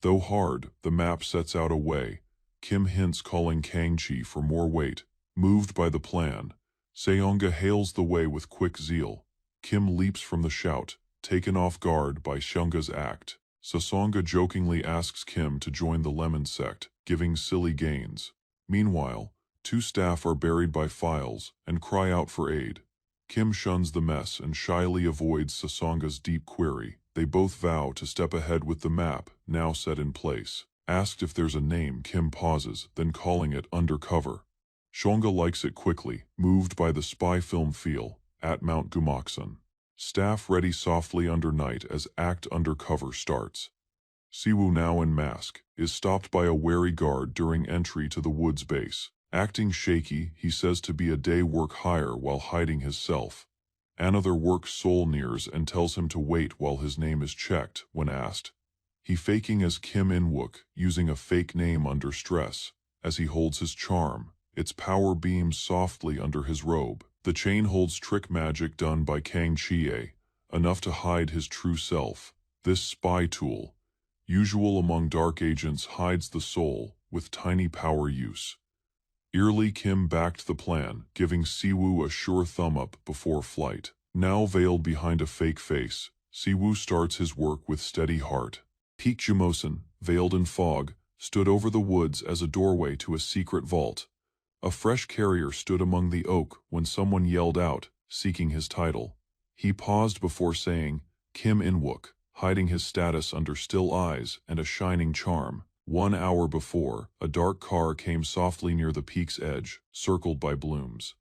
Though hard, the map sets out a way. Kim hints calling Kangchi for more weight. Moved by the plan, Seonga hails the way with quick zeal. Kim leaps from the shout, taken off guard by Seonga's act. Sasonga jokingly asks Kim to join the Lemon sect, giving silly gains. Meanwhile, two staff are buried by files and cry out for aid. Kim shuns the mess and shyly avoids Sasonga's deep query. They both vow to step ahead with the map, now set in place. Asked if there's a name, Kim pauses, then calling it Undercover. Shonga likes it quickly, moved by the spy film feel, at Mount Gumaksan. Staff ready softly under night as Act Undercover starts. Siwoo, now in mask, is stopped by a wary guard during entry to the woods base. Acting shaky, he says to be a day work higher while hiding his self. Another work soul nears and tells him to wait while his name is checked when asked. He faking as Kim In-wook, using a fake name under stress. As he holds his charm, its power beams softly under his robe. The chain holds trick magic done by Kang Chie, enough to hide his true self. This spy tool, usual among dark agents, hides the soul with tiny power use. Eerily, Kim backed the plan, giving Siwoo a sure thumb up before flight. Now veiled behind a fake face, Siwoo starts his work with steady heart. Peak Jumosan, veiled in fog, stood over the woods as a doorway to a secret vault. A fresh carrier stood among the oak when someone yelled out, seeking his title. He paused before saying, Kim In-wook, hiding his status under still eyes and a shining charm. 1 hour before, a dark car came softly near the peak's edge, circled by blooms.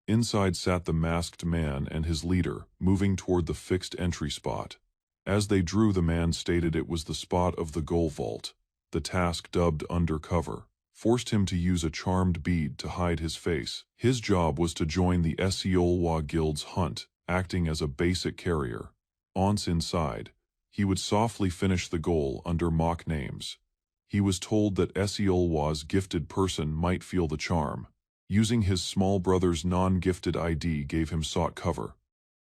Inside sat the masked man and his leader, moving toward the fixed entry spot. As they drew, the man stated it was the spot of the goal vault. The task, dubbed Undercover, forced him to use a charmed bead to hide his face. His job was to join the Seolwa Guild's hunt, acting as a basic carrier. Once inside, he would softly finish the goal under mock names. He was told that Seolwa's gifted person might feel the charm. Using his small brother's non-gifted ID gave him sought cover.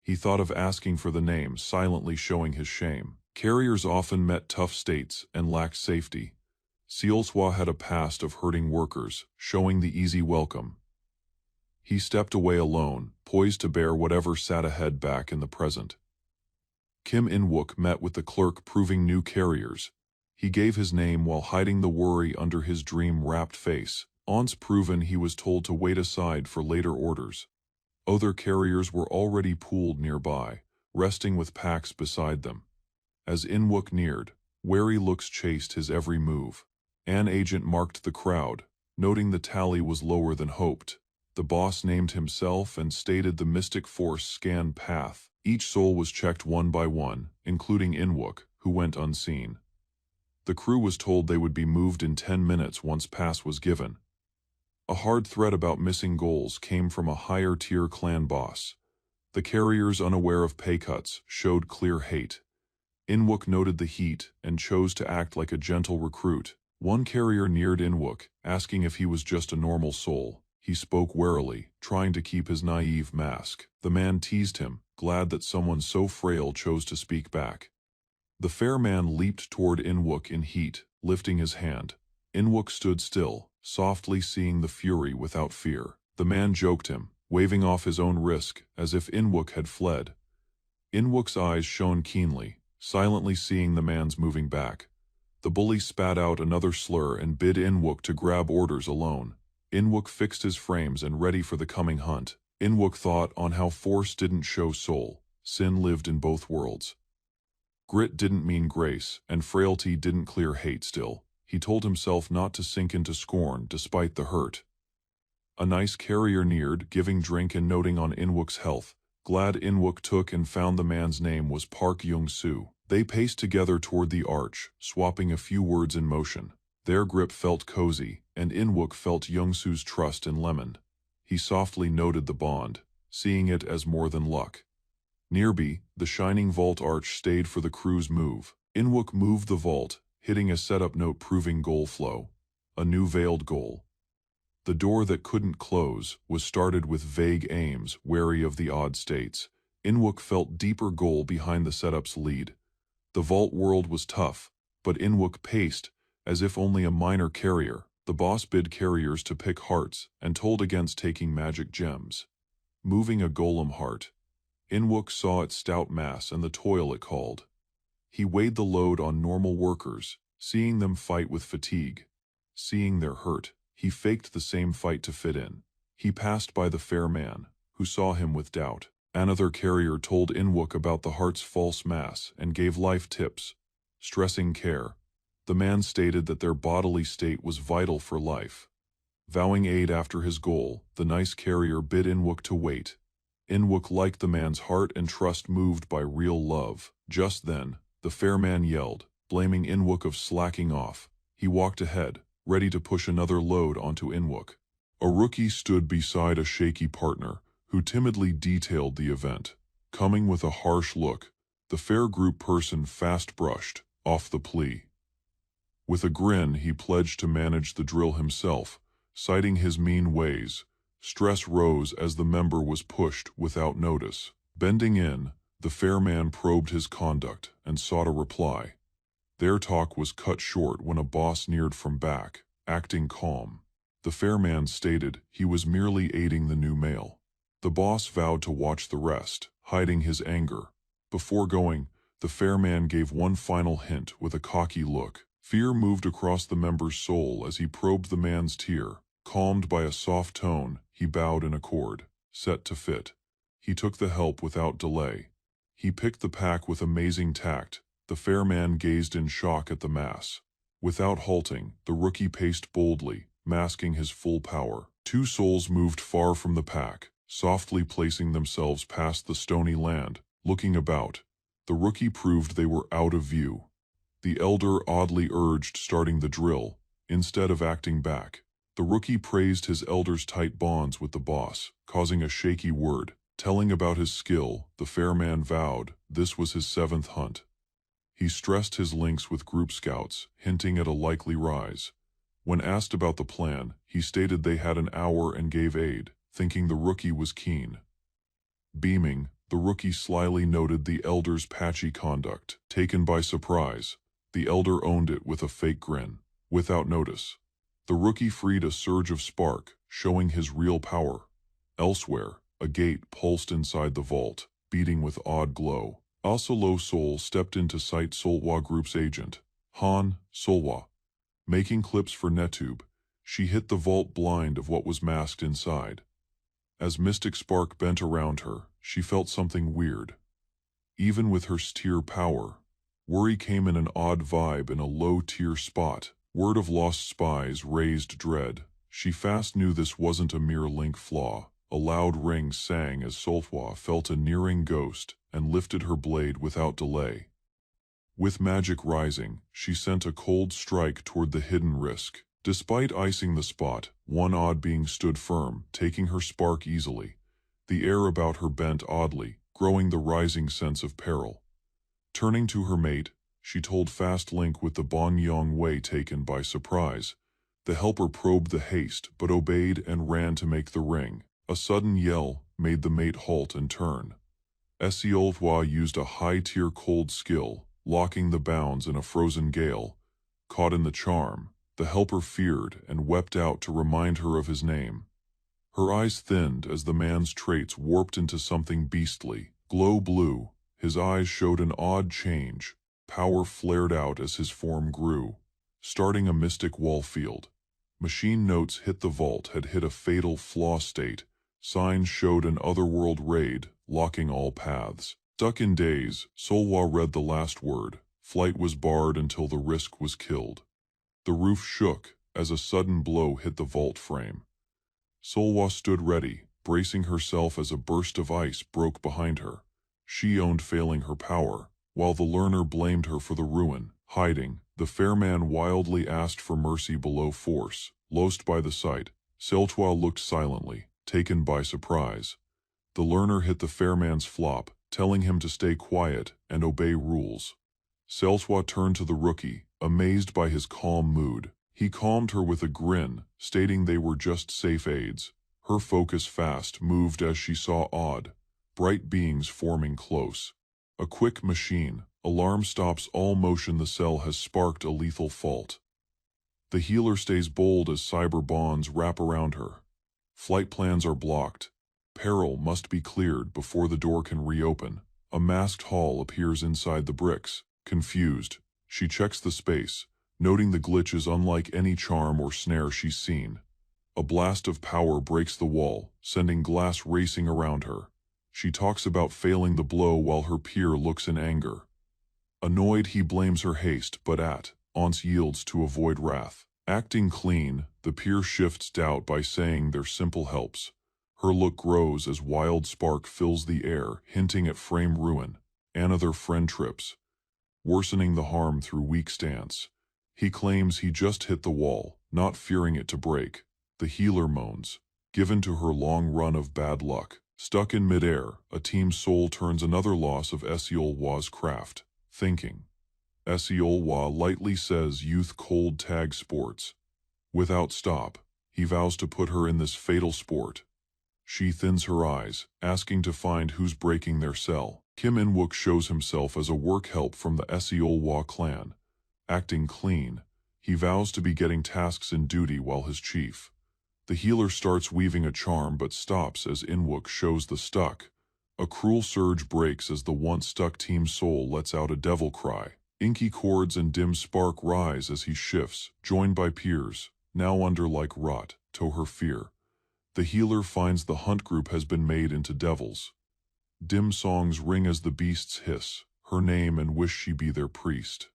He thought of asking for the name, silently showing his shame. Carriers often met tough states and lacked safety. Seolswa had a past of hurting workers, showing the easy welcome. He stepped away alone, poised to bear whatever sat ahead back in the present. Kim In-wook met with the clerk proving new carriers. He gave his name while hiding the worry under his dream-wrapped face. Once proven, he was told to wait aside for later orders. Other carriers were already pooled nearby, resting with packs beside them. As In-wook neared, Wary looks chased his every move. An agent marked the crowd, noting the tally was lower than hoped. The boss named himself and stated the mystic force scanned path. Each soul was checked one by one, including Inwook, who went unseen. The crew was told they would be moved in 10 minutes once pass was given. A hard threat about missing goals came from a higher-tier clan boss. The carriers, unaware of pay cuts, showed clear hate. Inwook noted the heat and chose to act like a gentle recruit. One carrier neared Inwook, asking if he was just a normal soul. He spoke warily, trying to keep his naive mask. The man teased him, glad that someone so frail chose to speak back. The fair man leaped toward Inwook in heat, lifting his hand. Inwook stood still, softly seeing the fury without fear. The man joked him, waving off his own risk, as if Inwook had fled. Inwook's eyes shone keenly, silently seeing the man's moving back. The bully spat out another slur and bid Inwook to grab orders alone. Inwook fixed his frames and ready for the coming hunt. Inwook thought on how force didn't show soul. Sin lived in both worlds. Grit didn't mean grace, and frailty didn't clear hate still. He told himself not to sink into scorn despite the hurt. A nice carrier neared, giving drink and noting on Inwook's health. Glad Inwook took and found the man's name was Park Young-soo. They paced together toward the arch, swapping a few words in motion. Their grip felt cozy, and Inwook felt Young-soo's trust in Lemon. He softly noted the bond, seeing it as more than luck. Nearby, the shining vault arch stayed for the crew's move. Inwook moved the vault, hitting a setup note proving goal flow. A new veiled goal. The door that couldn't close was started with vague aims, wary of the odd states. Inwook felt deeper goal behind the setup's lead. The vault world was tough, but Inwook paced, as if only a minor carrier. The boss bid carriers to pick hearts and told against taking magic gems. Moving a golem heart, Inwook saw its stout mass and the toil it called. He weighed the load on normal workers, seeing them fight with fatigue. Seeing their hurt, he faked the same fight to fit in. He passed by the fair man, who saw him with doubt. Another carrier told Inwook about the heart's false mass and gave life tips, stressing care. The man stated that their bodily state was vital for life. Vowing aid after his goal, the nice carrier bid Inwook to wait. Inwook liked the man's heart and trust moved by real love. Just then, the fair man yelled, blaming Inwook of slacking off. He walked ahead, ready to push another load onto Inwook. A rookie stood beside a shaky partner, who timidly detailed the event. Coming with a harsh look, the fair group person fast brushed off the plea. With a grin, he pledged to manage the drill himself, citing his mean ways. Stress rose as the member was pushed without notice. Bending in, the fair man probed his conduct and sought a reply. Their talk was cut short when a boss neared from back, acting calm. The fair man stated he was merely aiding the new male. The boss vowed to watch the rest, hiding his anger. Before going, the fair man gave one final hint with a cocky look. Fear moved across the member's soul as he probed the man's tear. Calmed by a soft tone, he bowed in accord, set to fit. He took the help without delay. He picked the pack with amazing tact. The fair man gazed in shock at the mass. Without halting, the rookie paced boldly, masking his full power. Two souls moved far from the pack, softly placing themselves past the stony land. Looking about, the rookie proved they were out of view. The elder oddly urged starting the drill, instead of acting back. The rookie praised his elder's tight bonds with the boss, causing a shaky word. Telling about his skill, the fair man vowed this was his 7th hunt. He stressed his links with group scouts, hinting at a likely rise. When asked about the plan, he stated they had an hour and gave aid, thinking the rookie was keen. Beaming, the rookie slyly noted the elder's patchy conduct. Taken by surprise, the elder owned it with a fake grin. Without notice, the rookie freed a surge of spark, showing his real power. Elsewhere, a gate pulsed inside the vault, beating with odd glow. Asura Soul stepped in to cite Solwa Group's agent, Han Solwa. Making clips for Netube, she hit the vault blind of what was masked inside. As Mystic Spark bent around her, she felt something weird. Even with her steer power, Worry came in an odd vibe in a low-tier spot. Word of lost spies raised dread. She fast knew this wasn't a mere link flaw. A loud ring sang as Solhwa felt a nearing ghost and lifted her blade without delay. With magic rising, she sent a cold strike toward the hidden risk. Despite icing the spot, one odd being stood firm, taking her spark easily. The air about her bent oddly, growing the rising sense of peril. Turning to her mate, she told Fast Link with the Bon Yong Wei taken by surprise. The helper probed the haste, but obeyed and ran to make the ring. A sudden yell made the mate halt and turn. Seolhwa used a high-tier cold skill, locking the bounds in a frozen gale. Caught in the charm, the helper feared and wept out to remind her of his name. Her eyes thinned as the man's traits warped into something beastly. Glow blue, his eyes showed an odd change. Power flared out as his form grew, starting a mystic wall field. Machine notes hit the vault had hit a fatal flaw state. Signs showed an otherworld raid, locking all paths. Stuck in daze, Solhwa read the last word. Flight was barred until the risk was killed. The roof shook as a sudden blow hit the vault frame. Solhwa stood ready, bracing herself as a burst of ice broke behind her. She owned failing her power, while the learner blamed her for the ruin. Hiding, the fair man wildly asked for mercy below force. Lost by the sight, Solhwa looked silently, taken by surprise. The learner hit the fair man's flop, telling him to stay quiet and obey rules. Solhwa turned to the rookie, amazed by his calm mood. He calmed her with a grin, stating they were just safe aids. Her focus fast moved as she saw odd, bright beings forming close. A quick machine. Alarm stops all motion. The cell has sparked a lethal fault. The healer stays bold as cyber bonds wrap around her. Flight plans are blocked. Peril must be cleared before the door can reopen. A masked hall appears inside the bricks. Confused, she checks the space, noting the glitch is unlike any charm or snare she's seen. A blast of power breaks the wall, sending glass racing around her. She talks about failing the blow while her peer looks in anger. Annoyed, he blames her haste, but once yields to avoid wrath. Acting clean, the peer shifts doubt by saying their simple helps. Her look grows as wild spark fills the air, hinting at frame ruin. Another friend trips, worsening the harm through weak stance. He claims he just hit the wall, not fearing it to break. The healer moans, given to her long run of bad luck. Stuck in midair, a team soul turns another loss of Seolhwa's craft. Thinking. Seolhwa lightly says youth cold tag sports. Without stop, he vows to put her in this fatal sport. She thins her eyes, asking to find who's breaking their cell. Kim In-wook shows himself as a work help from the Seolhwa clan. Acting clean, he vows to be getting tasks in duty while his chief. The healer starts weaving a charm but stops as In-wook shows the stuck. A cruel surge breaks as the once stuck team soul lets out a devil cry. Inky chords and dim spark rise as he shifts, joined by peers, now under like rot, to her fear. The healer finds the hunt group has been made into devils. Dim songs ring as the beasts hiss, her name and wish she be their priest.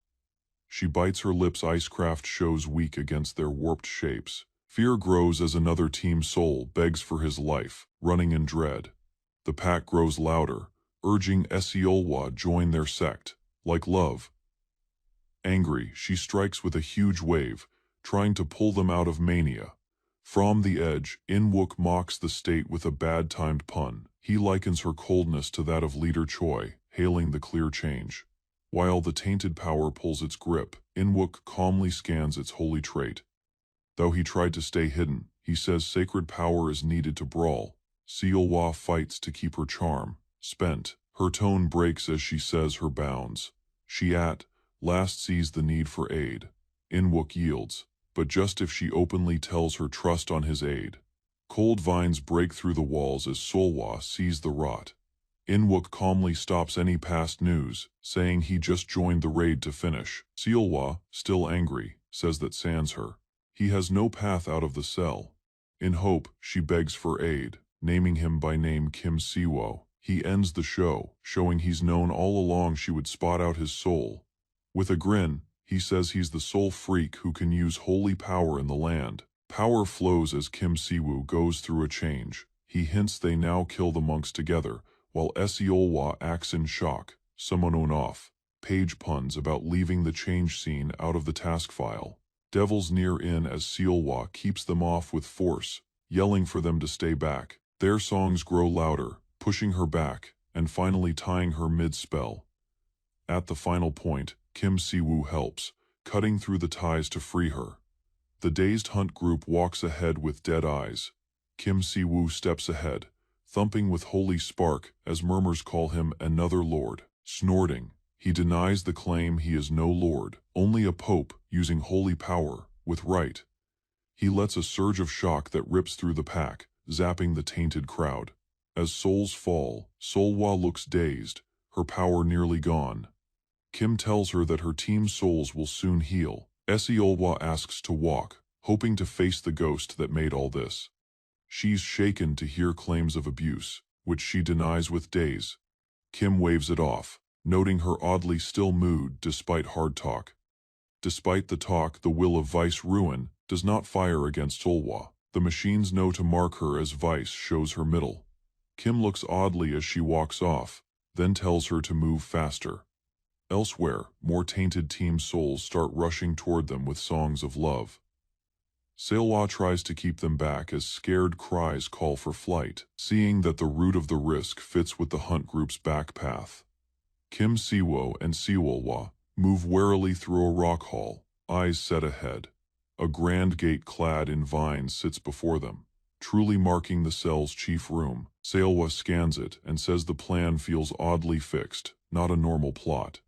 She bites her lips. Icecraft shows weak against their warped shapes. Fear grows as another team soul begs for his life, running in dread. The pack grows louder, urging Seolhwa join their sect. Like love. Angry, she strikes with a huge wave, trying to pull them out of mania. From the edge, In-wook mocks the state with a bad-timed pun. He likens her coldness to that of Leader Choi, hailing the clear change. While the tainted power pulls its grip, In-wook calmly scans its holy trait. Though he tried to stay hidden, he says sacred power is needed to brawl. Seolhwa fights to keep her charm. Spent, her tone breaks as she says her bounds. She at last sees the need for aid. In-wook yields, but just if she openly tells her trust on his aid. Cold vines break through the walls as Solhwa sees the rot. In-wook calmly stops any past news, saying he just joined the raid to finish. Seolhwa, still angry, says that sans her. He has no path out of the cell. In hope, she begs for aid, naming him by name Kim Siwo. He ends the show, showing he's known all along she would spot out his soul. With a grin, he says he's the sole freak who can use holy power in the land. Power flows as Kim Si-woo goes through a change. He hints they now kill the monks together, while Seolwa acts in shock. Someone on off. Page puns about leaving the change scene out of the task file. Devils near in as Seolwa keeps them off with force, yelling for them to stay back. Their songs grow louder, pushing her back, and finally tying her mid-spell. At the final point, Kim Si-woo helps, cutting through the ties to free her. The dazed hunt group walks ahead with dead eyes. Kim Si-woo steps ahead, thumping with holy spark as murmurs call him another lord. Snorting, he denies the claim he is no lord, only a pope using holy power, with right. He lets a surge of shock that rips through the pack, zapping the tainted crowd. As souls fall, Seolwa looks dazed, her power nearly gone. Kim tells her that her team's souls will soon heal. Seolwa asks to walk, hoping to face the ghost that made all this. She's shaken to hear claims of abuse, which she denies with daze. Kim waves it off, noting her oddly still mood despite hard talk. Despite the talk, the will of Vice Ruin does not fire against Seolwa. The machines know to mark her as Vice shows her middle. Kim looks oddly as she walks off, then tells her to move faster. Elsewhere, more tainted team souls start rushing toward them with songs of love. Seolwa tries to keep them back as scared cries call for flight, seeing that the route of the risk fits with the hunt group's back path. Kim Si-woo and Seolwa move warily through a rock hall, eyes set ahead. A grand gate clad in vines sits before them, truly marking the cell's chief room. Seolwa scans it and says the plan feels oddly fixed, not a normal plot.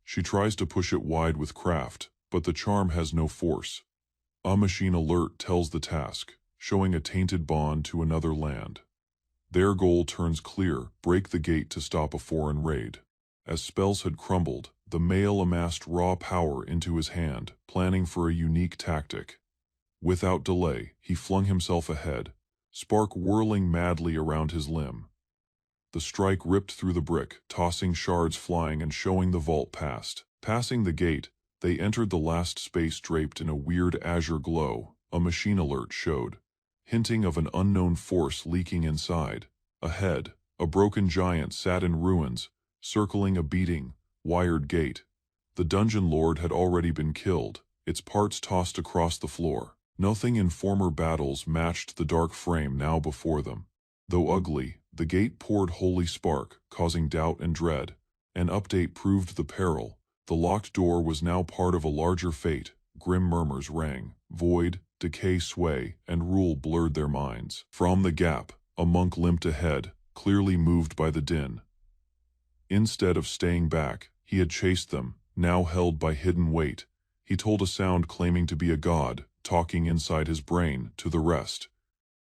She tries to push it wide with craft, but the charm has no force. A machine alert tells the task, showing a tainted bond to another land. Their goal turns clear, break the gate to stop a foreign raid. As spells had crumbled, the male amassed raw power into his hand, planning for a unique tactic. Without delay, he flung himself ahead, spark whirling madly around his limb. The strike ripped through the brick, tossing shards flying and showing the vault past. Passing the gate, they entered the last space draped in a weird azure glow. A machine alert showed, hinting of an unknown force leaking inside. Ahead, a broken giant sat in ruins, circling a beating, wired gate. The dungeon lord had already been killed, its parts tossed across the floor. Nothing in former battles matched the dark frame now before them. Though ugly, the gate poured holy spark, causing doubt and dread. An update proved the peril. The locked door was now part of a larger fate. Grim murmurs rang. Void, decay sway, and rule blurred their minds. From the gap, a monk limped ahead, clearly moved by the din. Instead of staying back, he had chased them, now held by hidden weight. He told a sound claiming to be a god, talking inside his brain, to the rest.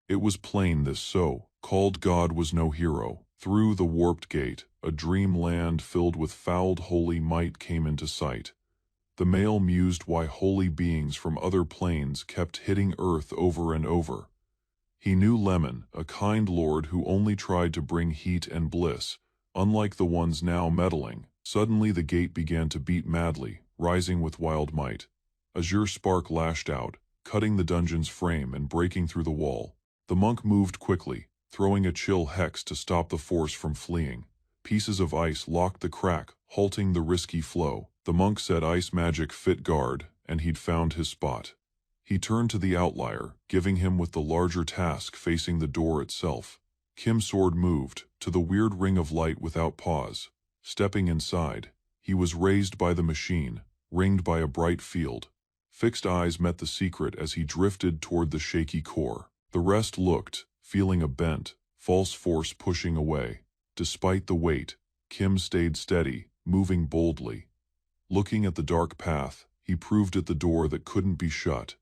It was plain this so-called god was no hero. Through the warped gate, a dream land filled with fouled holy might came into sight. The male mused why holy beings from other planes kept hitting Earth over and over. He knew Lemon, a kind lord who only tried to bring heat and bliss, unlike the ones now meddling. Suddenly the gate began to beat madly, rising with wild might. Azure spark lashed out, cutting the dungeon's frame and breaking through the wall. The monk moved quickly, throwing a chill hex to stop the force from fleeing. Pieces of ice locked the crack, halting the risky flow. The monk said ice magic fit guard, and he'd found his spot. He turned to the outlier, giving him with the larger task facing the door itself. Kim's sword moved, to the weird ring of light without pause. Stepping inside, he was raised by the machine, ringed by a bright field. Fixed eyes met the secret as he drifted toward the shaky core. The rest looked, feeling a bent, false force pushing away. Despite the weight, Kim stayed steady, moving boldly. Looking at the dark path, he proved it the door that couldn't be shut.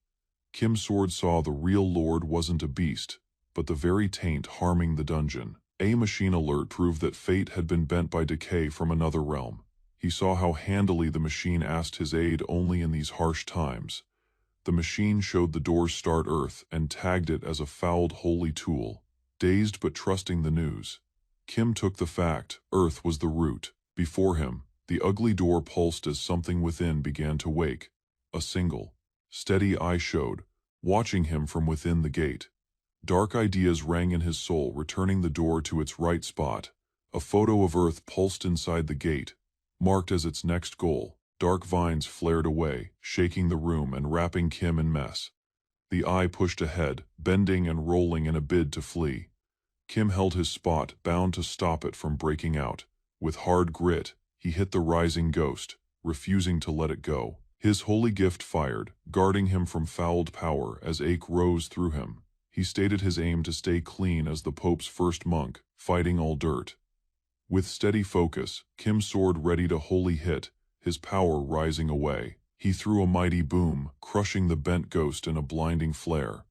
Kim's sword saw the real lord wasn't a beast, but the very taint harming the dungeon. A machine alert proved that fate had been bent by decay from another realm. He saw how handily the machine asked his aid only in these harsh times. The machine showed the door's start Earth and tagged it as a fouled holy tool. Dazed but trusting the news, Kim took the fact Earth was the root. Before him, The ugly door pulsed as something within began to wake. A single, steady eye showed, watching him from within the gate. Dark ideas rang in his soul, returning the door to its right spot. A photo of Earth pulsed inside the gate, marked as its next goal. Dark vines flared away, shaking the room and wrapping Kim in mess. The eye pushed ahead, bending and rolling in a bid to flee. Kim held his spot, bound to stop it from breaking out. With hard grit, he hit the rising ghost, refusing to let it go. His holy gift fired, guarding him from fouled power as ache rose through him. He stated his aim to stay clean as the Pope's first monk, fighting all dirt. With steady focus, Kim's sword ready to wholly hit, his power rising away. He threw a mighty boom, crushing the bent ghost in a blinding flare.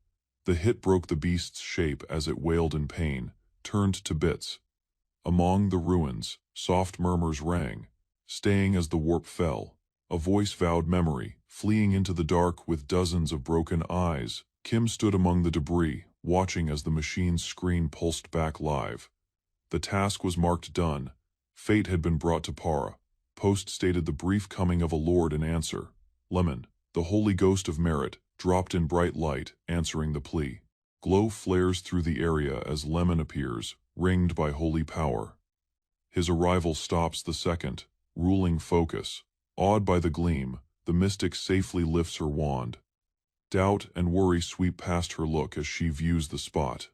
The hit broke the beast's shape as it wailed in pain, turned to bits. Among the ruins, soft murmurs rang, staying as the warp fell. A voice vowed memory, fleeing into the dark with dozens of broken eyes. Kim stood among the debris, watching as the machine's screen pulsed back live. The task was marked done. Fate had been brought to Para. Post stated the brief coming of a lord in answer. Lemon, the holy ghost of merit, dropped in bright light, answering the plea. Glow flares through the area as Lemon appears, ringed by holy power. His arrival stops the second, ruling focus. Awed by the gleam, the mystic safely lifts her wand. Doubt and worry sweep past her look as she views the spot.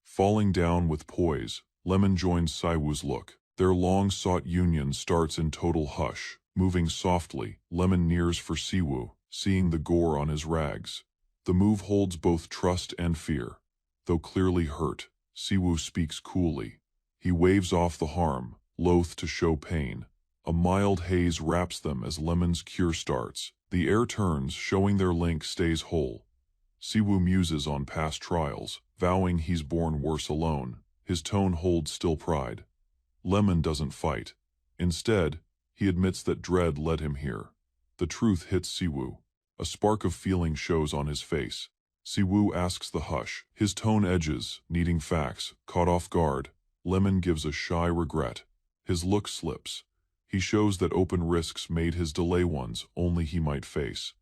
Falling down with poise, Lemon joins Siwoo's look. Their long-sought union starts in total hush. Moving softly, Lemon nears for Siwoo, seeing the gore on his rags. The move holds both trust and fear. Though clearly hurt, Siwoo speaks coolly. He waves off the harm, loath to show pain. A mild haze wraps them as Lemon's cure starts. The air turns, showing their link stays whole. Siwoo muses on past trials, vowing he's born worse alone. His tone holds still pride. Lemon doesn't fight. Instead, he admits that dread led him here. The truth hits Siwoo. A spark of feeling shows on his face. Siwoo asks the hush. His tone edges, needing facts. Caught off guard, Lemon gives a shy regret. His look slips. He shows that open risks made his delay ones only he might face.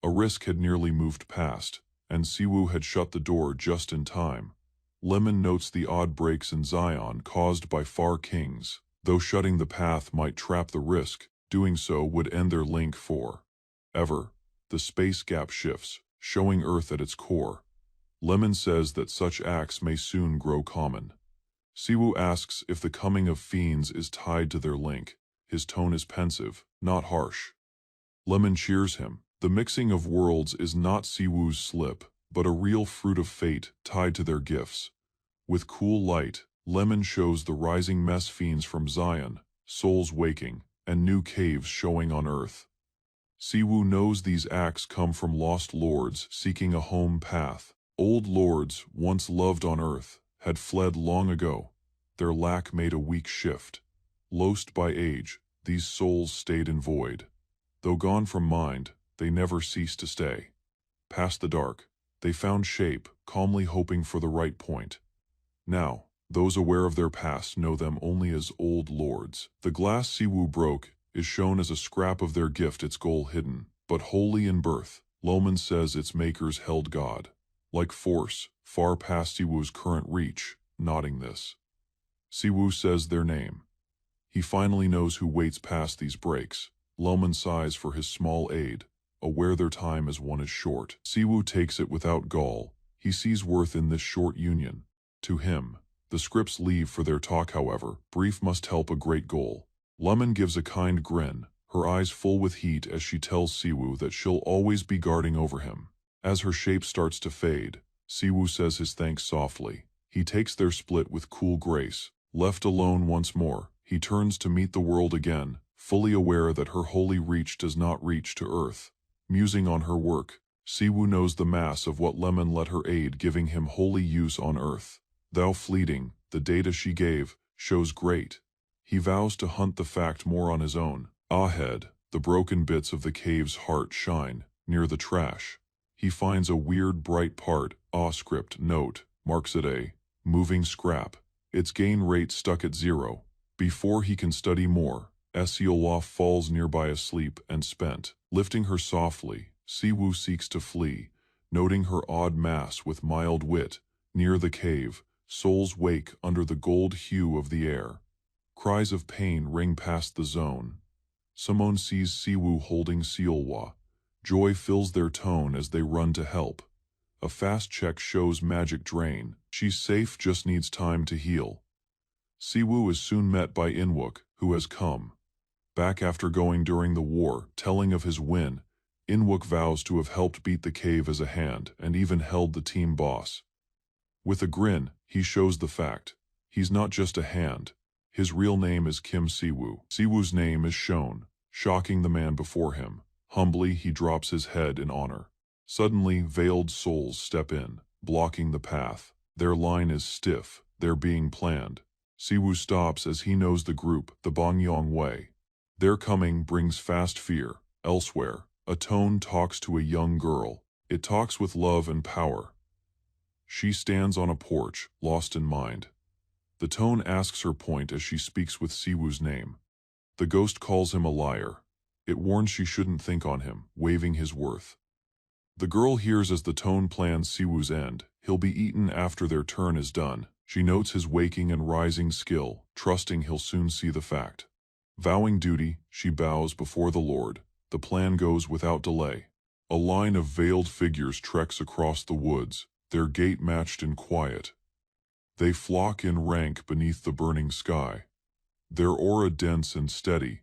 A risk had nearly moved past, and Siwoo had shut the door just in time. Lemon notes the odd breaks in Zion caused by far kings. Though shutting the path might trap the risk, doing so would end their link forever. The space gap shifts, showing Earth at its core. Lemon says that such acts may soon grow common. Siwoo asks if the coming of fiends is tied to their link. His tone is pensive, not harsh. Lemon cheers him. The mixing of worlds is not Siwoo's slip, but a real fruit of fate tied to their gifts. With cool light, Lemon shows the rising mess fiends from Zion, souls waking, and new caves showing on Earth. Siwoo knows these acts come from lost lords seeking a home path. Old lords, once loved on Earth, had fled long ago. Their lack made a weak shift. Lost by age, these souls stayed in void. Though gone from mind, they never ceased to stay. Past the dark, they found shape, calmly hoping for the right point. Now, those aware of their past know them only as old lords. The glass Siwoo broke is shown as a scrap of their gift, its goal hidden. But holy in birth, Lemon says its makers held God. Like force, far past Siwoo's current reach, nodding this. Siwoo says their name. He finally knows who waits past these breaks. Lemon sighs for his small aid, aware their time as one is short. Siwoo takes it without gall. He sees worth in this short union. To him, the scripts leave for their talk, however. Brief must help a great goal. Lemon gives a kind grin, her eyes full with heat as she tells Siwoo that she'll always be guarding over him. As her shape starts to fade, Siwoo says his thanks softly. He takes their split with cool grace. Left alone once more, he turns to meet the world again, fully aware that her holy reach does not reach to Earth. Musing on her work, Siwoo knows the mass of what Lemon let her aid, giving him holy use on Earth. Though fleeting, the data she gave shows great. He vows to hunt the fact more on his own. Ahead, the broken bits of the cave's heart shine, near the trash. He finds a weird bright part. Script note marks it a moving scrap. Its gain rate stuck at 0. Before he can study more, Siwa falls nearby asleep and spent. Lifting her softly, Siwu seeks to flee, noting her odd mass with mild wit. Near the cave, souls wake under the gold hue of the air. Cries of pain ring past the zone. Simone sees Siwu holding Siwa. Joy fills their tone as they run to help. A fast check shows magic drain. She's safe, just needs time to heal. Siwu is soon met by Inwook, who has come back after going during the war. Telling of his win, Inwook vows to have helped beat the cave as a hand and even held the team boss. With a grin, he shows the fact. He's not just a hand. His real name is Kim Siwu. Siwu's name is shown, shocking the man before him. Humbly, he drops his head in honor. Suddenly, veiled souls step in, blocking the path. Their line is stiff, they're being planned. Siwu stops as he knows the group, the Bongyong way. Their coming brings fast fear. Elsewhere, a tone talks to a young girl. It talks with love and power. She stands on a porch, lost in mind. The tone asks her point as she speaks with Siwu's name. The ghost calls him a liar. It warns she shouldn't think on him, waiving his worth. The girl hears as the tone plans Siwu's end. He'll be eaten after their turn is done. She notes his waking and rising skill, trusting he'll soon see the fact. Vowing duty, she bows before the Lord. The plan goes without delay. A line of veiled figures treks across the woods, their gait matched in quiet. They flock in rank beneath the burning sky, their aura dense and steady.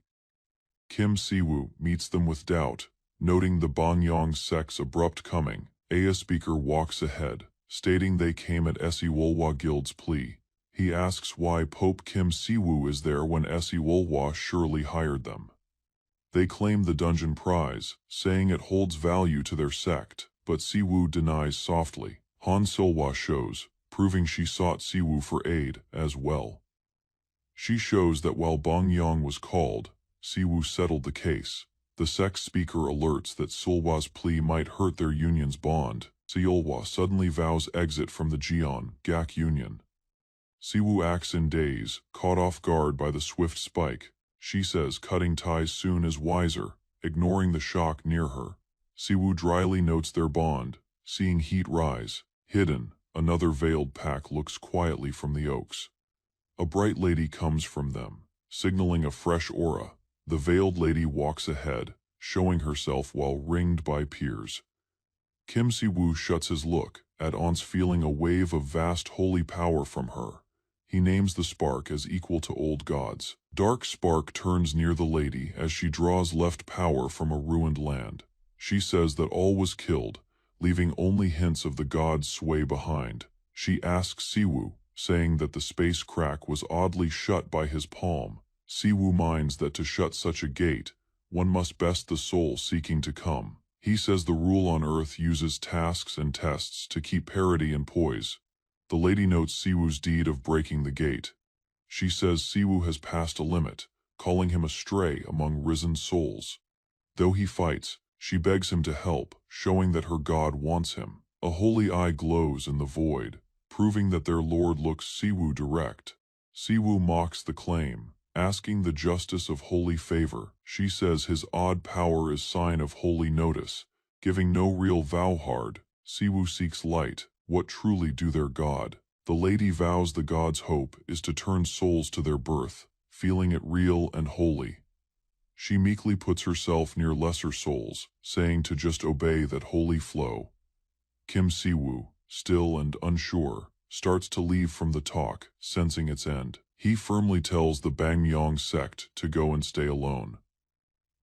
Kim Siwu meets them with doubt, noting the Bongyong sect's abrupt coming. A speaker walks ahead, stating they came at Esiwolwa Guild's plea. He asks why Pope Kim Siwu is there when Esiwolwa surely hired them. They claim the dungeon prize, saying it holds value to their sect, but Siwu denies softly. Han Solwa shows, proving she sought Siwu for aid as well. She shows that while Bongyong was called, Siwu settled the case. The sect speaker alerts that Solwa's plea might hurt their union's bond. Siolwa suddenly vows exit from the Jeon Gak Union. Siwu acts in daze, caught off guard by the swift spike. She says cutting ties soon is wiser, ignoring the shock near her. Siwu dryly notes their bond, seeing heat rise. Hidden, another veiled pack looks quietly from the oaks. A bright lady comes from them, signaling a fresh aura. The veiled lady walks ahead, showing herself while ringed by peers. Kim Siwu shuts his look, at once feeling a wave of vast holy power from her. He names the spark as equal to old gods. Dark spark turns near the lady as she draws left power from a ruined land. She says that all was killed, leaving only hints of the god's sway behind. She asks Siwu, saying that the space crack was oddly shut by his palm. Siwu minds that to shut such a gate, one must best the soul seeking to come. He says the rule on Earth uses tasks and tests to keep parity and poise. The lady notes Siwu's deed of breaking the gate. She says Siwu has passed a limit, calling him a stray among risen souls. Though he fights, she begs him to help, showing that her god wants him. A holy eye glows in the void, proving that their lord looks Siwu direct. Siwu mocks the claim, asking the justice of holy favor. She says his odd power is sign of holy notice, giving no real vow hard. Siwu seeks light, what truly do their god. The lady vows the god's hope is to turn souls to their birth, feeling it real and holy. She meekly puts herself near lesser souls, saying to just obey that holy flow. Kim Siwu, still and unsure, starts to leave from the talk, sensing its end. He firmly tells the Bangyong sect to go and stay alone.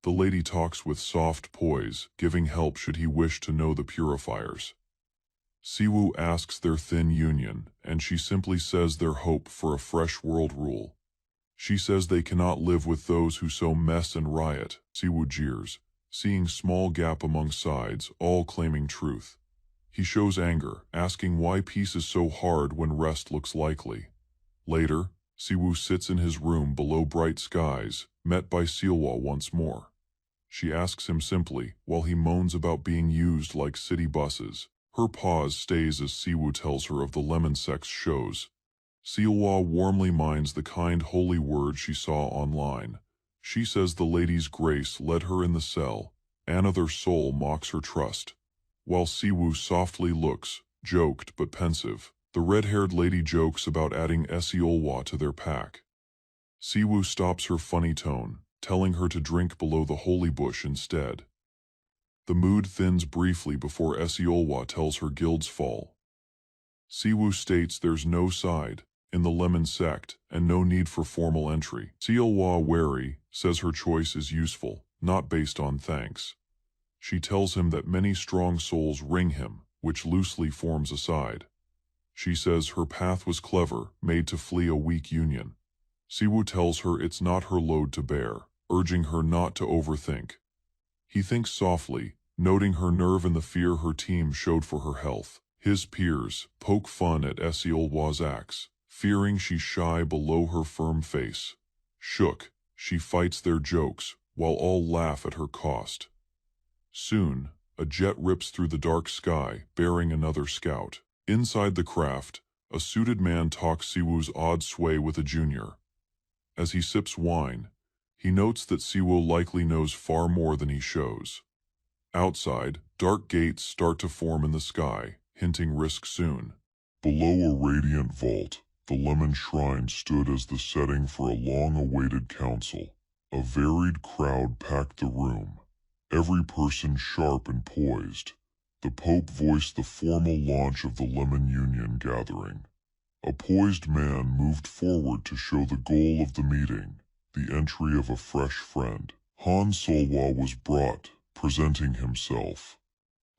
The lady talks with soft poise, giving help should he wish to know the purifiers. Siwu asks their thin union, and she simply says their hope for a fresh world rule. She says they cannot live with those who sow mess and riot. Siwu jeers, seeing small gap among sides, all claiming truth. He shows anger, asking why peace is so hard when rest looks likely. Later, Siwu sits in his room below bright skies, met by Sealwa once more. She asks him simply, while he moans about being used like city buses. Her pause stays as Siwu tells her of the lemon sex shows. Sealwa warmly minds the kind holy word she saw online. She says the lady's grace led her in the cell. Another soul mocks her trust. While Siwoo softly looks, joked but pensive, the red-haired lady jokes about adding Esiolwa to their pack. Siwoo stops her funny tone, telling her to drink below the holy bush instead. The mood thins briefly before Esiolwa tells her guild's fall. Siwoo states there's no side in the Lemon sect and no need for formal entry. Esiolwa, wary, says her choice is useful, not based on thanks. She tells him that many strong souls ring him, which loosely forms a side. She says her path was clever, made to flee a weak union. Siwoo tells her it's not her load to bear, urging her not to overthink. He thinks softly, noting her nerve and the fear her team showed for her health. His peers poke fun at Esiolwa's acts, fearing she's shy below her firm face. Shook, she fights their jokes, while all laugh at her cost. Soon, a jet rips through the dark sky, bearing another scout. Inside the craft, a suited man talks Siwoo's odd sway with a junior. As he sips wine, he notes that Siwoo likely knows far more than he shows. Outside, dark gates start to form in the sky, hinting risk soon. Below a radiant vault, the Lemon Shrine stood as the setting for a long-awaited council. A varied crowd packed the room, every person sharp and poised. The Pope voiced the formal launch of the Lemon Union gathering. A poised man moved forward to show the goal of the meeting, the entry of a fresh friend. Han Solwa was brought, presenting himself.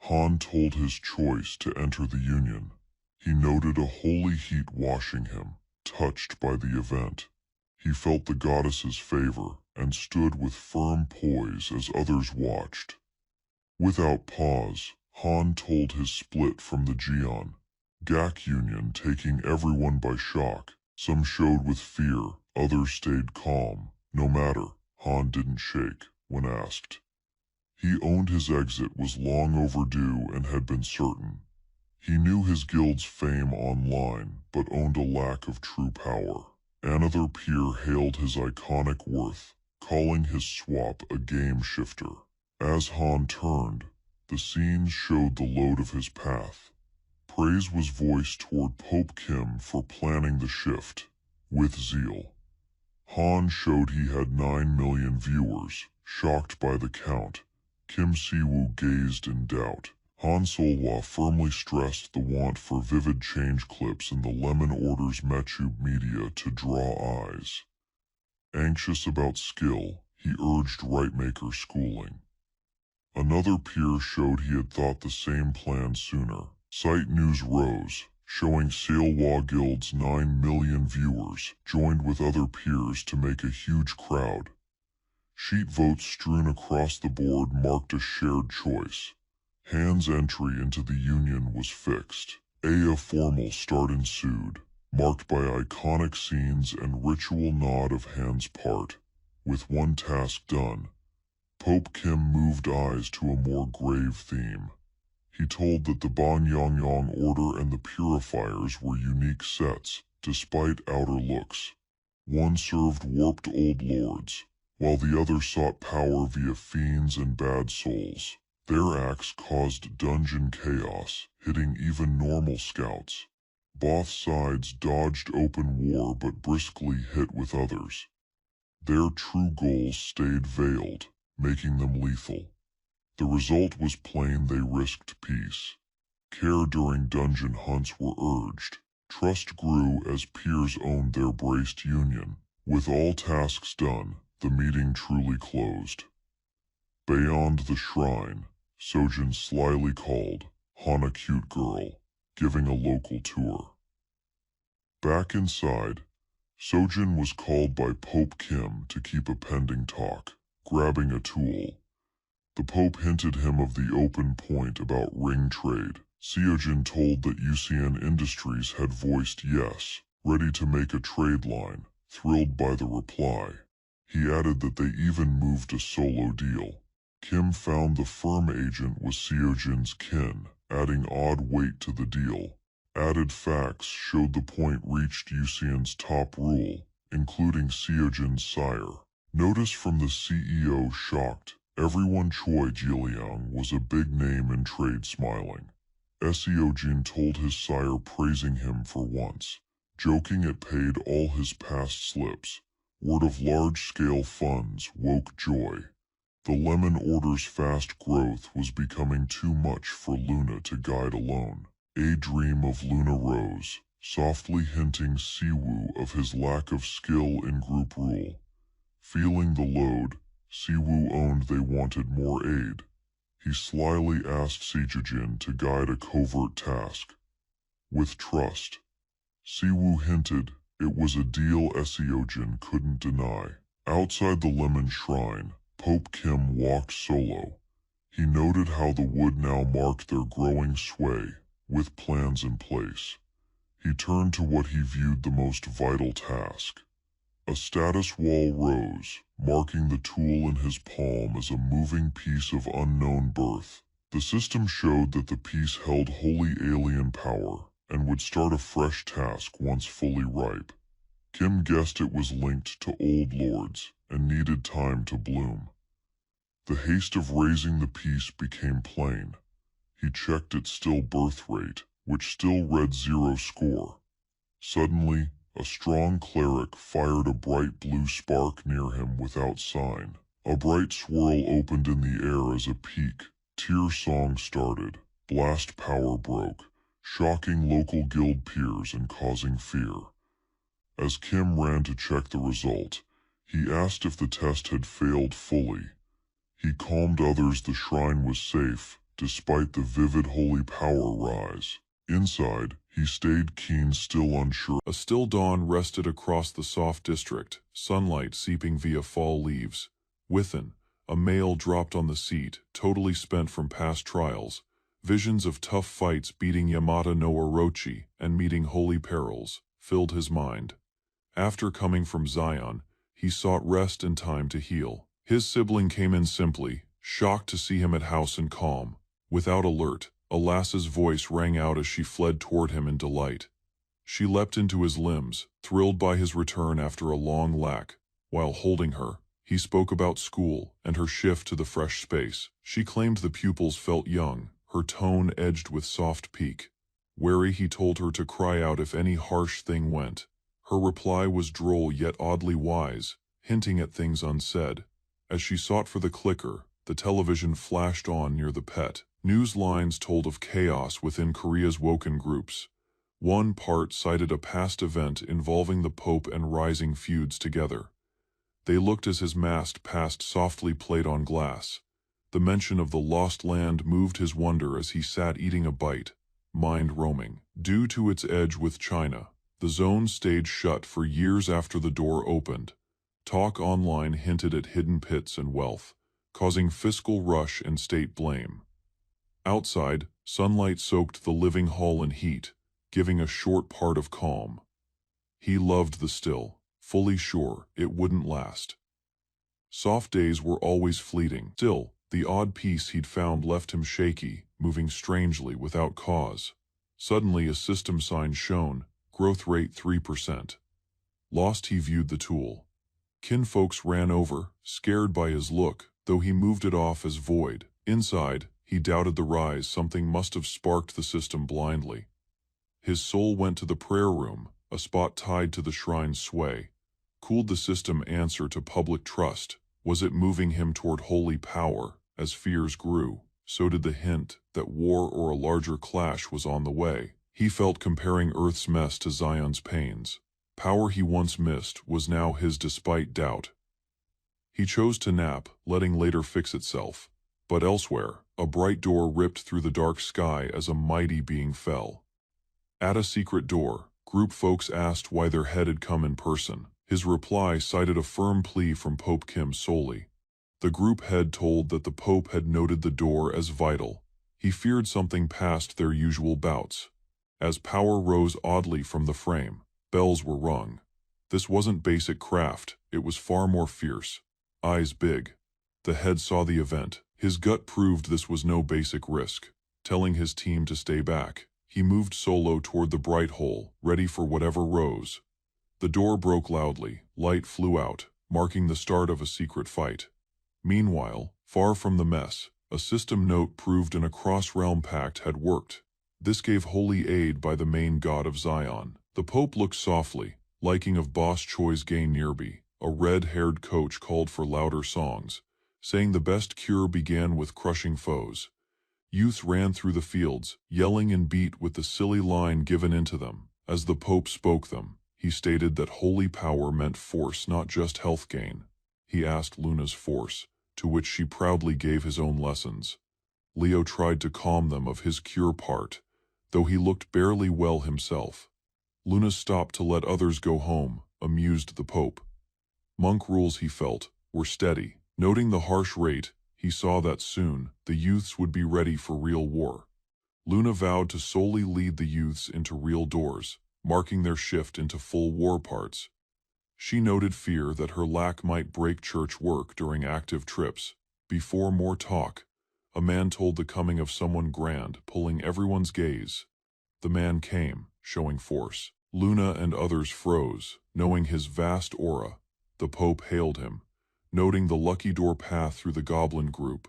Han told his choice to enter the Union. He noted a holy heat washing him, touched by the event. He felt the goddess's favor and stood with firm poise as others watched. Without pause, Han told his split from the Geon, Gak Union, taking everyone by shock. Some showed with fear, others stayed calm. No matter, Han didn't shake when asked. He owned his exit was long overdue and had been certain. He knew his guild's fame online, but owned a lack of true power. Another peer hailed his iconic worth, calling his swap a game shifter. As Han turned, the scenes showed the load of his path. Praise was voiced toward Pope Kim for planning the shift, with zeal. Han showed he had 9 million viewers, shocked by the count. Kim Siwoo gazed in doubt. Han Solwa firmly stressed the want for vivid change clips in the Lemon Order's Mechube media to draw eyes. Anxious about skill, he urged Rightmaker schooling. Another peer showed he had thought the same plan sooner. Site news rose, showing Seolwa Guild's 9 million viewers joined with other peers to make a huge crowd. Sheet votes strewn across the board marked a shared choice. Han's entry into the Union was fixed. A formal start ensued, marked by iconic scenes and ritual nod of Han's part. With one task done, Pope Kim moved eyes to a more grave theme. He told that the Banyangyang Order and the Purifiers were unique sets, despite outer looks. One served warped old lords, while the other sought power via fiends and bad souls. Their acts caused dungeon chaos, hitting even normal scouts. Both sides dodged open war but briskly hit with others. Their true goals stayed veiled, making them lethal. The result was plain: they risked peace. Care during dungeon hunts were urged. Trust grew as peers owned their braced union. With all tasks done, the meeting truly closed. Beyond the shrine, Sojin slyly called Han a cute girl, giving a local tour. Back inside, Sojin was called by Pope Kim to keep a pending talk. Grabbing a tool, the Pope hinted him of the open point about ring trade. Seojin told that UCN Industries had voiced yes, ready to make a trade line, thrilled by the reply. He added that they even moved a solo deal. Kim found the firm agent was Seojin's kin, adding odd weight to the deal. Added facts showed the point reached UCN's top rule, including Seojin's sire. Notice from the CEO shocked. Everyone Choi Jiliang was a big name in trade smiling. Seojin told his sire praising him for once, joking it paid all his past slips. Word of large-scale funds woke joy. The lemon order's fast growth was becoming too much for Luna to guide alone. A dream of Luna rose, softly hinting Siwoo of his lack of skill in group rule. Feeling the load, Siwoo owned they wanted more aid. He slyly asked Sejujin to guide a covert task. With trust, Siwoo hinted it was a deal Seojin couldn't deny. Outside the Lemon Shrine, Pope Kim walked solo. He noted how the wood now marked their growing sway, with plans in place. He turned to what he viewed the most vital task. A status wall rose, marking the tool in his palm as a moving piece of unknown birth. The system showed that the piece held holy alien power and would start a fresh task once fully ripe. Kim guessed it was linked to old lords and needed time to bloom. The haste of raising the piece became plain. He checked its still birth rate, which still read 0 score. Suddenly, a strong cleric fired a bright blue spark near him without sign. A bright swirl opened in the air as a peak. Tear song started. Blast power broke, shocking local guild peers and causing fear. As Kim ran to check the result, he asked if the test had failed fully. He calmed others the shrine was safe, despite the vivid holy power rise. Inside, he stayed keen, still unsure. A still dawn rested across the soft district, sunlight seeping via fall leaves. Within, a male dropped on the seat, totally spent from past trials. Visions of tough fights beating Yamata no Orochi and meeting holy perils filled his mind. After coming from Zion, he sought rest and time to heal. His sibling came in simply, shocked to see him at house and calm. Without alert, a lass's voice rang out as she fled toward him in delight. She leapt into his limbs, thrilled by his return after a long lack. While holding her, he spoke about school and her shift to the fresh space. She claimed the pupils felt young, her tone edged with soft pique. Wary, he told her to cry out if any harsh thing went. Her reply was droll yet oddly wise, hinting at things unsaid. As she sought for the clicker, the television flashed on near the pet. News lines told of chaos within Korea's woken groups. One part cited a past event involving the Pope and rising feuds together. They looked as his mast passed softly played on glass. The mention of the lost land moved his wonder as he sat eating a bite, mind roaming. Due to its edge with China, the zone stayed shut for years after the door opened. Talk online hinted at hidden pits and wealth, causing fiscal rush and state blame. Outside, sunlight soaked the living hall in heat, giving a short part of calm. He loved the still, fully sure it wouldn't last. Soft days were always fleeting. Still, the odd piece he'd found left him shaky, moving strangely without cause. Suddenly a system sign shone, growth rate 3%. Lost, he viewed the tool. Kinfolks ran over, scared by his look, though he moved it off as void. Inside, he doubted the rise. Something must have sparked the system blindly. His soul went to the prayer room, a spot tied to the shrine's sway. Cooled the system answer to public trust? Was it moving him toward holy power? As fears grew, so did the hint that war or a larger clash was on the way. He felt comparing Earth's mess to Zion's pains. Power he once missed was now his despite doubt. He chose to nap, letting later fix itself. But elsewhere, a bright door ripped through the dark sky as a mighty being fell. At a secret door, group folks asked why their head had come in person. His reply cited a firm plea from Pope Kim solely. The group head told that the Pope had noted the door as vital. He feared something past their usual bouts. As power rose oddly from the frame, bells were rung. This wasn't basic craft, it was far more fierce. Eyes big. The head saw the event. His gut proved this was no basic risk. Telling his team to stay back, he moved solo toward the bright hole, ready for whatever rose. The door broke loudly, light flew out. marking the start of a secret fight. Meanwhile, far from the mess, a system note proved an across-realm pact had worked. This gave holy aid by the main god of Zion. The Pope looked softly, liking of Boss Choi's gain nearby. A red-haired coach called for louder songs, saying the best cure began with crushing foes. Youths ran through the fields, yelling and beat with the silly line given into them. As the Pope spoke them, he stated that holy power meant force, not just health gain. He asked Luna's force, to which she proudly gave his own lessons. Leo tried to calm them of his cure part, though he looked barely well himself. Luna stopped to let others go home, amused the Pope. Monk rules, he felt, were steady. Noting the harsh rate, he saw that soon the youths would be ready for real war. Luna vowed to solely lead the youths into real doors, marking their shift into full war parts. She noted fear that her lack might break church work during active trips. Before more talk, a man told the coming of someone grand, pulling everyone's gaze. The man came, showing force. Luna and others froze, knowing his vast aura. The Pope hailed him, noting the lucky door path through the goblin group.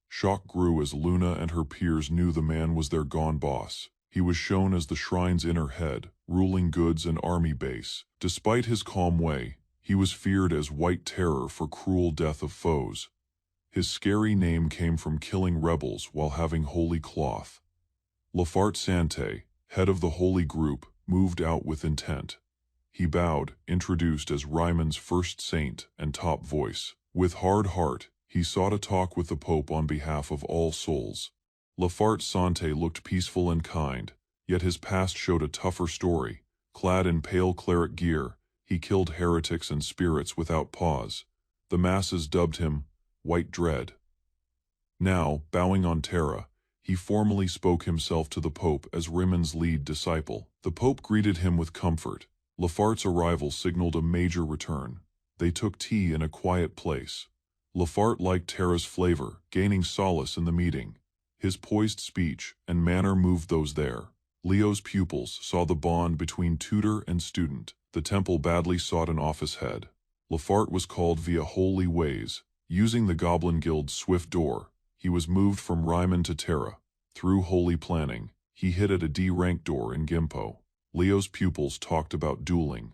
Shock grew as Luna and her peers knew the man was their gone boss. He was shown as the shrine's inner head, ruling goods and army base. Despite his calm way, he was feared as White Terror for cruel death of foes. His scary name came from killing rebels while having holy cloth. Lafart Sante, head of the holy group, moved out with intent. He bowed, introduced as Ryman's first saint and top voice. With hard heart, he sought a talk with the Pope on behalf of all souls. Lafart Sante looked peaceful and kind, yet his past showed a tougher story. Clad in pale cleric gear, he killed heretics and spirits without pause. The masses dubbed him White Dread. Now, bowing on Terra, he formally spoke himself to the Pope as Rimon's lead disciple. The Pope greeted him with comfort. Lafart's arrival signaled a major return. They took tea in a quiet place. Lafart liked Terra's flavor, gaining solace in the meeting. His poised speech and manner moved those there. Leo's pupils saw the bond between tutor and student. The temple badly sought an office head. Lafart was called via holy ways. Using the Goblin Guild's swift door, he was moved from Ryman to Terra. Through holy planning, he hit at a D-rank door in Gimpo. Leo's pupils talked about dueling.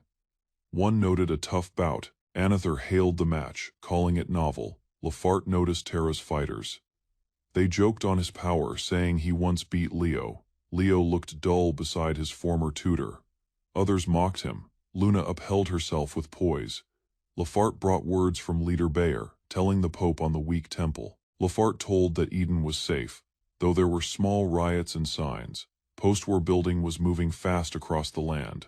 One noted a tough bout. Anather hailed the match, calling it novel. Lafart noticed Terra's fighters. They joked on his power, saying he once beat Leo. Leo looked dull beside his former tutor. Others mocked him. Luna upheld herself with poise. Lafart brought words from Leader Bayer, telling the Pope on the weak temple. Lafart told that Eden was safe, though there were small riots and signs. Post-war building was moving fast across the land.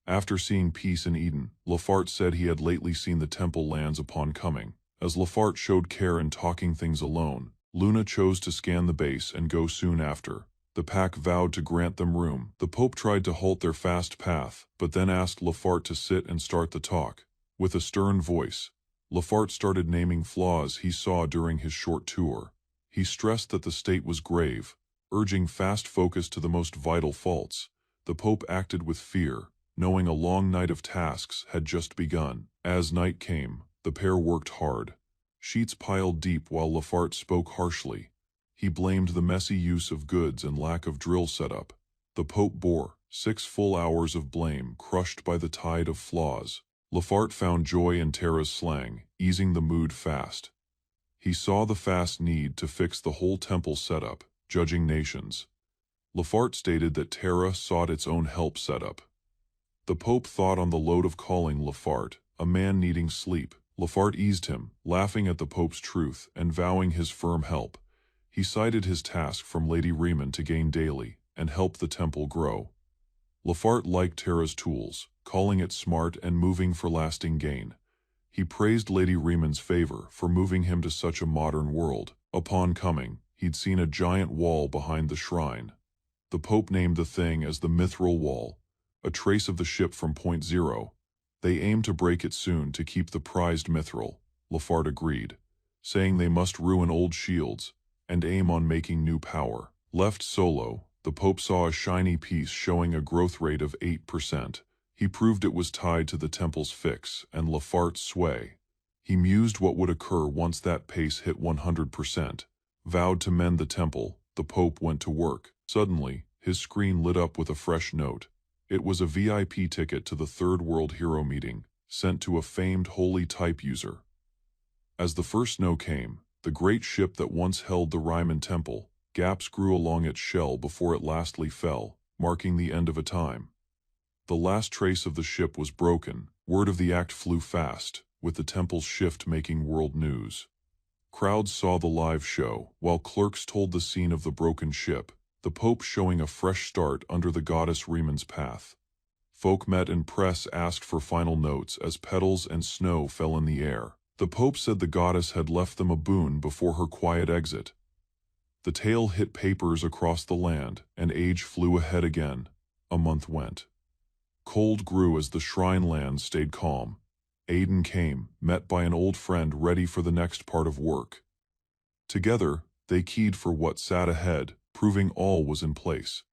After seeing peace in Eden, Lafart said he had lately seen the temple lands upon coming. As Lafart showed care in talking things alone, Luna chose to scan the base and go soon after. The pack vowed to grant them room. The Pope tried to halt their fast path, but then asked Lafart to sit and start the talk. With a stern voice, Lafart started naming flaws he saw during his short tour. He stressed that the state was grave, urging fast focus to the most vital faults. The Pope acted with fear, knowing a long night of tasks had just begun. As night came, the pair worked hard. Sheets piled deep while Lafart spoke harshly. He blamed the messy use of goods and lack of drill setup. The Pope bore 6 full hours of blame, crushed by the tide of flaws. Lafart found joy in Terra's slang, easing the mood fast. He saw the fast need to fix the whole temple setup, judging nations. Lafart stated that Terra sought its own help setup. The Pope thought on the load of calling Lafart, a man needing sleep. Lafart eased him, laughing at the Pope's truth and vowing his firm help. He cited his task from Lady Riemann to gain daily and help the temple grow. Lafart liked Terra's tools, calling it smart and moving for lasting gain. He praised Lady Riemann's favor for moving him to such a modern world. Upon coming, he'd seen a giant wall behind the shrine. The Pope named the thing as the Mithril Wall, a trace of the ship from Point Zero. They aimed to break it soon to keep the prized mithril, Lafart agreed, saying they must ruin old shields and aim on making new power. Left solo, the Pope saw a shiny piece showing a growth rate of 8%. He proved it was tied to the temple's fix and Lafart's sway. He mused what would occur once that pace hit 100%. Vowed to mend the temple, the Pope went to work. Suddenly, his screen lit up with a fresh note. It was a VIP ticket to the Third World Hero meeting, sent to a famed holy type user. As the first snow came, the great ship that once held the Ryman Temple, gaps grew along its shell before it lastly fell, marking the end of a time. The last trace of the ship was broken. Word of the act flew fast, with the temple's shift making world news. Crowds saw the live show, while clerks told the scene of the broken ship, the Pope showing a fresh start under the goddess Riemann's path. Folk met and press asked for final notes as petals and snow fell in the air. The Pope said the goddess had left them a boon before her quiet exit. The tale hit papers across the land, and age flew ahead again. A month went. Cold grew as the shrine land stayed calm. Aiden came, met by an old friend ready for the next part of work. Together, they keyed for what sat ahead, proving all was in place.